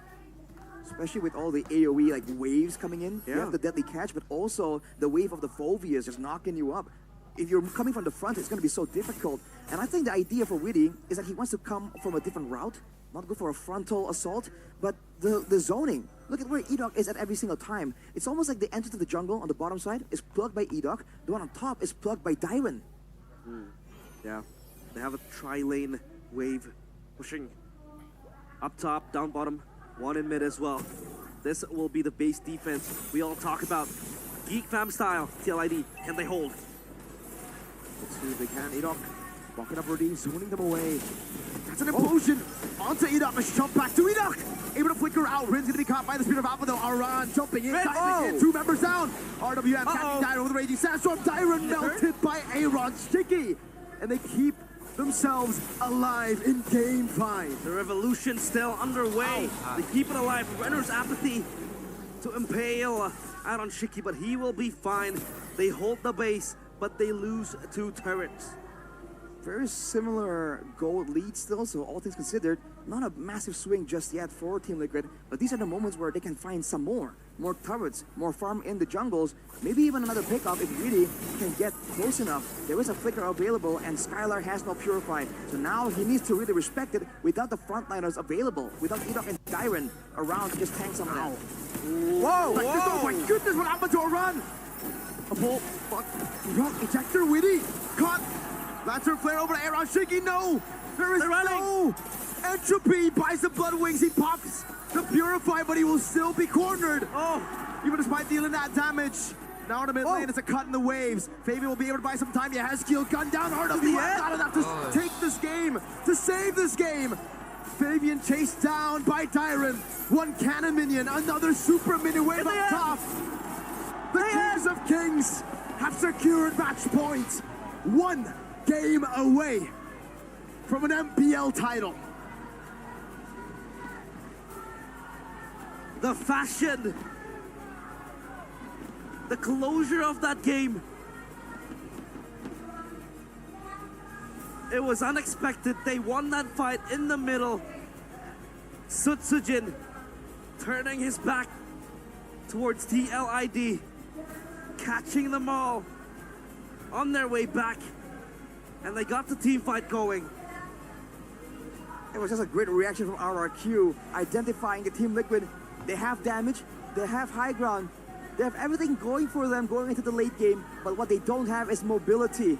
Especially with all the AoE like waves coming in. You Yeah. have the deadly catch, but also the wave of the Fovias just knocking you up. If you're coming from the front, it's going to be so difficult. And I think the idea for Witty is that he wants to come from a different route, not go for a frontal assault, but the zoning. Look at where Edok is at every single time. It's almost like the entrance to the jungle on the bottom side is plugged by Edok. The one on top is plugged by Dyron. Yeah. They have a tri-lane wave pushing up top, down bottom, one in mid as well. This will be the base defense we all talk about. Geek Fam style, TLID, can they hold? Let's see if they can. Edok walking up already, zoning them away. That's an implosion onto Edok. Let's jump back to Edok. Able to flicker out. Rin's gonna be caught by the speed of Alpha though. Aran jumping in, diving in. 2 members down. RWM catching Dyron with a raging sandstorm. Dyron melted by Aaron Sticky. And they keep themselves alive in game 5. The revolution still underway. They keep it alive. Renner's apathy to impale out on Shiki, but he will be fine. They hold the base, but they lose 2 turrets. Very similar gold lead still, so all things considered, not a massive swing just yet for Team Liquid, but these are the moments where they can find some more turrets, more farm in the jungles, maybe even another pickup if really can get close enough. There is a flicker available and Skylar has no Purify, so now he needs to really respect it without the frontliners available, without Edok and Dyron around to just tank some of them. Whoa! Oh my goodness, what happened to Aran? A full rock ejector, Witty caught. Lantern flare over to Aaron Shiki. No! There is no entropy. Buys the Blood Wings. He pops the Purify, but he will still be cornered. Oh! Even despite dealing that damage. Now in the mid lane, it's a cut in the waves. Fabian will be able to buy some time. Yehezkiel gun down. RWM not enough to take this game, to save this game. Fabian chased down by Dyron. 1 cannon minion, another super minion wave up top. The Kings of Kings have secured match point. 1 game away from an MPL title. The fashion, the closure of that game. It was unexpected. They won that fight in the middle. Sutsujin turning his back towards TLID, catching them all on their way back. And they got the team fight going. It was just a great reaction from RRQ, identifying the Team Liquid. They have damage, they have high ground, they have everything going for them going into the late game, but what they don't have is mobility.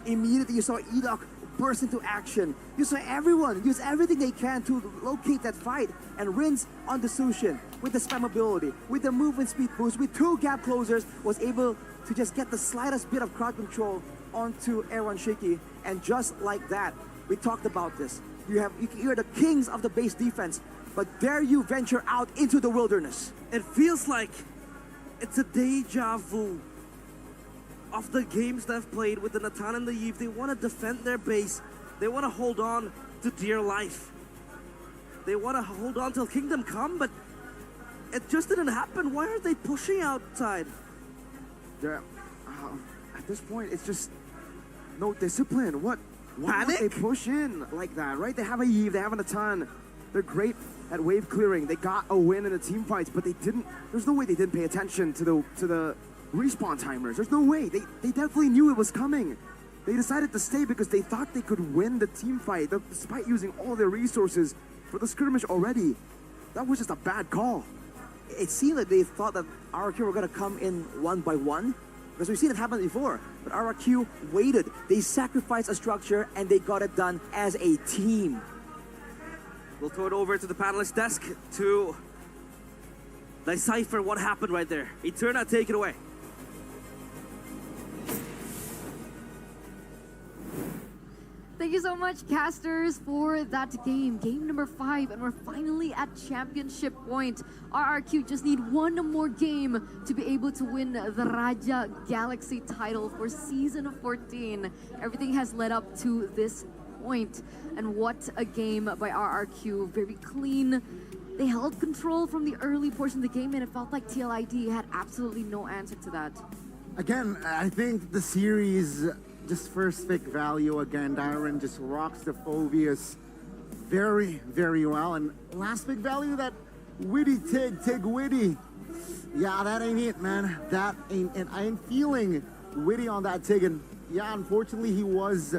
Immediately you saw Edok burst into action. You saw everyone use everything they can to locate that fight, and Rins on the Sushin with the spam ability, with the movement speed boost, with 2 gap closers, was able to just get the slightest bit of crowd control onto Aaron Shaky, and just like that, we talked about this. You're the kings of the base defense, but dare you venture out into the wilderness? It feels like it's a deja vu of the games they've played with the Natan and the Eve. They want to defend their base. They want to hold on to dear life. They want to hold on till Kingdom Come, but it just didn't happen. Why are they pushing outside? At this point, it's just no discipline. Why would they push in like that, right? They have a Eve, they have a Natan. They're great at wave clearing. They got a win in the team fights, but they didn't. There's no way they didn't pay attention to the respawn timers. There's no way. They definitely knew it was coming. They decided to stay because they thought they could win the team fight despite using all their resources for the skirmish already. That was just a bad call. It seemed like they thought that RRQ were going to come in one by one, because we've seen it happen before. But RRQ waited. They sacrificed a structure and they got it done as a team. We'll throw it over to the panelist desk to decipher what happened right there. Eterna, take it away. Thank you so much, casters, for that game. Game number 5, and we're finally at championship point. RRQ just need one more game to be able to win the Raja Galaxy title for Season 14. Everything has led up to this point, and what a game by RRQ. Very clean. They held control from the early portion of the game, and it felt like TLID had absolutely no answer to that. Again, I think the series, just first pick value again. Dyron just rocks the Phobius very, very well. And last pick value, that Witty Tig Witty. Yeah, that ain't it, man. That ain't it. I am feeling Witty on that Tig. And yeah, unfortunately, he was,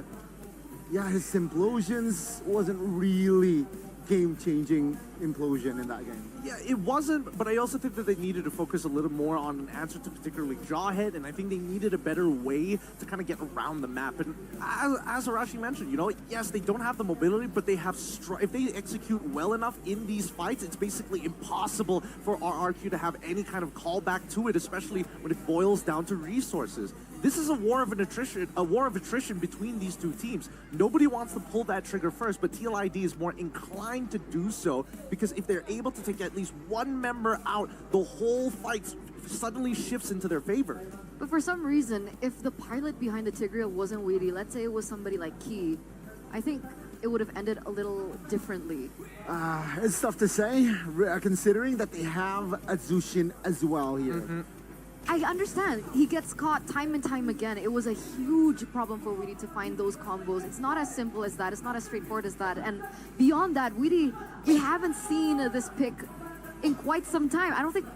his implosions wasn't really game-changing implosion in that game. Yeah, it wasn't, but I also think that they needed to focus a little more on an answer to particularly Jawhead, and I think they needed a better way to kind of get around the map. And as Arashi mentioned, yes, they don't have the mobility, but they have if they execute well enough in these fights, it's basically impossible for RRQ to have any kind of callback to it, especially when it boils down to resources. This is a war of attrition between these two teams. Nobody wants to pull that trigger first, but TLID is more inclined to do so, because if they're able to take at least one member out, the whole fight suddenly shifts into their favor. But for some reason, if the pilot behind the Tigreal wasn't Weedy, let's say it was somebody like Key, I think it would have ended a little differently. It's tough to say, considering that they have a Zushin as well here. Mm-hmm. I understand. He gets caught time and time again. It was a huge problem for Weedy to find those combos. It's not as simple as that. It's not as straightforward as that. And beyond that, Weedy, we haven't seen this pick in quite some time. I don't think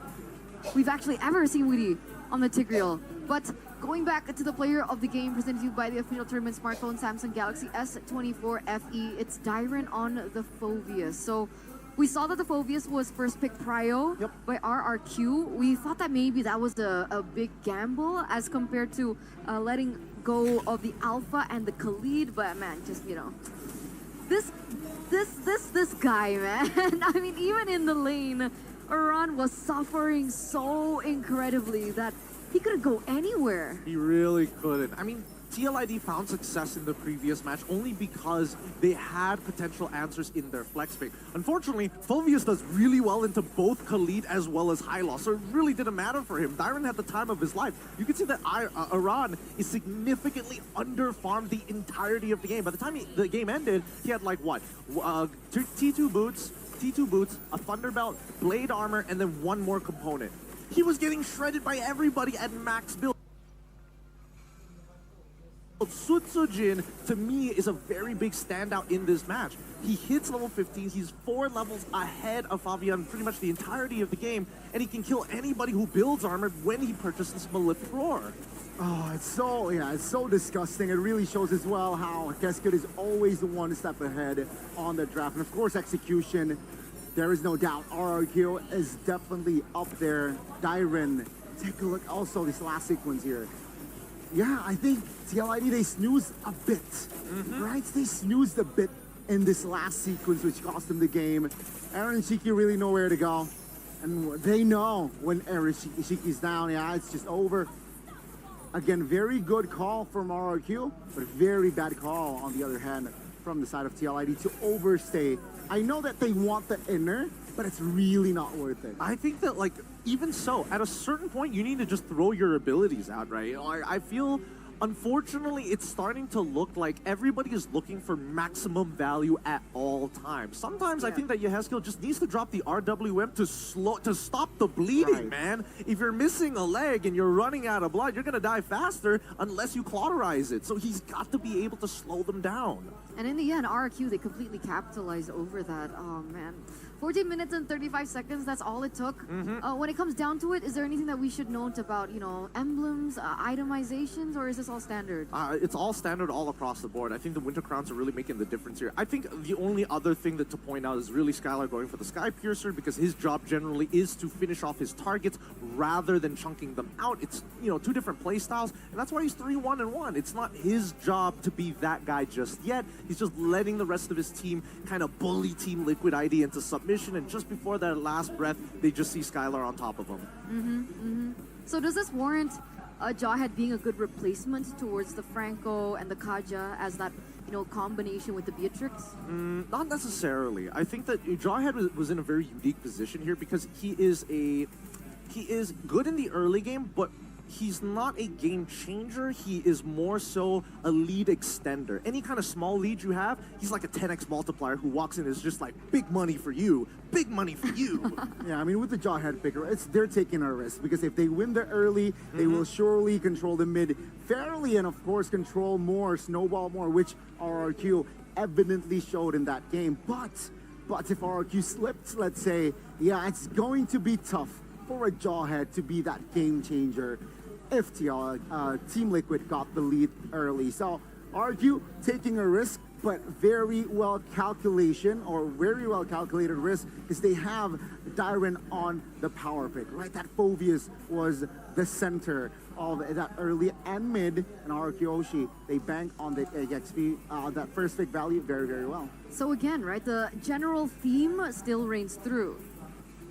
we've actually ever seen Weedy on the Tigreal. But going back to the player of the game presented to you by the official tournament smartphone Samsung Galaxy S24 FE, it's Dyron on the Phobius. So we saw that the Phobius was first pick prio by RRQ. We thought that maybe that was a big gamble as compared to letting go of the Alpha and the Khalid, but man, just, this guy, man. I mean, even in the lane, Iran was suffering so incredibly that he couldn't go anywhere. He really couldn't. I mean, TLID found success in the previous match only because they had potential answers in their flex pick. Unfortunately, Phobius does really well into both Khalid as well as Hylos, so it really didn't matter for him. Dyron had the time of his life. You can see that Iran is significantly under-farmed the entirety of the game. By the time the game ended, he had like what? T2 boots, a Thunderbelt, Blade Armor, and then one more component. He was getting shredded by everybody at max build. Sutsujin, to me, is a very big standout in this match. He hits level 15, he's 4 levels ahead of Fabian pretty much the entirety of the game, and he can kill anybody who builds armor when he purchases Malefic Roar. Oh, it's so disgusting. It really shows as well how Keskut is always the one step ahead on the draft. And of course, execution, there is no doubt. RRQ is definitely up there. Dyron, take a look also this last sequence here. yeah, I think TLID, they snoozed a bit, right? They snoozed a bit in this last sequence, which cost them the game. Aaron and Shiki really know where to go. And they know when Aaron Shiki's down, yeah, it's just over. Again, very good call from RRQ, but very bad call, on the other hand, from the side of TLID to overstay. I know that they want the inner, but it's really not worth it. I think that, like, even so, at a certain point, you need to just throw your abilities out, right? I feel, unfortunately, it's starting to look like everybody is looking for maximum value at all times. Sometimes I think that Yehezkiel just needs to drop the RWM to stop the bleeding, man. If you're missing a leg and you're running out of blood, you're gonna die faster unless you cauterize it. So he's got to be able to slow them down. And in the end, RRQ, they completely capitalized over that. Oh, man. 14 minutes and 35 seconds, that's all it took. When it comes down to it, is there anything that we should note about, you know, emblems, itemizations, or is this all standard? It's all standard all across the board. I think the Winter Crowns are really making the difference here. I think the only other thing to point out is really Skylar going for the Sky Piercer, because his job generally is to finish off his targets rather than chunking them out. It's, you know, two different play styles, and that's why he's 3-1-1. It's not his job to be that guy just yet. He's just letting the rest of his team kind of bully Team Liquid ID into submission, and just before their last breath, they just see Skylar on top of him. So does this warrant Jawhead being a good replacement towards the Franco and the Kaja as that, you know, combination with the Beatrix? Not necessarily. I think that Jawhead was in a very unique position here because he is good in the early game, but he's not a game changer. He is more so a lead extender. Any kind of small lead you have, he's like a 10x multiplier who walks in and is just like, big money for you, big money for you. Yeah, I mean, with the Jawhead picker, they're taking a risk because if they win the early, they will surely control the mid fairly and, of course, control more, snowball more, which RRQ evidently showed in that game. But if RRQ slipped, let's say, yeah, it's going to be tough for a Jawhead to be that game changer if Team Liquid got the lead early. So RRQ taking a risk, but very well calculated risk because they have Dyren on the power pick, right? That Phoveus was the center of that early and mid, and RRQ Oshi, they bank on the XP, that first pick value very, very well. So again, right, the general theme still reigns through.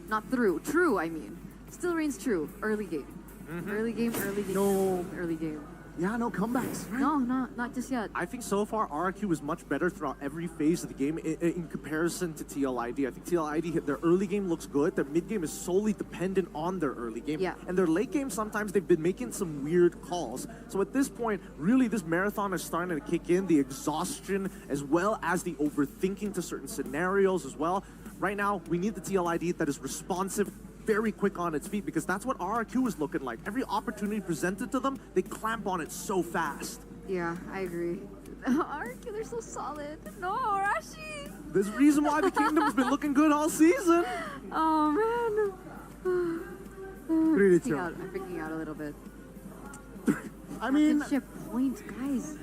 Not through, true, I mean. Still reigns true, early game. Early game, No. early game. Yeah, no comebacks, right? No, not just yet. I think so far RRQ is much better throughout every phase of the game in comparison to TLID. I think TLID, their early game looks good. Their mid game is solely dependent on their early game. Yeah. And their late game, sometimes they've been making some weird calls. So at this point, really this marathon is starting to kick in, the exhaustion as well as the overthinking to certain scenarios as well. Right now, we need the TLID that is responsive, very quick on its feet, because that's what RRQ is looking like. Every opportunity presented to them, they clamp on it so fast. Yeah, I agree. RRQ, they're so solid. No, Rashi! There's a reason why the Kingdom's been looking good all season. Oh, man. Really I'm freaking out a little bit. I mean, Championship point, guys.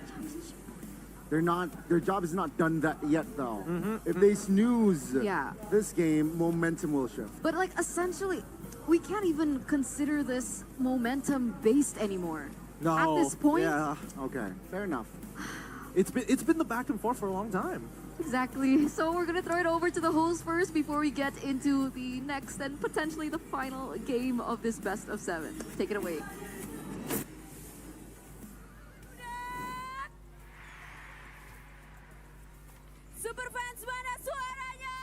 their job is not done that yet though. If they snooze Yeah. this game, momentum will shift. But like essentially, we can't even consider this momentum based anymore. No. At this point. Yeah. Okay, fair enough. It's been the back and forth for a long time. Exactly. So we're gonna throw it over to the host first before we get into the next and potentially the final game of this best of 7. Take it away. Superfans, mana suaranya?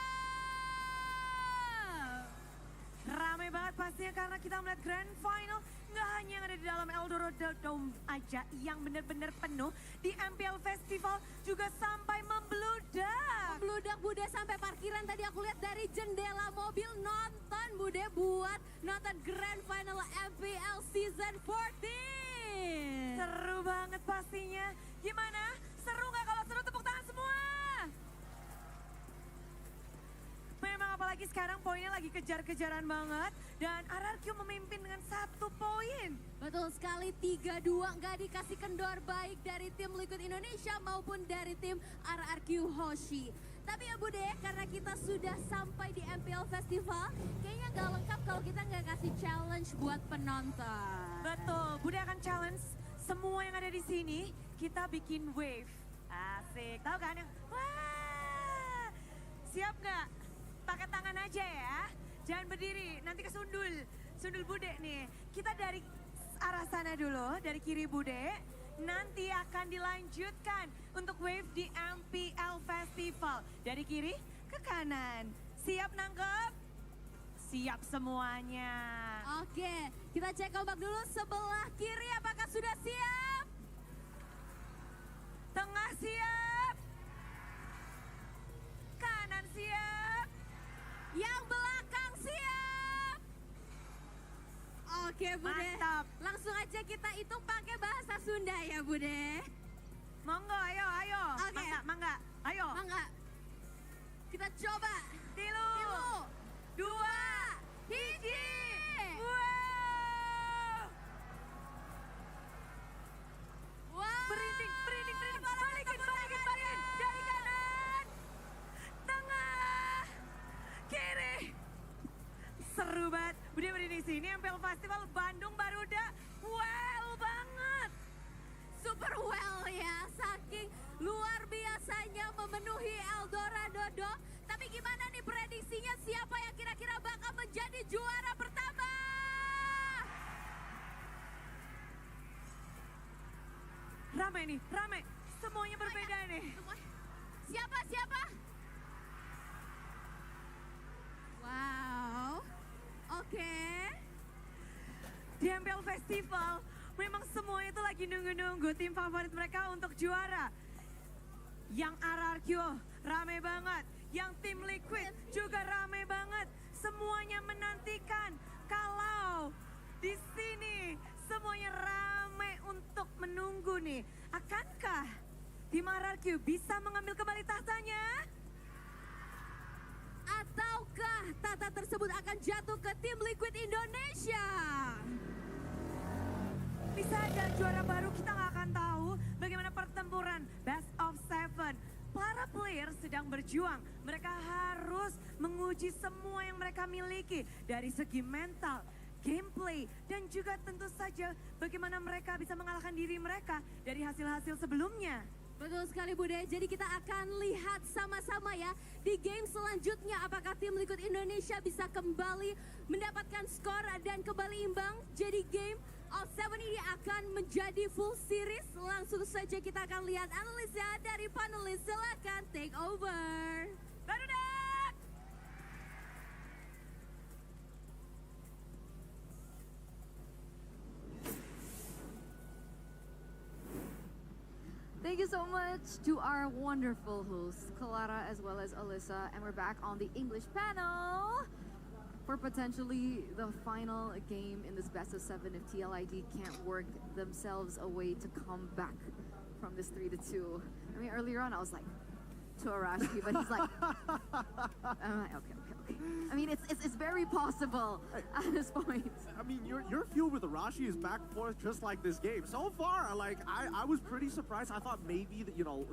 Ramai banget pastinya karena kita melihat Grand Final nggak hanya yang ada di dalam Eldorado Dome aja yang benar-benar penuh, di MPL Festival juga sampai membludak. Membludak Bude sampai parkiran tadi aku lihat dari jendela mobil nonton Bude buat nonton Grand Final MPL Season 14. Seru banget pastinya. Gimana? Seru nggak? Kalau seru tepuk tangan semua. Memang apalagi sekarang poinnya lagi kejar-kejaran banget dan RRQ memimpin dengan 1 poin. Betul sekali, 3-2 nggak dikasih kendor baik dari tim Liquid Indonesia maupun dari tim RRQ Hoshi. Tapi ya Bude, karena kita sudah sampai di MPL Festival, kayaknya nggak lengkap kalau kita nggak kasih challenge buat penonton. Betul, Bude akan challenge semua yang ada di sini kita bikin wave. Asik, tahu kan yang wah. Siap nggak? Pakai tangan aja ya. Jangan berdiri, nanti kesundul. Sundul Bude nih. Kita dari arah sana dulu, dari kiri Bude. Nanti akan dilanjutkan untuk wave di MPL Festival. Dari kiri ke kanan. Siap nangkep? Siap semuanya. Oke, kita cek ombak dulu sebelah kiri apakah sudah siap? Tengah siap. Kanan siap. Yang belakang siap. Oke Bude, Mantap. langsung aja kita hitung pakai bahasa Sunda ya Bude. Monggo, ayo, ayo. Oke. Mangga, mangga. Ayo. Mangga, kita coba. Tilu. Dua. Hiji. Wow. Wow. Berinding. Balikin. Dari kanan. Tengah. Kiri. Seru banget. Bude berdiri sini MPL Festival Bandung Baruda. Well banget. Super well ya, saking luar biasanya memenuhi Eldorado. Tapi gimana nih prediksinya, siapa yang kira-kira bakal menjadi juara pertama? Rame nih, rame. Semuanya berbeda nih. Siapa? Wow, oke. Di MPL Festival, memang semuanya itu lagi nunggu-nunggu tim favorit mereka untuk juara. Yang RRQ rame banget, yang tim Liquid juga rame banget. Semuanya menantikan kalau di sini semuanya rame untuk menunggu nih. Akankah tim RRQ bisa mengambil kembali tahtanya? Ataukah tata tersebut akan jatuh ke tim Liquid Indonesia? Bisa ada juara baru, kita nggak akan tahu bagaimana pertempuran best of 7. Para player sedang berjuang, mereka harus menguji semua yang mereka miliki dari segi mental, gameplay, dan juga tentu saja bagaimana mereka bisa mengalahkan diri mereka dari hasil-hasil sebelumnya. Betul sekali Bude, jadi kita akan lihat sama-sama ya di game selanjutnya apakah tim Liquid Indonesia bisa kembali mendapatkan skor dan kembali imbang. Jadi game of 7 ini akan menjadi full series. Langsung saja kita akan lihat analisnya dari panelis, silakan take over. Barudak! Thank you so much to our wonderful hosts, Clara as well as Alyssa. And we're back on the English panel for potentially the final game in this best of 7 if TLID can't work themselves a way to come back from this 3-2. I mean, earlier on I was like, to Arashi, but he's like, I'm like, okay. I mean, it's very possible at this point. I mean, your feud with Arashi is back and forth just like this game. So far, like, I was pretty surprised. I thought maybe that, you know,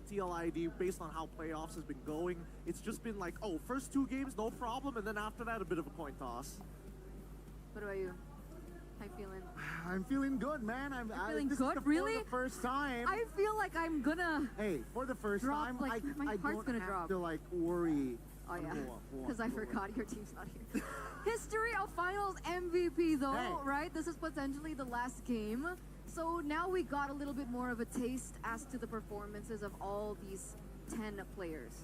TLID, based on how playoffs has been going, it's just been like, oh, first 2 games, no problem, and then after that, a bit of a coin toss. What about you? How you feeling? I'm feeling good, man. Feeling this good? is Really? For the first time. I feel like I'm gonna Hey, for the first drop, time, like, my I heart's don't gonna have drop. to like worry. Oh yeah, More. because I forgot your team's not here. History of Finals MVP though, Hey. right? This is potentially the last game. So now we got a little bit more of a taste as to the performances of all these 10 players.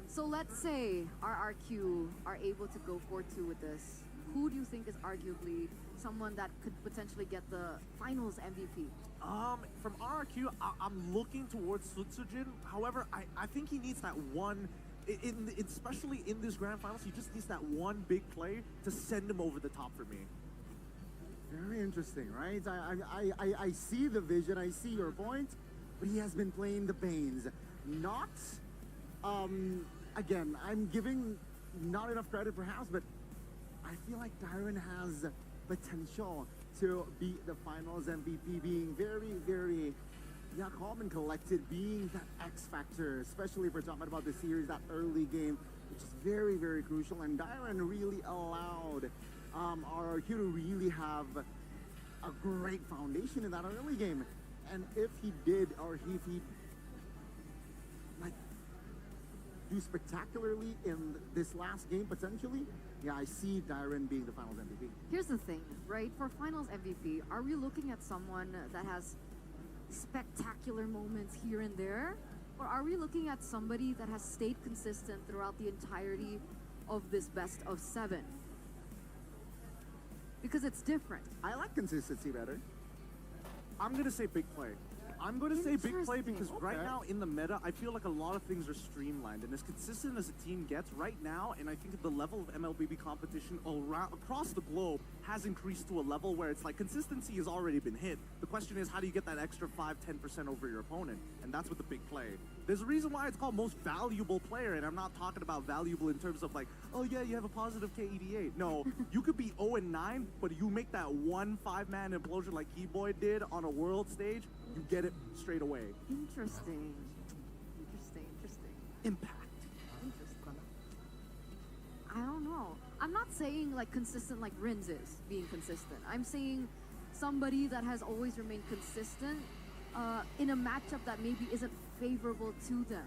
So let's say RRQ are able to go 4-2 with this. Who do you think is arguably someone that could potentially get the Finals MVP? From RRQ, I'm looking towards Sutsujin. However, I think he needs that one, especially in this grand finals, he just needs that one big play to send him over the top for me. Very interesting, right? I see the vision, I see your point, but he has been playing the Banes. Not, again, I'm giving not enough credit perhaps, but I feel like Darren has potential to be the finals MVP, being very, calm and collected, being that X factor, especially if we're talking about the series, that early game, which is very crucial. And Darren really allowed RRQ to really have a great foundation in that early game. And if he did, or if he like do spectacularly in this last game potentially, yeah, I see Dyron being the Finals MVP. Here's the thing, right? For Finals MVP, are we looking at someone that has spectacular moments here and there? Or are we looking at somebody that has stayed consistent throughout the entirety of this best of 7? Because it's different. I like consistency better. I'm gonna say big play. I'm going to say big play because Interesting. right now in the meta, I feel like a lot of things are streamlined and as consistent as a team gets right now, and I think the level of MLBB competition around, across the globe has increased to a level where it's like consistency has already been hit. The question is, how do you get that extra 5-10% over your opponent? And that's with the big play. There's a reason why it's called most valuable player, and I'm not talking about valuable in terms of like, oh yeah, you have a positive KEDA. No, you could be 0-9, but you make that one 5-man implosion like Keyboy did on a world stage, you get it straight away. Interesting. Impact. Interesting. I don't know. I'm not saying like consistent like Rins is being consistent. I'm saying somebody that has always remained consistent in a matchup that maybe isn't favorable to them.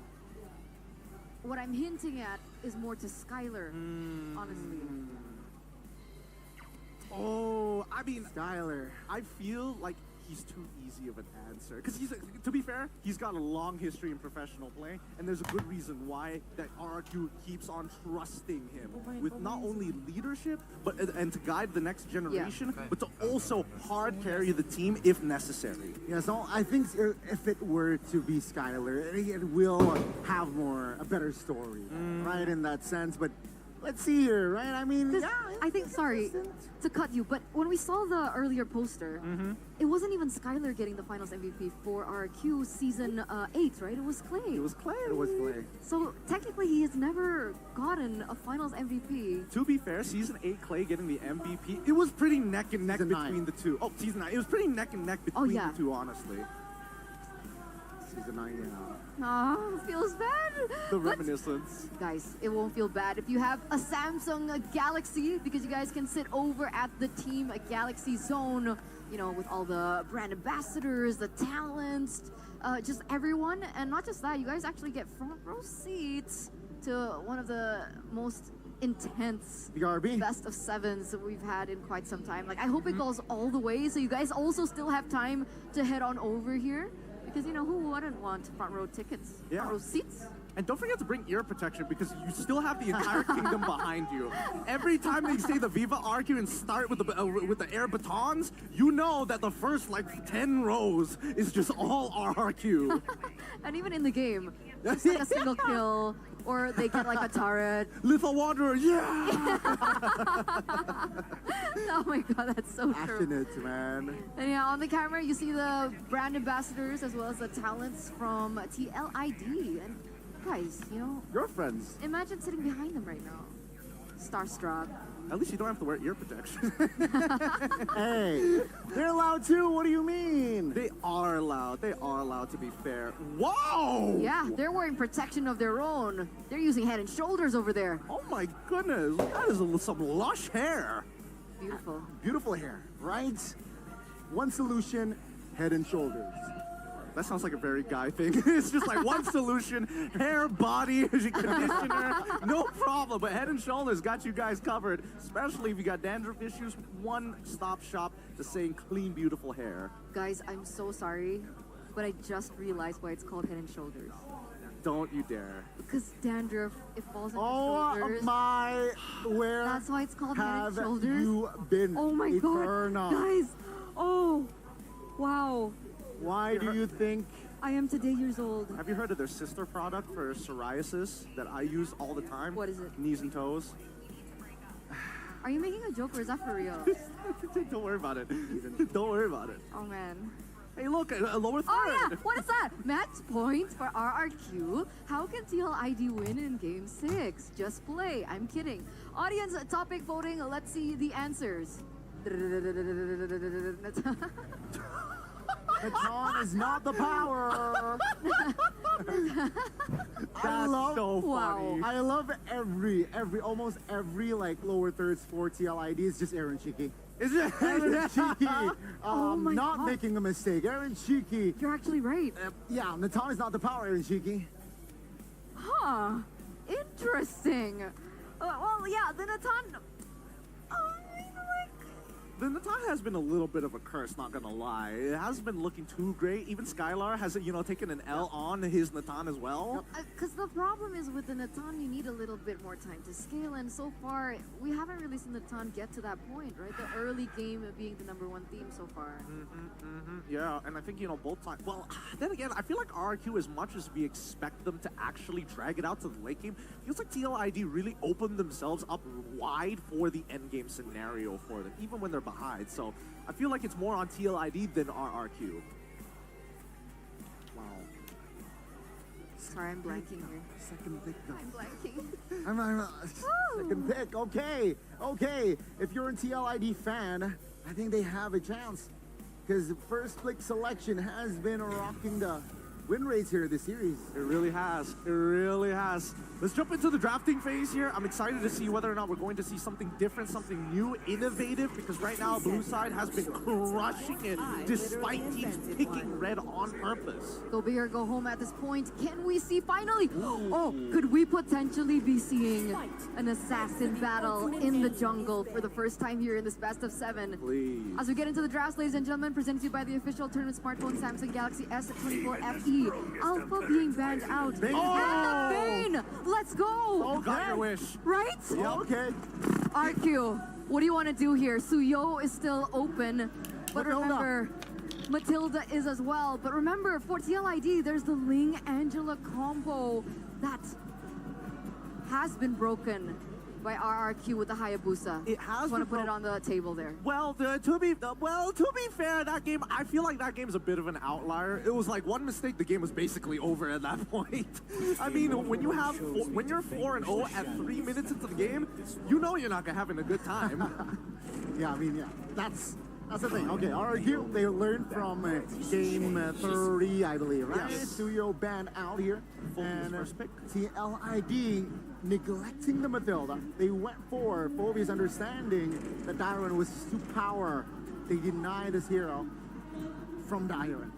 What I'm hinting at is more to Skylar, honestly. Oh, I mean, Skylar. I feel like he's too easy of an answer. Because to be fair, he's got a long history in professional play, and there's a good reason why that RRQ keeps on trusting him with not only leadership, but and to guide the next generation, but to also hard carry the team if necessary. Yeah, so I think if it were to be Skylar, it will have a better story, right, in that sense. But let's see here, right? I mean, yeah, I think, sorry to cut you, but when we saw the earlier poster, it wasn't even Skylar getting the Finals MVP for RQ Season 8, right? It was Clay. It was Clay. it was Clay. So technically he has never gotten a Finals MVP. To be fair, Season 8 Clay getting the MVP, it was pretty neck and neck Season between 9. the two. Oh, Season 9. It was pretty neck and neck between yeah. the two, honestly. Season 9, yeah. Feels bad. The But, reminiscence. guys, it won't feel bad if you have a Samsung Galaxy, because you guys can sit over at the Team Galaxy Zone, you know, with all the brand ambassadors, the talents, just everyone. And not just that, you guys actually get front row seats to one of the most intense BRB. best of 7s that we've had in quite some time. Like, I hope it goes all the way, so you guys also still have time to head on over here. Because, you know, who wouldn't want front row tickets? Yeah. Front row seats? And don't forget to bring ear protection because you still have the entire kingdom behind you. Every time they say the Viva RQ and start with the air batons, you know that the first like 10 rows is just all RRQ. And even in the game, it's like a single kill, or they get like a turret. Little Wanderer, yeah! Oh my god, that's so true. Passionate, man. And yeah, on the camera you see the brand ambassadors as well as the talents from TLID. And guys, you know, Your friends. imagine sitting behind them right now. Starstruck. At least you don't have to wear ear protection. Hey, they're allowed to. What do you mean? They are allowed. They are allowed to be fair. Whoa! Yeah, they're wearing protection of their own. They're using Head and Shoulders over there. Oh my goodness, that is some lush hair. Beautiful. Beautiful hair, right? One solution, Head and Shoulders. That sounds like a very guy thing. It's just like one solution, hair, body, conditioner, no problem. But Head and Shoulders got you guys covered, especially if you got dandruff issues. One stop shop to saying clean, beautiful hair. Guys, I'm so sorry, but I just realized why it's called Head and Shoulders. Don't you dare. Because dandruff, it falls on Oh your shoulders. my, where That's why it's called Head and have Shoulders. you been, Oh my Eterna? god, guys! Oh, wow! Why do you think? I am today years old. Have you heard of their sister product for psoriasis that I use all the time? What is it? Knees and toes. Are you making a joke or is that for real? Don't worry about it. Don't worry about it. Oh man. Hey, look, a lower third. Oh yeah, what is that? Match point for RRQ. How can TLID win in Game 6? Just play. I'm kidding. Audience topic voting. Let's see the answers. Baton is not the power. I love so funny. I love almost every like lower thirds for TLID is just Aaron Shiki. Is it? Aaron Cheeky, Oh my not God. making a mistake. Aaron Cheeky, You're actually right. yeah, Natan is not the power, Aaron Cheeky. Huh. Interesting. Well, yeah, the Natan. The Natan has been a little bit of a curse, not gonna lie. It hasn't been looking too great. Even Skylar has, taken an L on his Natan as well. Because the problem is with the Natan, you need a little bit more time to scale, and so far, we haven't really seen the Natan get to that point, right? The early game being the #1 theme so far. Yeah, and I think, both times. Well, then again, I feel like RRQ, as much as we expect them to actually drag it out to the late game, feels like TLID really opened themselves up wide for the end game scenario for them, even when they're behind. So I feel like it's more on TLID than RRQ. Wow. Sorry, I'm blanking here. Second pick. I'm blanking. I'm second pick. Okay. If you're a TLID fan, I think they have a chance. Because the first pick selection has been rocking the win rates here this series. It really has. It really has. Let's jump into the drafting phase here. I'm excited to see whether or not we're going to see something different, something new, innovative, because right now Blue Side has been crushing it despite teams picking red on purpose. Go big or go home at this point. Can we see finally? Oh, could we potentially be seeing an assassin battle in the jungle for the first time here in this best of 7? Please. As we get into the drafts, ladies and gentlemen, presented to you by the official tournament smartphone Samsung Galaxy S14 FE. Alpha being banned out. Bane. And the Bane! Let's go! You got your wish. Right? Okay. RQ, what do you want to do here? Suyo is still open, but Matilda. remember, Matilda is as well. But remember, for TLID, there's the Ling-Angela combo that has been broken by RRQ with the Hayabusa. It has Just want to been put it on the table there. Well, to be fair, that game, I feel like that game's a bit of an outlier. It was like one mistake, the game was basically over at that point. I mean, when you're 4-0 at 3 minutes into the game, you know you're not having a good time. Yeah, that's the thing. Okay, RRQ, they learned from game 3, I believe, right? Yes. Suyo banned out here. And first pick. TLID neglecting the Matilda. They went for Phobia's understanding that Dairon was too power. They denied this hero from Dairon.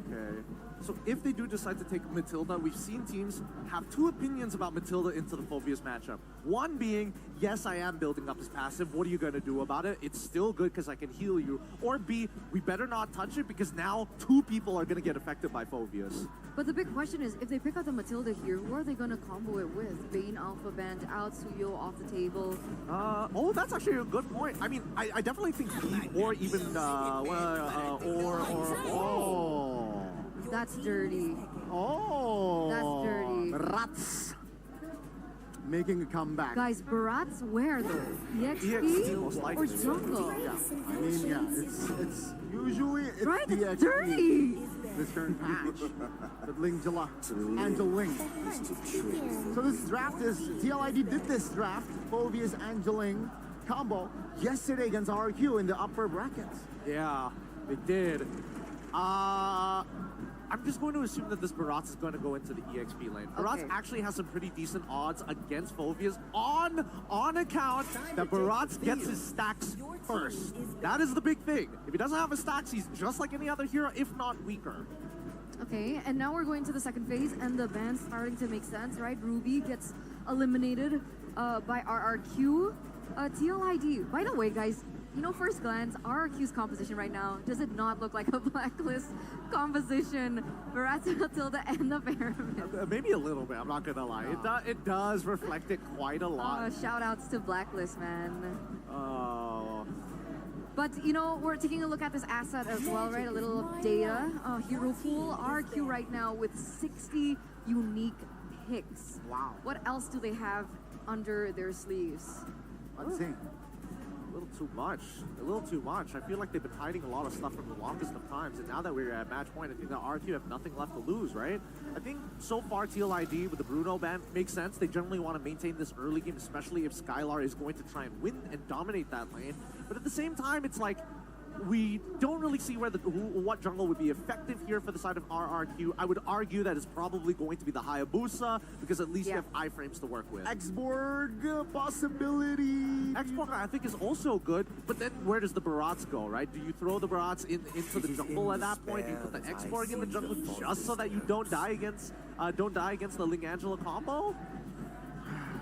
Okay. So if they do decide to take Matilda, we've seen teams have two opinions about Matilda into the Phobias matchup. One being, yes, I am building up his passive. What are you going to do about it? It's still good because I can heal you. Or B, we better not touch it because now 2 people are going to get affected by Phobias. But the big question is, if they pick out the Matilda here, who are they going to combo it with? Bane Alpha banned out, Suyo off the table. Oh, that's actually a good point. I mean, I definitely think B or even, That's dirty. Oh! That's dirty. Rats making a comeback. Guys, Barat's where though? EXP, most EXP or likely. jungle? Yeah, I mean, yeah, it's usually it's Right? the It's dirty! this current patch. But Angela Ling. So this draft is TLID did this draft, Phobia's Angeling combo yesterday against RQ in the upper brackets. Yeah, they did. I'm just going to assume that this Baratz is going to go into the EXP lane. Baratz Okay. actually has some pretty decent odds against Phobias on account that Baratz gets his stacks first. That is the big thing. If he doesn't have his stacks, he's just like any other hero, if not weaker. Okay, and now we're going to the second phase, and the band's starting to make sense, right? Ruby gets eliminated by RRQ. TLID, by the way, guys, first glance, RRQ's composition right now, does it not look like a Blacklist composition? Baratz, Matilda, and the Pyramid. Maybe a little bit, I'm not going to lie. It does reflect it quite a lot. Shout outs to Blacklist, man. Oh. But, we're taking a look at this asset as well, right? A little data. Hero pool, RQ right now with 60 unique picks. Wow. What else do they have under their sleeves? Let's see. A little too much. A little too much. I feel like they've been hiding a lot of stuff from the longest of times, and now that we're at match point, I think that RQ have nothing left to lose, right? I think so far TLID with the Bruno ban makes sense. They generally want to maintain this early game, especially if Skylar is going to try and win and dominate that lane. But at the same time, it's like, we don't really see what jungle would be effective here for the side of RRQ. I would argue that it's probably going to be the Hayabusa because at least you have iframes to work with. Xborg possibility. Xborg I think is also good, but then where does the Barats go, right? Do you throw the Barats into the jungle at that point? Do you put the Xborg in the jungle just so that you don't die against the Ling Angela combo?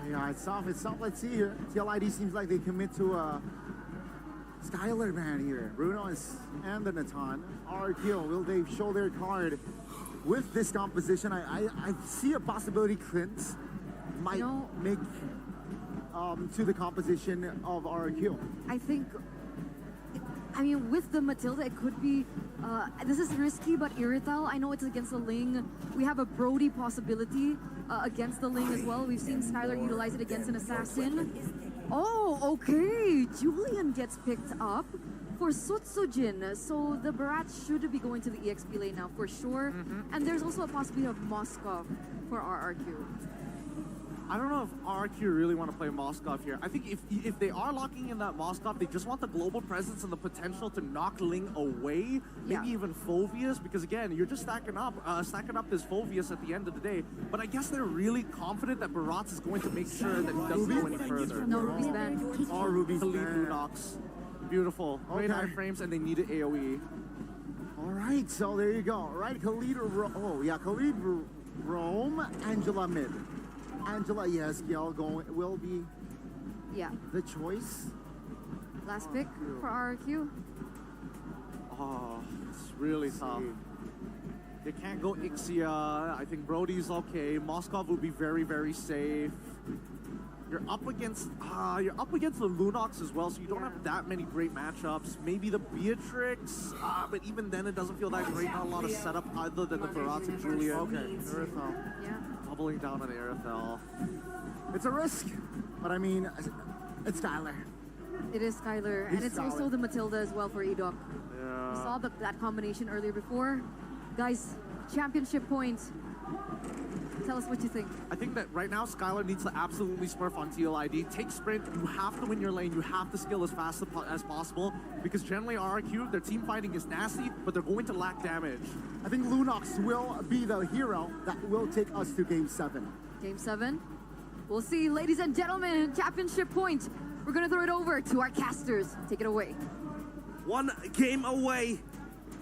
Yeah, it's tough. It's tough. Let's see here. TLID seems like they commit to Skylar man here. Brunos and the Natan. RQ, will they show their card with this composition? I see a possibility Clint might make to the composition of RQ. I think, I mean, with the Matilda, it could be, this is risky, but Irithel, I know it's against the Ling. We have a Brody possibility against the Ling as well. We've seen Skylar utilize it against an assassin. Oh, okay. Julian gets picked up for Sutsujin. So the Barat should be going to the EXP lane now for sure. And there's also a possibility of Moskov for RRQ. I don't know if RQ really want to play Moskov here. I think if they are locking in that Moskov, they just want the global presence and the potential to knock Ling away, maybe even Phoveus, because again, you're just stacking up this Phoveus at the end of the day. But I guess they're really confident that Barats is going to make sure that he doesn't go any further. No, Ruby's banned. Oh, Ruby's Khalid banned. Lunox. Beautiful. Great iframes, and they needed AoE. All right, so there you go. All right, Khalid Rome, Angela mid. Angela, yes, will be the choice. Last pick for RRQ. Oh, it's really tough. They can't go Ixia. I think Brody's okay. Moskov will be very, very safe. You're up against the Lunox as well, so you don't have that many great matchups. Maybe the Beatrix, but even then it doesn't feel that great. Not a lot of setup other than the Barats and Julia. Okay, Irithel. Yeah. Doubling down on Irithel. It's a risk, but I mean, it's Skylar. It is Skylar, and it's also the Matilda as well for Edok. Yeah. We saw that combination earlier before. Guys, championship points. Tell us what you think. I think that right now Skylar needs to absolutely smurf on TLID. Take sprint, you have to win your lane, you have to skill as fast as possible, because generally RRQ, their team fighting is nasty, but they're going to lack damage. I think Lunox will be the hero that will take us to Game 7. Game 7. We'll see, ladies and gentlemen, championship point. We're gonna throw it over to our casters. Take it away. One game away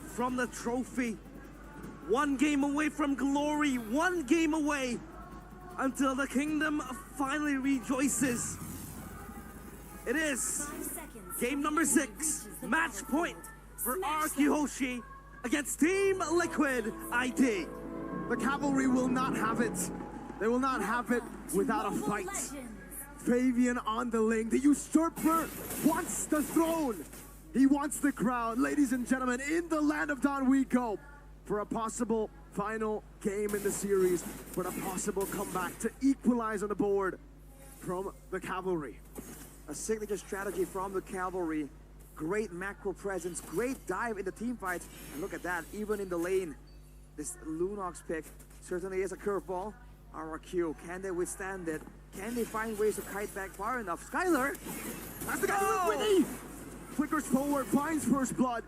from the trophy. One game away from glory. One game away until the kingdom finally rejoices. It is game number 6. Match point for RQ Hoshi against Team Liquid ID. The cavalry will not have it. They will not have it without a fight. Fabian on the Ling. The usurper wants the throne. He wants the crown. Ladies and gentlemen, in the land of Don we go for a possible final game in the series, for a possible comeback to equalize on the board from the cavalry. A signature strategy from the cavalry. Great macro presence, great dive in the team fights. And look at that, even in the lane. This Lunox pick certainly is a curveball. RRQ, can they withstand it? Can they find ways to kite back far enough? Skylar! That's the guy who Whitney! Flickers forward, finds first blood.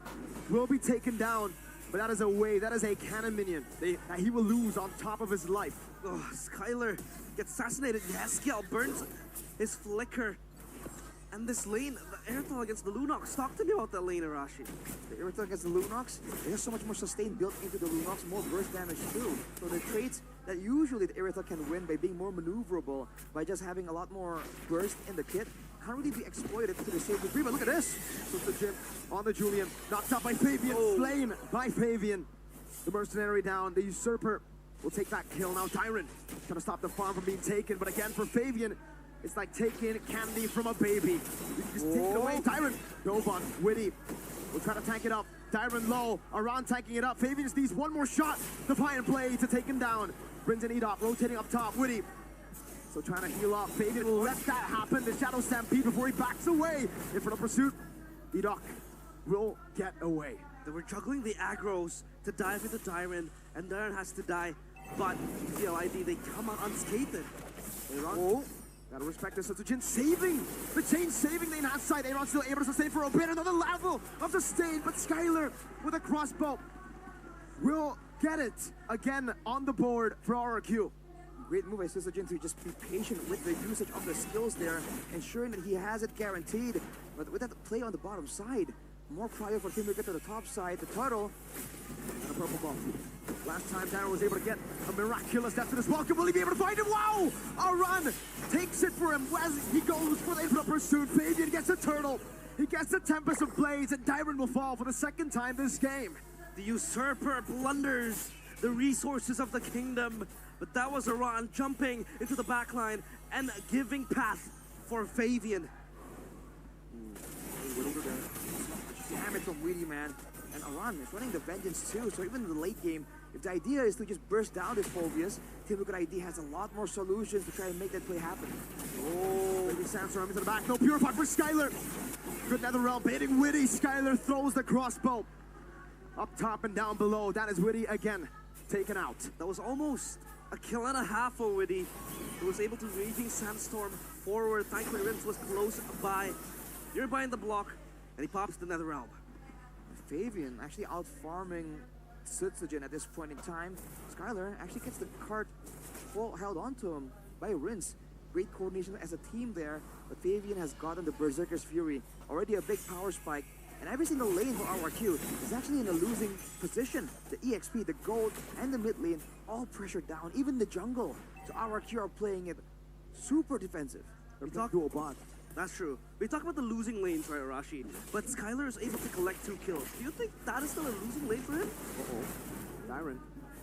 Will be taken down. But that is a way, that is a cannon minion that he will lose on top of his life. Oh, Skylar gets assassinated. Yaskiel burns his flicker. And this lane, the Airthal against the Lunox. Talk to me about that lane, Arashi. The Irithel against the Lunox, there's so much more sustain built into the Lunox, more burst damage too. So the traits that usually the Irithel can win by being more maneuverable, by just having a lot more burst in the kit, can't really be exploited to the same degree. But look at this! So the Jim on the Julian, knocked out by Fabian, slain by Fabian. The mercenary down, the usurper will take that kill. Now Tyrant trying to stop the farm from being taken, but again for Fabian, it's like taking candy from a baby. You can just take it away. Tyrant, Doban, Witty will try to tank it up. Tyrant low, around tanking it up. Fabian just needs one more shot. Defiant Blade to take him down. Brings in Edok, rotating up top. Witty so trying to heal up. Fabian will let that happen. The Shadow Stampede before he backs away. In front of pursuit, Edok will get away. They were juggling the aggros to dive into Dyran, and Dyran has to die. But TLID, they come out unscathed. They run. Gotta respect this. Jin saving the chain, saving the enhanced side. Aaron still able to sustain for a bit. Another level of sustain, but Skylar with a crossbow will get it again on the board for RRQ. Great move by Jin to just be patient with the usage of the skills there, ensuring that he has it guaranteed. But with that play on the bottom side, more cryo for Team Liquid to the top side. The turtle and a purple ball. Last time Darren was able to get a miraculous death to this welcome. Will he be able to find him? Wow! A run takes it for him as he goes for the infinite pursuit. Fabian gets a turtle. He gets the Tempest of Blades, and Dyron will fall for the second time this game. The usurper blunders the resources of the kingdom, but that was Iran jumping into the backline and giving path for Fabian. Damage from Weedy, man. And Aran is running the Vengeance too, so even in the late game, if the idea is to just burst down this Phobius, Team Liquid ID has a lot more solutions to try and make that play happen. Oh, maybe Sandstorm into the back. No Purify for Skylar. Good Netherrealm baiting Witty. Skylar throws the crossbow. Up top and down below. That is Witty again taken out. That was almost a kill and a half for Witty. He was able to Raging Sandstorm forward. Thankfully, Rims was close by, nearby in the block, and he pops the Netherrealm. Fabian actually out farming Sutsujin at this point in time. Skylar actually gets the cart full held onto him by Rinse. Great coordination as a team there, but Fabian has gotten the Berserker's Fury. Already a big power spike, and every single lane for RRQ is actually in a losing position. The EXP, the gold, and the mid lane all pressured down, even the jungle. So RRQ are playing it super defensive. They're playing dual bot. That's true. We talk about the losing lanes, right, Arashi? But Skylar is able to collect 2 kills. Do you think that is still a losing lane for him? Uh-oh. Dyron.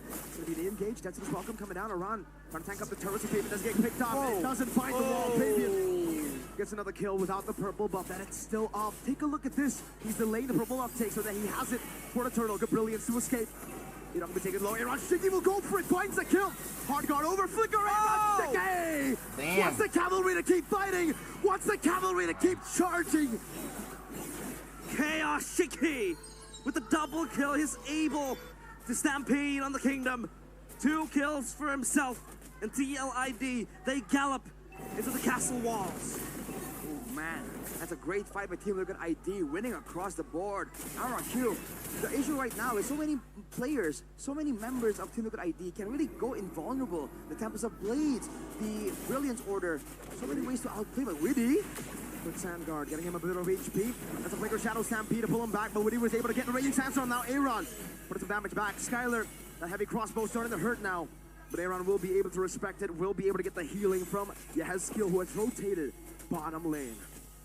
It's going to be the engage. That's his welcome coming down. Aran trying to tank up the turret. So Fabian doesn't get picked off. It doesn't find the wall. Fabian gets another kill without the purple buff. And it's still off. Take a look at this. He's delaying the purple uptake so that he has it for the turtle. Good brilliance to escape. You're not going to take it low. Aaron Shiki will go for it. Finds the kill. Hard guard over. Flicker. Aaron Shiki! Wants the cavalry to keep fighting. Wants the cavalry to keep charging. Chaos Shiki with the double kill. He's able to stampede on the kingdom. 2 kills for himself. And TLID, they gallop into the castle walls. Oh man, that's a great fight by Team Liquid ID, winning across the board. RRQ, the issue right now is so many players, so many members of Team Liquid ID can really go invulnerable. The Tempest of Blades, the Brilliance Order, so many ways to outplay, but Widdy. Good Sand Guard, getting him a bit of HP. That's a Flicker Shadow Stampede to pull him back, but Widdy was able to get the Raging Sandstorm. Now Aaron put some damage back. Skylar, that heavy crossbow starting to hurt now. But Aaron will be able to respect it, will be able to get the healing from Yehezkiel, who has rotated bottom lane.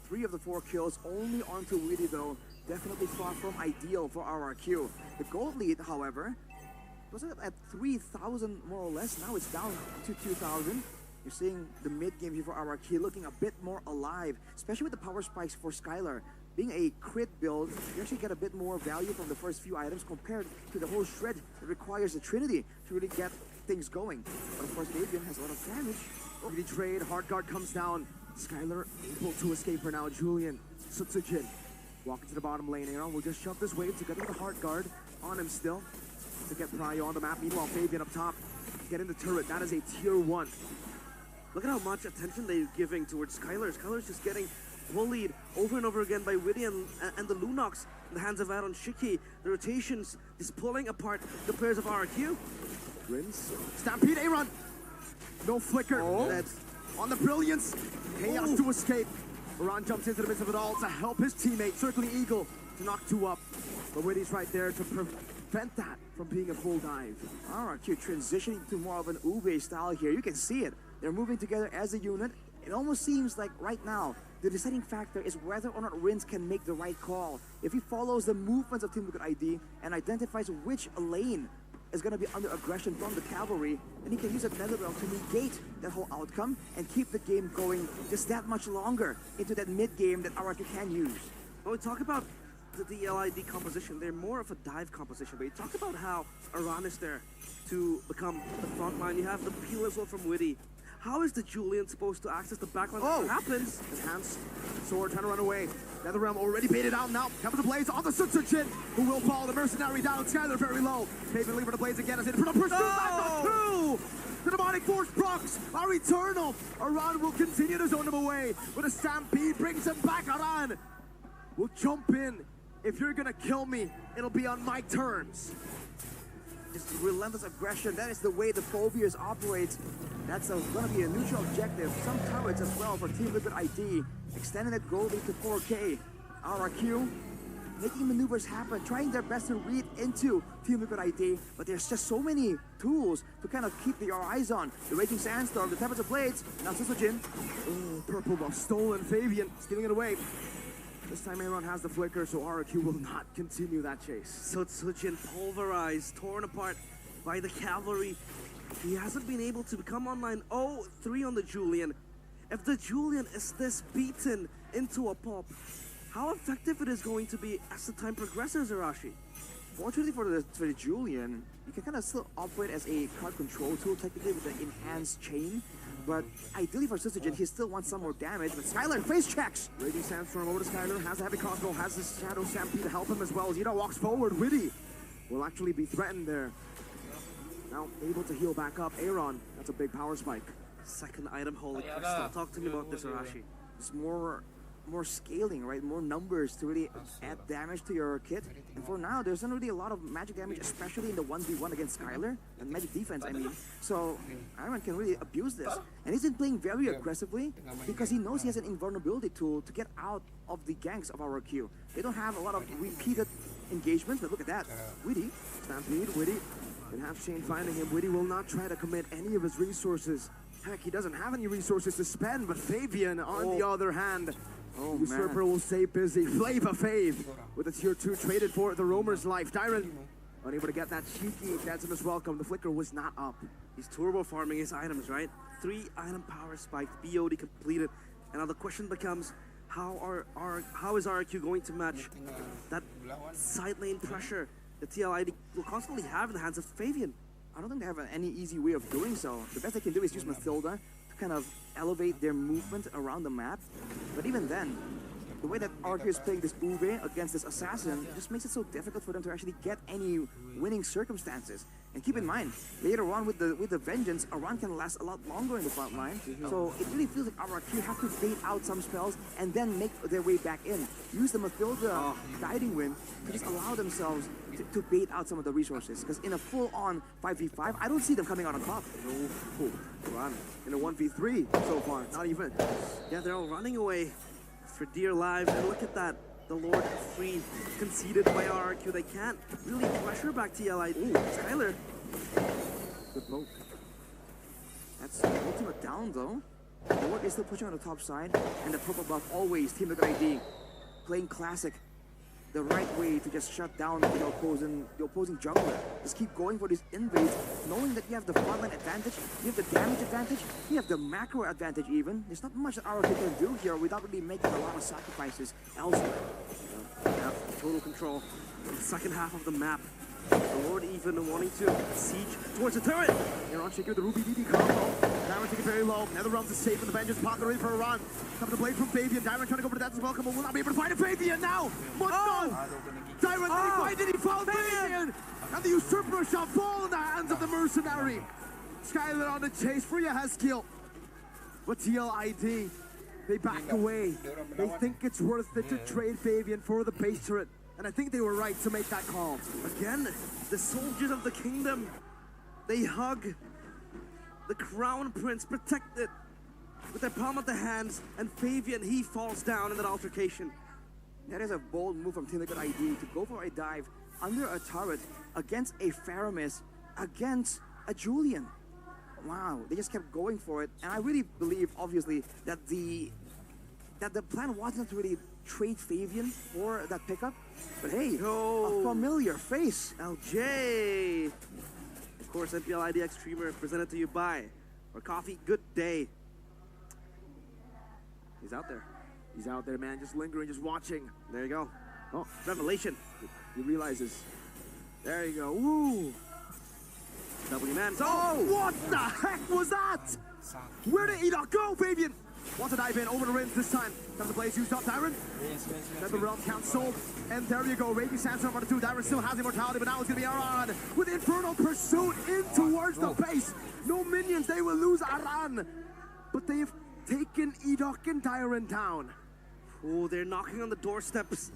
3 of the 4 kills only onto Widdy though. Definitely far from ideal for RRQ. The gold lead, however, was at 3,000 more or less. Now it's down to 2,000. You're seeing the mid game here for RRQ looking a bit more alive, especially with the power spikes for Skylar. Being a crit build, you actually get a bit more value from the first few items compared to the whole shred that requires the Trinity to really get things going. But of course, Fabian has a lot of damage. Really trade, hard guard comes down. Skylar able to escape for now. Julian, Sutsujin, walking to the bottom lane. Aaron will just shove this wave to get the hard guard on him still to get Prio on the map. Meanwhile, Fabian up top, getting the turret. That is a tier 1. Look at how much attention they're giving towards Skylar. Skylar's just getting bullied over and over again by Widdy and the Lunox in the hands of Aaron Shiki. The rotations is pulling apart the players of RRQ. Rinse. Stampede, Aaron. No flicker. That's on the Brilliance. Chaos to escape. Aaron jumps into the midst of it all to help his teammate, Circling Eagle, to knock 2 up. But Widdy's right there to prevent that from being a full dive. RRQ transitioning to more of an Ube style here. You can see it. They're moving together as a unit. It almost seems like right now, the deciding factor is whether or not Rinse can make the right call. If he follows the movements of Team Liquid ID and identifies which lane is going to be under aggression from the cavalry, then he can use that Netherrealm to negate that whole outcome and keep the game going just that much longer into that mid-game that RRQ can use. When we talk about the DLID composition, they're more of a dive composition, but you talk about how Aran is there to become the front line. You have the peel as well from Widdy. How is the Julian supposed to access the backline? Oh! What happens? Enhanced sword trying to run away. Netherrealm already baited out now. Comes the Blaze on the Sutsujin, who will fall. The Mercenary down. Skylar very low. Fabian leaving the Blaze again as they put a pursuit back on 2. The demonic force procs are eternal. Aran will continue to zone him away, but a stampede brings him back. Aran will jump in. If you're gonna kill me, it'll be on my terms. Just relentless aggression. That is the way the Phobias operates. That's gonna be a neutral objective. Some turrets as well for Team Liquid ID. Extending the goal lead to 4K. RRQ making maneuvers happen, trying their best to read into Team Liquid ID, but there's just so many tools to kind of keep your eyes on. The Raging Sandstorm, the Tempest of Blades, now Susujin. Oh, purple buff stolen. Fabian stealing it away. This time Aaron has the flicker, so RRQ will not continue that chase. So Tsujin pulverized, torn apart by the cavalry. He hasn't been able to become online. Oh, 3 on the Julian. If the Julian is this beaten into a pulp, how effective it is going to be as the time progresses, Arashi? Fortunately for the Julian, you can kind of still operate as a card control tool, technically with the enhanced chain. But ideally for Susujin, he still wants some more damage. But Skylar face checks. Raging Sandstorm over to Skylar, has a heavy crossbow, has his Shadow Stampede to help him as well. Zeta walks forward. Witty will actually be threatened there. Now able to heal back up. Aaron, that's a big power spike. Second item, Holy Crystal. Talk to me about this, Arashi. It's more scaling, right? More numbers to really add damage to your kit. And for now, there's not really a lot of magic damage, especially in the 1v1 against Skylar, and magic defense, I mean. So Iron can really abuse this. And he's been playing very aggressively because he knows he has an invulnerability tool to get out of the ganks of our queue. They don't have a lot of repeated engagements, but look at that. Witty. Stampede, Witty. And half chain finding him. Witty will not try to commit any of his resources. Heck, he doesn't have any resources to spend, but Fabian, on the other hand, Usurper will stay busy. Flava Fave with a tier 2 traded for the Roamer's life. Tyron unable to get that cheeky Cancerous welcome. The flicker was not up. He's turbo farming his items, right? 3 item power spiked, BOD completed. And now the question becomes, how is RRQ going to match that side lane pressure the TLID will constantly have in the hands of Fabian? I don't think they have any easy way of doing so. The best they can do is use Mathilda to kind of elevate their movement around the map. But even then, the way that RQ is playing this Uwe against this assassin just makes it so difficult for them to actually get any winning circumstances. And keep in mind, later on with the Vengeance, Aran can last a lot longer in the front line. So it really feels like RRQ have to bait out some spells and then make their way back in. Use the Mathilda Guiding Wind to just allow themselves to bait out some of the resources. Because in a full-on 5v5, I don't see them coming out on top. No, Aran in a 1v3 so far, not even. Yeah, they're all running away for dear lives. And look at that. The Lord Free conceded by RRQ. They can't really pressure back TLI. Ooh, Skylar. Good poke. That's ultimate down though. The Lord is still pushing on the top side. And the purple buff always, Team Liquid ID, playing classic. The right way to just shut down the opposing jungler. Just keep going for these invades, knowing that you have the frontline advantage, you have the damage advantage, you have the macro advantage even. There's not much that RRQ can do here without really making a lot of sacrifices elsewhere. Yeah, total control in the second half of the map. The Lord even wanting to siege towards the turret. Aaron shaking with the Ruby DD combo. Diamond taking very low. Netherrealms is safe in the Vengeance pot. They're ready for a run. Coming to blade from Fabian. Diamond trying to go for that as well. Come on, will not be able to find a Fabian now. Diamond, why did he fall Fabian? And the Usurper shall fall in the hands of the Mercenary. Skylar on the chase. Freya has skill. But TLID, they back away. They think it's worth it to trade Fabian for the base turret. And I think they were right to make that call. Again, the soldiers of the kingdom, they hug the crown prince, protected with their palm of the hands, and Fabian, he falls down in that altercation. That is a bold move from Team Liquid ID to go for a dive under a turret against a Faramis, against a Julian. Wow, they just kept going for it. And I really believe, obviously, that the plan wasn't to really trade Fabian for that pickup. But hey, a familiar face. LJ. Of course, NPL IDX streamer presented to you by our coffee. Good day. He's out there. He's out there, man, just lingering, just watching. There you go. Oh, revelation. He realizes. There you go. Woo. W man. Oh, what the heck was that? Where did Enoch go, Fabian? Wants to dive in over the rims this time. Time the blaze used up, Dyron. Never realm cancelled. And there you go. Raging Sandstorm on the 2. Dyron still has immortality, but now it's going to be Aran with Infernal Pursuit in towards the base. No minions. They will lose Aran. But they've taken Edok and Dyron down. Oh, they're knocking on the doorsteps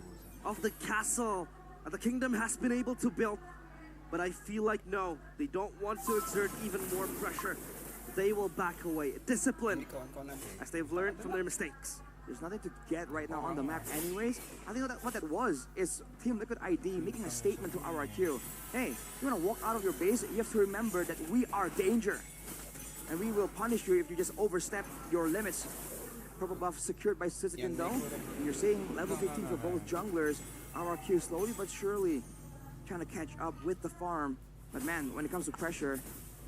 of the castle that the kingdom has been able to build. But I feel like no, they don't want to exert even more pressure. They will back away. Discipline, as they've learned from their mistakes. There's nothing to get right now on the map anyways. I think what that was is Team Liquid ID making a statement to RRQ. Hey, you want to walk out of your base, you have to remember that we are danger. And we will punish you if you just overstep your limits. Purple buff secured by Sizikin though. And you're seeing level 15 for both junglers. RRQ slowly but surely trying to catch up with the farm. But man, when it comes to pressure,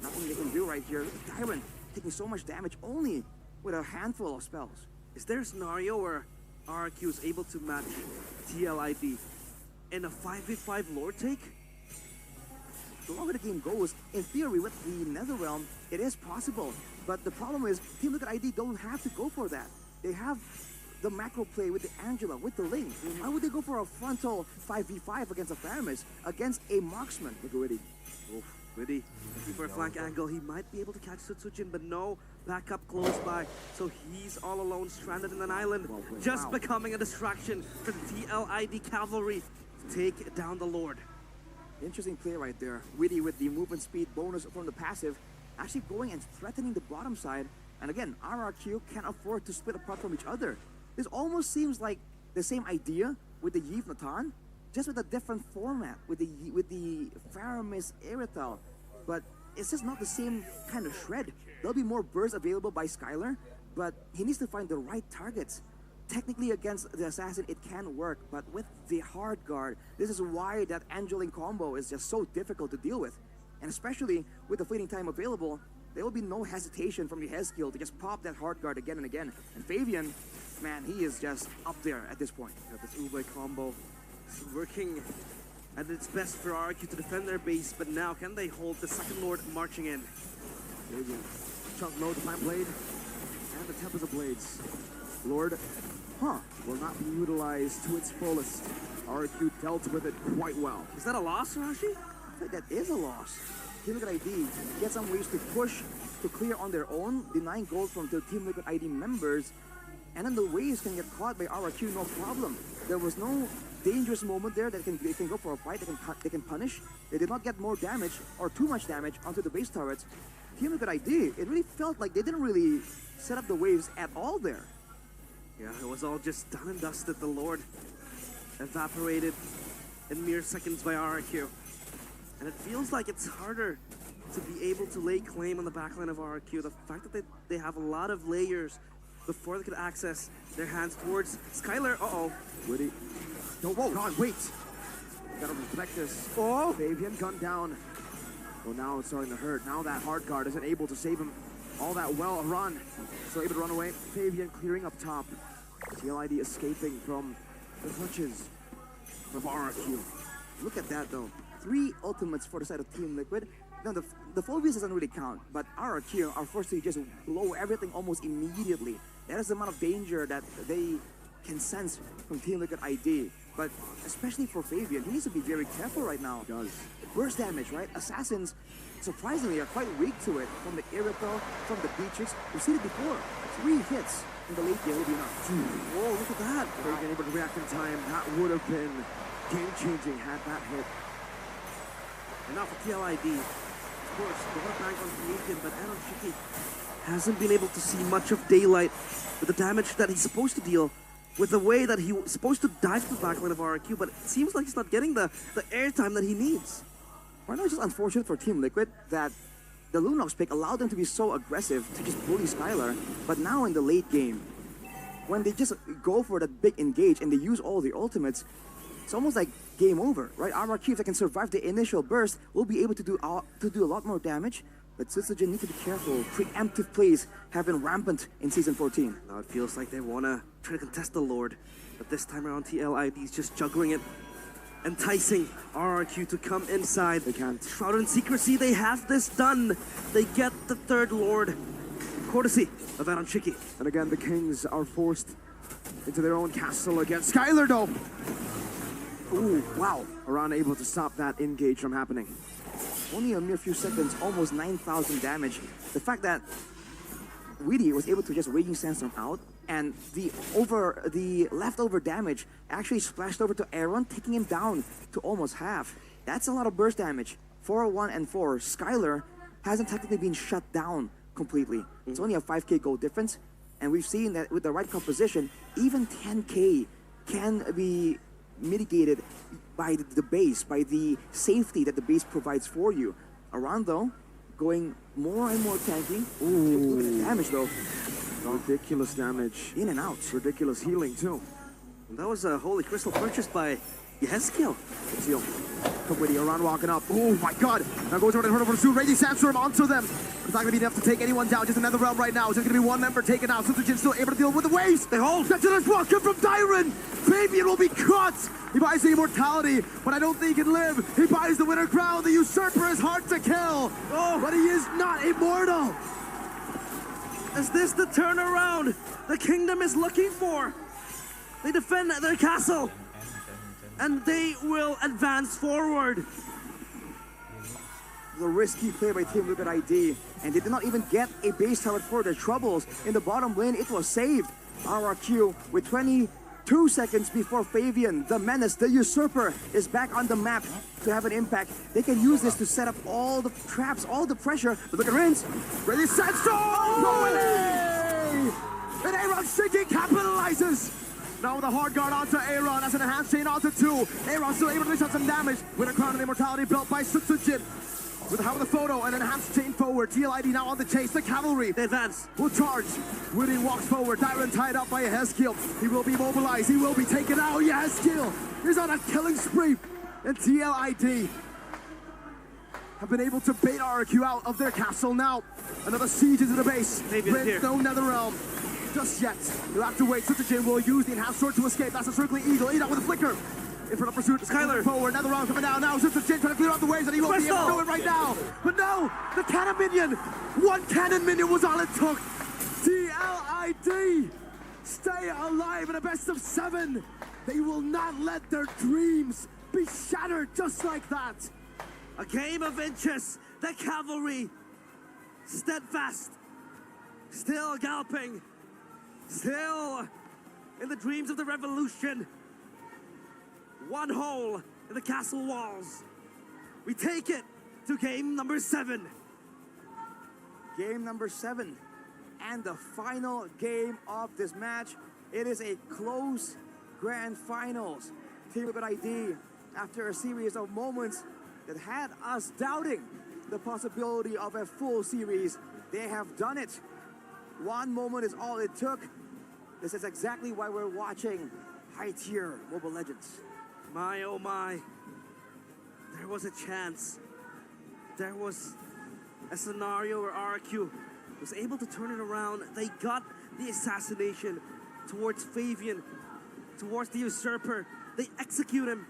nothing they can do right here. Dyron taking so much damage only with a handful of spells. Is there a scenario where RRQ is able to match TLID in a 5v5 Lord take? The longer the game goes, in theory with the Netherrealm, it is possible. But the problem is, Team Liquid ID don't have to go for that. They have the macro play with the Angela, with the Ling. Why would they go for a frontal 5v5 against a Faramis, against a marksman? Look at Witty. Witty, looking for a flank angle. He might be able to catch Sutsujin, but no backup close by. So he's all alone, stranded in an island, just becoming a distraction for the TLID cavalry to take down the Lord. Interesting play right there. Witty with the movement speed bonus from the passive, actually going and threatening the bottom side. And again, RRQ can't afford to split apart from each other. This almost seems like the same idea with the Yves Natan, just with a different format with the Faramis Erythal. But it's just not the same kind of shred. There'll be more bursts available by Skylar, but he needs to find the right targets. Technically against the assassin it can work, but with the hard guard, this is why that Angeline combo is just so difficult to deal with. And especially with the fleeting time available, there will be no hesitation from the Hezkiel to just pop that hard guard again and again. And Fabian, man, he is just up there at this point. Yeah, this Ube combo is working at its best for RRQ to defend their base, but now can they hold the second Lord marching in? Fabian, chunk low, Divine Blade, and the Tempest of Blades. Lord, will not be utilized to its fullest. RRQ dealt with it quite well. Is that a loss, Rashi? I think that is a loss. Team Liquid ID get some ways to push, to clear on their own, denying gold from the Team Liquid ID members, and then the waves can get caught by RRQ, no problem. There was no dangerous moment there that they can go for a fight, they can punish. They did not get more damage, or too much damage, onto the base turrets. Team Liquid ID, it really felt like they didn't really set up the waves at all there. Yeah, it was all just done and dusted. The Lord evaporated in mere seconds by RRQ. And it feels like it's harder to be able to lay claim on the backline of RRQ. The fact that they have a lot of layers before they could access their hands towards Skylar. Uh-oh. Witty. No, whoa, God, wait. Gotta respect this. Oh, Fabian gunned down. Well, now it's starting to hurt. Now that hard guard isn't able to save him all that well. Run. So able to run away. Fabian clearing up top. TLID escaping from the clutches of RRQ. Look at that though. 3 ultimates for the side of Team Liquid. Now the Phobias doesn't really count, but RRQ are forced to just blow everything almost immediately. That is the amount of danger that they can sense from Team Liquid ID. But especially for Fabian, he needs to be very careful right now. He does. Burst damage, right? Assassins, surprisingly, are quite weak to it. From the Irithel, from the Beatrix. We've seen it before. 3 hits in the late game will be enough. Whoa, look at that. Fabian able to react in time. That would have been game-changing had that hit. And now for TLID. Of course, they want to bank on Canadian, but Aaron Shiki hasn't been able to see much of daylight with the damage that he's supposed to deal, with the way that he was supposed to dive to the backline of RRQ, but it seems like he's not getting the airtime that he needs. Right now, it's just unfortunate for Team Liquid that the Lunox pick allowed them to be so aggressive to just bully Skylar, but now in the late game, when they just go for that big engage and they use all the ultimates, it's almost like game over, right? RRQ, if they can survive the initial burst, will be able to do a lot more damage. But Sutsujin need to be careful. Preemptive plays have been rampant in Season 14. Now it feels like they want to try to contest the Lord. But this time around, TLID is just juggling it. Enticing RRQ to come inside. They can't. Shrouded in secrecy, they have this done. They get the third Lord. courtesy of Aaron Chiki. And again, the Kings are forced into their own castle against Skylar, though. Ooh, wow. Aran able to stop that engage from happening. Only a mere few seconds, almost 9,000 damage. The fact that Weedy was able to just Raging Sandstorm out, and the leftover damage actually splashed over to Aaron, taking him down to almost half. That's a lot of burst damage. 4-1 and 4. Skylar hasn't technically been shut down completely. It's only a 5k gold difference, and we've seen that with the right composition, even 10k can be mitigated by the base, by the safety that the base provides for you. Aran, though, going more and more tanky. Ooh. Look at the damage, though. Ridiculous damage. In and out. Ridiculous healing, too. And that was a Holy Crystal purchased by Yehezkiel. Seal. Quickly, Aran walking up. Oh my god! Now goes over to pursue. Raging Sandstorm onto them. It's not gonna be enough to take anyone down. Just another round right now. It's just gonna be one member taken out. Sutsujin still able to deal with the waves. They hold. That's another walk from Dyron. Fabian will be caught. He buys the immortality, but I don't think he can live. He buys the winner crown. The usurper is hard to kill. Oh, but he is not immortal. Is this the turnaround the kingdom is looking for? They defend their castle, and they will advance forward. The risky play by Team Liquid ID, and they did not even get a base tower for their troubles. In the bottom lane, it was saved. RRQ with 22 seconds before Fabian, the menace, the usurper, is back on the map to have an impact. They can use this to set up all the traps, all the pressure. But look at Rinse. Ready, Sandstorm! And Aaron Shiki capitalizes. Now with a hard guard onto Aaron, as an enhanced chain onto 2. Aaron still able to dish out some damage with a crown and immortality built by Sutsujin. With the help of the photo and an enhanced chain forward. TLID now on the chase. The cavalry. They advance. Will charge. Woody walks forward. Dyron tied up by Yehezkiel. He will be mobilized. He will be taken out. Yehezkiel is on a killing spree. And TLID have been able to bait RRQ out of their castle now. Another siege into the base. Prince, no Netherrealm. Just yet. You'll have to wait. Sutsujin will use the enhanced sword to escape. That's a circling eagle. Eat out with a flicker. In front of pursuit. Skylar. Forward. Another round coming down now. Sutsujin trying to clear out the waves, and he won't be able to do it right now. But no, the cannon minion. One cannon minion was all it took. TLID stay alive in a best of 7. They will not let their dreams be shattered just like that. A game of inches. The cavalry, steadfast, still galloping, still in the dreams of the revolution. One hole in the castle walls. We take it to game number 7. Game number 7. And the final game of this match. It is a close grand finals. Team Liquid ID, after a series of moments that had us doubting the possibility of a full series, they have done it. One moment is all it took. This is exactly why we're watching high-tier Mobile Legends. My oh my, there was a chance. There was a scenario where RRQ was able to turn it around. They got the assassination towards Fabian, towards the usurper. They execute him,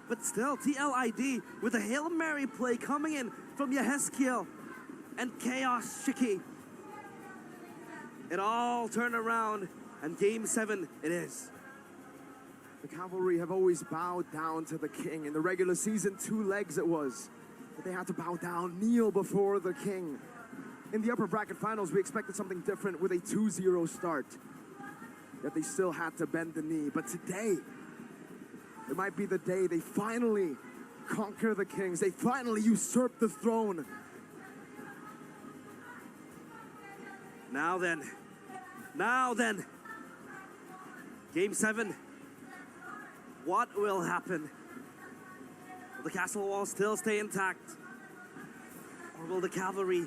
but still TLID with a Hail Mary play coming in from Yehezkiel and Chaos Shiki. It all turned around, and game 7 it is. The cavalry have always bowed down to the king. In the regular season, 2 legs it was. But they had to bow down, kneel before the king. In the upper bracket finals, we expected something different with a 2-0 start. Yet they still had to bend the knee. But today, it might be the day they finally conquer the kings. They finally usurp the throne. Now then, game 7. What will happen? Will the castle walls still stay intact? Or will the cavalry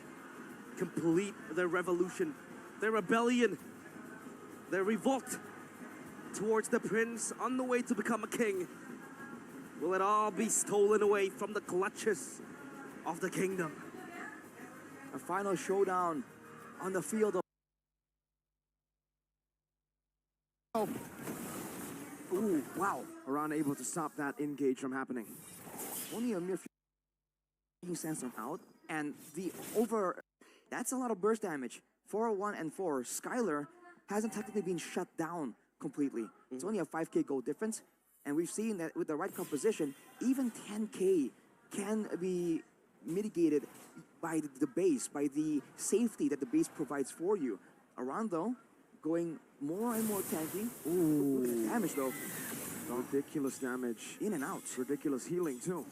complete their revolution, their rebellion, their revolt towards the prince on the way to become a king? Will it all be stolen away from the clutches of the kingdom? A final showdown on the field of... Oh. Ooh, wow. Aran able to stop that engage from happening. Only a mere few Sandstorm out, and that's a lot of burst damage. 4-1 and 4, Skylar hasn't technically been shut down completely. It's only a 5K goal difference. And we've seen that with the right composition, even 10K can be mitigated by the base, by the safety that the base provides for you. Arando going more and more tanky. Ooh, look at the damage though. Ridiculous damage. In and out. Ridiculous healing too.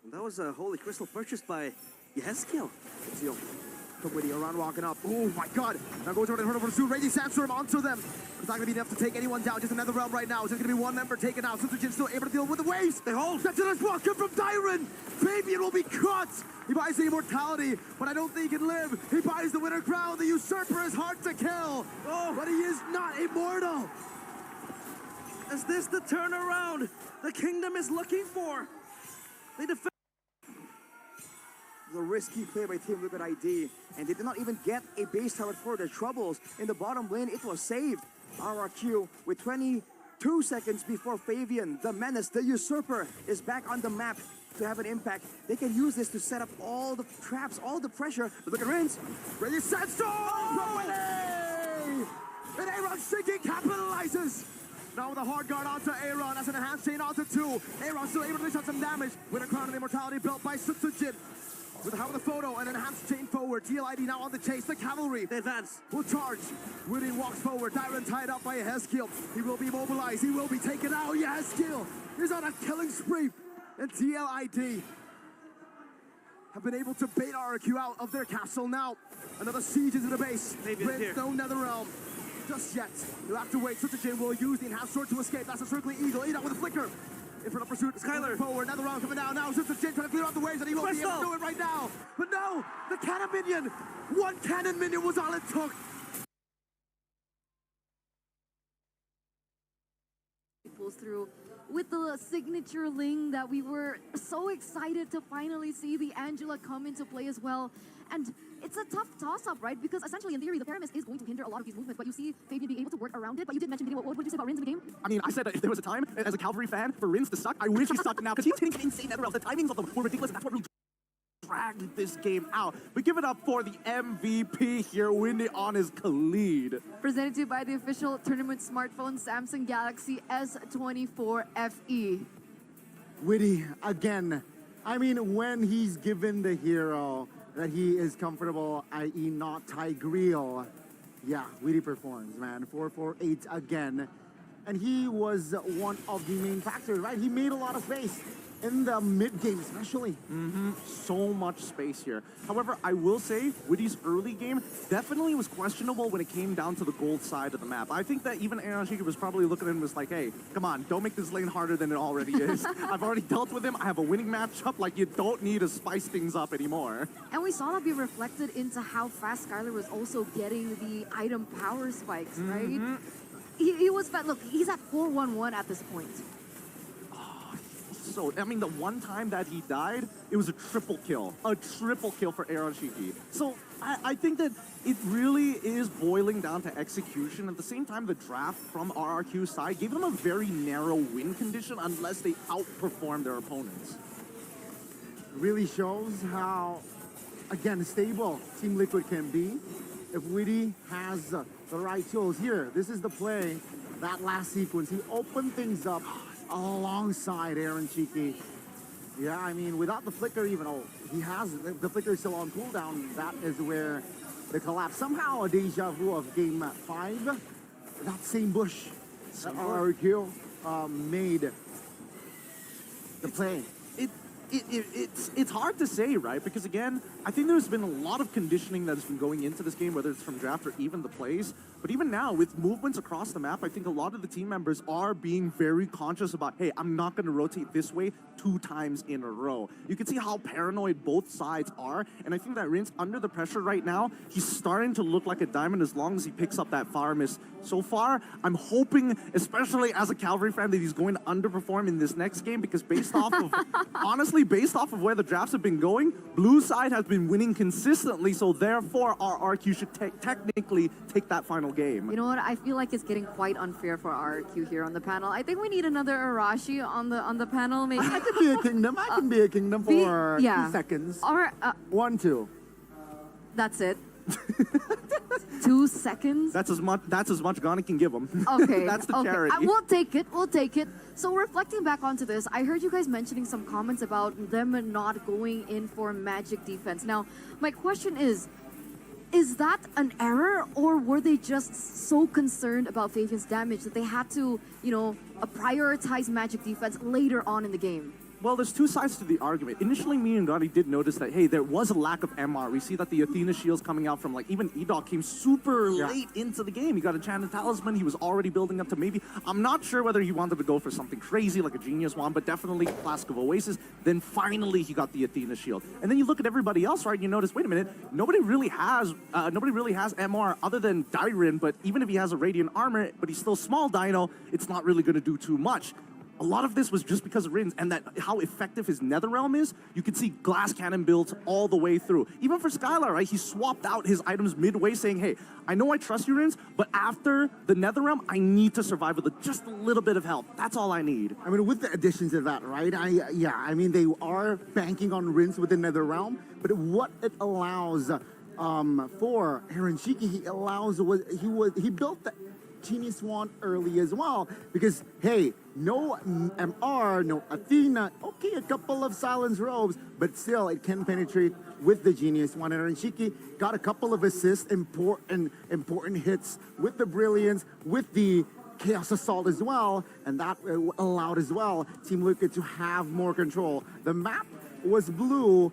And that was a Holy Crystal purchased by Yeskiel. Seal. Witty around walking up. Oh my god. Now goes over to Hurtle Pursuit. Raging Sandstorm onto them. It's not going to be enough to take anyone down. Just another realm right now. It's just going to be one member taken out. Since still able to deal with the waves. They hold. That's a welcome from Dyron. Fabian will be cut. He buys the immortality, but I don't think he can live. He buys the winner crown. The usurper is hard to kill. Oh, but he is not immortal. Is this the turnaround the kingdom is looking for? They defend. The risky play by Team Liquid ID, and they did not even get a base tower for their troubles. In the bottom lane, it was saved. RRQ with 22 seconds before Fabian, the menace, the usurper, is back on the map to have an impact. They can use this to set up all the traps, all the pressure. But look at Rins. Ready, set, storm! And Aaron Shiki capitalizes. Now with a hard guard onto Aaron, as an enhanced chain onto 2. Aaron still able to dish out some damage. Winner crown and immortality built by Sutsujin. With the help of the photo, an enhanced chain forward. TLID now on the chase. The cavalry. They advance. Will charge. Woody walks forward. Dyron tied up by a Heskill. He will be mobilized. He will be taken out. Yeah, Heskill is on a killing spree. And TLID have been able to bait RRQ out of their castle now. Another siege into the base. Prince, no nether realm. Just yet. You'll have to wait. Sutsujin will use the enhanced sword to escape. That's a circling eagle. Eat out with a flicker. In front of pursuit, Skylar forward, another round coming down. Now Sutsujin trying to clear out the waves, and he won't be able to do it right now. But no, the cannon minion. One cannon minion was all it took. Pulls through with the signature Ling that we were so excited to finally see the Angela come into play as well. And it's a tough toss-up, right? Because essentially, in theory, the Paramis is going to hinder a lot of these movements, but you see Fabian being able to work around it. But you did mention, what did you say about Rins in the game? I mean, I said that if there was a time, as a Cavalry fan, for Rins to suck, I wish he sucked now, because he was hitting insane netherrealms. The timings of them were ridiculous, and that's what really dragged this game out. But give it up for the MVP here, winning on his Khalid. Presented to you by the official tournament smartphone, Samsung Galaxy S14 FE. Witty, again. I mean, when he's given the hero that he is comfortable, i.e. not Tigreal, yeah, Witty performs, man. 4-4-8 again. And he was one of the main factors, right? He made a lot of space in the mid-game especially. So much space here. However, I will say, Witty's early game definitely was questionable when it came down to the gold side of the map. I think that even Aaron Shiki was probably looking at him and was like, hey, come on, don't make this lane harder than it already is. I've already dealt with him. I have a winning matchup. Like, you don't need to spice things up anymore. And we saw that be reflected into how fast Skylar was also getting the item power spikes, right? He was fast. Look, he's at 4-1-1 at this point. So, I mean, the one time that he died, it was a triple kill. A triple kill for Aaron Shiki. So, I think that it really is boiling down to execution. At the same time, the draft from RRQ's side gave them a very narrow win condition unless they outperform their opponents. Really shows how, again, stable Team Liquid can be if Witty has the right tools. Here, this is the play, that last sequence. He opened things up alongside Aaron Shiki. Yeah, I mean, without the flicker even, he has, the flicker is still on cooldown. That is where the collapse, somehow a deja vu of game 5, that same bush that RRQ made the play. It's hard to say, right? Because again, I think there's been a lot of conditioning that has been going into this game, whether it's from draft or even the plays. But even now, with movements across the map, I think a lot of the team members are being very conscious about, hey, I'm not going to rotate this way 2 times in a row. You can see how paranoid both sides are, and I think that Rins, under the pressure right now, he's starting to look like a diamond as long as he picks up that fire miss. So far, I'm hoping, especially as a Cavalry fan, that he's going to underperform in this next game, because based off of, honestly, based off of where the drafts have been going, blue side has been winning consistently, so therefore RRQ should technically take that final game. You know what? I feel like it's getting quite unfair for RRQ here on the panel. I think we need another Arashi on the panel, maybe. I could be a kingdom. I can be a kingdom for 2 seconds. Or 1, 2. That's it. 2 seconds? That's as much Ghana can give him. Okay. That's the okay. charity. We'll take it. We'll take it. So reflecting back onto this, I heard you guys mentioning some comments about them not going in for magic defense. Now, my question is that an error, or were they just so concerned about Fabian's damage that they had to, prioritize magic defense later on in the game? Well, there's two sides to the argument. Initially, me and Gotti did notice that, hey, there was a lack of MR. We see that the Athena shields coming out from, even Edok came super late into the game. He got a Enchanted Talisman. He was already building up to maybe, I'm not sure whether he wanted to go for something crazy like a Genius Wand, but definitely Flask of Oasis. Then finally, he got the Athena shield. And then you look at everybody else, right? You notice, wait a minute, nobody really has MR other than Dairin, but even if he has a Radiant Armor, but he's still small Dino, it's not really going to do too much. A lot of this was just because of Rins and that how effective his Netherrealm is. You can see glass cannon builds all the way through. Even for Skylar, right? He swapped out his items midway saying, hey, I know I trust you, Rins, but after the Netherrealm, I need to survive with just a little bit of help. That's all I need. I mean, with the additions of that, right? I mean, they are banking on Rinse with the Netherrealm, but what it allows for Aaron Shiki, he built the Genius Wand early as well, because hey, no MR, no Athena, okay, a couple of Silence Robes, but still it can penetrate with the Genius Wand. And Shiki got a couple of assists, important hits with the Brilliance, with the Chaos Assault as well, and that allowed as well Team Liquid to have more control. The map was blue,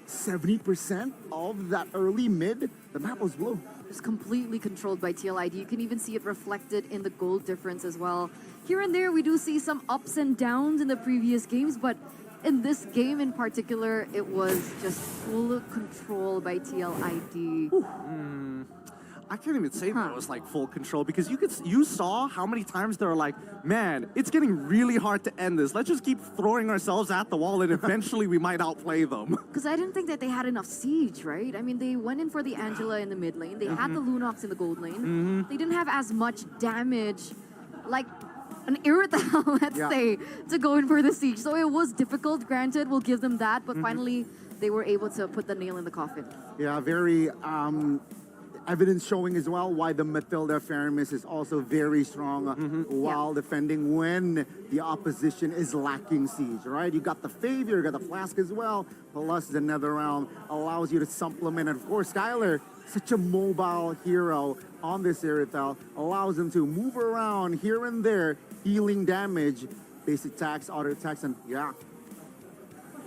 70% of that early mid, the map was blue. It's completely controlled by TLID. You can even see it reflected in the gold difference as well. Here and there, we do see some ups and downs in the previous games, but in this game in particular, it was just full control by TLID. I can't even say that it was full control, because you saw how many times they were like, man, it's getting really hard to end this. Let's just keep throwing ourselves at the wall and eventually we might outplay them. Because I didn't think that they had enough siege, right? I mean, they went in for the Angela in the mid lane. They had the Lunox in the gold lane. They didn't have as much damage, like an Irithel, let's say, to go in for the siege. So it was difficult, granted, we'll give them that, but finally they were able to put the nail in the coffin. Yeah, very evidence showing as well why the Matilda Faramis is also very strong while defending when the opposition is lacking siege, right? You got the Favor, you got the Flask as well, plus the Netherrealm allows you to supplement. And of course, Skylar, such a mobile hero on this Irithel, allows him to move around here and there, healing damage, basic attacks, auto attacks, and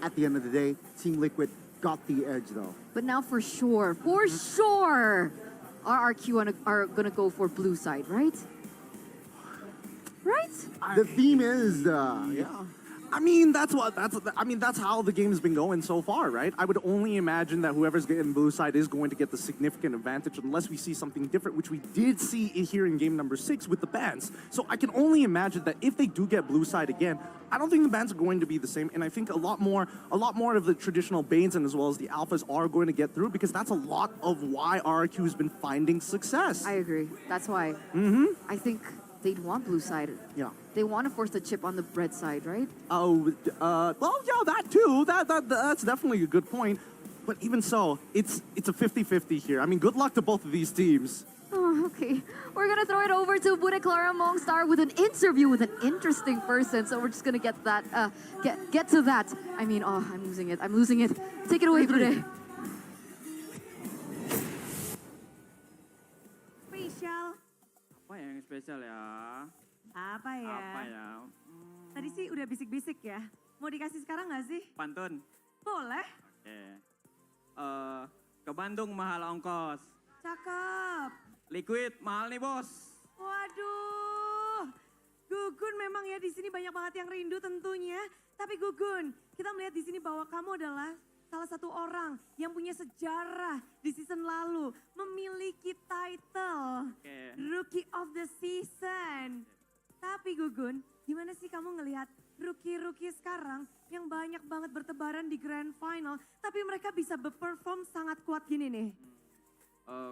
at the end of the day, Team Liquid got the edge though. But now for sure, RRQ are gonna go for blue side, right? Right? The theme is, I mean, that's how the game's been going so far, right? I would only imagine that whoever's getting blue side is going to get the significant advantage unless we see something different, which we did see here in game number 6 with the bans. So I can only imagine that if they do get blue side again, I don't think the bans are going to be the same, and I think a lot more of the traditional Banes and as well as the Alphas are going to get through, because that's a lot of why RRQ has been finding success. I agree. That's why. I think they'd want blue side. Yeah. They want to force the chip on the red side, right? Oh, well, yeah, that too. That's definitely a good point. But even so, it's a 50-50 here. I mean, good luck to both of these teams. Oh, okay. We're gonna throw it over to Bude Clara Mongstar with an interview with an interesting person. So we're just gonna get that, get to that. I mean, I'm losing it. Take it away, Bude. Spesial. Apa yang spesial ya? Apa ya? Apa ya? Tadi sih udah bisik-bisik ya. Mau dikasih sekarang nggak sih? Pantun. Boleh. Oke. Ke Bandung mahal ongkos. Cakep. Liquid mahal nih bos. Waduh. Gugun memang ya di sini banyak banget yang rindu tentunya. Tapi Gugun, kita melihat di sini bahwa kamu adalah salah satu orang yang punya sejarah di season lalu. Memiliki title Rookie of the Season. Tapi Gugun, gimana sih kamu ngelihat rookie-rookie sekarang yang banyak banget bertebaran di Grand Final, tapi mereka bisa berperform sangat kuat gini nih?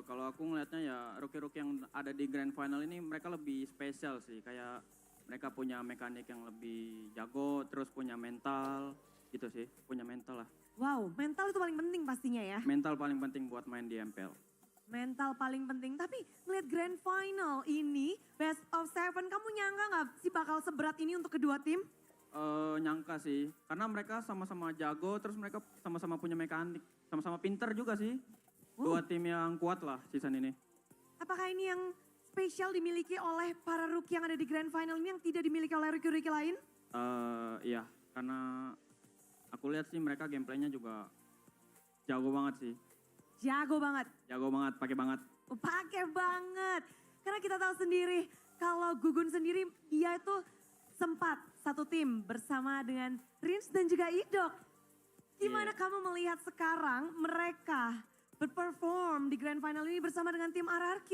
Kalau aku ngelihatnya ya rookie-rookie yang ada di Grand Final ini mereka lebih spesial sih. Kayak mereka punya mekanik yang lebih jago, terus punya mental gitu sih. Punya mental lah. Wow, mental itu paling penting pastinya ya? Mental paling penting buat main di MPL. Mental paling penting. Tapi ngeliat grand final ini, best of 7, kamu nyangka nggak sih bakal seberat ini untuk kedua tim? Nyangka sih, karena mereka sama-sama jago, terus mereka sama-sama punya mekanik, sama-sama pinter juga sih. Dua tim yang kuat lah season ini. Apakah ini yang spesial dimiliki oleh para rookie yang ada di grand final ini yang tidak dimiliki oleh rookie-rookie lain? Iya, karena aku lihat sih mereka gameplaynya juga jago banget sih. Jago banget. Jago banget, pakai banget. Pakai banget. Karena kita tahu sendiri kalau Gugun sendiri dia itu sempat satu tim bersama dengan Rins dan juga Idok. Gimana kamu melihat sekarang mereka berperform di grand final ini bersama dengan tim RRQ?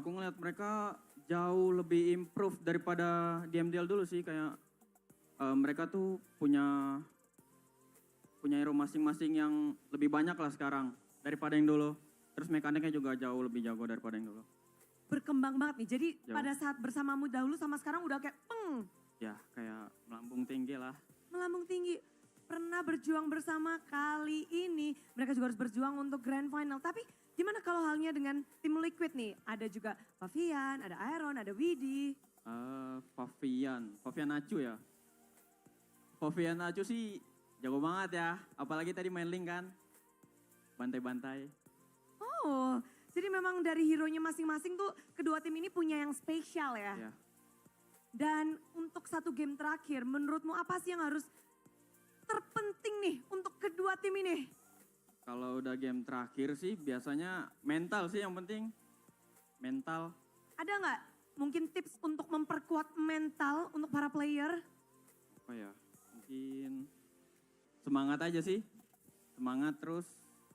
Aku ngeliat mereka jauh lebih improve daripada di MDL dulu sih. Kayak mereka tuh punya hero masing-masing yang lebih banyak lah sekarang daripada yang dulu. Terus mekaniknya juga jauh lebih jago daripada yang dulu. Berkembang banget nih, jadi Jauh. pada saat bersamamu dahulu sama sekarang udah kayak peng. Ya kayak melambung tinggi lah. Melambung tinggi. Pernah berjuang bersama, kali ini mereka juga harus berjuang untuk grand final. Tapi gimana kalau halnya dengan tim Liquid nih? Ada juga Pavian, ada Aaron, ada Widi. Pavian Acu ya. Pavian Acu sih jago banget ya. Apalagi tadi main link kan. Bantai-bantai. Oh, jadi memang dari hero-nya masing-masing tuh kedua tim ini punya yang spesial ya. Iya. Dan untuk satu game terakhir, menurutmu apa sih yang harus terpenting nih untuk kedua tim ini? Kalau udah game terakhir sih biasanya mental sih yang penting. Mental. Ada nggak mungkin tips untuk memperkuat mental untuk para player? Apa ya? Mungkin semangat aja sih. Semangat terus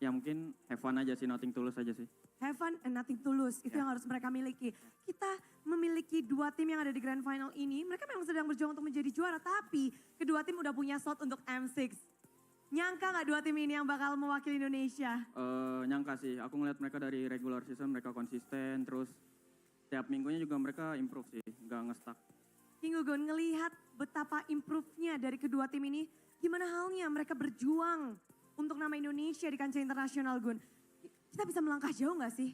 ya mungkin have fun aja sih, nothing tulus aja sih. Have fun and nothing to lose, itu yang harus mereka miliki. Kita memiliki dua tim yang ada di grand final ini, mereka memang sedang berjuang untuk menjadi juara, tapi kedua tim udah punya slot untuk M6. Nyangka nggak dua tim ini yang bakal mewakili Indonesia? Nyangka sih, aku ngeliat mereka dari regular season mereka konsisten, terus tiap minggunya juga mereka improve sih, nggak ngestak. King Gugun, ngelihat betapa improve-nya dari kedua tim ini, gimana halnya mereka berjuang untuk nama Indonesia di kancah internasional, Gun? Kita bisa melangkah jauh nggak sih?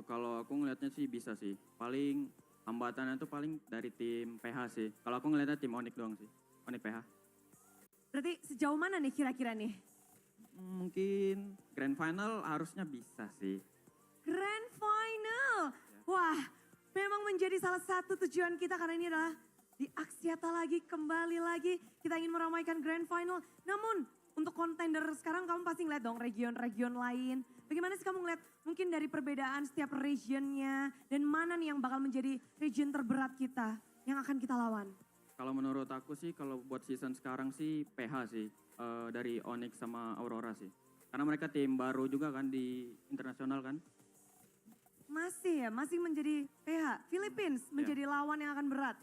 Kalau aku ngelihatnya sih bisa sih. Paling hambatannya tuh paling dari tim PH sih. Kalau aku ngelihatnya tim Onyx doang sih. Onyx PH. Berarti sejauh mana nih kira-kira nih? Mungkin grand final harusnya bisa sih. Grand final. Wah, memang menjadi salah satu tujuan kita karena ini adalah di Aksiata lagi, kembali lagi. Kita ingin meramaikan grand final. Namun untuk kontender sekarang kamu pasti ngeliat dong region-region lain. Bagaimana sih kamu ngeliat mungkin dari perbedaan setiap regionnya dan mana nih yang bakal menjadi region terberat kita yang akan kita lawan? Kalau menurut aku sih kalau buat season sekarang sih PH sih. Dari Onyx sama Aurora sih. Karena mereka tim baru juga kan di internasional kan. Masih ya, masih menjadi PH. Philippines menjadi lawan yang akan berat.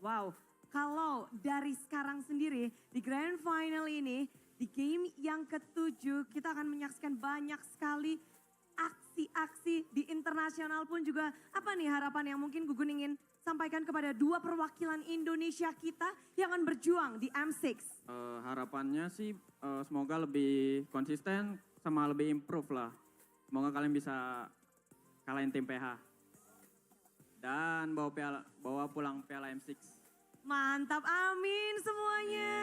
Wow, kalau dari sekarang sendiri di grand final ini, di game yang ke-7 kita akan menyaksikan banyak sekali aksi-aksi di internasional pun juga. Apa nih harapan yang mungkin Gugun ingin sampaikan kepada dua perwakilan Indonesia kita yang akan berjuang di M6? Harapannya sih semoga lebih konsisten sama lebih improve lah. Semoga kalian bisa kalahin tim PH. Dan bawa pulang piala M6. Mantap, amin semuanya.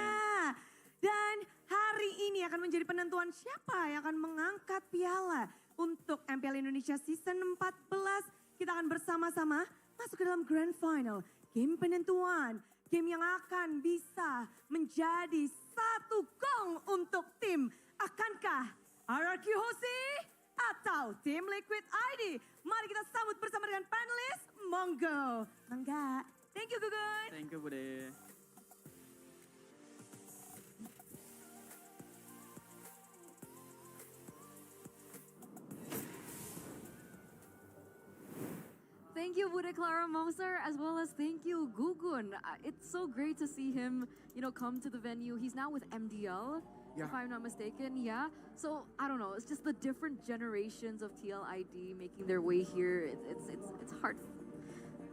Dan hari ini akan menjadi penentuan siapa yang akan mengangkat piala untuk MPL Indonesia Season 14. Kita akan bersama-sama masuk ke dalam Grand Final. Game penentuan, game yang akan bisa menjadi satu gong untuk tim. Akankah RRQ Hosi atau tim Liquid ID? Mari kita sambut bersama dengan panelis. Monggo. Mangga. Thank you Gugun. Thank you Bude. Thank you, Bude Clara Monster, as well as thank you, Gugun. It's so great to see him, come to the venue. He's now with MDL, if I'm not mistaken. Yeah. So I don't know. It's just the different generations of TLID making their way here. It's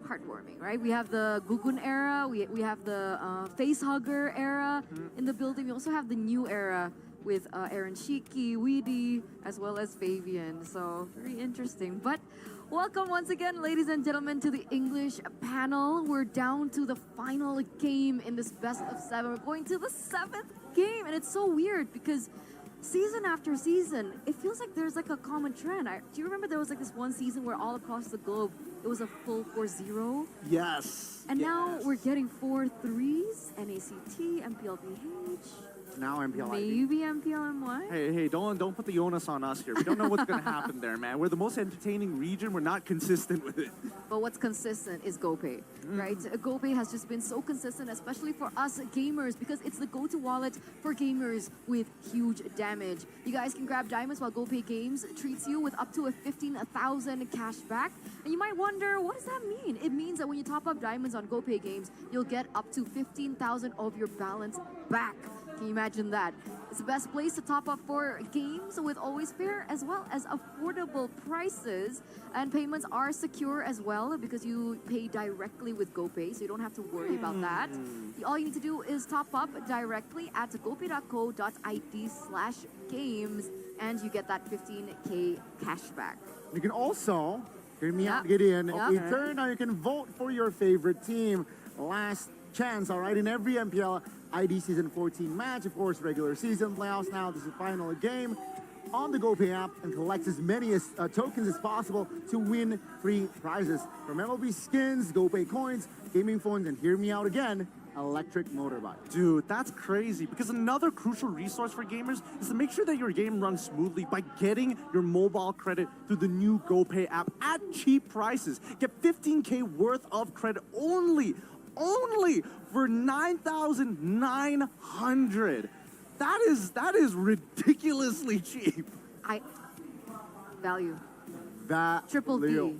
heartwarming, right? We have the Gugun era. We have the face hugger era in the building. We also have the new era with Aaron Shiki, Weedy, as well as Fabian. So very interesting. But welcome once again, ladies and gentlemen, to the English panel. We're down to the final game in this best of 7. We're going to the 7th game, and it's so weird because season after season, it feels like there's like a common trend. Do you remember there was like this one season where all across the globe, it was a full 4-0? Yes. And now we're getting 4 3s, NACT, MPLBH. Now MPL Maybe MPLMY? Hey, don't put the onus on us here. We don't know what's going to happen there, man. We're the most entertaining region. We're not consistent with it. But what's consistent is GoPay, right? GoPay has just been so consistent, especially for us gamers, because it's the go-to wallet for gamers with huge damage. You guys can grab diamonds while GoPay Games treats you with up to a 15,000 cash back. And you might wonder, what does that mean? It means that when you top up diamonds on GoPay Games, you'll get up to 15,000 of your balance back. Can you imagine that? It's the best place to top up for games with always fair as well as affordable prices. And payments are secure as well because you pay directly with GoPay, so you don't have to worry about that. All you need to do is top up directly at gopay.co.id/games and you get that 15K cashback. You can also, hear me out, Gideon. Yep. Now you can vote for your favorite team. Last chance, all right, in every MPL ID Season 14 match, of course, regular season playoffs now. This is the final game on the GoPay app and collect as many tokens as possible to win free prizes from MLB skins, GoPay coins, gaming phones, and hear me out again, electric motorbike. Dude, that's crazy because another crucial resource for gamers is to make sure that your game runs smoothly by getting your mobile credit through the new GoPay app at cheap prices. Get 15K worth of credit only for 9,900. That is ridiculously cheap. Value. Triple V.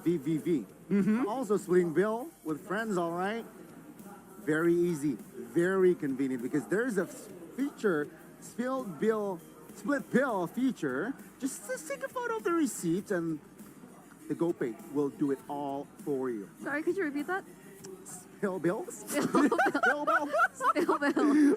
VVV. Also splitting bill with friends, all right? Very easy, very convenient because there's a feature, split bill feature. Just take a photo of the receipt and the GoPay will do it all for you. Sorry, could you repeat that? Spill bill? Spill bill. Spill bill.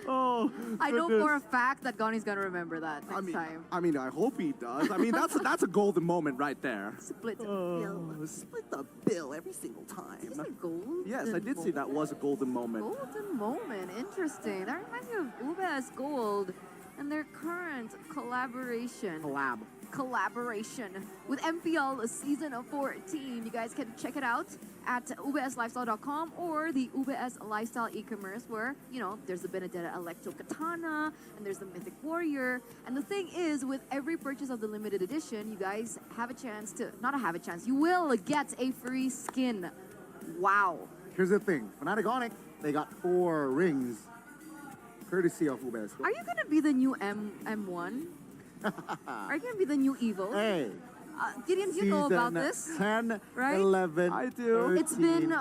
Oh, I know for a fact that Gonnie's gonna remember that next time. I mean, I hope he does. I mean, that's a golden moment right there. Split the bill. Split the bill every single time. Did you say golden? Yes, I did say that was a golden moment. Golden moment. Interesting. That reminds me of UBS Gold and their current collaboration with MPL Season 14. You guys can check it out at ubslifestyle.com or the UBS Lifestyle e-commerce where, you know, there's the Benedetta Electro Katana and there's the Mythic Warrior. And the thing is, with every purchase of the limited edition, you guys have a chance to, you will get a free skin. Wow. Here's the thing. Fnatic, they got 4 rings courtesy of UBS. Are you gonna be the new M1? Are you gonna be the new Evil? Hey. Gideon, you know about this? 10, right? 11, I do. 13. It's been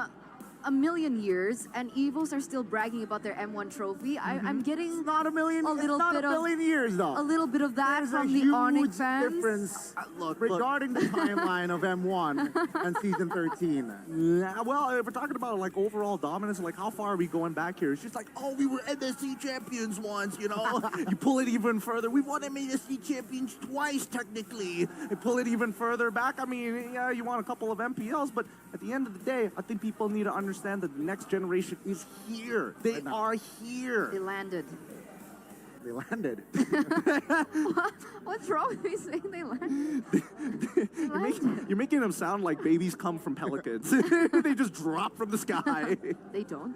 a million years, and Evils are still bragging about their M1 trophy. I'm getting not a million. A little not bit a million years, though. A little bit of that There's from a the huge Onyx fans. difference Look. regarding the timeline of M1 and Season 13. Yeah, well, if we're talking about like overall dominance, like how far are we going back here? It's just like, oh, we were MSC champions once, you know? You pull it even further. We won MSC champions twice, technically. You pull it even further back. I mean, yeah, you want a couple of MPLs, but at the end of the day, I think people need to understand that the next generation is here. They are here. They landed. They landed. What's wrong with me saying they landed? You're making them sound like babies come from pelicans. They just drop from the sky. They don't.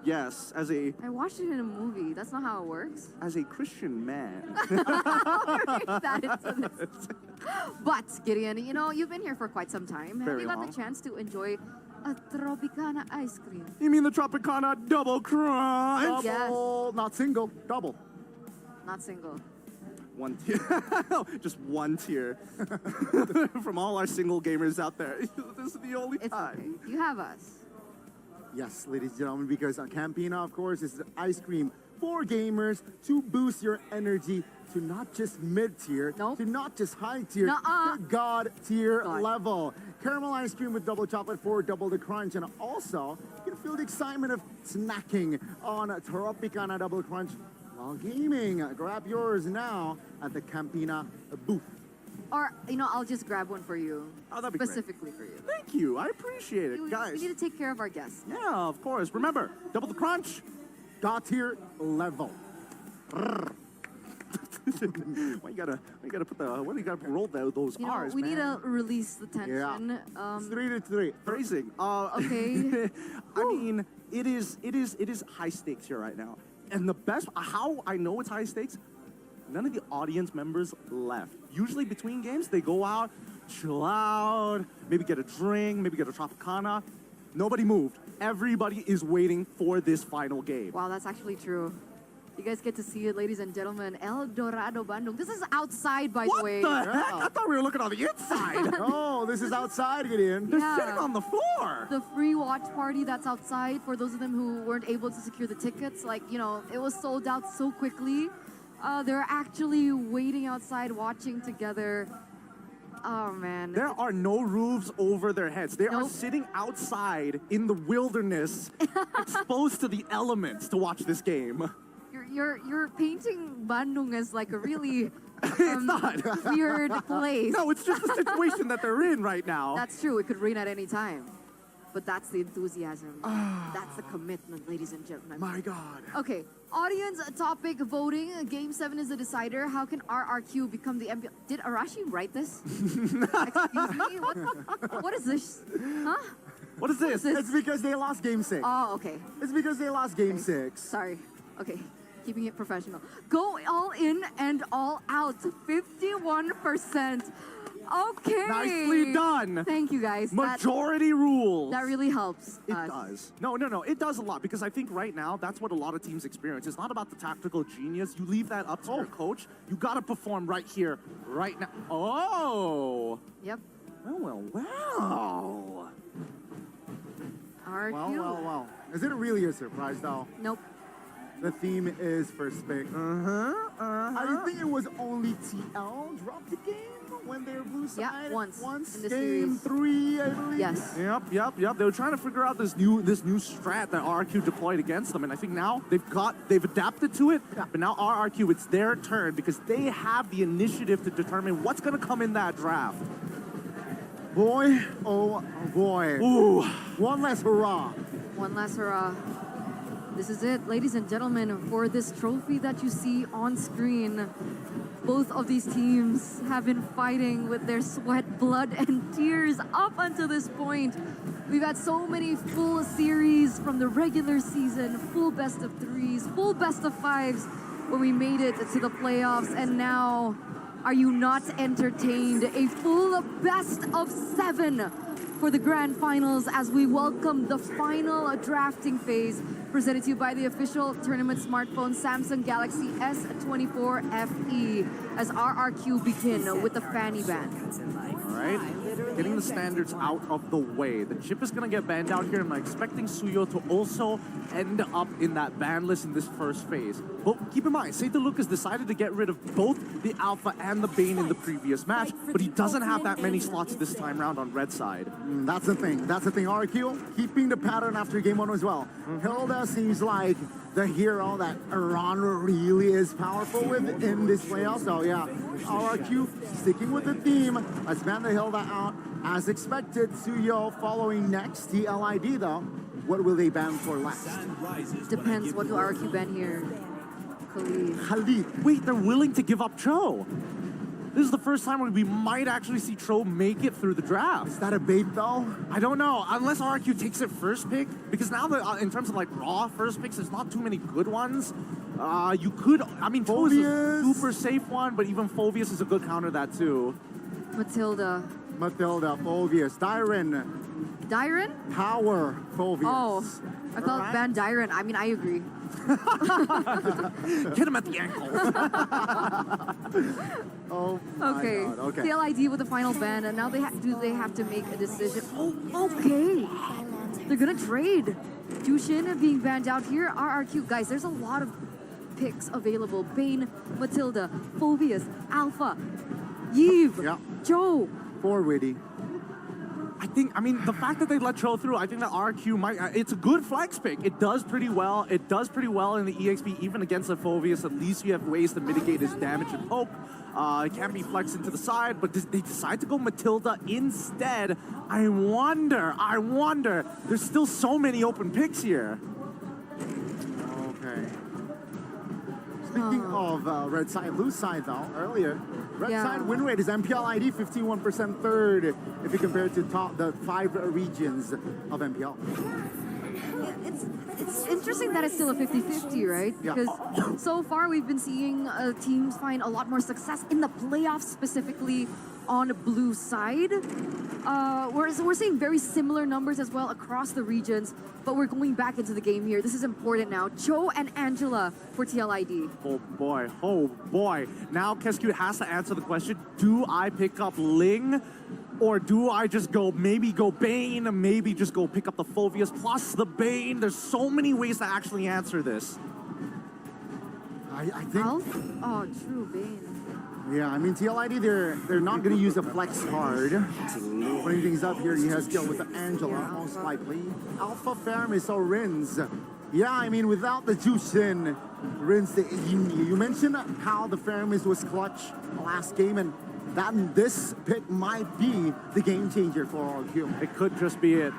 Yes, as I watched it in a movie. That's not how it works. a Christian man. But, Gideon, you know, you've been here for quite some time. Have Very you got long. the chance to enjoy a Tropicana ice cream? You mean the Tropicana double crunch? Yes. Not single, double. Not single. One tier. Just one tier. From all our single gamers out there. This is the only time. Okay. You have us. Yes, ladies and gentlemen, because Campina, of course, is ice cream for gamers to boost your energy to not just mid-tier, Nope. to not just high-tier, Nuh-uh. to God-tier God. level. Caramel ice cream with double chocolate for double the crunch. And also, you can feel the excitement of snacking on Tropicana Double Crunch while gaming. Grab yours now at the Campina booth. Or, I'll just grab one for you. Oh, that'd be great. Specifically for you. Thank you. I appreciate it, We guys. need to take care of our guests. Yeah, of course. Remember, double the crunch. God-tier level. Why you gotta put the? Why do you gotta roll those R's, We man? need to release the tension. It's 3-3. Phrasing. Okay. I mean, it is high stakes here right now, and the best how I know it's high stakes. None of the audience members left. Usually between games, they go out, chill out, maybe get a drink, maybe get a Tropicana. Nobody moved. Everybody is waiting for this final game. Wow, that's actually true. You guys get to see it, ladies and gentlemen. El Dorado Bandung. This is outside, by the way. What the heck? I thought we were looking on the inside. Oh, this is outside, Gideon. They're Yeah. sitting on the floor. The free watch party that's outside, for those of them who weren't able to secure the tickets, it was sold out so quickly. They're actually waiting outside, watching together. Oh, man. There are no roofs over their heads. They are Nope. sitting outside in the wilderness, exposed to the elements to watch this game. You're painting Bandung as like a really It's not. weird place. No, it's just the situation that they're in right now. That's true. It could rain at any time. But that's the enthusiasm. That's the commitment, ladies and gentlemen. My God. Okay, audience topic voting. Game 7 is the decider. How can RRQ become the MVP? Did Arashi write this? Excuse me? What is this? Huh? What is this? It's because they lost game 6. Oh, okay. It's because they lost game 6. Sorry. Okay, keeping it professional. Go all in and all out. 51%. Okay. Nicely done. Thank you, guys. Majority rules. That really helps. It does. No. It does a lot because I think right now that's what a lot of teams experience. It's not about the tactical genius. You leave that up to your coach. You got to perform right here, right now. Oh. Yep. Well. RRQ. Well. Is it really a surprise, though? Nope. The theme is first pick. I think it was only TL dropped the game when they were blue side. Yeah, once in the game series. 3, I believe. Yes. Yep. They were trying to figure out this new strat that RRQ deployed against them, and I think now they've adapted to it. Yeah. But now RRQ, it's their turn because they have the initiative to determine what's going to come in that draft. Boy, oh boy. Ooh. One last hurrah. One last hurrah. This is it, ladies and gentlemen, for this trophy that you see on screen. Both of these teams have been fighting with their sweat, blood, and tears up until this point. We've had so many full series from the regular season, full best of 3s, full best of 5s when we made it to the playoffs, and now are you not entertained? A full best of 7 for the grand finals as we welcome the final drafting phase presented to you by the official tournament smartphone Samsung Galaxy S24 FE as RRQ begin with the fanny band. All right, getting the standards out of the way. The chip is going to get banned out here, and I'm expecting Suyo to also end up in that ban list in this first phase. But keep in mind, Seitan Lucas decided to get rid of both the Alpha and the Bane in the previous match, but he doesn't have that many slots this time around on red side. That's the thing. RQ keeping the pattern after game 1 as well. Hilda seems like the hero that Iran really is powerful with in this playoff. So yeah, RQ sticking with the theme. Let's ban the Hilda out as expected. Suyo following next. TLID though, what will they ban for last? Depends what do RRQ ban here. Khalid. Wait, they're willing to give up Cho. This is the first time where we might actually see Tro make it through the draft. Is that a bait though? I don't know, unless RQ takes it first pick, because now that in terms of like raw first picks, there's not too many good ones. You could, I mean, Tro is a super safe one, but even Phobius is a good counter that too. Matilda, Phobius, Dyren. Power, Phobius. Oh, I thought ban Dyren. I mean, I agree. Get him at the ankle. Oh my Okay. God. Okay. TLID with the final ban, and now they have to make a decision. Oh, okay. They're gonna trade. Jushin being banned out here. RRQ, guys, there's a lot of picks available. Bane, Matilda, Phobius, Alpha, Yves, Yeah. Joe. For Witty. I mean, the fact that they let Cho through, I think that RQ might, it's a good flex pick. It does pretty well. It does pretty well in the EXP, even against the Phobius. At least you have ways to mitigate his damage and poke. It can be flexed into the side, but they decide to go Matilda instead. I wonder. There's still so many open picks here. Okay. Speaking of red side, blue side though, earlier, red side win rate is MPL ID 51% third if you compare it to the 5 regions of MPL. It's interesting that it's still a 50-50, right? Yeah. Because so far we've been seeing teams find a lot more success in the playoffs, specifically on the blue side. We're seeing very similar numbers as well across the regions, but we're going back into the game here. This is important now. Joe and Angela for TLID. Oh boy. Now Kescue has to answer the question, do I pick up Ling? Or do I just maybe go Bane, maybe just go pick up the Phobius plus the Bane? There's so many ways to actually answer this. I think... Oh, true, Bane. Yeah, I mean, TLID, they're not going to use a flex card. Putting things up here, he has skill with the Angela, most likely. Alpha Faramis or Rins. Yeah, I mean, without the Jushin, Rins, you mentioned how the Faramis was clutch last game, and this pick might be the game changer for RQ. It could just be it.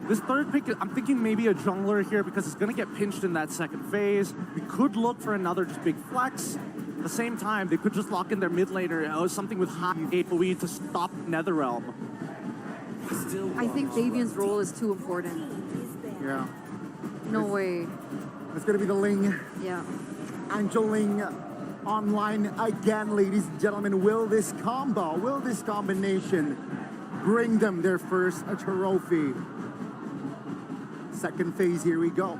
This third pick, I'm thinking maybe a jungler here because it's going to get pinched in that second phase. We could look for another just big flex. At the same time, they could just lock in their mid laner, something with high AoE to stop Netherrealm. I think Fabian's role is too important. Yeah. No way. It's going to be the Ling. Yeah. Angeling online again, ladies and gentlemen. Will this combination bring them their first trophy? Second phase, here we go.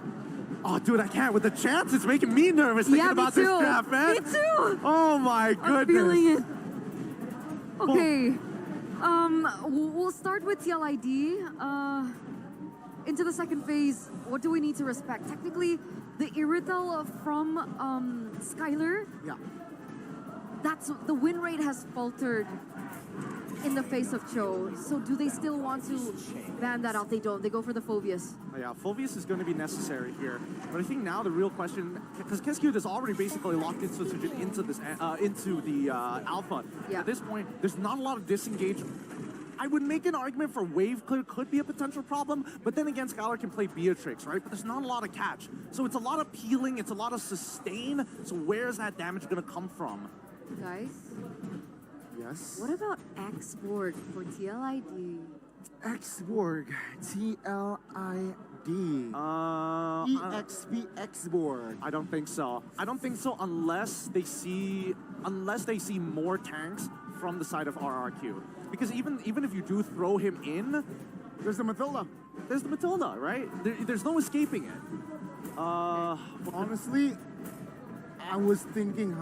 Oh, dude, I can't. With the chance, it's making me nervous thinking about this draft, man. Me too. Oh my goodness. I'm feeling it. Okay. We'll start with TLID. Into the second phase, what do we need to respect? Technically, the Irrital from Skylar. Yeah. That's the win rate has faltered in the face of Cho. So do they still want to ban that out? They don't. They go for the Phobius. Oh, yeah, Phobius is going to be necessary here. But I think now the real question, because Kescue is already basically locked into the alpha. Yeah. At this point, there's not a lot of disengage. I would make an argument for wave clear could be a potential problem, but then again, Skylar can play Beatrix, right? But there's not a lot of catch. So it's a lot of peeling, it's a lot of sustain. So where's that damage going to come from? Guys? Yes? What about X-Borg for TLID? X-Borg. TLID. EXP X-Borg. I don't think so. I don't think so unless they see more tanks from the side of RRQ. Because even if you do throw him in, there's the Matilda. There's the Matilda, right? There's no escaping it. Honestly, I was thinking,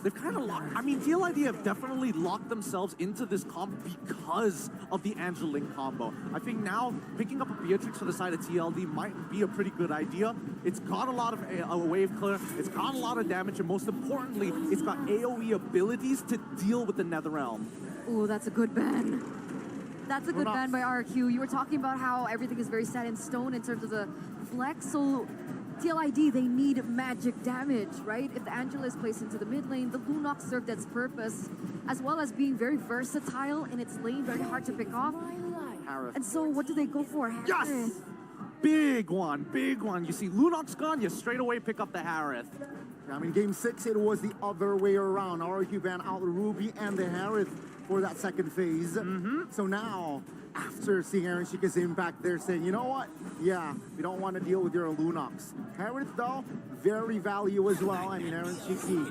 They've kind of locked. I mean, TLID have definitely locked themselves into this combo because of the Angeling combo. I think now picking up a Beatrix for the side of TLD might be a pretty good idea. It's got a lot of wave clear. It's got a lot of damage, and most importantly, it's got AoE abilities to deal with the Netherrealm. Ooh, that's a good ban. That's a good ban by RQ. You were talking about how everything is very set in stone in terms of the flex, so TLID, they need magic damage, right? If the Angela is placed into the mid lane, the Lunox served its purpose, as well as being very versatile in its lane, very hard to pick off. Harith. And so what do they go for? Harith. Yes! Big one, big one. You see Lunox gone, you straight away pick up the Harith. I mean, game 6, it was the other way around. RQ banned out the Ruby and the Harith for that second phase. So now, after seeing Aaron Shika's impact, they're saying, you know what? Yeah, we don't want to deal with your Lunox. Harith, though, very value as well. I mean, Aaron Shiki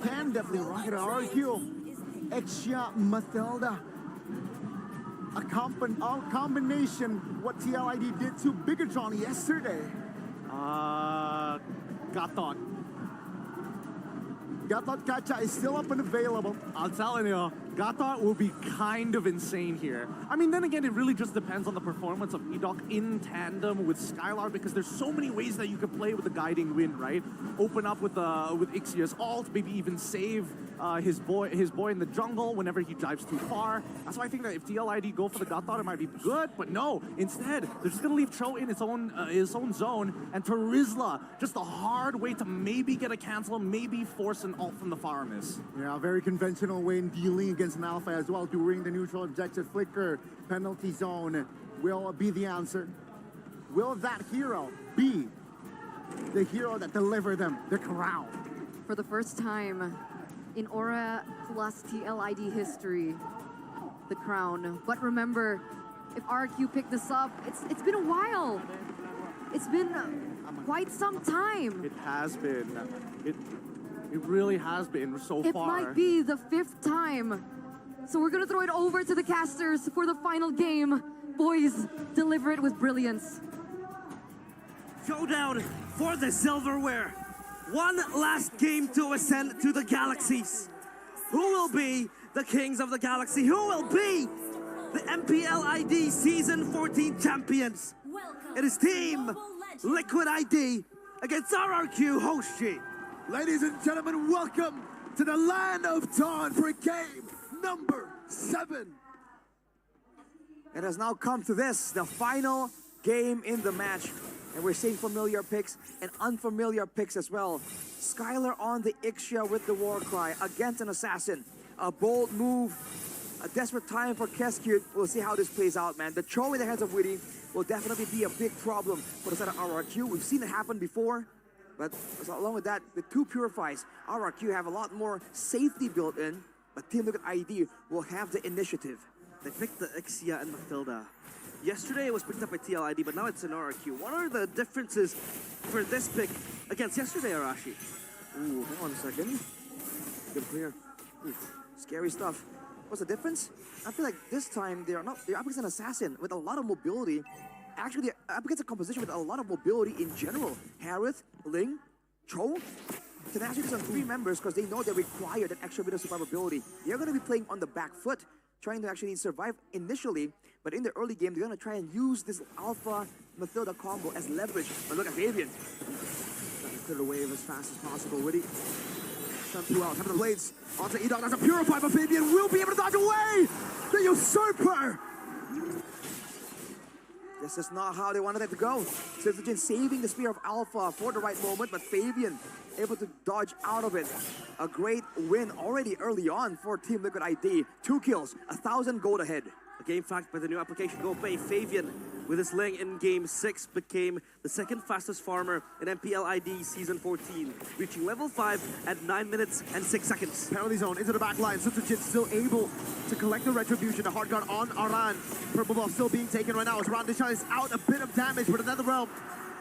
can definitely rock it at RQ. Exia Matilda. A combination what TLID did to Bigatron yesterday. Gatot Gatot Kacha is still up and available. I'm telling you, Gata will be kind of insane here. I mean, then again, it really just depends on the performance of Edok in tandem with Skylar, because there's so many ways that you can play with the guiding wind, right? Open up with Ixia's ult, maybe even save his boy in the jungle whenever he drives too far. That's why I think that if TLID go for the Gata, it might be good, but no. Instead, they're just gonna leave Cho in his own zone, and Terizla, just a hard way to maybe get a cancel, maybe force an ult from the Faramis. Yeah, very conventional way in dealing against an alpha as well, during the neutral objective. Flicker, penalty zone will be the answer. Will that hero be the hero that delivered them the crown? For the first time in Aura plus TLID history, the crown. But remember, if RQ picked this up, it's been a while. It's been quite some time. It has been. It really has been so It far. might be the 5th time. So we're gonna throw it over to the casters for the final game. Boys, deliver it with brilliance. Showdown for the silverware. One last game to ascend to the galaxies. Who will be the kings of the galaxy? Who will be the MPLID Season 14 champions? It is Team Liquid ID against RRQ Host G. Ladies and gentlemen, welcome to the land of Dawn for game number 7. It has now come to this, the final game in the match. And we're seeing familiar picks and unfamiliar picks as well. Skylar on the Ixia with the war cry against an assassin. A bold move, a desperate time for Keskut. We'll see how this plays out, man. The throw in the hands of Witty will definitely be a big problem for the side of RRQ. We've seen it happen before, but along with that, with 2 Purifies, RRQ have a lot more safety built in, but Team Liquid ID will have the initiative. They picked the Ixia and Mathilda. Yesterday it was picked up by TLID, but now it's in RRQ. What are the differences for this pick against yesterday, Arashi? Ooh, hang on a second. Good clear. Oof, scary stuff. What's the difference? I feel like this time they're up against an assassin with a lot of mobility. Actually, they're up against a composition with a lot of mobility in general. Harith, Ling, Cho can actually do some 3 members because they know they require that extra bit of survivability. They're going to be playing on the back foot, trying to actually survive initially, but in the early game, they're going to try and use this Alpha Mathilda combo as leverage. But look at Fabian. Trying to clear the wave as fast as possible. Witty. Shun 2 out. Having the blades onto Edok. That's a Purify, but Fabian will be able to dodge away. The Usurper. This is not how they wanted it to go. Citizen saving the Spear of Alpha for the right moment, but Fabian able to dodge out of it. A great win already early on for Team Liquid ID. 2 kills, 1,000 gold ahead. A game fact by the new application GoPay, Fabian with his Ling in Game 6 became the 2nd fastest farmer in MPLID Season 14, reaching level 5 at 9 minutes and 6 seconds. Penalty zone into the back line. Sutsujin still able to collect the retribution. The hard guard on Aran. Purple buff still being taken right now as Randisha is out. A bit of damage, but another realm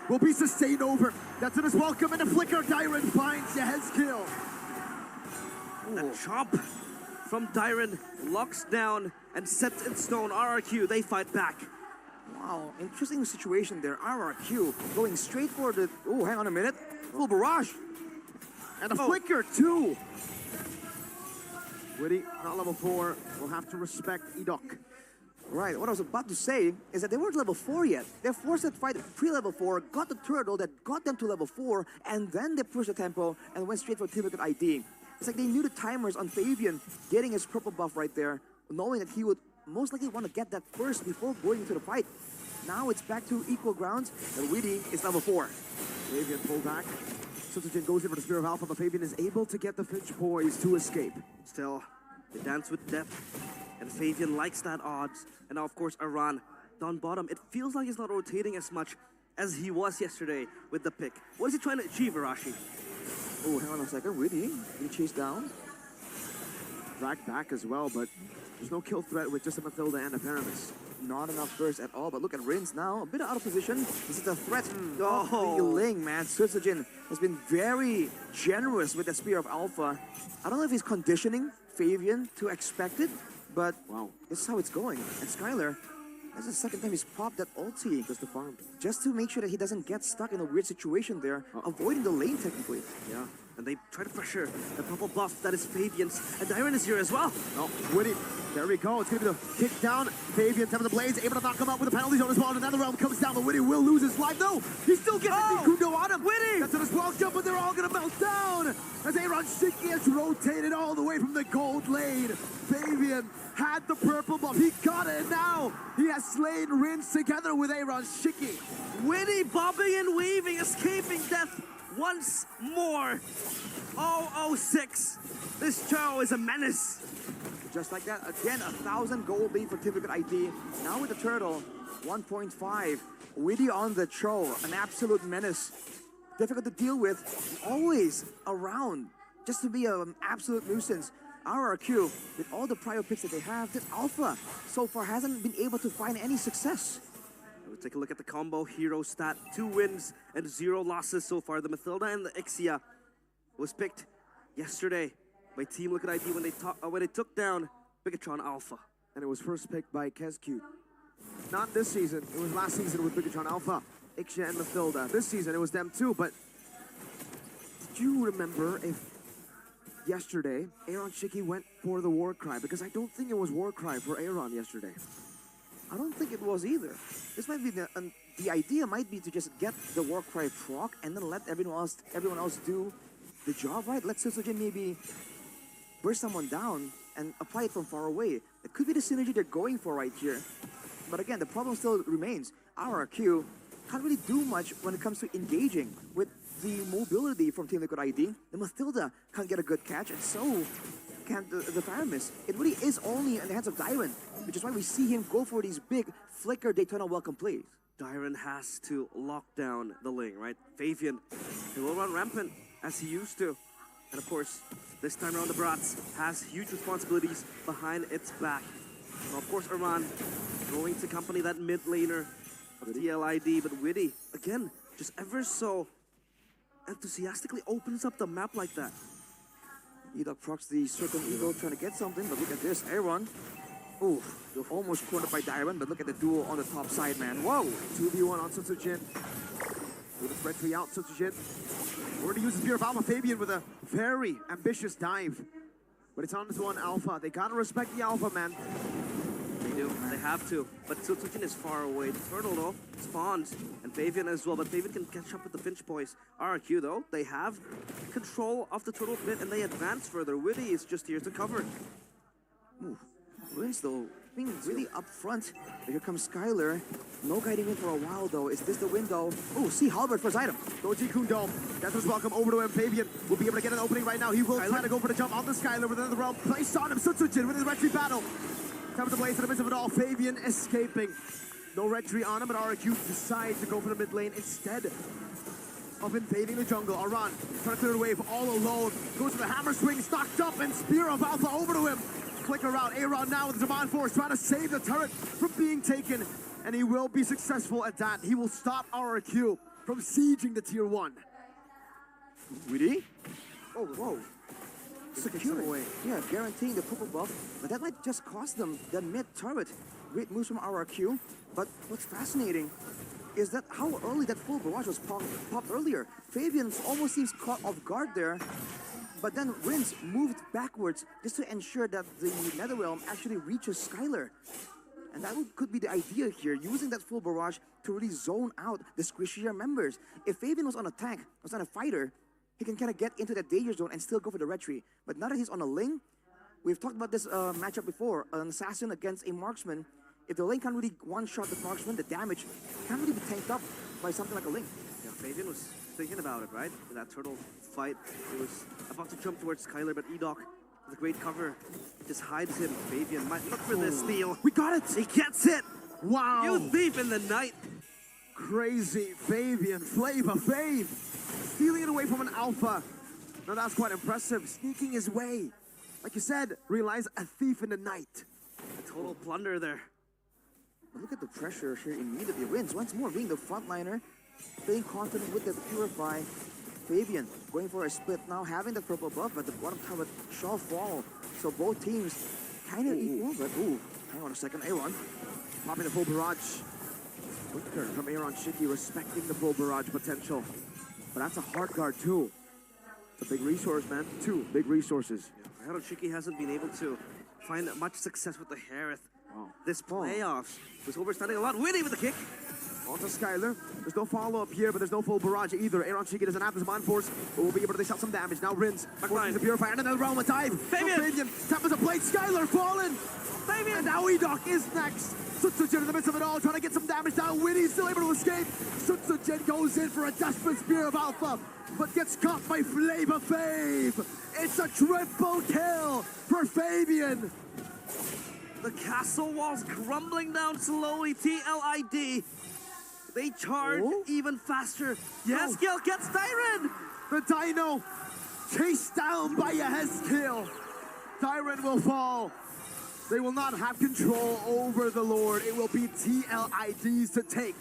will be sustained over. That's in his welcome, and the flicker. Dyron finds the head's kill. A chop from Dyron locks down and sets in stone RRQ. They fight back. Wow, interesting situation there. RRQ going straight for the... Oh, hang on a minute. Full barrage. And a flicker, too. Witty, not level 4. Will have to respect Edok. Right, what I was about to say is that they weren't level 4 yet. They forced that fight pre-level 4, got the turtle that got them to level 4, and then they pushed the tempo and went straight for Team Liquid ID. It's like they knew the timers on Fabian getting his purple buff right there, knowing that he would most likely want to get that first before going into the fight. Now it's back to equal grounds, and Witty is level 4. Fabian pull back. Sutsujin goes in for the Spear of Alpha, but Fabian is able to get the Finch Boys to escape. Still, they dance with depth, and Fabian likes that odds. And now, of course, Aran down bottom. It feels like he's not rotating as much as he was yesterday with the pick. What is he trying to achieve, Arashi? Oh, hang on a second. Witty being chased down. Dragged back as well, but there's no kill threat with just a Mathilda and a Paramis. Not enough burst at all, but look at Rins now. A bit out of position. This is a threat. Oh. Oh, the Ling, man. Sutsujin has been very generous with the Spear of Alpha. I don't know if he's conditioning Fabian to expect it, but wow, this is how it's going. And Skylar, that's the 2nd time he's popped that ulti just to farm. Just to make sure that he doesn't get stuck in a weird situation there, avoiding the lane technically. Yeah. And they try to pressure the purple buff that is Fabian's. And Dyron is here as well. Oh, Witty. There we go. It's going to be the kick down. Fabian, Seven of the Blades, able to knock him out with the penalties on his wall. Another realm comes down, but Witty will lose his life. No, he's still getting the Kundo on him. Witty! That's on his wall jump, but they're all going to melt down. As Aaron Shiki has rotated all the way from the gold lane. Fabian had the purple buff. He got it, and now he has slain Rins together with Aaron Shiki. Witty bobbing and weaving, escaping death once more. 006. This Cho is a menace. Just like that, again, 1,000 gold lead for Team Liquid ID. Now with the turtle, 1.5. Witty on the Cho, an absolute menace. Difficult to deal with, always around, just to be an absolute nuisance. RRQ, with all the prior picks that they have, this Alpha so far hasn't been able to find any success. We'll take a look at the combo hero stat. 2 wins and 0 losses so far. The Mathilda and the Ixia was picked yesterday by Team Liquid ID when they took down Bigatron Alpha. And it was first picked by Kezcute. Not this season, it was last season with Bigatron Alpha, Ixia and Mathilda. This season it was them too, but did you remember if yesterday Aaron Shiki went for the war cry? Because I don't think it was war cry for Aaron yesterday. I don't think it was either. This might be the idea might be to just get the war cry proc and then let everyone else do the job, right? Let Sojin maybe burst someone down and apply it from far away. It could be the synergy they're going for right here. But again, the problem still remains. RRQ can't really do much when it comes to engaging with the mobility from Team Liquid ID. The Mathilda can't get a good catch, and so can't the Faramis. It really is only in the hands of Dyron, which is why we see him go for these big flicker Daytona welcome plays. Dyron has to lock down the lane, right? Fabian, he will run rampant as he used to. And of course, this time around the Brats has huge responsibilities behind its back. Now, of course, Iran going to accompany that mid laner of TLID, but Witty, again, just ever so enthusiastically opens up the map like that. Edok procs the Circle Eagle trying to get something, but look at this, Aaron. Ooh, you're almost cornered by Dyron, but look at the duel on the top side, man. Whoa! 2v1 on Sutsujin. With a spread 3 out, Sutsujin. We're going to use the Spear of Alpha. Fabian with a very ambitious dive. But it's on this one Alpha. They gotta respect the Alpha, man. They do, they have to. But Sutsujin is far away. The Turtle, though, spawns. And Fabian as well, but Fabian can catch up with the Finch boys. RRQ, though, they have control of the Turtle pit, and they advance further. Witty is just here to cover. Ooh. Rins, though, being really up front. Here comes Skylar. No guiding in for a while, though. Is this the window? Oh, see Halbert first item. Doji Kundo. Death was welcome over to him. Fabian will be able to get an opening right now. He will try to go for the jump on the Skylar within the realm. Placed on him. Sutsujin with his retreat battle. Time to blaze in the midst of it all. Fabian escaping. No retreat on him, but RQ decides to go for the mid lane instead of invading the jungle. Aran trying to clear the wave all alone. Goes for the hammer swing, stocked up, and Spear of Alpha over to him. Flicker out. Aaron now with the Demand Force trying to save the turret from being taken. And he will be successful at that. He will stop RRQ from sieging the tier 1. Witty? Oh, whoa. Securing. Yeah, guaranteeing the purple buff. But that might just cost them the mid turret. Great moves from RRQ. But what's fascinating is that how early that full barrage was popped earlier. Fabian almost seems caught off guard there. But then Rins moved backwards just to ensure that the Netherrealm actually reaches Skylar. And that could be the idea here, using that full barrage to really zone out the squishier members. If Fabian was on a tank, was on a fighter, he can kind of get into that danger zone and still go for the retreat. But now that he's on a lane, we've talked about this matchup before, an assassin against a marksman. If the lane can't really one-shot the marksman, the damage can't really be tanked up by something like a link. Yeah, Fabian was thinking about it, right? In that turtle fight, he was about to jump towards Skylar, but Edok, with a great cover, just hides him. Fabian might look for this steal. We got it! He gets it! Wow! You thief in the night! Crazy Fabian, Flavor Fave, stealing it away from an Alpha. Now that's quite impressive, sneaking his way. Like you said, realize a thief in the night. A total plunder there. But look at the pressure here immediately. Rins once more being the frontliner, staying confident with the Purify. Fabian going for a split now, having the purple buff, but the bottom tower shall fall. So both teams kind of equal, but ooh, hang on a second, Aaron. Popping the full barrage. Flicker from Aaron Shiki, respecting the full barrage potential. But that's a hard guard too. It's a big resource, man. 2 big resources. Hiroshiki hasn't been able to find much success with the Harith. This playoffs was overstanding a lot. Winning with the kick. Onto Skylar. There's no follow-up here, but there's no full barrage either. Aaron Shiki doesn't have this mind force, but will be able to dish out some damage. Now Rins forces the Purifier and another round of dive. Fabian taps a plate. Skylar fallen. Fabian. And now Edok is next. Sutsujin in the midst of it all, trying to get some damage down. Winnie's still able to escape. Sutsujin goes in for a desperate Spear of Alpha, but gets caught by Flavor Fave. It's a triple kill for Fabian. The castle walls crumbling down slowly. TLID. They charge even faster. Yes, Gil gets Tyron. The Dino chased down by a Hezkill. Tyron will fall. They will not have control over the Lord. It will be TLIDs to take.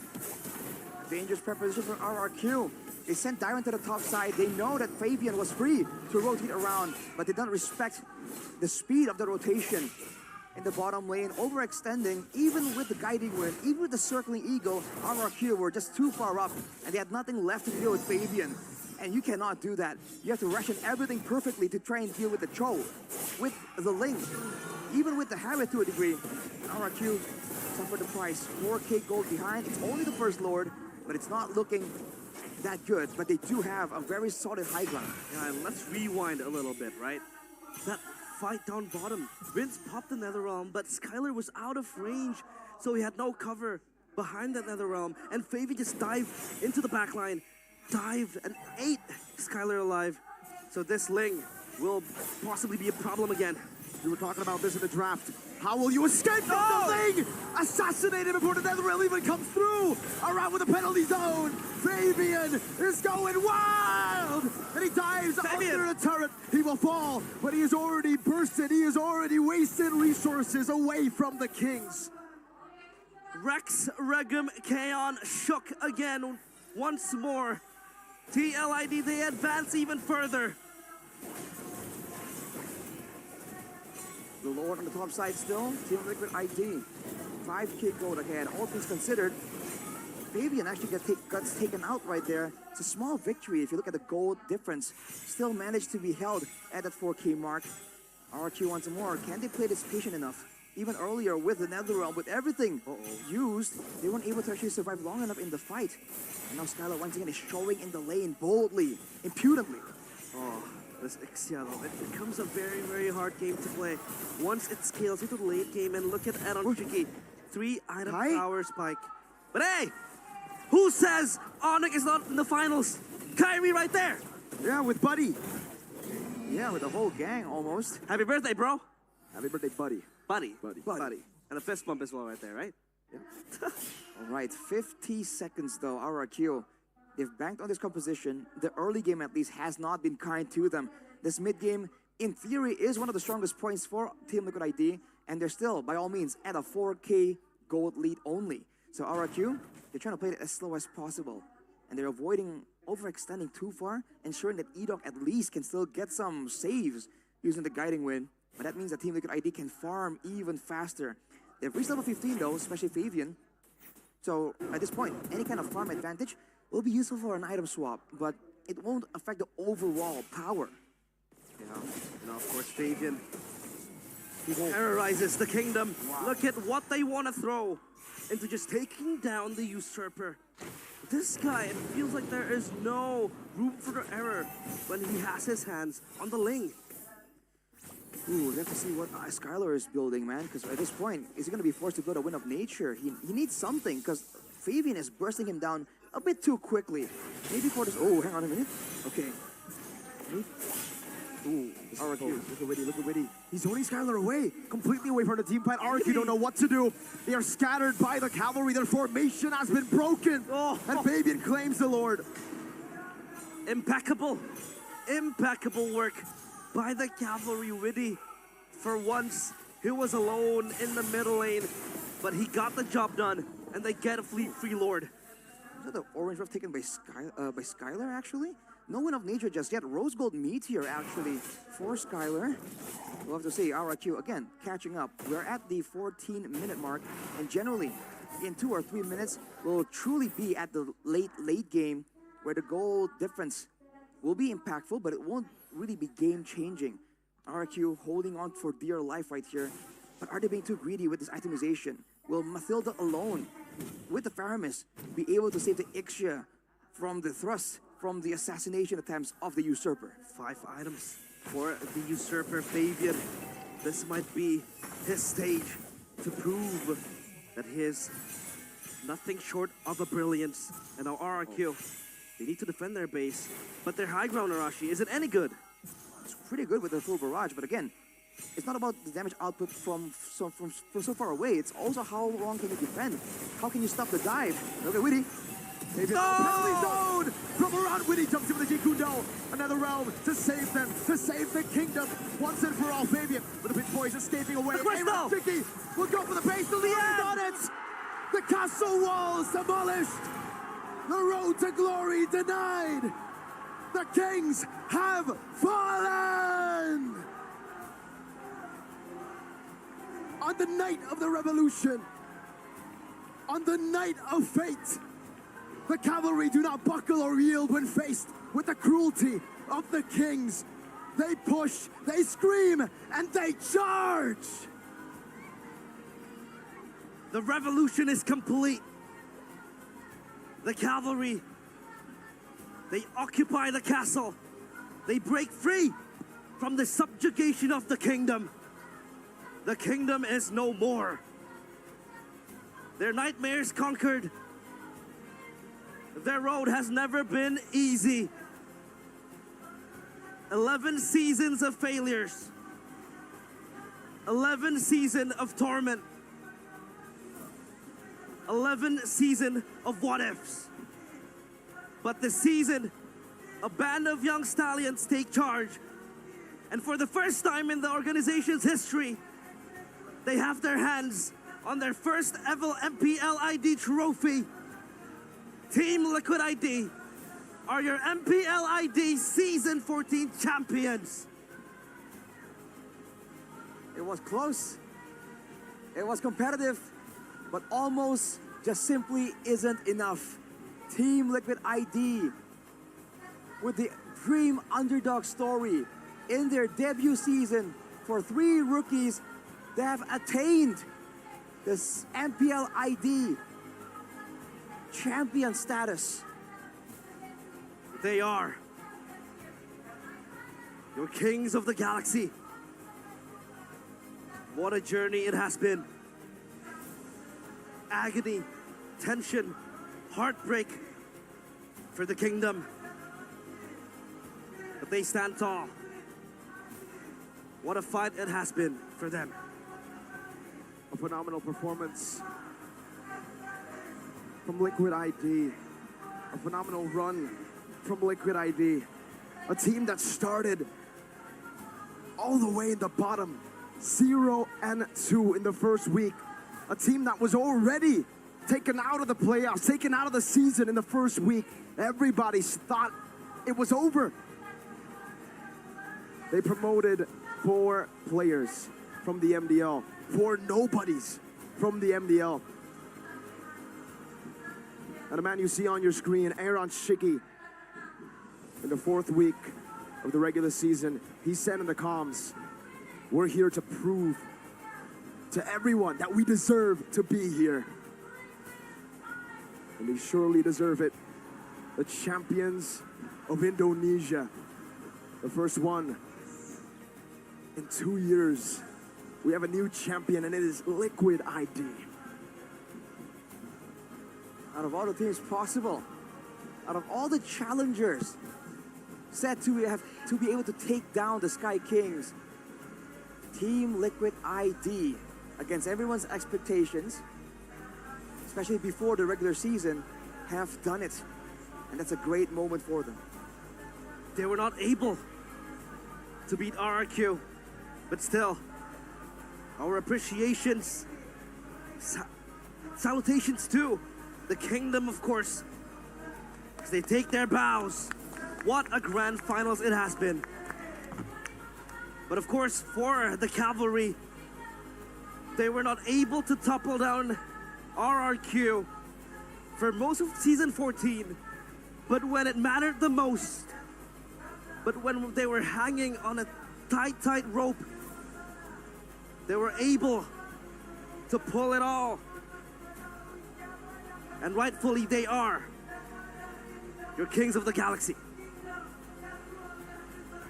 Dangerous preposition for RRQ. They sent Tyron to the top side. They know that Fabian was free to rotate around, but they don't respect the speed of the rotation. In the bottom lane, overextending, even with the guiding wind, even with the circling eagle, RRQ were just too far up, and they had nothing left to deal with Fabian. And you cannot do that. You have to ration everything perfectly to try and deal with the Cho, with the Ling, even with the Harith to a degree. RRQ suffered the price. 4K gold behind. It's only the first Lord, but it's not looking that good. But they do have a very solid high ground. Yeah, and let's rewind a little bit, right? That fight down bottom. Vince popped the Netherrealm, but Skylar was out of range, so he had no cover behind that Netherrealm. And Fabian just dived into the backline, dived and ate Skylar alive. So this Ling will possibly be a problem again. We were talking about this in the draft. How will you escape from the Ling? Assassinated before the Netherrealm even comes through. Around with the penalty zone. Fabian is going wild. And he dives under the turret. He will fall, but he is already bursted. He is already wasted resources away from the Kings. Rex, Regum, Kaon shook again once more. TLID, they advance even further. The Lord on the top side still. Team Liquid ID. 5K gold ahead. All things considered, Fabian actually gets taken out right there. It's a small victory if you look at the gold difference. Still managed to be held at that 4K mark. RQ wants more. Can they play this patient enough? Even earlier with the Netherrealm, with everything used, they weren't able to actually survive long enough in the fight. And now Skylar once again is showing in the lane boldly, impudently. Oh, this Ixiano, it becomes a very, very hard game to play. Once it scales into the late game, and look at Aaron Shiki. 3-item power spike. But hey, who says Onyx is not in the finals? Kyrie right there. Yeah, with Buddy. Yeah, with the whole gang almost. Happy birthday, bro. Happy birthday, Buddy. Buddy. Buddy. And a fist bump as well right there, right? Yeah. All right, 50 seconds though, RRQ. They've banked on this composition. The early game at least has not been kind to them. This mid game, in theory, is one of the strongest points for Team Liquid ID, and they're still, by all means, at a 4K gold lead only. So RRQ, they're trying to play it as slow as possible, and they're avoiding overextending too far, ensuring that Edok at least can still get some saves using the guiding wind. But that means that Team Liquid ID can farm even faster. They've reached level 15 though, especially Fabian. So at this point, any kind of farm advantage will be useful for an item swap, but it won't affect the overall power. Yeah, and of course Fabian, he terrorizes the kingdom. Wow. Look at what they want to throw into just taking down the usurper. This guy, it feels like there is no room for error when he has his hands on the Ling. Ooh, we have to see what Skylar is building, man, because at this point, is he going to be forced to build a Wind of Nature? He needs something, because Fabian is bursting him down a bit too quickly. Maybe for this... Oh, hang on a minute. Okay. Ooh, RQ, look at Witty. He's zoning Skylar away, completely away from the team fight. RQ don't know what to do. They are scattered by the cavalry. Their formation has been broken. And Fabian claims the Lord. Impeccable work by the cavalry. Witty, for once, he was alone in the middle lane, but he got the job done, and they get a free Lord. Is that the orange buff taken by Skylar, actually? No Wind of Nature just yet. Rose Gold Meteor, actually, for Skylar. We'll have to see, RRQ, again, catching up. We're at the 14-minute mark, and generally, in 2 or 3 minutes, we'll truly be at the late game, where the goal difference will be impactful, but it won't really be game-changing. RRQ holding on for dear life right here. But are they being too greedy with this itemization? Will Mathilda alone, with the Faramis, be able to save the Ixia from the thrust, from the assassination attempts of the Usurper? 5 items for the Usurper Fabian. This might be his stage to prove that he is nothing short of a brilliance. And now RRQ, they need to defend their base, but their high ground Arashi isn't any good. It's pretty good with the full barrage, but again, it's not about the damage output from so far away. It's also how long can you defend? How can you stop the dive? Look at Witty. Maybe penalty zone from around Witty jumps in with the Jikundo. Another realm to save them, to save the kingdom. Once and for all, Fabian with the Pit Boys escaping away. Crystal! Tricky will go for the base to the end on it. The castle walls demolished. The road to glory denied. The kings have fallen. On the night of the revolution, on the night of fate, the cavalry do not buckle or yield when faced with the cruelty of the kings. They push, they scream, and they charge! The revolution is complete. The cavalry, they occupy the castle. They break free from the subjugation of the kingdom. The kingdom is no more. Their nightmares conquered. Their road has never been easy. 11 seasons of failures. 11 seasons of torment. 11 seasons of what ifs. But this season, a band of young stallions take charge. And for the first time in the organization's history, they have their hands on their first ever MPL ID trophy. Team Liquid ID are your MPL ID Season 14 champions. It was close. It was competitive, but almost just simply isn't enough. Team Liquid ID, with the dream underdog story in their debut season for 3 rookies, they have attained this MPL ID champion status. They are your kings of the galaxy. What a journey it has been. Agony, tension, heartbreak for the kingdom. But they stand tall. What a fight it has been for them. A phenomenal performance from Liquid ID. A phenomenal run from Liquid ID. A team that started all the way in the bottom, 0-2 in the first week. A team that was already taken out of the playoffs, taken out of the season in the first week. Everybody thought it was over. They promoted 4 players from the MDL, 4 nobodies from the MDL. And the man you see on your screen, Aaron Shiki, in the 4th week of the regular season, he said in the comms, we're here to prove to everyone that we deserve to be here. And they surely deserve it. The champions of Indonesia, the first one in 2 years. We have a new champion, and it is Liquid ID. Out of all the teams possible, out of all the challengers set to be able to take down the Sky Kings, Team Liquid ID, against everyone's expectations, especially before the regular season, have done it. And that's a great moment for them. They were not able to beat RRQ, but still, our appreciations, salutations to the kingdom, of course, as they take their bows. What a grand finals it has been. But of course, for the cavalry, they were not able to topple down RRQ for most of season 14. But when it mattered the most, But when they were hanging on a tight rope, they were able to pull it all. And rightfully they are your kings of the galaxy.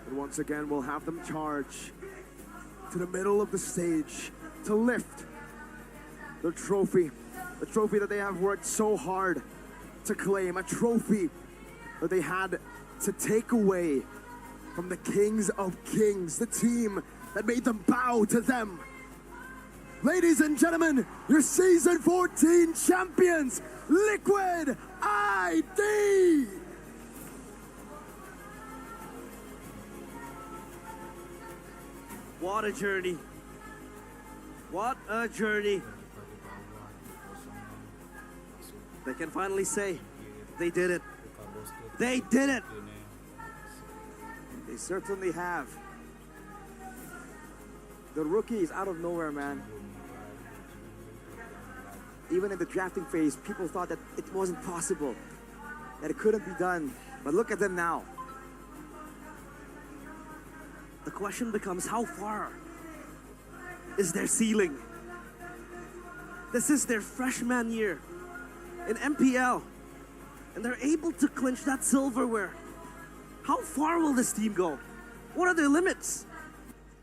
And once again, we'll have them charge to the middle of the stage to lift the trophy that they have worked so hard to claim, a trophy that they had to take away from the Kings of Kings, the team that made them bow to them. Ladies and gentlemen, your Season 14 champions, Liquid ID! What a journey. What a journey. They can finally say, they did it. They did it. They certainly have. The rookies out of nowhere, man. Even in the drafting phase, people thought that it wasn't possible, that it couldn't be done. But look at them now. The question becomes, how far is their ceiling? This is their freshman year in MPL, and they're able to clinch that silverware. How far will this team go? What are their limits?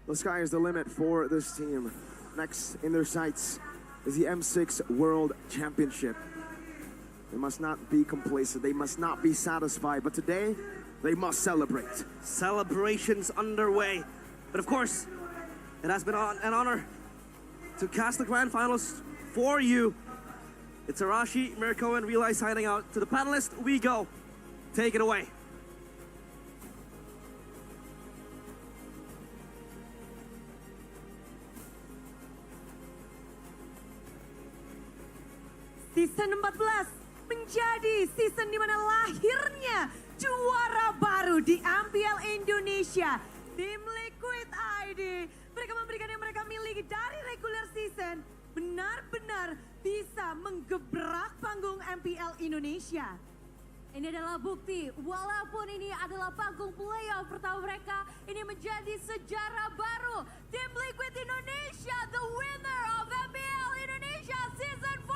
The sky is the limit for this team. Next in their sights is the M6 World Championship. They must not be complacent. They must not be satisfied. But today, they must celebrate. Celebrations underway. But of course, it has been an honor to cast the grand finals for you. It's Arashi, Mirko, and Relay signing out. To the panelists, we go. Take it away. Season 14 menjadi season di mana lahirnya juara baru di MPL Indonesia. Tim Liquid ID, mereka memberikan yang mereka miliki dari regular season, benar-benar bisa menggebrak panggung MPL Indonesia. Ini adalah bukti, walaupun ini adalah panggung playoff pertama mereka, ini menjadi sejarah baru. Tim Liquid Indonesia, the winner of MPL Indonesia Season 14!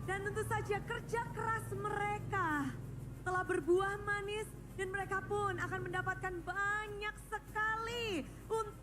Dan tentu saja kerja keras mereka telah berbuah manis dan mereka pun akan mendapatkan banyak sekali untuk